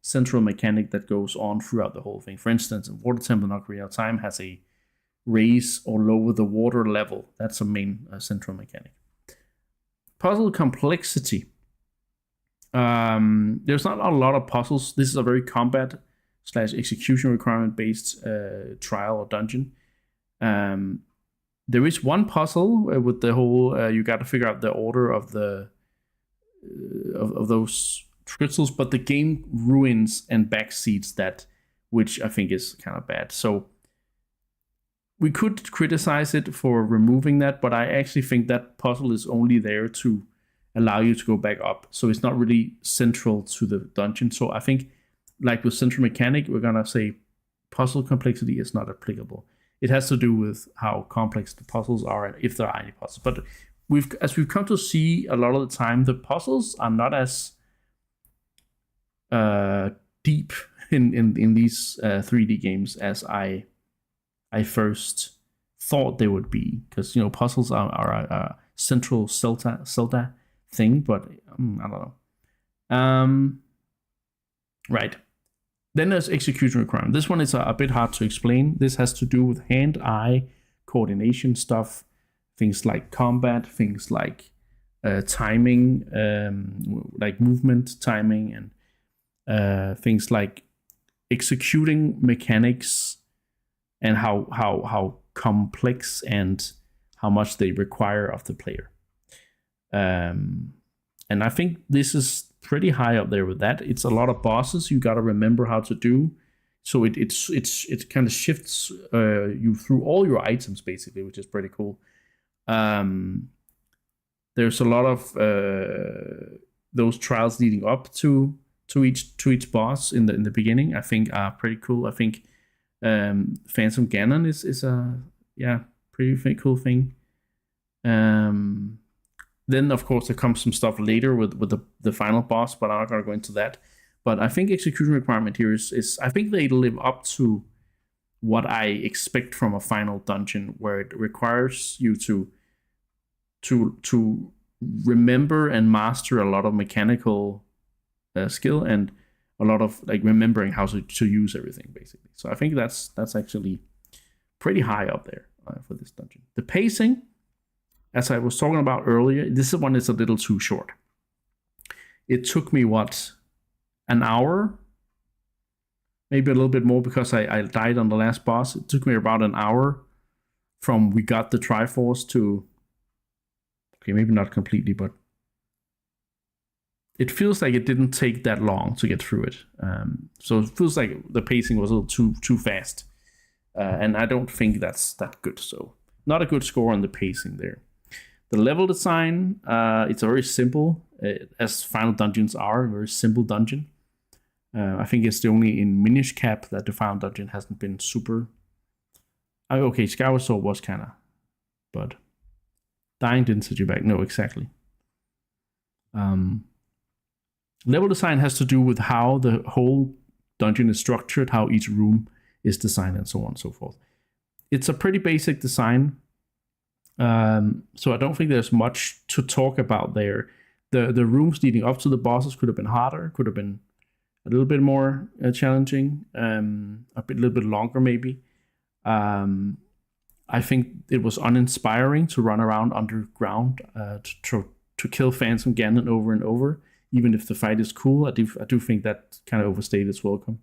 central mechanic that goes on throughout the whole thing. For instance, in Water Temple in Ocarina of Time has a raise or lower the water level. That's a main central mechanic. Puzzle complexity. There's not a lot of puzzles. This is a very combat / execution requirement based trial or dungeon. There is one puzzle with the whole you got to figure out the order of the of those crystals, but the game ruins and backseats that, which I think is kind of bad. So we could criticize it for removing that, but I actually think that puzzle is only there to allow you to go back up. So it's not really central to the dungeon. So I think, like with central mechanic, we're gonna say puzzle complexity is not applicable. It has to do with how complex the puzzles are and if there are any puzzles. But as we've come to see a lot of the time, the puzzles are not as deep in these 3D games as I first thought they would be, because puzzles are a central Zelda thing, but I don't know. Right. Then there's execution requirement. This one is a bit hard to explain. This has to do with hand-eye coordination stuff, things like combat, things like timing, like movement timing, and things like executing mechanics and how complex and how much they require of the player. And I think this is pretty high up there with that. It's a lot of bosses you got to remember how to do. So it kind of shifts you through all your items basically, which is pretty cool. There's a lot of those trials leading up to each boss in the beginning. I think are pretty cool. I think Phantom Ganon is a pretty cool thing. Then of course there comes some stuff later with the final boss, but I'm not gonna go into that. But I think execution requirement here is I think they live up to what I expect from a final dungeon, where it requires you to remember and master a lot of mechanical skill and a lot of like remembering how to use everything basically. So I think that's actually pretty high up there for this dungeon. The pacing, as I was talking about earlier, this one is a little too short. It took me, an hour? Maybe a little bit more because I died on the last boss. It took me about an hour from we got the Triforce to... Okay, maybe not completely, but... It feels like it didn't take that long to get through it. So it feels like the pacing was a little too fast. And I don't think that's that good. So not a good score on the pacing there. The level design, it's a very simple, as Final Dungeons are, a very simple dungeon. I think it's the only in Minish Cap that the Final Dungeon hasn't been super... okay, Skyward Sword was kind of... But dying didn't set you back. No, exactly. Level design has to do with how the whole dungeon is structured, how each room is designed, and so on and so forth. It's a pretty basic design. So I don't think there's much to talk about there. The rooms leading up to the bosses could have been harder, could have been a little bit more challenging, little bit longer maybe. I think it was uninspiring to run around underground to kill Phantom Ganon over and over, even if the fight is cool. I do think that kind of overstayed its welcome.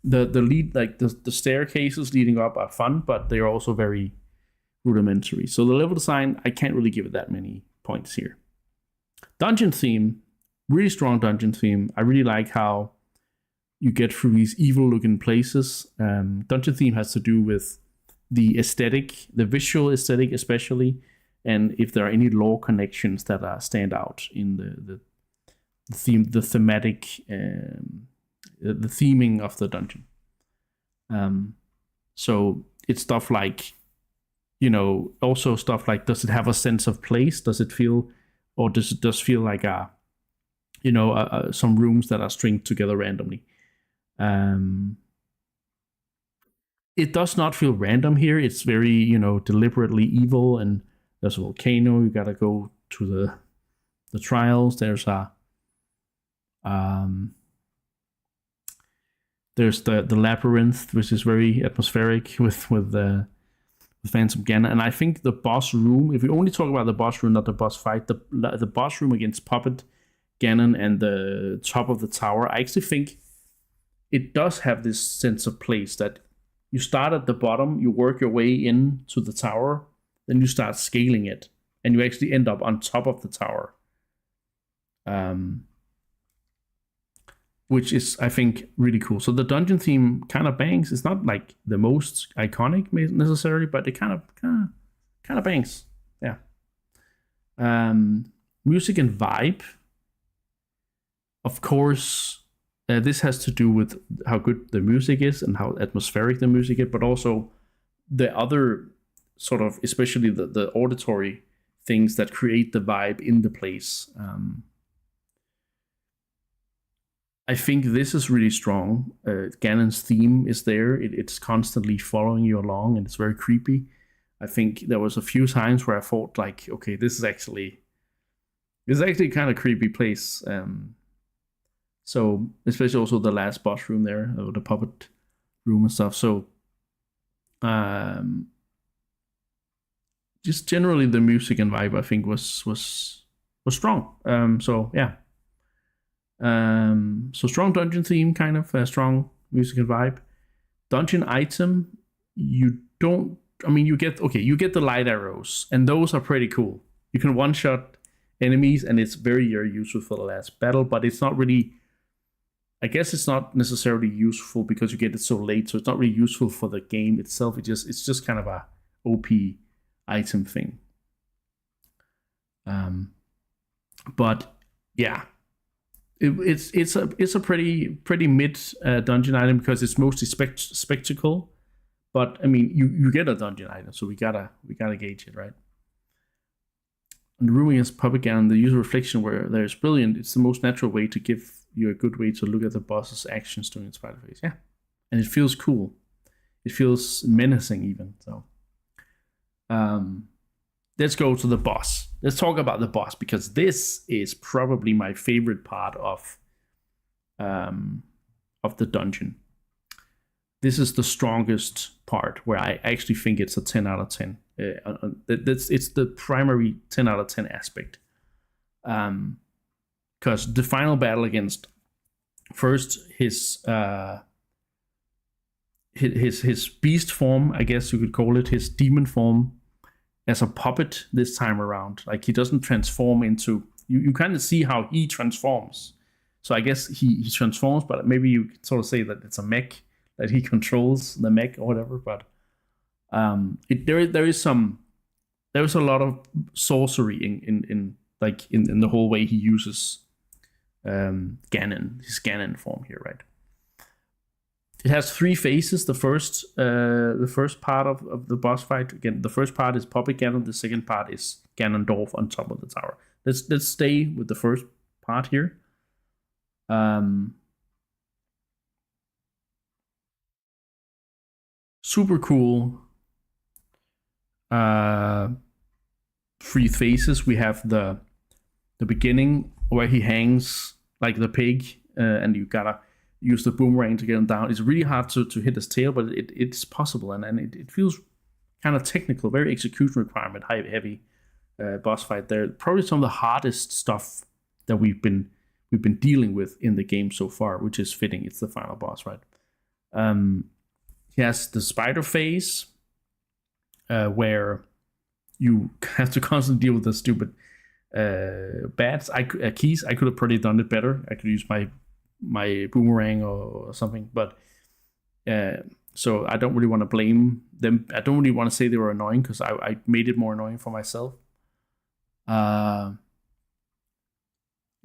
The staircases leading up are fun, but they're also very rudimentary. So the level design, I can't really give it that many points here. Dungeon theme, really strong dungeon theme. I really like how you get through these evil looking places. Dungeon theme has to do with the aesthetic, the visual aesthetic especially, and if there are any lore connections that stand out in the thematic, the theming of the dungeon. So it's stuff like, also stuff like, does it have a sense of place? Does it feel, or does it just feel like some rooms that are stringed together randomly? It does not feel random here. It's very, deliberately evil, and there's a volcano. You gotta go to the trials. There's the labyrinth, which is very atmospheric with Phantom Ganon. And I think the boss room, if we only talk about the boss room, not the boss fight, the boss room against Puppet Ganon and the top of the tower, I actually think it does have this sense of place that you start at the bottom, you work your way into the tower, then you start scaling it, and you actually end up on top of the tower. Which is, I think, really cool. So the dungeon theme kind of bangs. It's not like the most iconic necessarily, but it kind of bangs. Yeah. Music and vibe. Of course, this has to do with how good the music is and how atmospheric the music is, but also the other sort of, especially the auditory things that create the vibe in the place. I think this is really strong. Ganon's theme is there. It's constantly following you along, and it's very creepy. I think there was a few times where I thought, like, okay, this is actually kind of creepy place. So especially also the last boss room there, or the puppet room and stuff. So just generally the music and vibe, I think, was strong. So yeah. So strong dungeon theme, kind of strong music and vibe. Dungeon item, you get the light arrows, and those are pretty cool. You can one-shot enemies, and it's very, very useful for the last battle, but it's not really, I guess it's not necessarily useful because you get it so late, so it's not really useful for the game itself. It's just kind of a OP item thing. But yeah. It's a pretty mid dungeon item because it's mostly spectacle, but I mean you get a dungeon item, so we gotta gauge it, right? And the room against Puppet Ganon, the user reflection where there's brilliant. It's the most natural way to give you a good way to look at the boss's actions during its fight phase. Yeah, and it feels cool. It feels menacing even. So, let's go to the boss. Let's talk about the boss, because this is probably my favorite part of the dungeon. This is the strongest part, where I actually think it's a 10 out of 10. It's the primary 10 out of 10 aspect. Because the final battle against first his beast form, I guess you could call it, his demon form, as a puppet this time around. Like, he doesn't transform into, you kind of see how he transforms. So I guess he transforms, but maybe you could sort of say that it's a mech, that he controls the mech or whatever. But there is a lot of sorcery in the whole way he uses Ganon, his Ganon form here, right? It has 3 phases. The first part of the boss fight, again, the first part is Puppet Ganon. The second part is Ganondorf on top of the tower. Let's stay with the first part here. Super cool. 3 phases. We have the beginning where he hangs like the pig, and you gotta use the boomerang to get him down. It's really hard to hit his tail, but it's possible, and it feels kind of technical, very execution requirement, heavy boss fight there. Probably some of the hardest stuff that we've been dealing with in the game so far, which is fitting. It's the final boss, right? He has the spider phase, where you have to constantly deal with the stupid bats. Keys. I could have probably done it better. I could use my boomerang or something, but so I don't really want to blame them. I don't really want to say they were annoying, because I made it more annoying for myself.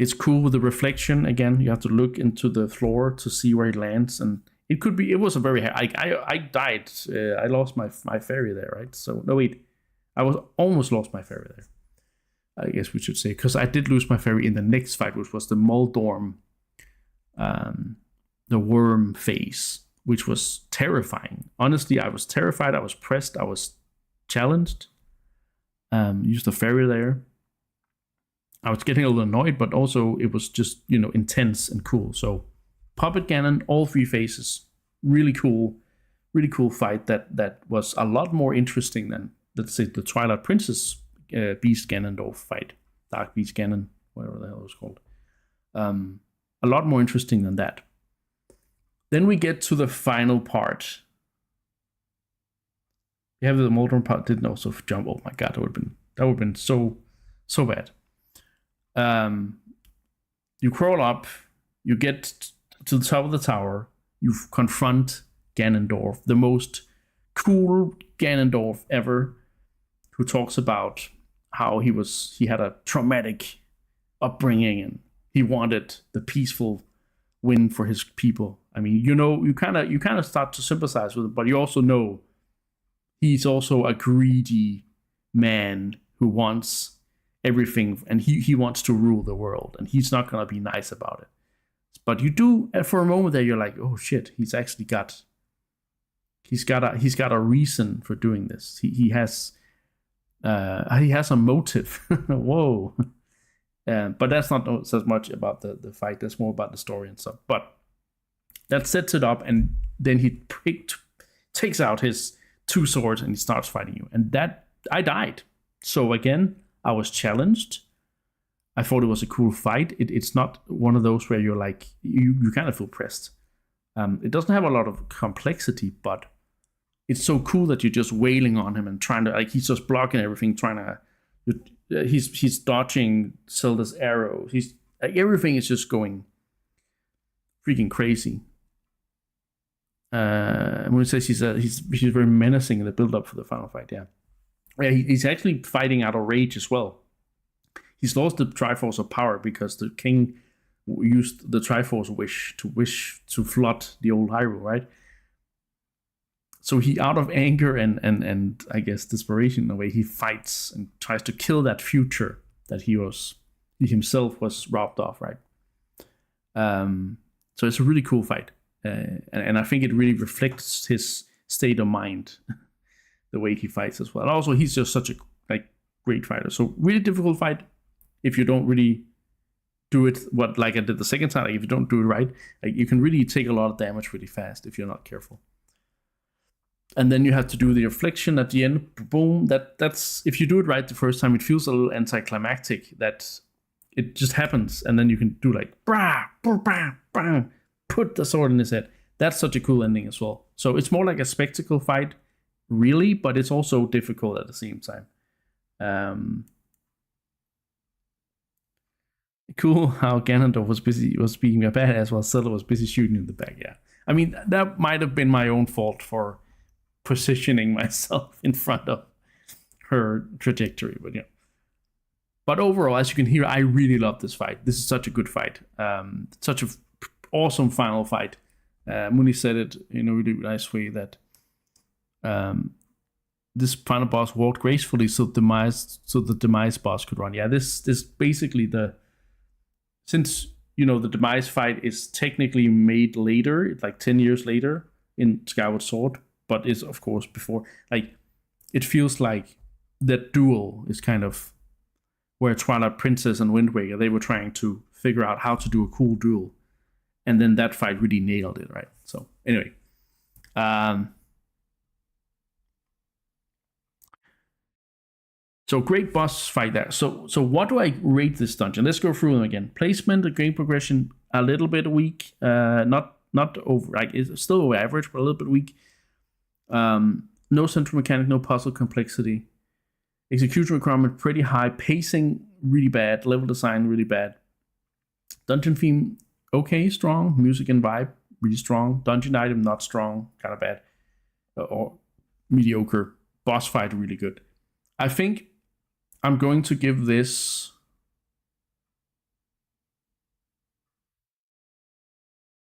It's cool with the reflection. Again, you have to look into the floor to see where it lands, and it was a very. I died. I lost my fairy there, right? So no wait, I was almost lost my fairy there. I guess we should say, because I did lose my fairy in the next fight, which was the Moldorm, the worm phase, which was terrifying. Honestly, I was terrified. I was pressed. I was challenged. Used the fairy there. I was getting a little annoyed, but also it was just, intense and cool. So Puppet Ganon, all 3 phases, really cool fight that was a lot more interesting than, let's say, the Twilight Princess Beast Ganondorf fight, Dark Beast Ganon, whatever the hell it was called. A lot more interesting than that. Then we get to the final part. You have the Moldorm part didn't also jump. Oh my god, that would have been so bad. You crawl up, you get to the top of the tower, you confront Ganondorf, the most cool Ganondorf ever, who talks about how he had a traumatic upbringing and he wanted the peaceful win for his people. I mean, you kind of start to sympathize with him, but you also know he's also a greedy man who wants everything, and he wants to rule the world, and he's not gonna be nice about it. But you do, for a moment there, you're like, oh shit, he's got a reason for doing this. He has a motive. Whoa. But that's not so much about the fight. That's more about the story and stuff. But that sets it up, and then he takes out his 2 swords and he starts fighting you. And that I died. So again, I was challenged. I thought it was a cool fight. It's not one of those where you're like you kind of feel pressed. It doesn't have a lot of complexity, but it's so cool that you're just wailing on him and trying to, like, he's just blocking everything, trying to. He's dodging Zelda's arrows. He's like, everything is just going freaking crazy. When he says he's very menacing in the build up for the final fight, yeah, he's actually fighting out of rage as well. He's lost the Triforce of Power because the king used the Triforce wish to flood the old Hyrule, right? So he, out of anger and I guess desperation in a way, he fights and tries to kill that future that he himself was robbed of, right? So it's a really cool fight, and I think it really reflects his state of mind, the way he fights as well. And also, he's just such a great fighter. So really difficult fight if you don't really do it like I did the second time. Like, if you don't do it right, you can really take a lot of damage really fast if you're not careful. And then you have to do the affliction at the end. Boom. That's if you do it right the first time, it feels a little anticlimactic that it just happens, and then you can do like brah, brah, brah, brah, put the sword in his head. That's such a cool ending as well. So it's more like a spectacle fight, really, but it's also difficult at the same time. Cool how Ganondorf was being a badass while Zelda was busy shooting in the back. Yeah, I mean, that might have been my own fault for positioning myself in front of her trajectory, but yeah. But overall, as you can hear, I really love this fight. This is such a good fight. Such an awesome final fight. Muni said it in a really nice way that this final boss walked gracefully so the demise boss could run. Yeah, this basically since the demise fight is technically made later, it's like 10 years later in Skyward Sword, but is of course before. Like, it feels like that duel is kind of where Twilight Princess and Wind Waker, they were trying to figure out how to do a cool duel, and then that fight really nailed it, right? So anyway, so great boss fight there. So what do I rate this dungeon? Let's go through them again. Placement, the game progression, a little bit weak. Not over, like, it's still over average, but a little bit weak. No central mechanic, no puzzle complexity. Execution requirement pretty high. Pacing really bad. Level design really bad. Dungeon theme okay, strong. Music and vibe really strong. Dungeon item not strong, kind of bad, or mediocre. Boss fight really good. I think I'm going to give this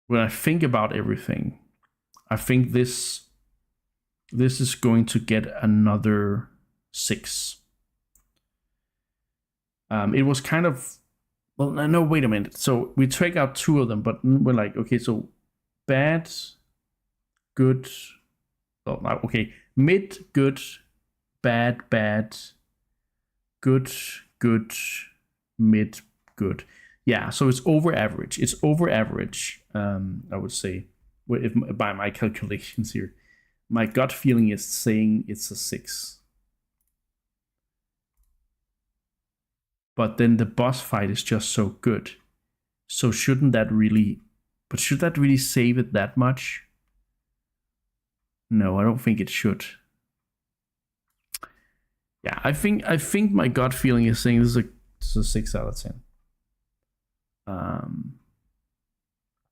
when I think about everything, I think this is going to get another 6. It was kind of, well, no, wait a minute. So we take out 2 of them, but we're like, okay, so bad, good, oh, okay, mid, good, bad, good, mid, good. Yeah, so it's over average. It's over average, I would say, by my calculations here. My gut feeling is saying it's a 6. But then the boss fight is just so good. So should that really save it that much? No, I don't think it should. Yeah, I think my gut feeling is saying this is a 6 out of 10.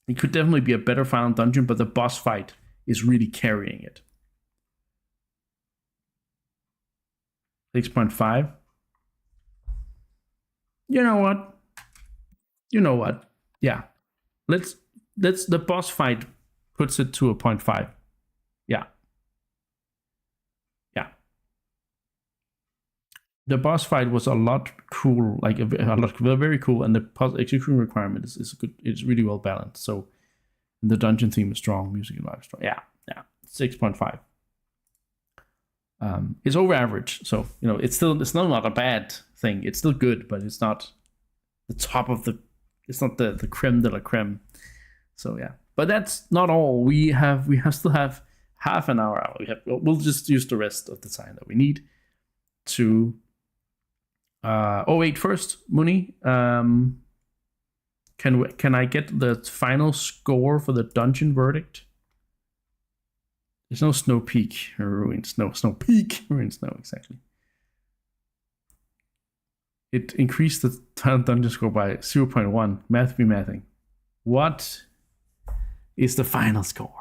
It could definitely be a better final dungeon, but the boss fight is really carrying it. 6.5. You know what? Yeah. Let's the boss fight puts it to a 0.5. Yeah. Yeah. The boss fight was a lot cool, like very cool, and the execution requirement is good. It's really well balanced. So the dungeon theme is strong, music and live strong. Yeah. 6.5. It's over average, so it's still not a bad thing. It's still good, but it's not the top of the. It's not the creme de la creme. So yeah, but that's not all. We still have half an hour. We'll just use the rest of the time that we need to. Wait, first, Muni. Can I get the final score for the dungeon verdict? There's no Snow Peak or Ruined Snow. Snow Peak, Ruined Snow, exactly. It increased the dungeon score by 0.1. Math be mathing. What is the final score?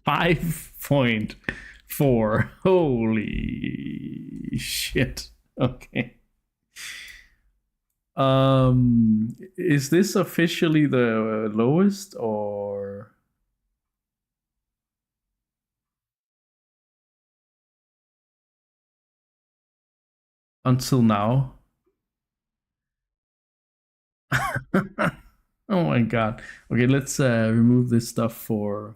5.4. Holy shit. Okay. Is this officially the lowest or? Until now. Oh my god. Okay, let's remove this stuff for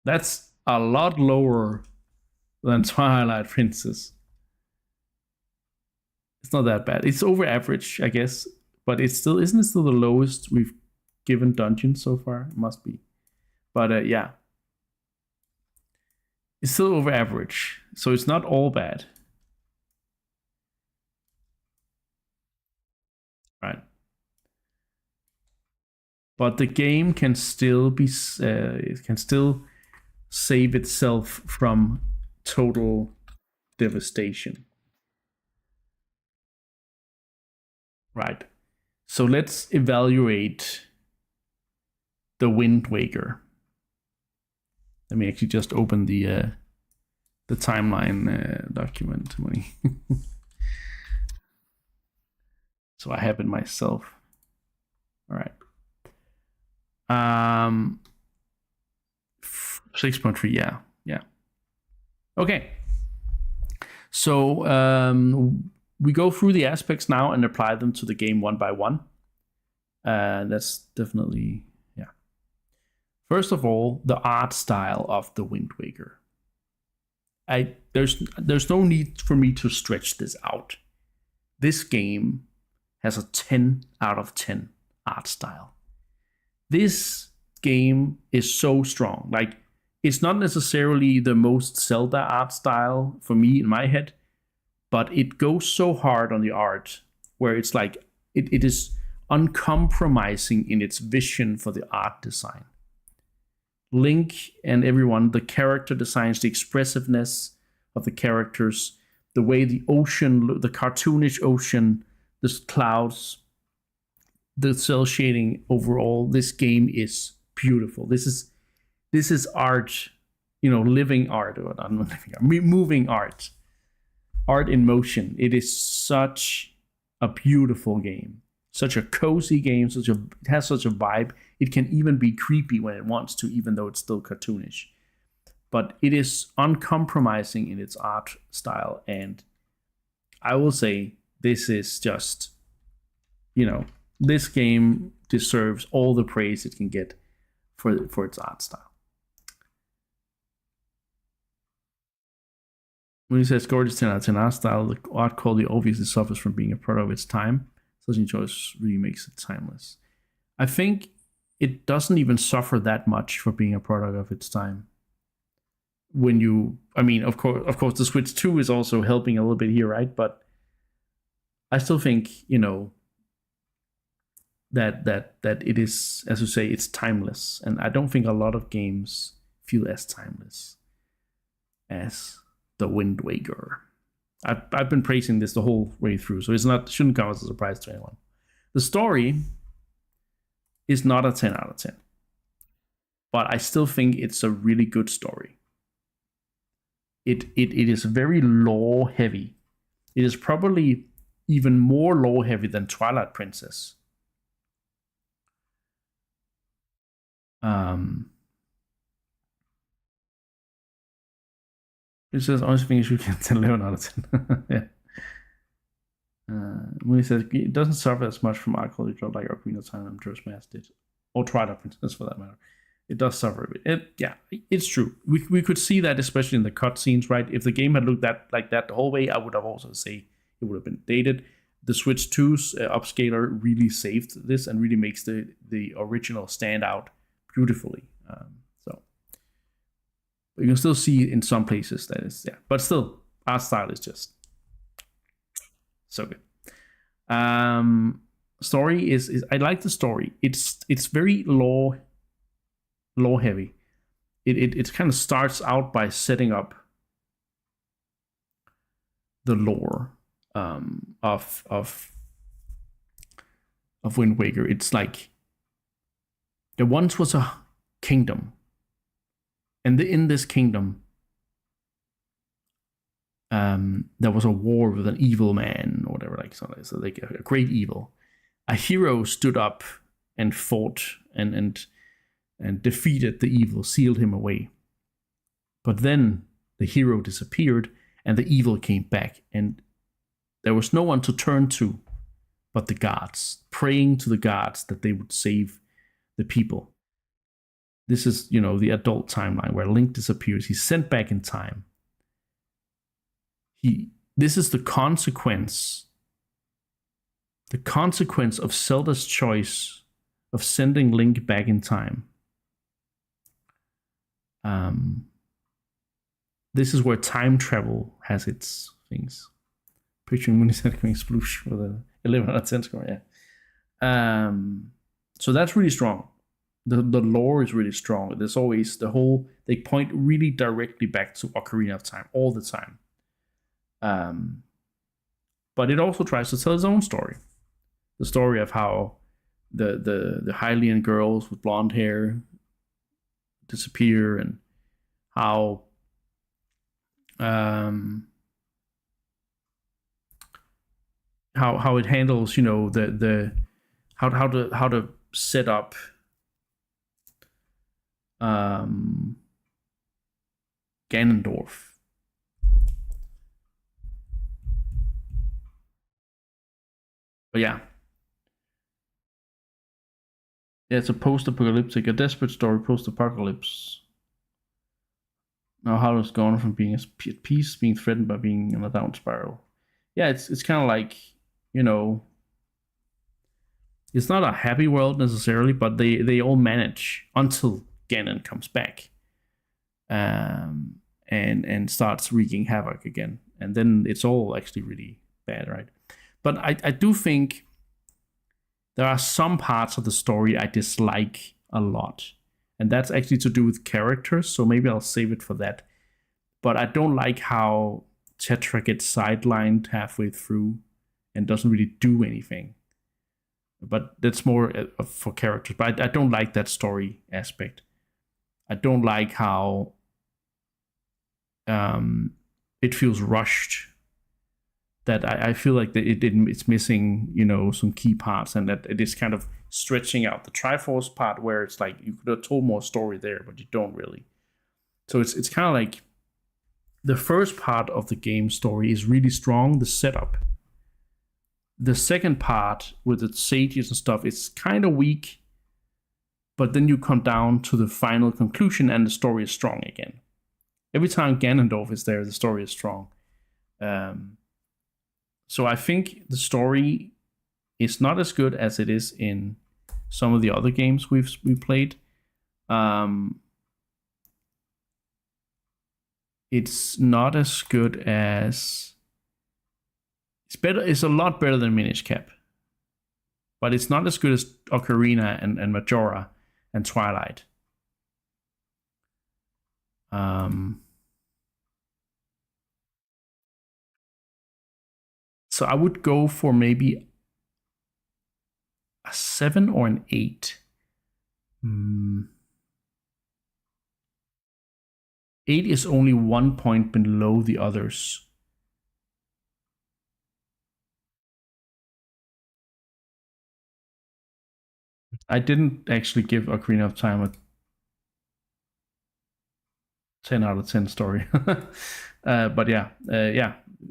that's a lot lower than Twilight Princess. It's not that bad. It's over average, I guess, but isn't it still the lowest we've given dungeon so far? It must be. But yeah. It's still over average, so it's not all bad. Right. But the game can still be it can still save itself from total devastation. Right. So let's evaluate the Wind Waker. Let me actually just open the timeline document. So I have it myself. All right. 6.3. Yeah. Okay. So we go through the aspects now and apply them to the game one by one. That's definitely. First of all, the art style of the Wind Waker. There's no need for me to stretch this out. This game has a 10 out of 10 art style. This game is so strong. Like, it's not necessarily the most Zelda art style for me in my head, but it goes so hard on the art where it's like it is uncompromising in its vision for the art design. Link and everyone, the character designs, the expressiveness of the characters, the way the ocean, the cartoonish ocean, the clouds, the cell shading overall, this game is beautiful. This is art, living art, or not living art, moving art. Art in motion. It is such a beautiful game. such a cozy game, it has such a vibe. It can even be creepy when it wants to, even though it's still cartoonish. But it is uncompromising in its art style, and I will say this is just, this game deserves all the praise it can get for its art style. When he says gorgeous 10 out of 10 art style, the art quality obviously suffers from being a product of its time. Such a choice really makes it timeless. I think it doesn't even suffer that much for being a product of its time. Of course, the Switch 2 is also helping a little bit here, right? But I still think, that it is, as you say, it's timeless. And I don't think a lot of games feel as timeless as the Wind Waker. I've been praising this the whole way through, so shouldn't come as a surprise to anyone. The story is not a 10 out of 10. But I still think it's a really good story. It is very lore heavy. It is probably even more lore heavy than Twilight Princess. It says honestly think you can 10 11 out of 10. Yeah. When he says it doesn't suffer as much from art quality drop like Ocarina of Time and Majora's Mask did, or Twilight Princess for that matter. It does suffer a bit. It's true. We could see that especially in the cutscenes, right? If the game had looked like that the whole way, I would have also say it would have been dated. The Switch 2's upscaler really saved this and really makes the original stand out beautifully. But you can still see in some places that is, but still, art style is just so good. Story is I like the story. It's very lore heavy. It kind of starts out by setting up the lore of Wind Waker. It's like there once was a kingdom, and in this kingdom there was a war with an evil man or whatever, so like a great evil. A hero stood up and fought and defeated the evil, sealed him away. But then the hero disappeared and the evil came back, and there was no one to turn to but the gods, praying to the gods that they would save the people. This is, the adult timeline where Link disappears. He's sent back in time. This is the consequence of Zelda's choice of sending Link back in time. This is where time travel has its things. Picturing Muniset coming sploosh with a 11 out of 10 score, yeah. So that's really strong. The lore is really strong. There's always they point really directly back to Ocarina of Time all the time. But it also tries to tell its own story. The story of how the Hylian girls with blonde hair disappear, and how how it handles, the how to set up Ganondorf. But yeah, it's a post-apocalyptic, a desperate story, post-apocalypse. Now how it's gone from being at peace, being threatened by being in a down spiral. Yeah, it's kind of like, it's not a happy world necessarily, but they all manage until Ganon comes back, and starts wreaking havoc again, and then it's all actually really bad, right? But I do think there are some parts of the story I dislike a lot, and that's actually to do with characters, so maybe I'll save it for that. But I don't like how Tetra gets sidelined halfway through and doesn't really do anything. But that's more for characters. But I don't like that story aspect. I don't like how it feels rushed. that I feel like that it's missing, you know, some key parts, and that it is kind of stretching out the Triforce part where it's like you could have told more story there, but you don't really. So it's kind of like the first part of the game story is really strong, the setup. The second part with the sages and stuff, it's kind of weak, but then you come down to the final conclusion and the story is strong again. Every time Ganondorf is there, the story is strong. So I think the story is not as good as it is in some of the other games we played. It's not as good as... It's better. It's a lot better than Minish Cap. But it's not as good as Ocarina and Majora and Twilight. So I would go for maybe a 7 or an 8. 8 is only 1 point below the others. I didn't actually give Ocarina of Time a 10 out of 10 story. But yeah,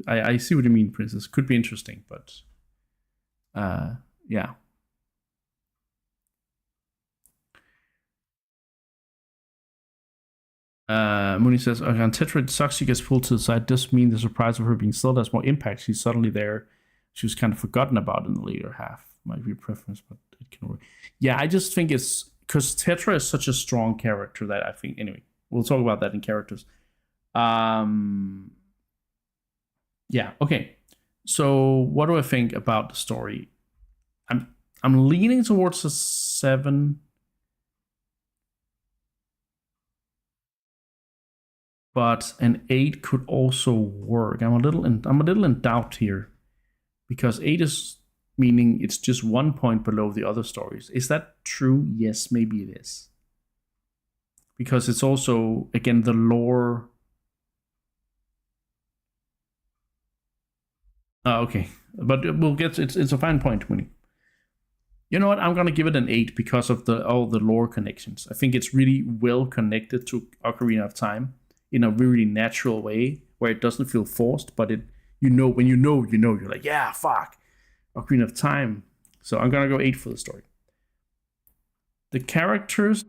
I see what you mean, Princess. Could be interesting, but yeah. Mooney says, on Tetra, Saxi gets pulled to the side. Does mean the surprise of her being still has more impact. She's suddenly there. She was kind of forgotten about in the later half. Might be a preference, but it can work. Yeah, I just think it's because Tetra is such a strong character that I think, anyway, we'll talk about that in characters. Yeah, okay. So what do I think about the story? I'm leaning towards a 7. But an 8 could also work. I'm a little in doubt here, because 8 is meaning it's just 1 point below the other stories. Is that true? Yes, maybe it is. Because it's also, again, the lore. Okay, but we'll get it's a fine point, Winnie. You know what? I'm gonna give it an 8 because of all the lore connections. I think it's really well connected to Ocarina of Time in a really natural way where it doesn't feel forced, but it, you know, when you know, you're like, yeah, fuck, Ocarina of Time. So I'm gonna go 8 for the story. The characters,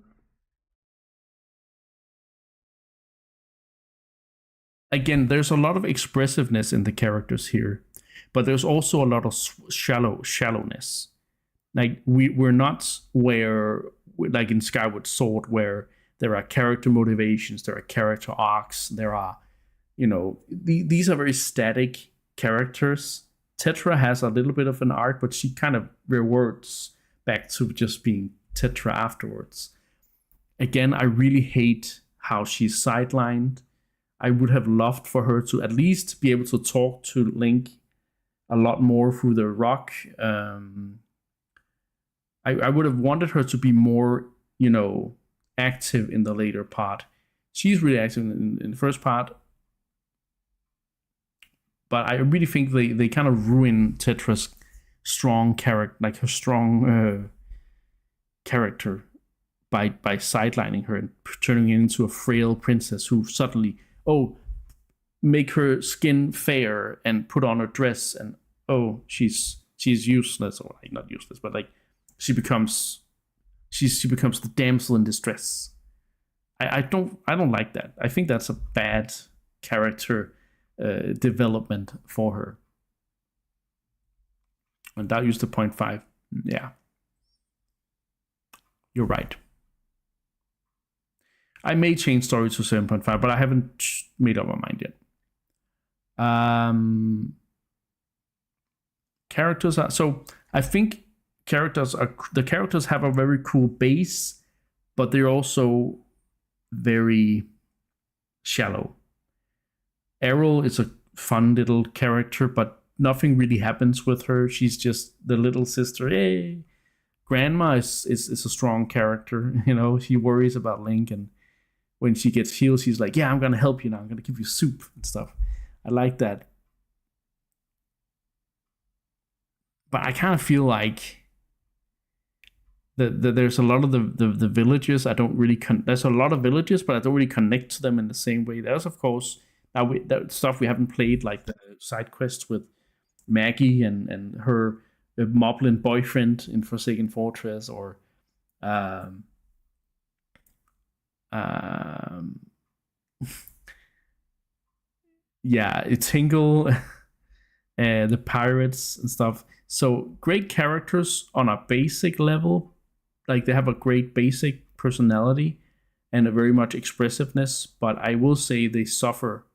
again, there's a lot of expressiveness in the characters here, but there's also a lot of shallowness. Like we're not where, like in Skyward Sword, where there are character motivations, there are character arcs, there are, you know, these are very static characters. Tetra has a little bit of an arc, but she kind of reverts back to just being Tetra afterwards. Again, I really hate how she's sidelined. I would have loved for her to at least be able to talk to Link a lot more through the rock. I would have wanted her to be more, you know, active in the later part. She's really active in the first part, but I really think they kind of ruin Tetra's strong character, like her strong character, by sidelining her and turning her into a frail princess who suddenly, make her skin fair and put on her dress, and she's useless, or like, not useless, but like she becomes the damsel in distress. I don't like that. I think that's a bad character development for her. And that used to 0.5. Yeah, you're right. I may change story to 7.5, but I haven't made up my mind yet. Characters are, so I think the characters have a very cool base, but they're also very shallow. Errol is a fun little character, but nothing really happens with her. She's just the little sister. Hey. Grandma is a strong character. You know, she worries about Link, and when she gets healed, she's like, yeah, I'm gonna help you now. I'm gonna give you soup and stuff. I like that. but I kind of feel like there's a lot of the villages I don't really there's a lot of villages, but I don't really connect to them in the same way. There's of course that stuff we haven't played, like the side quests with Maggie and her Moblin boyfriend in Forsaken Fortress, or yeah, Tingle, the pirates and stuff. So great characters on a basic level, like they have a great basic personality and a very much expressiveness, but I will say they suffer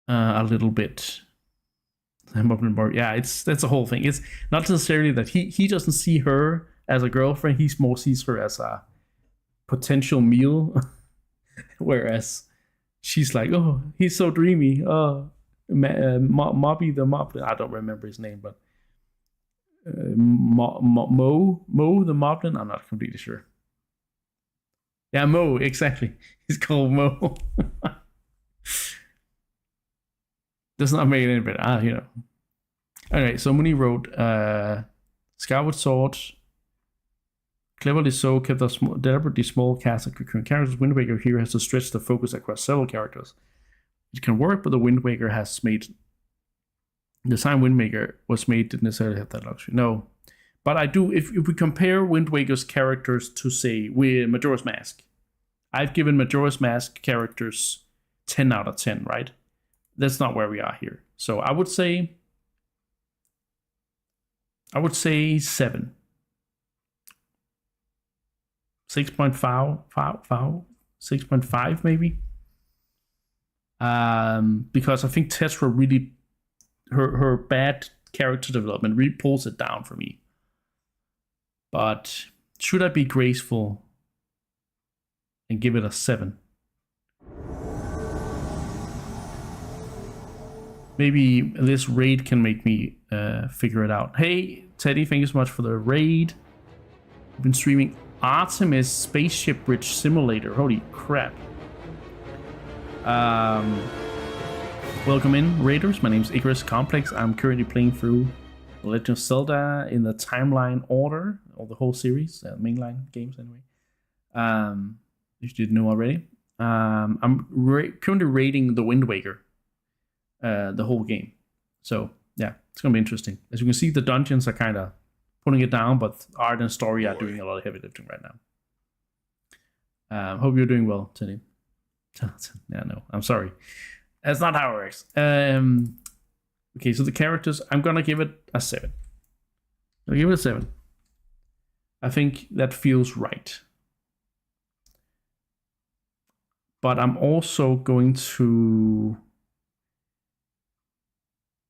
a little bit. Yeah, that's a whole thing. It's not necessarily that he doesn't see her as a girlfriend. He more sees her as a potential meal, whereas she's like, oh, he's so dreamy. Oh, Mobby the Mob. I don't remember his name, but Mo the Moblin. I'm not completely sure. Yeah, Mo, exactly. He's called Mo. Does not make it any better. You know. Alright, so Mooney wrote Skyward Sword, cleverly so, kept a deliberately small cast of recurring characters. Wind Waker here has to stretch the focus across several characters. It can work, but the Wind Waker has made the time Wind Waker was made didn't necessarily have that luxury. No. But I do, if we compare Wind Waker's characters to, say, with Majora's Mask, I've given Majora's Mask characters 10 out of 10, right? That's not where we are here. So I would say 7. 6.5 maybe. Because I think Tetra really, her bad character development really pulls it down for me. But should I be graceful and give it a 7? Maybe this raid can make me figure it out. Hey, Teddy, thank you so much for the raid. I've been streaming Artemis Spaceship Bridge Simulator. Holy crap. Welcome in, raiders. My name is Icarus Complex. I'm currently playing through Legend of Zelda in the timeline order, or the whole series, mainline games anyway. If you didn't know already. I'm currently raiding the Wind Waker. The whole game. So yeah, it's gonna be interesting. As you can see, the dungeons are kind of putting it down, but art and story are doing a lot of heavy lifting right now. Hope you're doing well, Teddy. Yeah, no, I'm sorry. That's not how it works. Okay, so the characters, I'm gonna give it a 7. I'll give it a 7. I think that feels right. But I'm also going to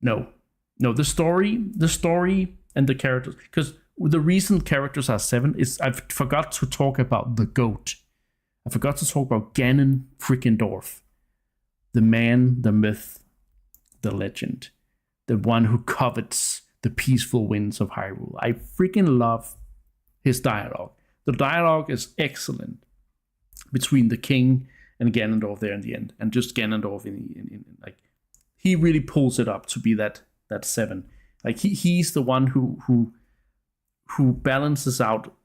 No, the story and the characters, because the reason characters are 7 is I forgot to talk about the goat. I forgot to talk about Ganon Frickendorf, the man, the myth, the legend, the one who covets the peaceful winds of Hyrule. I freaking love his dialogue. The dialogue is excellent between the king and Ganondorf there in the end, and just Ganondorf in like. He really pulls it up to be that 7. Like he's the one who balances out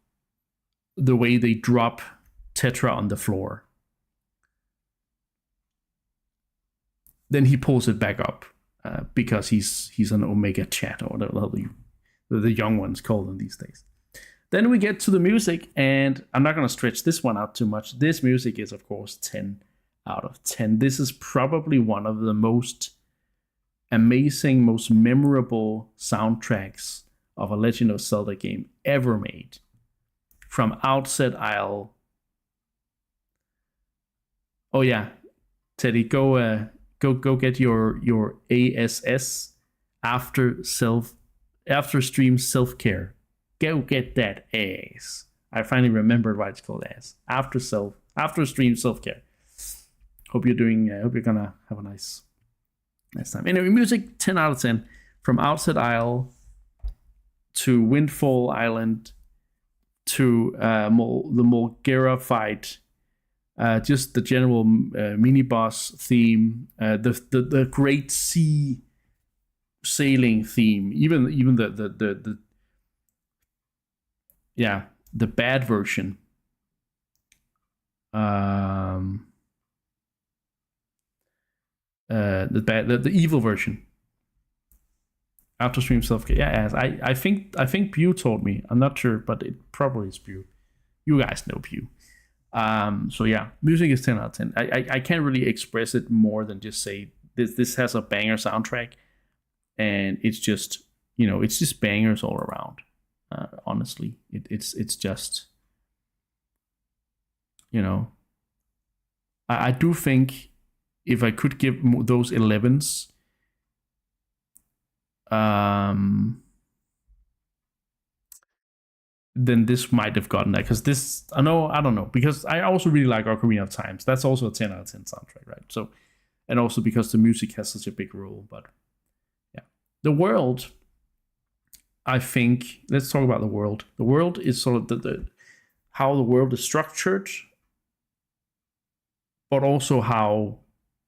the way they drop Tetra on the floor. Then he pulls it back up because he's an Omega Chat, or whatever the young ones call them these days. Then we get to the music, and I'm not gonna stretch this one out too much. This music is of course 10 out of 10. This is probably one of the most amazing, most memorable soundtracks of a Legend of Zelda game ever made. From Outset Isle. Oh yeah, Teddy, go get your ASS after stream self-care. Go get that ass. I finally remembered why it's called ass. After stream self-care. Hope you're gonna have a nice time. Anyway, music 10 out of 10. From Outset Isle to Windfall Island to the Molgera fight, just the general mini boss theme, the Great Sea sailing theme, even the the bad version. The evil version. After stream self, yeah, I think Pew told me. I'm not sure, but it probably is Pew. You guys know Pew. So yeah, music is 10 out of 10. I can't really express it more than just say this has a banger soundtrack, and it's just, you know, it's just bangers all around. Honestly, it's just, you know, I do think if I could give those 11s, then this might have gotten that, because this, I don't know, because I also really like Ocarina of Time. That's also a 10 out of 10 soundtrack, right? So, and also because the music has such a big role. But yeah, the world, I think, let's talk about the world. The world is sort of the how the world is structured, but also how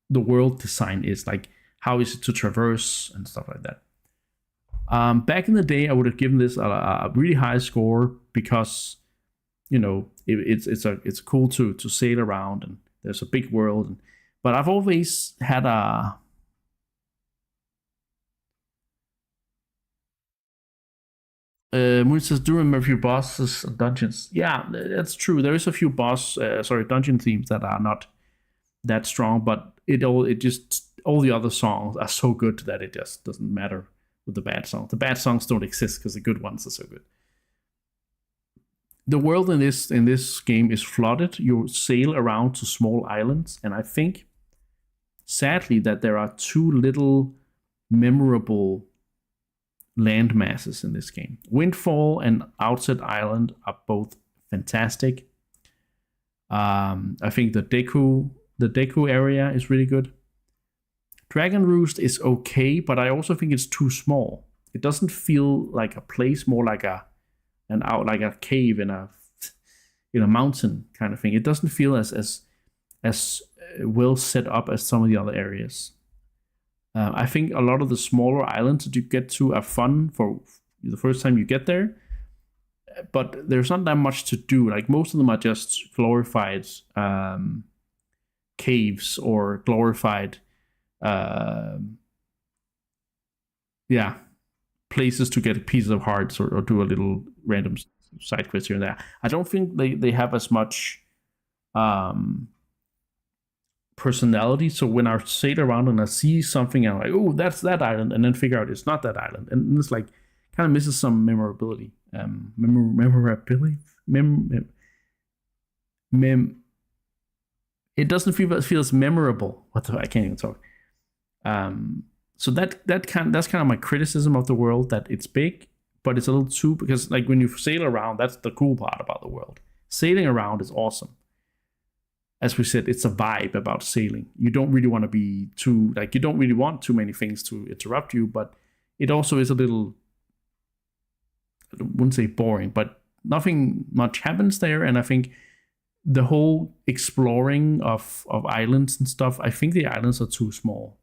the world design is, like how is it to traverse and stuff like that. Back in the day, I would have given this a really high score because, you know, it's cool to sail around and there's a big world. But I've always had a Moon says, do remember a few bosses and dungeons. Yeah, that's true. There is a few dungeon themes that are not that strong, but all the other songs are so good that it just doesn't matter with the bad songs. The bad songs don't exist because the good ones are so good. The world in this game is flooded. You sail around to small islands, and I think, sadly, that there are too little memorable land masses in this game. Windfall and Outset Island are both fantastic. I think the Deku area is really good. Dragon Roost is okay, but I also think it's too small. It doesn't feel like a place, more like a cave in a mountain kind of thing. It doesn't feel as well set up as some of the other areas. I think a lot of the smaller islands that you get to are fun for the first time you get there, but there's not that much to do. Like, most of them are just glorified caves or glorified places to get pieces of hearts or do a little random side quest here and there. I don't think they have as much personality. So when I sail around and I see something, I'm like, oh, that's that island, and then figure out it's not that island, and it's like kind of misses some memorability. It doesn't feel as memorable. I can't even talk. So that's kind of my criticism of the world, that it's big, but it's a little too, because like when you sail around, that's the cool part about the world. Sailing around is awesome. As we said, it's a vibe about sailing. You don't really want to be too, like, you don't really want too many things to interrupt you, but it also is a little, I wouldn't say boring, but nothing much happens there. And I think the whole exploring of islands and stuff, I think the islands are too small.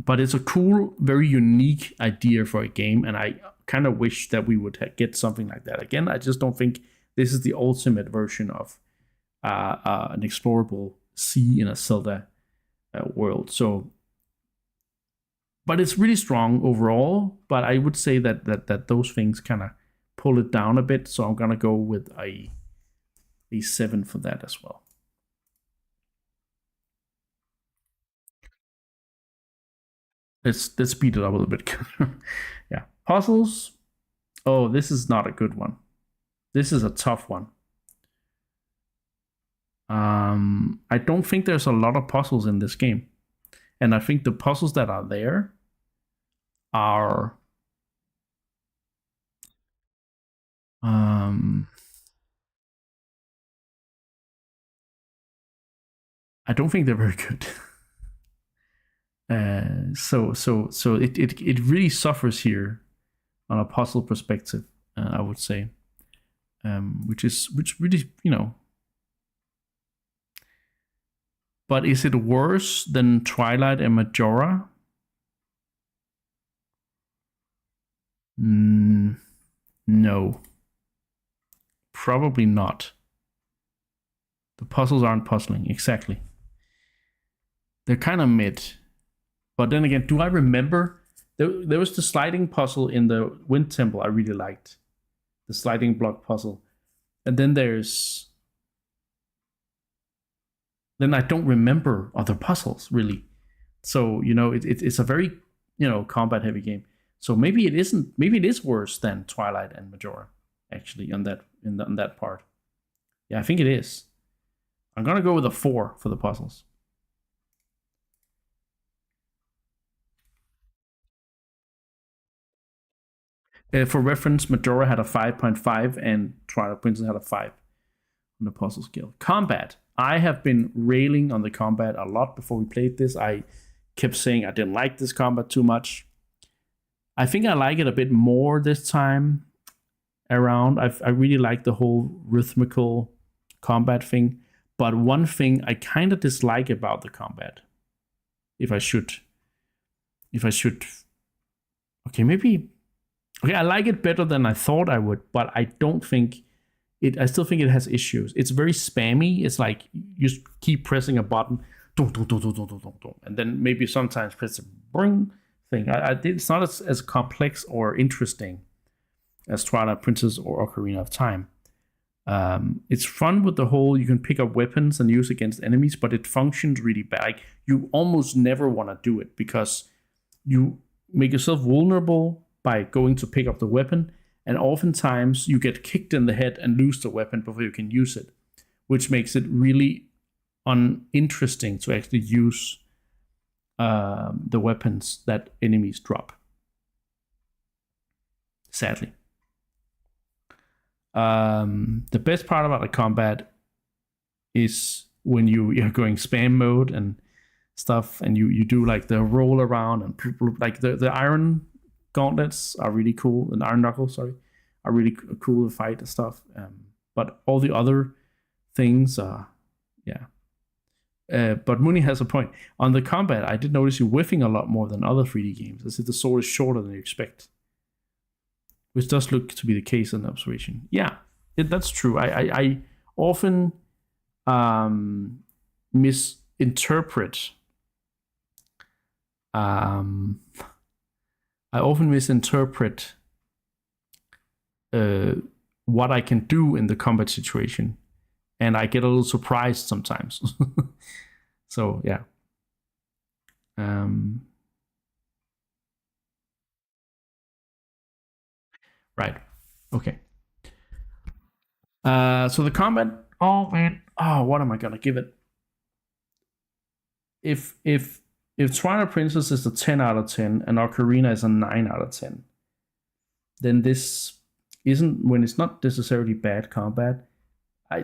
But it's a cool, very unique idea for a game, and I kind of wish that we would get something like that again. I just don't think this is the ultimate version of an explorable sea in a Zelda world. So, but it's really strong overall. But I would say that those things kind of pull it down a bit. So I'm gonna go with a 7 for that as well. Let's speed it up a little bit. Yeah, puzzles. Oh, this is not a good one. This is a tough one. I don't think there's a lot of puzzles in this game, and I think the puzzles that are there are I don't think they're very good. So it really suffers here on a puzzle perspective, I would say, which really, But is it worse than Twilight and Majora? No. Probably not. The puzzles aren't puzzling, exactly. They're kind of mid. But then again, do I remember? There was the sliding puzzle in the Wind Temple I really liked. The sliding block puzzle. And then there's... Then I don't remember other puzzles, really. So, it's a very, combat-heavy game. So maybe it isn't. Maybe it is worse than Twilight and Majora, actually, on that part. Yeah, I think it is. I'm gonna go with a 4 for the puzzles. For reference, Majora had a 5.5 and Twilight Princess had a 5 on the puzzle scale. Combat. I have been railing on the combat a lot before we played this. I kept saying I didn't like this combat too much. I think I like it a bit more this time around. I really like the whole rhythmical combat thing. But one thing I kind of dislike about the combat, if I should, I like it better than I thought I would, but I don't think I still think it has issues. It's very spammy. It's like you just keep pressing a button, and then maybe sometimes press a bring thing. It's not as complex or interesting as Twilight Princess or Ocarina of Time. It's fun with the whole you can pick up weapons and use against enemies, but it functions really bad. Like, you almost never want to do it because you make yourself vulnerable by going to pick up the weapon, and oftentimes you get kicked in the head and lose the weapon before you can use it, which makes it really uninteresting to actually use the weapons that enemies drop. Sadly. The best part about the combat is when you're going spam mode and stuff, and you do like the roll around and like the iron gauntlets are really cool, and iron knuckles, sorry, are really cool to fight and stuff. But all the other things are, yeah. But Mooney has a point. On the combat, I did notice you whiffing a lot more than other 3D games, as if the sword is shorter than you expect. Which does look to be the case in the observation. Yeah, that's true. I often misinterpret. What I can do in the combat situation, and I get a little surprised sometimes. So yeah. Right. Okay. So the combat. Oh man. Oh, what am I gonna give it? If Twilight Princess is a 10 out of 10 and Ocarina is a 9 out of 10, then this isn't, when it's not necessarily bad combat,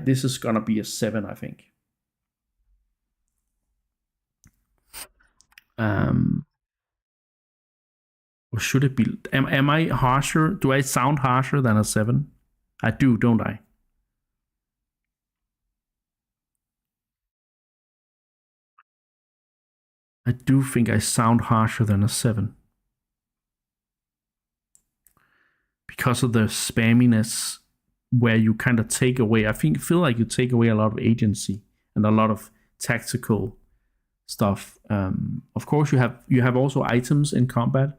this is gonna be a 7, I think. Or should it be? Am I harsher? Do I sound harsher than a 7? I do, don't I? I do think I sound harsher than a 7. Because of the spamminess where you kind of take away, feel like you take away a lot of agency and a lot of tactical stuff. Of course, you have also items in combat,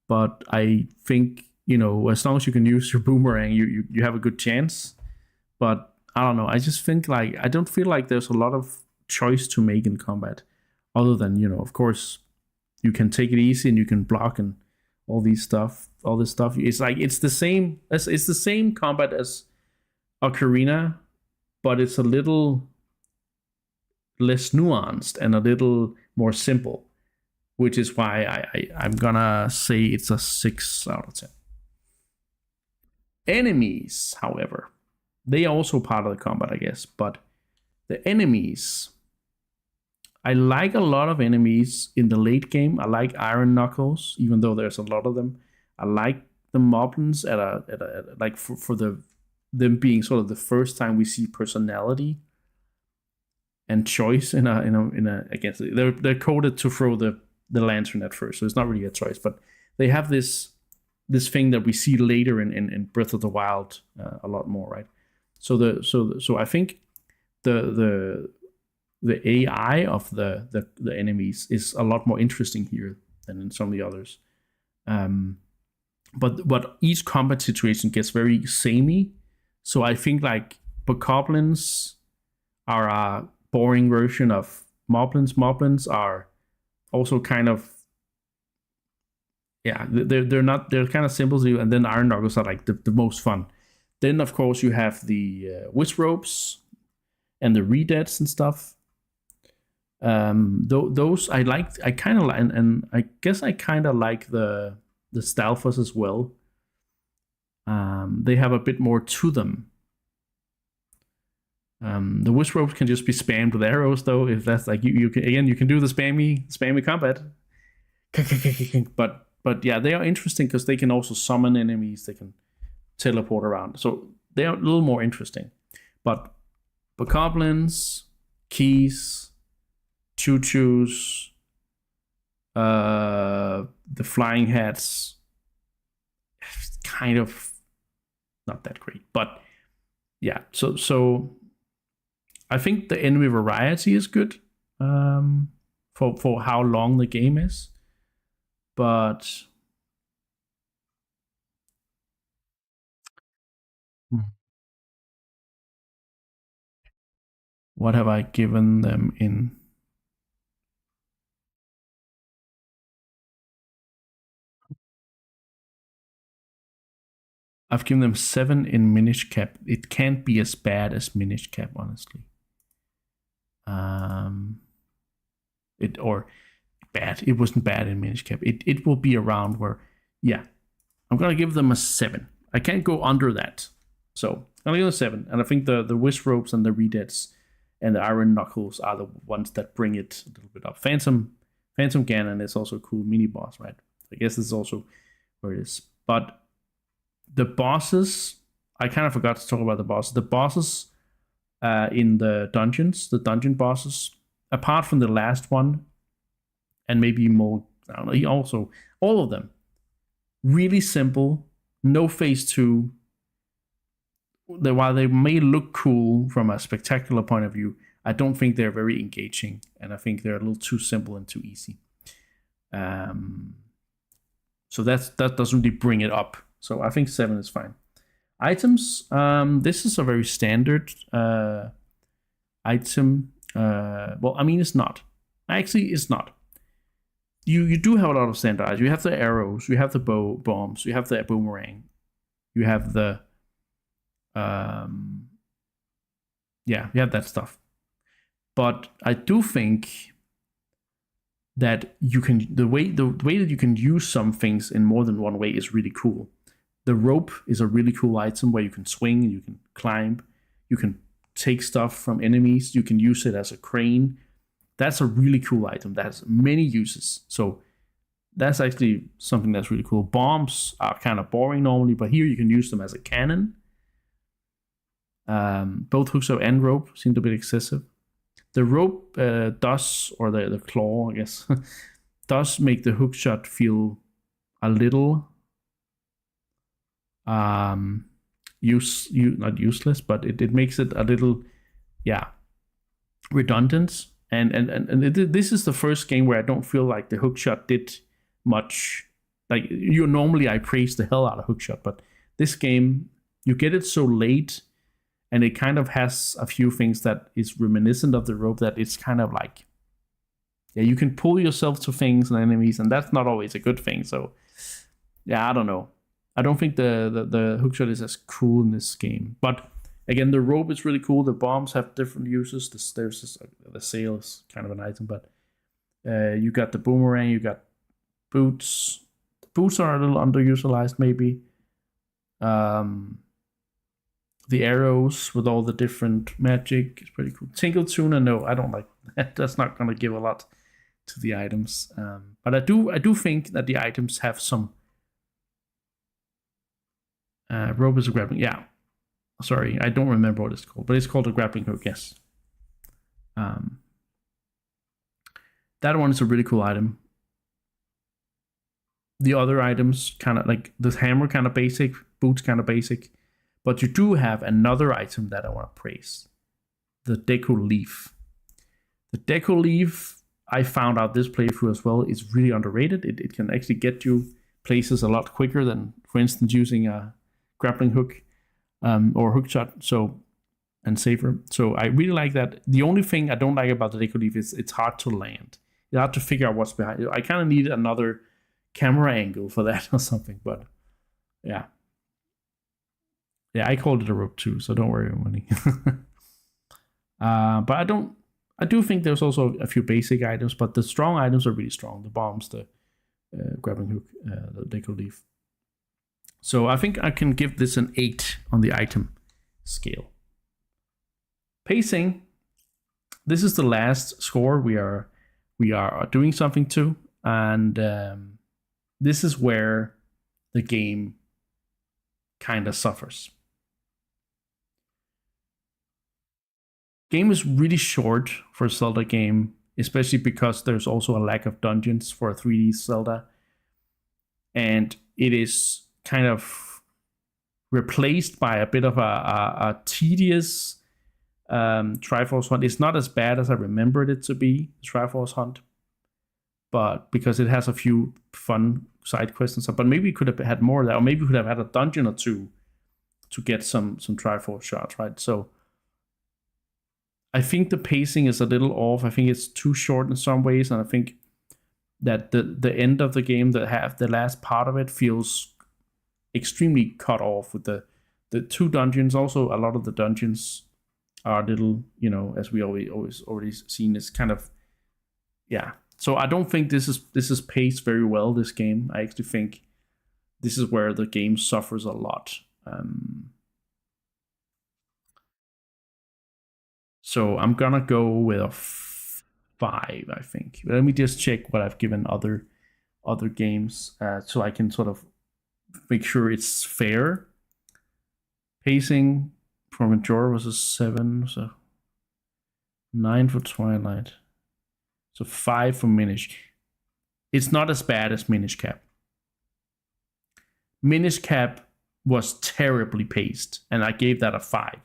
but I think, as long as you can use your boomerang, you have a good chance. But I don't know. I just think like I don't feel like there's a lot of choice to make in combat, other than of course, you can take it easy and you can block and all this stuff. It's like it's the same combat as Ocarina, but it's a little less nuanced and a little more simple, which is why I'm gonna say it's a 6 out of 10. Enemies, however, they are also part of the combat, I guess, but the enemies, I like a lot of enemies in the late game. I like Iron Knuckles, even though there's a lot of them. I like the Moblins like for them being sort of the first time we see personality. and choice in a against. They're coded to throw the lantern at first, so it's not really a choice. But they have this thing that we see later in Breath of the Wild a lot more, right? So I think the AI of the enemies is a lot more interesting here than in some of the others. But each combat situation gets very samey. So I think like bokoblins are a boring version of moblins. Moblins are also kind of they're kind of simple to do, and then iron knuckles are like the most fun. Then of course you have the wizropes and the redeads and stuff. Those I kind of like, and I guess I kind of like the Stalfos as well. They have a bit more to them. The wizropes can just be spammed with arrows, though. If that's like you can do the spammy combat. But yeah, they are interesting because they can also summon enemies. They can teleport around, so they are a little more interesting. But bokoblins, keys, choo-choos, the flying hats, kind of not that great. But yeah, so I think the enemy variety is good for how long the game is. But what have I given them in? I've given them 7 in Minish Cap. It can't be as bad as Minish Cap, honestly. It wasn't bad in Minish Cap. It will be around where, yeah, I'm gonna give them a 7. I can't go under that, so I'm gonna give them a 7. And I think the wizropes and the redeads and the iron knuckles are the ones that bring it a little bit up. Phantom Ganon is also a cool mini boss, right? I guess this is also where it is. But the bosses, I kind of forgot to talk about the bosses. The bosses in the dungeons, the dungeon bosses, apart from the last one, and maybe more, I don't know, also all of them, really simple, no phase 2. While they may look cool from a spectacular point of view, I don't think they're very engaging, and I think they're a little too simple and too easy. So that doesn't really bring it up. So I think 7 is fine. Items. This is a very standard item. Well, I mean, it's not. Actually, it's not. You do have a lot of standard items. You have the arrows. You have the bombs. You have the boomerang. You have the you have that stuff. But I do think that the way that you can use some things in more than one way is really cool. The rope is a really cool item where you can swing, you can climb, you can take stuff from enemies, you can use it as a crane. That's a really cool item that has many uses. So that's actually something that's really cool. Bombs are kind of boring normally, but here you can use them as a cannon. Both hookshot and rope seem a bit excessive. The rope does, or the claw, I guess, does make the hookshot feel a little not useless, but it makes it a little, redundant. And this is the first game where I don't feel like the hookshot did much. Like normally I praise the hell out of hookshot, but this game you get it so late, and it kind of has a few things that is reminiscent of the rope, that it's kind of like, you can pull yourself to things and enemies, and that's not always a good thing. So I don't know. I don't think the hookshot is as cool in this game. But again, the rope is really cool. The bombs have different uses. The sail is kind of an item, but you got the boomerang, you got boots. The boots are a little underutilized, maybe. The arrows with all the different magic is pretty cool. Tingle Tuna, no, I don't like that. That's not going to give a lot to the items. But I do think that the items have some. Rope is a grappling. Yeah. Sorry, I don't remember what it's called, but it's called a grappling hook, yes. That one is a really cool item. The other items kind of like the hammer, kind of basic, boots kind of basic, but you do have another item that I want to praise: the Deco Leaf. The Deco Leaf, I found out this playthrough as well, is really underrated. It can actually get you places a lot quicker than, for instance, using a grappling hook or hook shot. So and safer. So I really like that. The only thing I don't like about the Deco Leaf is it's hard to land. You have to figure out what's behind it. I kind of need another camera angle for that or something, but yeah. Yeah, I called it a rope too, so don't worry, money. But I do think there's also a few basic items, but the strong items are really strong. The bombs, the grappling hook, the Deco Leaf. So I think I can give this an 8 on the item scale. Pacing. This is the last score we are doing something to, and this is where the game kind of suffers. Game is really short for a Zelda game, especially because there's also a lack of dungeons for a 3D Zelda, and it is kind of replaced by a bit of a tedious Triforce Hunt. It's not as bad as I remembered it to be, Triforce Hunt, but because it has a few fun side quests and stuff. But maybe we could have had more of that, or maybe we could have had a dungeon or two to get some Triforce shots, right? So I think the pacing is a little off. I think it's too short in some ways, and I think that the end of the game, the last part of it, feels extremely cut off with the two dungeons. Also, a lot of the dungeons are little, as we always already seen, is kind of, yeah. So I don't think this is paced very well, this game. I actually think this is where the game suffers a lot. So I'm gonna go with a 5, I think. Let me just check what I've given other games, so I can sort of make sure it's fair. Pacing for Majora was a 7, so 9 for Twilight, so 5 for Minish. It's not as bad as Minish Cap. Minish Cap was terribly paced, and I gave that a 5.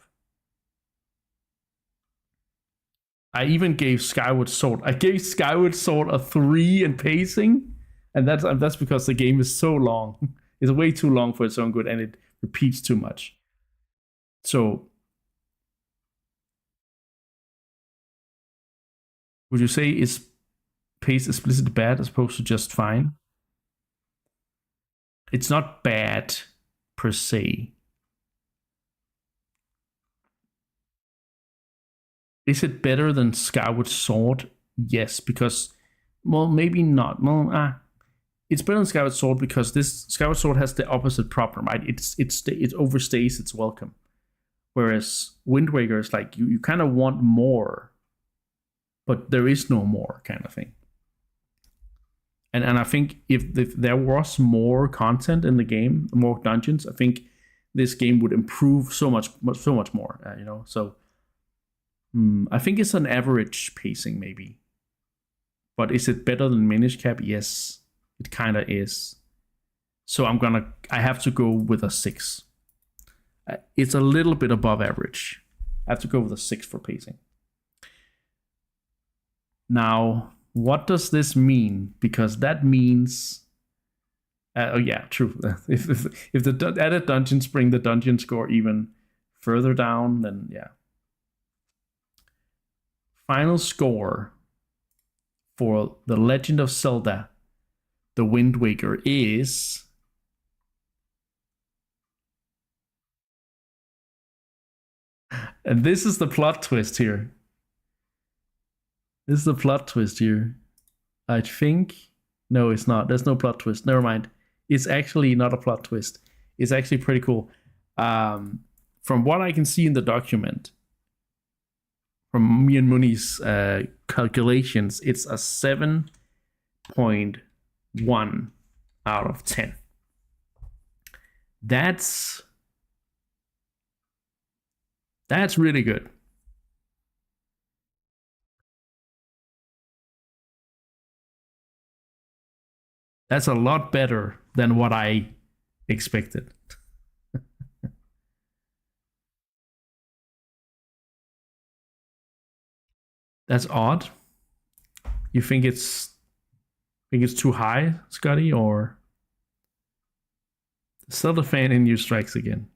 I even gave Skyward Sword. I gave Skyward Sword a 3 in pacing, and that's because the game is so long. It's way too long for its own good, and it repeats too much. So, would you say is pace explicitly bad as opposed to just fine? It's not bad per se. Is it better than Skyward Sword? Yes, because, well, maybe not. Well, it's better than Skyward Sword because this Skyward Sword has the opposite problem, right? It overstays its welcome, whereas Wind Waker is like you kind of want more, but there is no more kind of thing. And I think if there was more content in the game, more dungeons, I think this game would improve so much more. So. I think it's an average pacing, maybe. But is it better than Minish Cap? Yes, it kind of is. So I have to go with a 6. It's a little bit above average. I have to go with a 6 for pacing. Now, what does this mean? Because that means, yeah, true. if the added dungeons bring the dungeon score even further down, then yeah. Final score for The Legend of Zelda, The Wind Waker is and this is the plot twist here. I think, no, it's not. There's no plot twist. Never mind. It's actually not a plot twist. It's actually pretty cool. From what I can see in the document, from me and Muni's calculations, it's a 7.1 out of 10. That's really good. That's a lot better than what I expected. That's odd. You think it's too high, Scotty, or still the fan in you strikes again?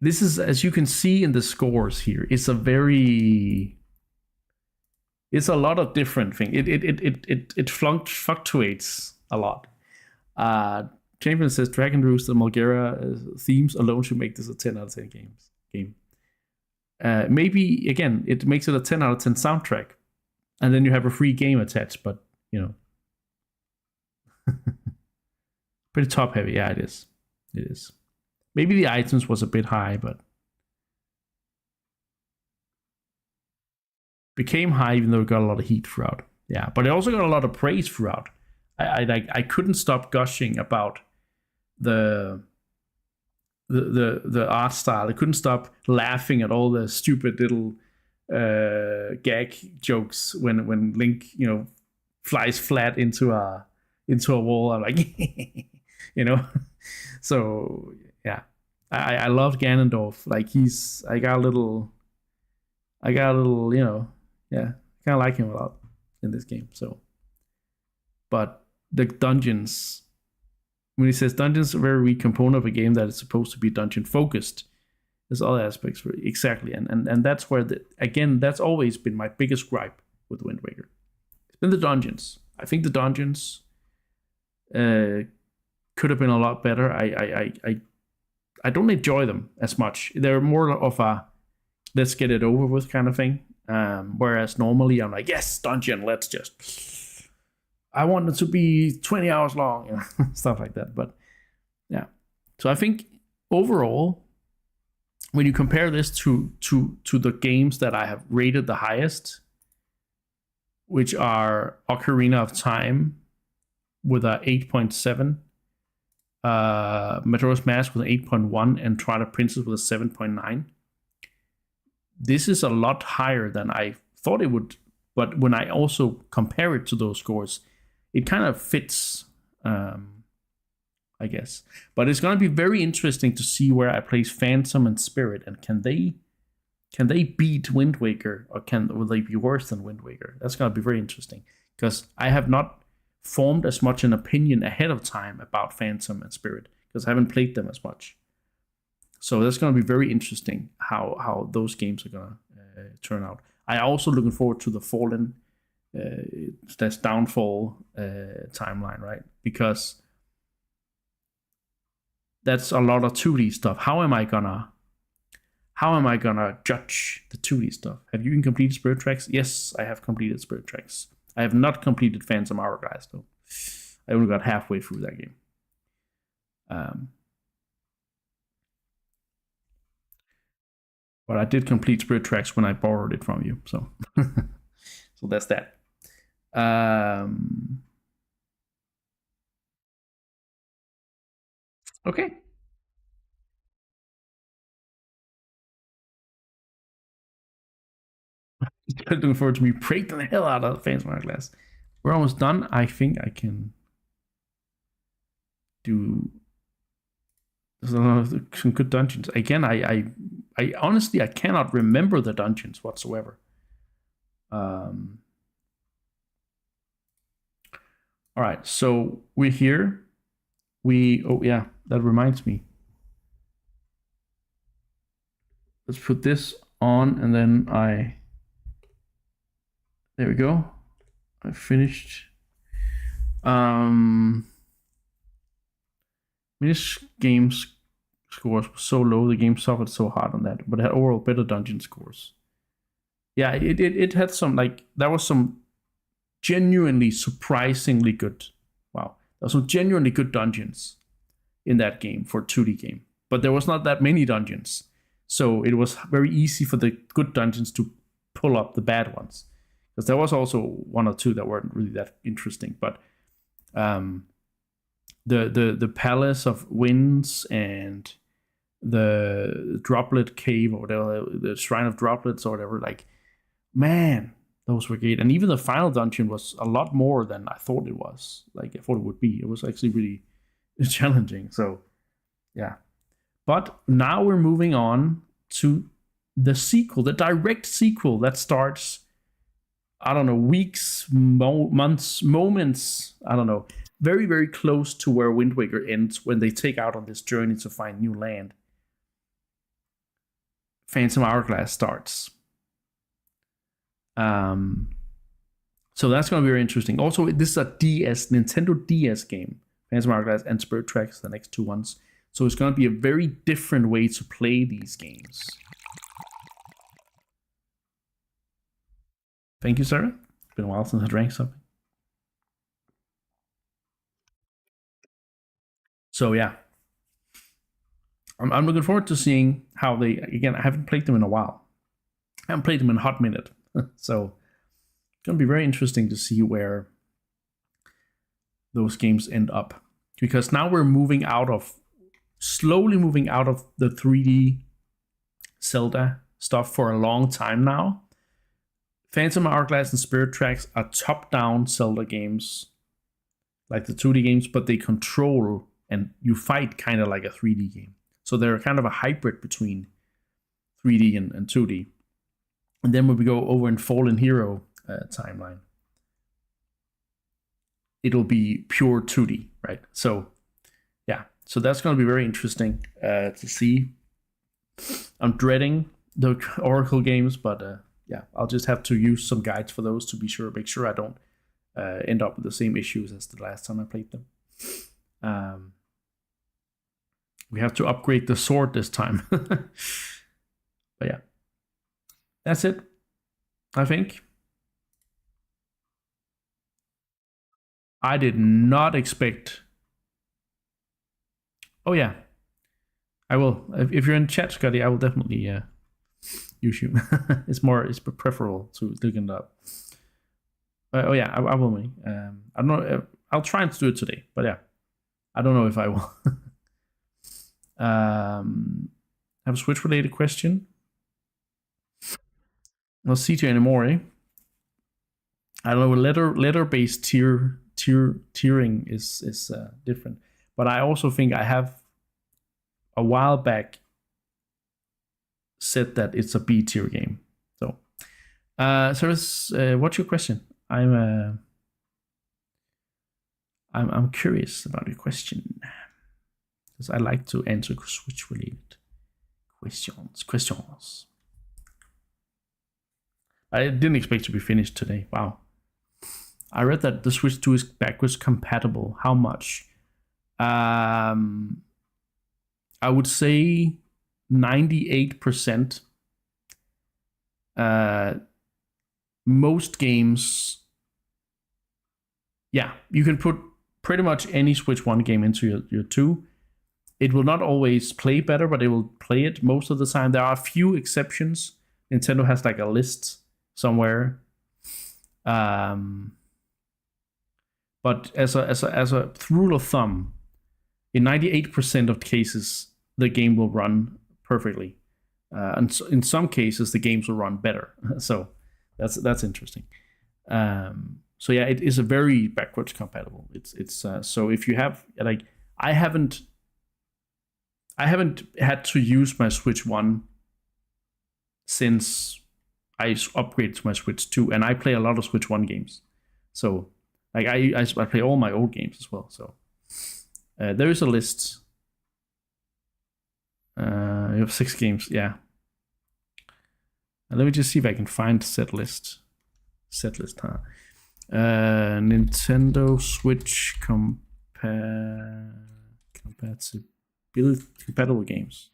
This is, as you can see in the scores here, it's a lot of different things. It fluctuates a lot. Champion says Dragon Roost and Mulgera themes alone should make this a 10 out of 10 game. Maybe again, it makes it a 10 out of 10 soundtrack, and then you have a free game attached. But pretty top heavy. Yeah, it is. It is. Maybe the items was a bit high, but became high even though it got a lot of heat throughout. Yeah, but it also got a lot of praise throughout. I couldn't stop gushing about the art style. I couldn't stop laughing at all the stupid little gag jokes when Link flies flat into a wall. I'm like So yeah, I love Ganondorf. Like I got a little yeah, kind of like him a lot in this game. So, but the dungeons, when he says dungeons are a very weak component of a game that is supposed to be dungeon focused, there's other aspects for it. Exactly, and that's where that's always been my biggest gripe with Wind Waker. It's been the dungeons. I think the dungeons could have been a lot better. I don't enjoy them as much. They're more of a let's get it over with kind of thing. Whereas normally I'm like, yes, dungeon, let's just. I want it to be 20 hours long, stuff like that. But yeah, so I think overall, when you compare this to the games that I have rated the highest, which are Ocarina of Time with a 8.7, Majora's Mask with an 8.1, and Twilight Princess with a 7.9. This is a lot higher than I thought it would, but when I also compare it to those scores, it kind of fits, I guess. But it's going to be very interesting to see where I place Phantom and Spirit, and can they beat Wind Waker, or will they be worse than Wind Waker? That's going to be very interesting, because I have not formed as much an opinion ahead of time about Phantom and Spirit, because I haven't played them as much. So that's going to be very interesting how those games are going to turn out. I also looking forward to the Fallen that's Downfall timeline, right? Because that's a lot of 2D stuff. How am I gonna judge the 2D stuff? Have you completed Spirit Tracks? Yes, I have completed Spirit Tracks. I have not completed Phantom Hourglass though. I only got halfway through that game. But I did complete Spirit Tracks when I borrowed it from you. So so that's that. Okay. Looking forward to me breaking the hell out of Phantom Hourglass. We're almost done. I think I can do some good dungeons. Again, I honestly I cannot remember the dungeons whatsoever. All right, so we're here. Oh yeah, that reminds me. Let's put this on, and then there we go. I finished. This game's scores were so low. The game suffered so hard on that, but it had overall better dungeon scores. Yeah, it had some there was some genuinely surprisingly good. Wow, there were some genuinely good dungeons in that game for a 2D game, but there was not that many dungeons, so it was very easy for the good dungeons to pull up the bad ones. Because there was also one or two that weren't really that interesting, but the Palace of Winds and the Droplet Cave or whatever, the Shrine of Droplets or whatever, man, those were great. And even the final dungeon was a lot more than I thought it was. Like I thought it would be. It was actually really challenging. So yeah. But now we're moving on to the sequel, the direct sequel that starts, I don't know, weeks, months, moments, I don't know, very, very close to where Wind Waker ends when they take out on this journey to find new land. Phantom Hourglass starts. So that's going to be very interesting. Also, this is a Nintendo DS game. Phantom Hourglass and Spirit Tracks, the next two ones. So it's going to be a very different way to play these games. Thank you, Sarah. It's been a while since I drank something. So yeah, I'm looking forward to seeing how they. Again, I haven't played them in a while. I haven't played them in a hot minute, so it's gonna be very interesting to see where those games end up. Because now we're slowly moving out of the 3D Zelda stuff for a long time now. Phantom Hourglass and Spirit Tracks are top-down Zelda games, like the 2D games, but they control and you fight kind of like a 3D game. So they're kind of a hybrid between 3D and 2D. And then when we go over in Fallen Hero timeline, it'll be pure 2D, right? So yeah, so that's going to be very interesting to see. I'm dreading the Oracle games, but yeah, I'll just have to use some guides for those to make sure I don't end up with the same issues as the last time I played them. We have to upgrade the sword this time. But yeah, that's it, I think. I did not expect. Oh yeah, I will. If you're in chat, Scotty, I will definitely use you. It's preferable to looking it up. Oh yeah, I will. I don't know. I'll try and do it today, but yeah, I don't know if I will. I have a Switch related question. Well, CJ anymore, eh? I don't know. Letter based tiering is different, but I also think I have a while back said that it's a B tier game. So, what's your question? I'm curious about your question because I like to answer Switch related questions. I didn't expect to be finished today. Wow. I read that the Switch 2 is backwards compatible. How much? I would say 98%. Most games, yeah, you can put pretty much any Switch 1 game into your 2. It will not always play better, but it will play it most of the time. There are a few exceptions. Nintendo has like a list somewhere. But as a rule of thumb, in 98% of cases, the game will run perfectly. And so in some cases, the games will run better. So that's interesting. So yeah, it is a very backwards compatible. It's so if you have like I haven't had to use my Switch 1 since I upgraded to my Switch 2, and I play a lot of Switch 1 games. So like I play all my old games as well. So there is a list. You have 6 games, yeah. Let me just see if I can find set list, huh? Nintendo Switch compatible games.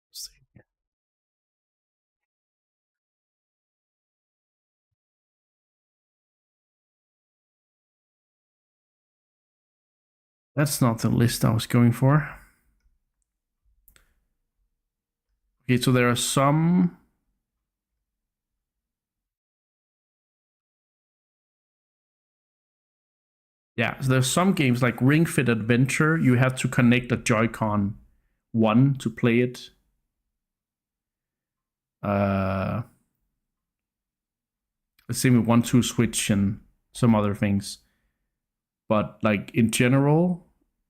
Let's see. That's not the list I was going for. Okay, so there are some. Yeah, so there's some games like Ring Fit Adventure. You have to connect a Joy-Con 1 to play it. Same with 1, 2 Switch and some other things. But like in general,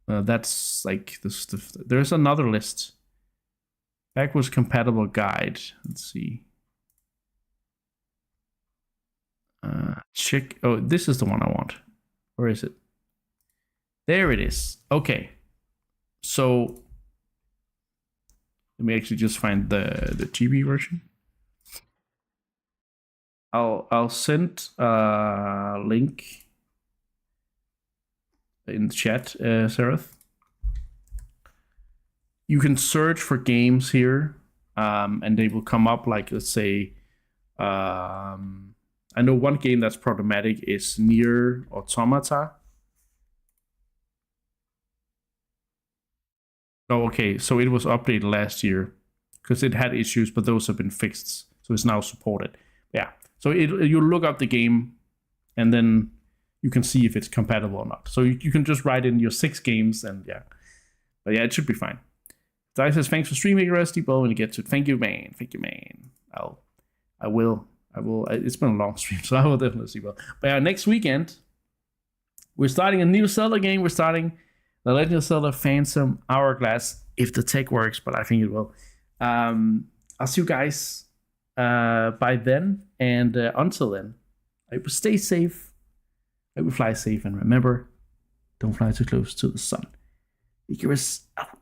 that's like the stuff. There's another list. Backwards compatible guide. Let's see. Check. Oh, this is the one I want. Where is it? There it is. Okay. So let me actually just find the GB version. I'll send a link in the chat, Seraph. You can search for games here, and they will come up like, let's say, I know one game that's problematic is Nier Automata. Oh, okay, so it was updated last year because it had issues, but those have been fixed, so it's now supported. Yeah, so you look up the game, and then you can see if it's compatible or not. So you can just write in your 6 games, and yeah, but yeah, it should be fine. Dice says thanks for streaming, Rusty. But when you get to it, thank you, man. Thank you, man. I will. It's been a long stream, so I will definitely see. Well, but yeah, next weekend we're starting a new Zelda game. We're starting The Legend of Zelda: Phantom Hourglass, if the tech works, but I think it will. I'll see you guys by then, and until then, I will stay safe. I will fly safe, and remember, don't fly too close to the sun. Icarus out.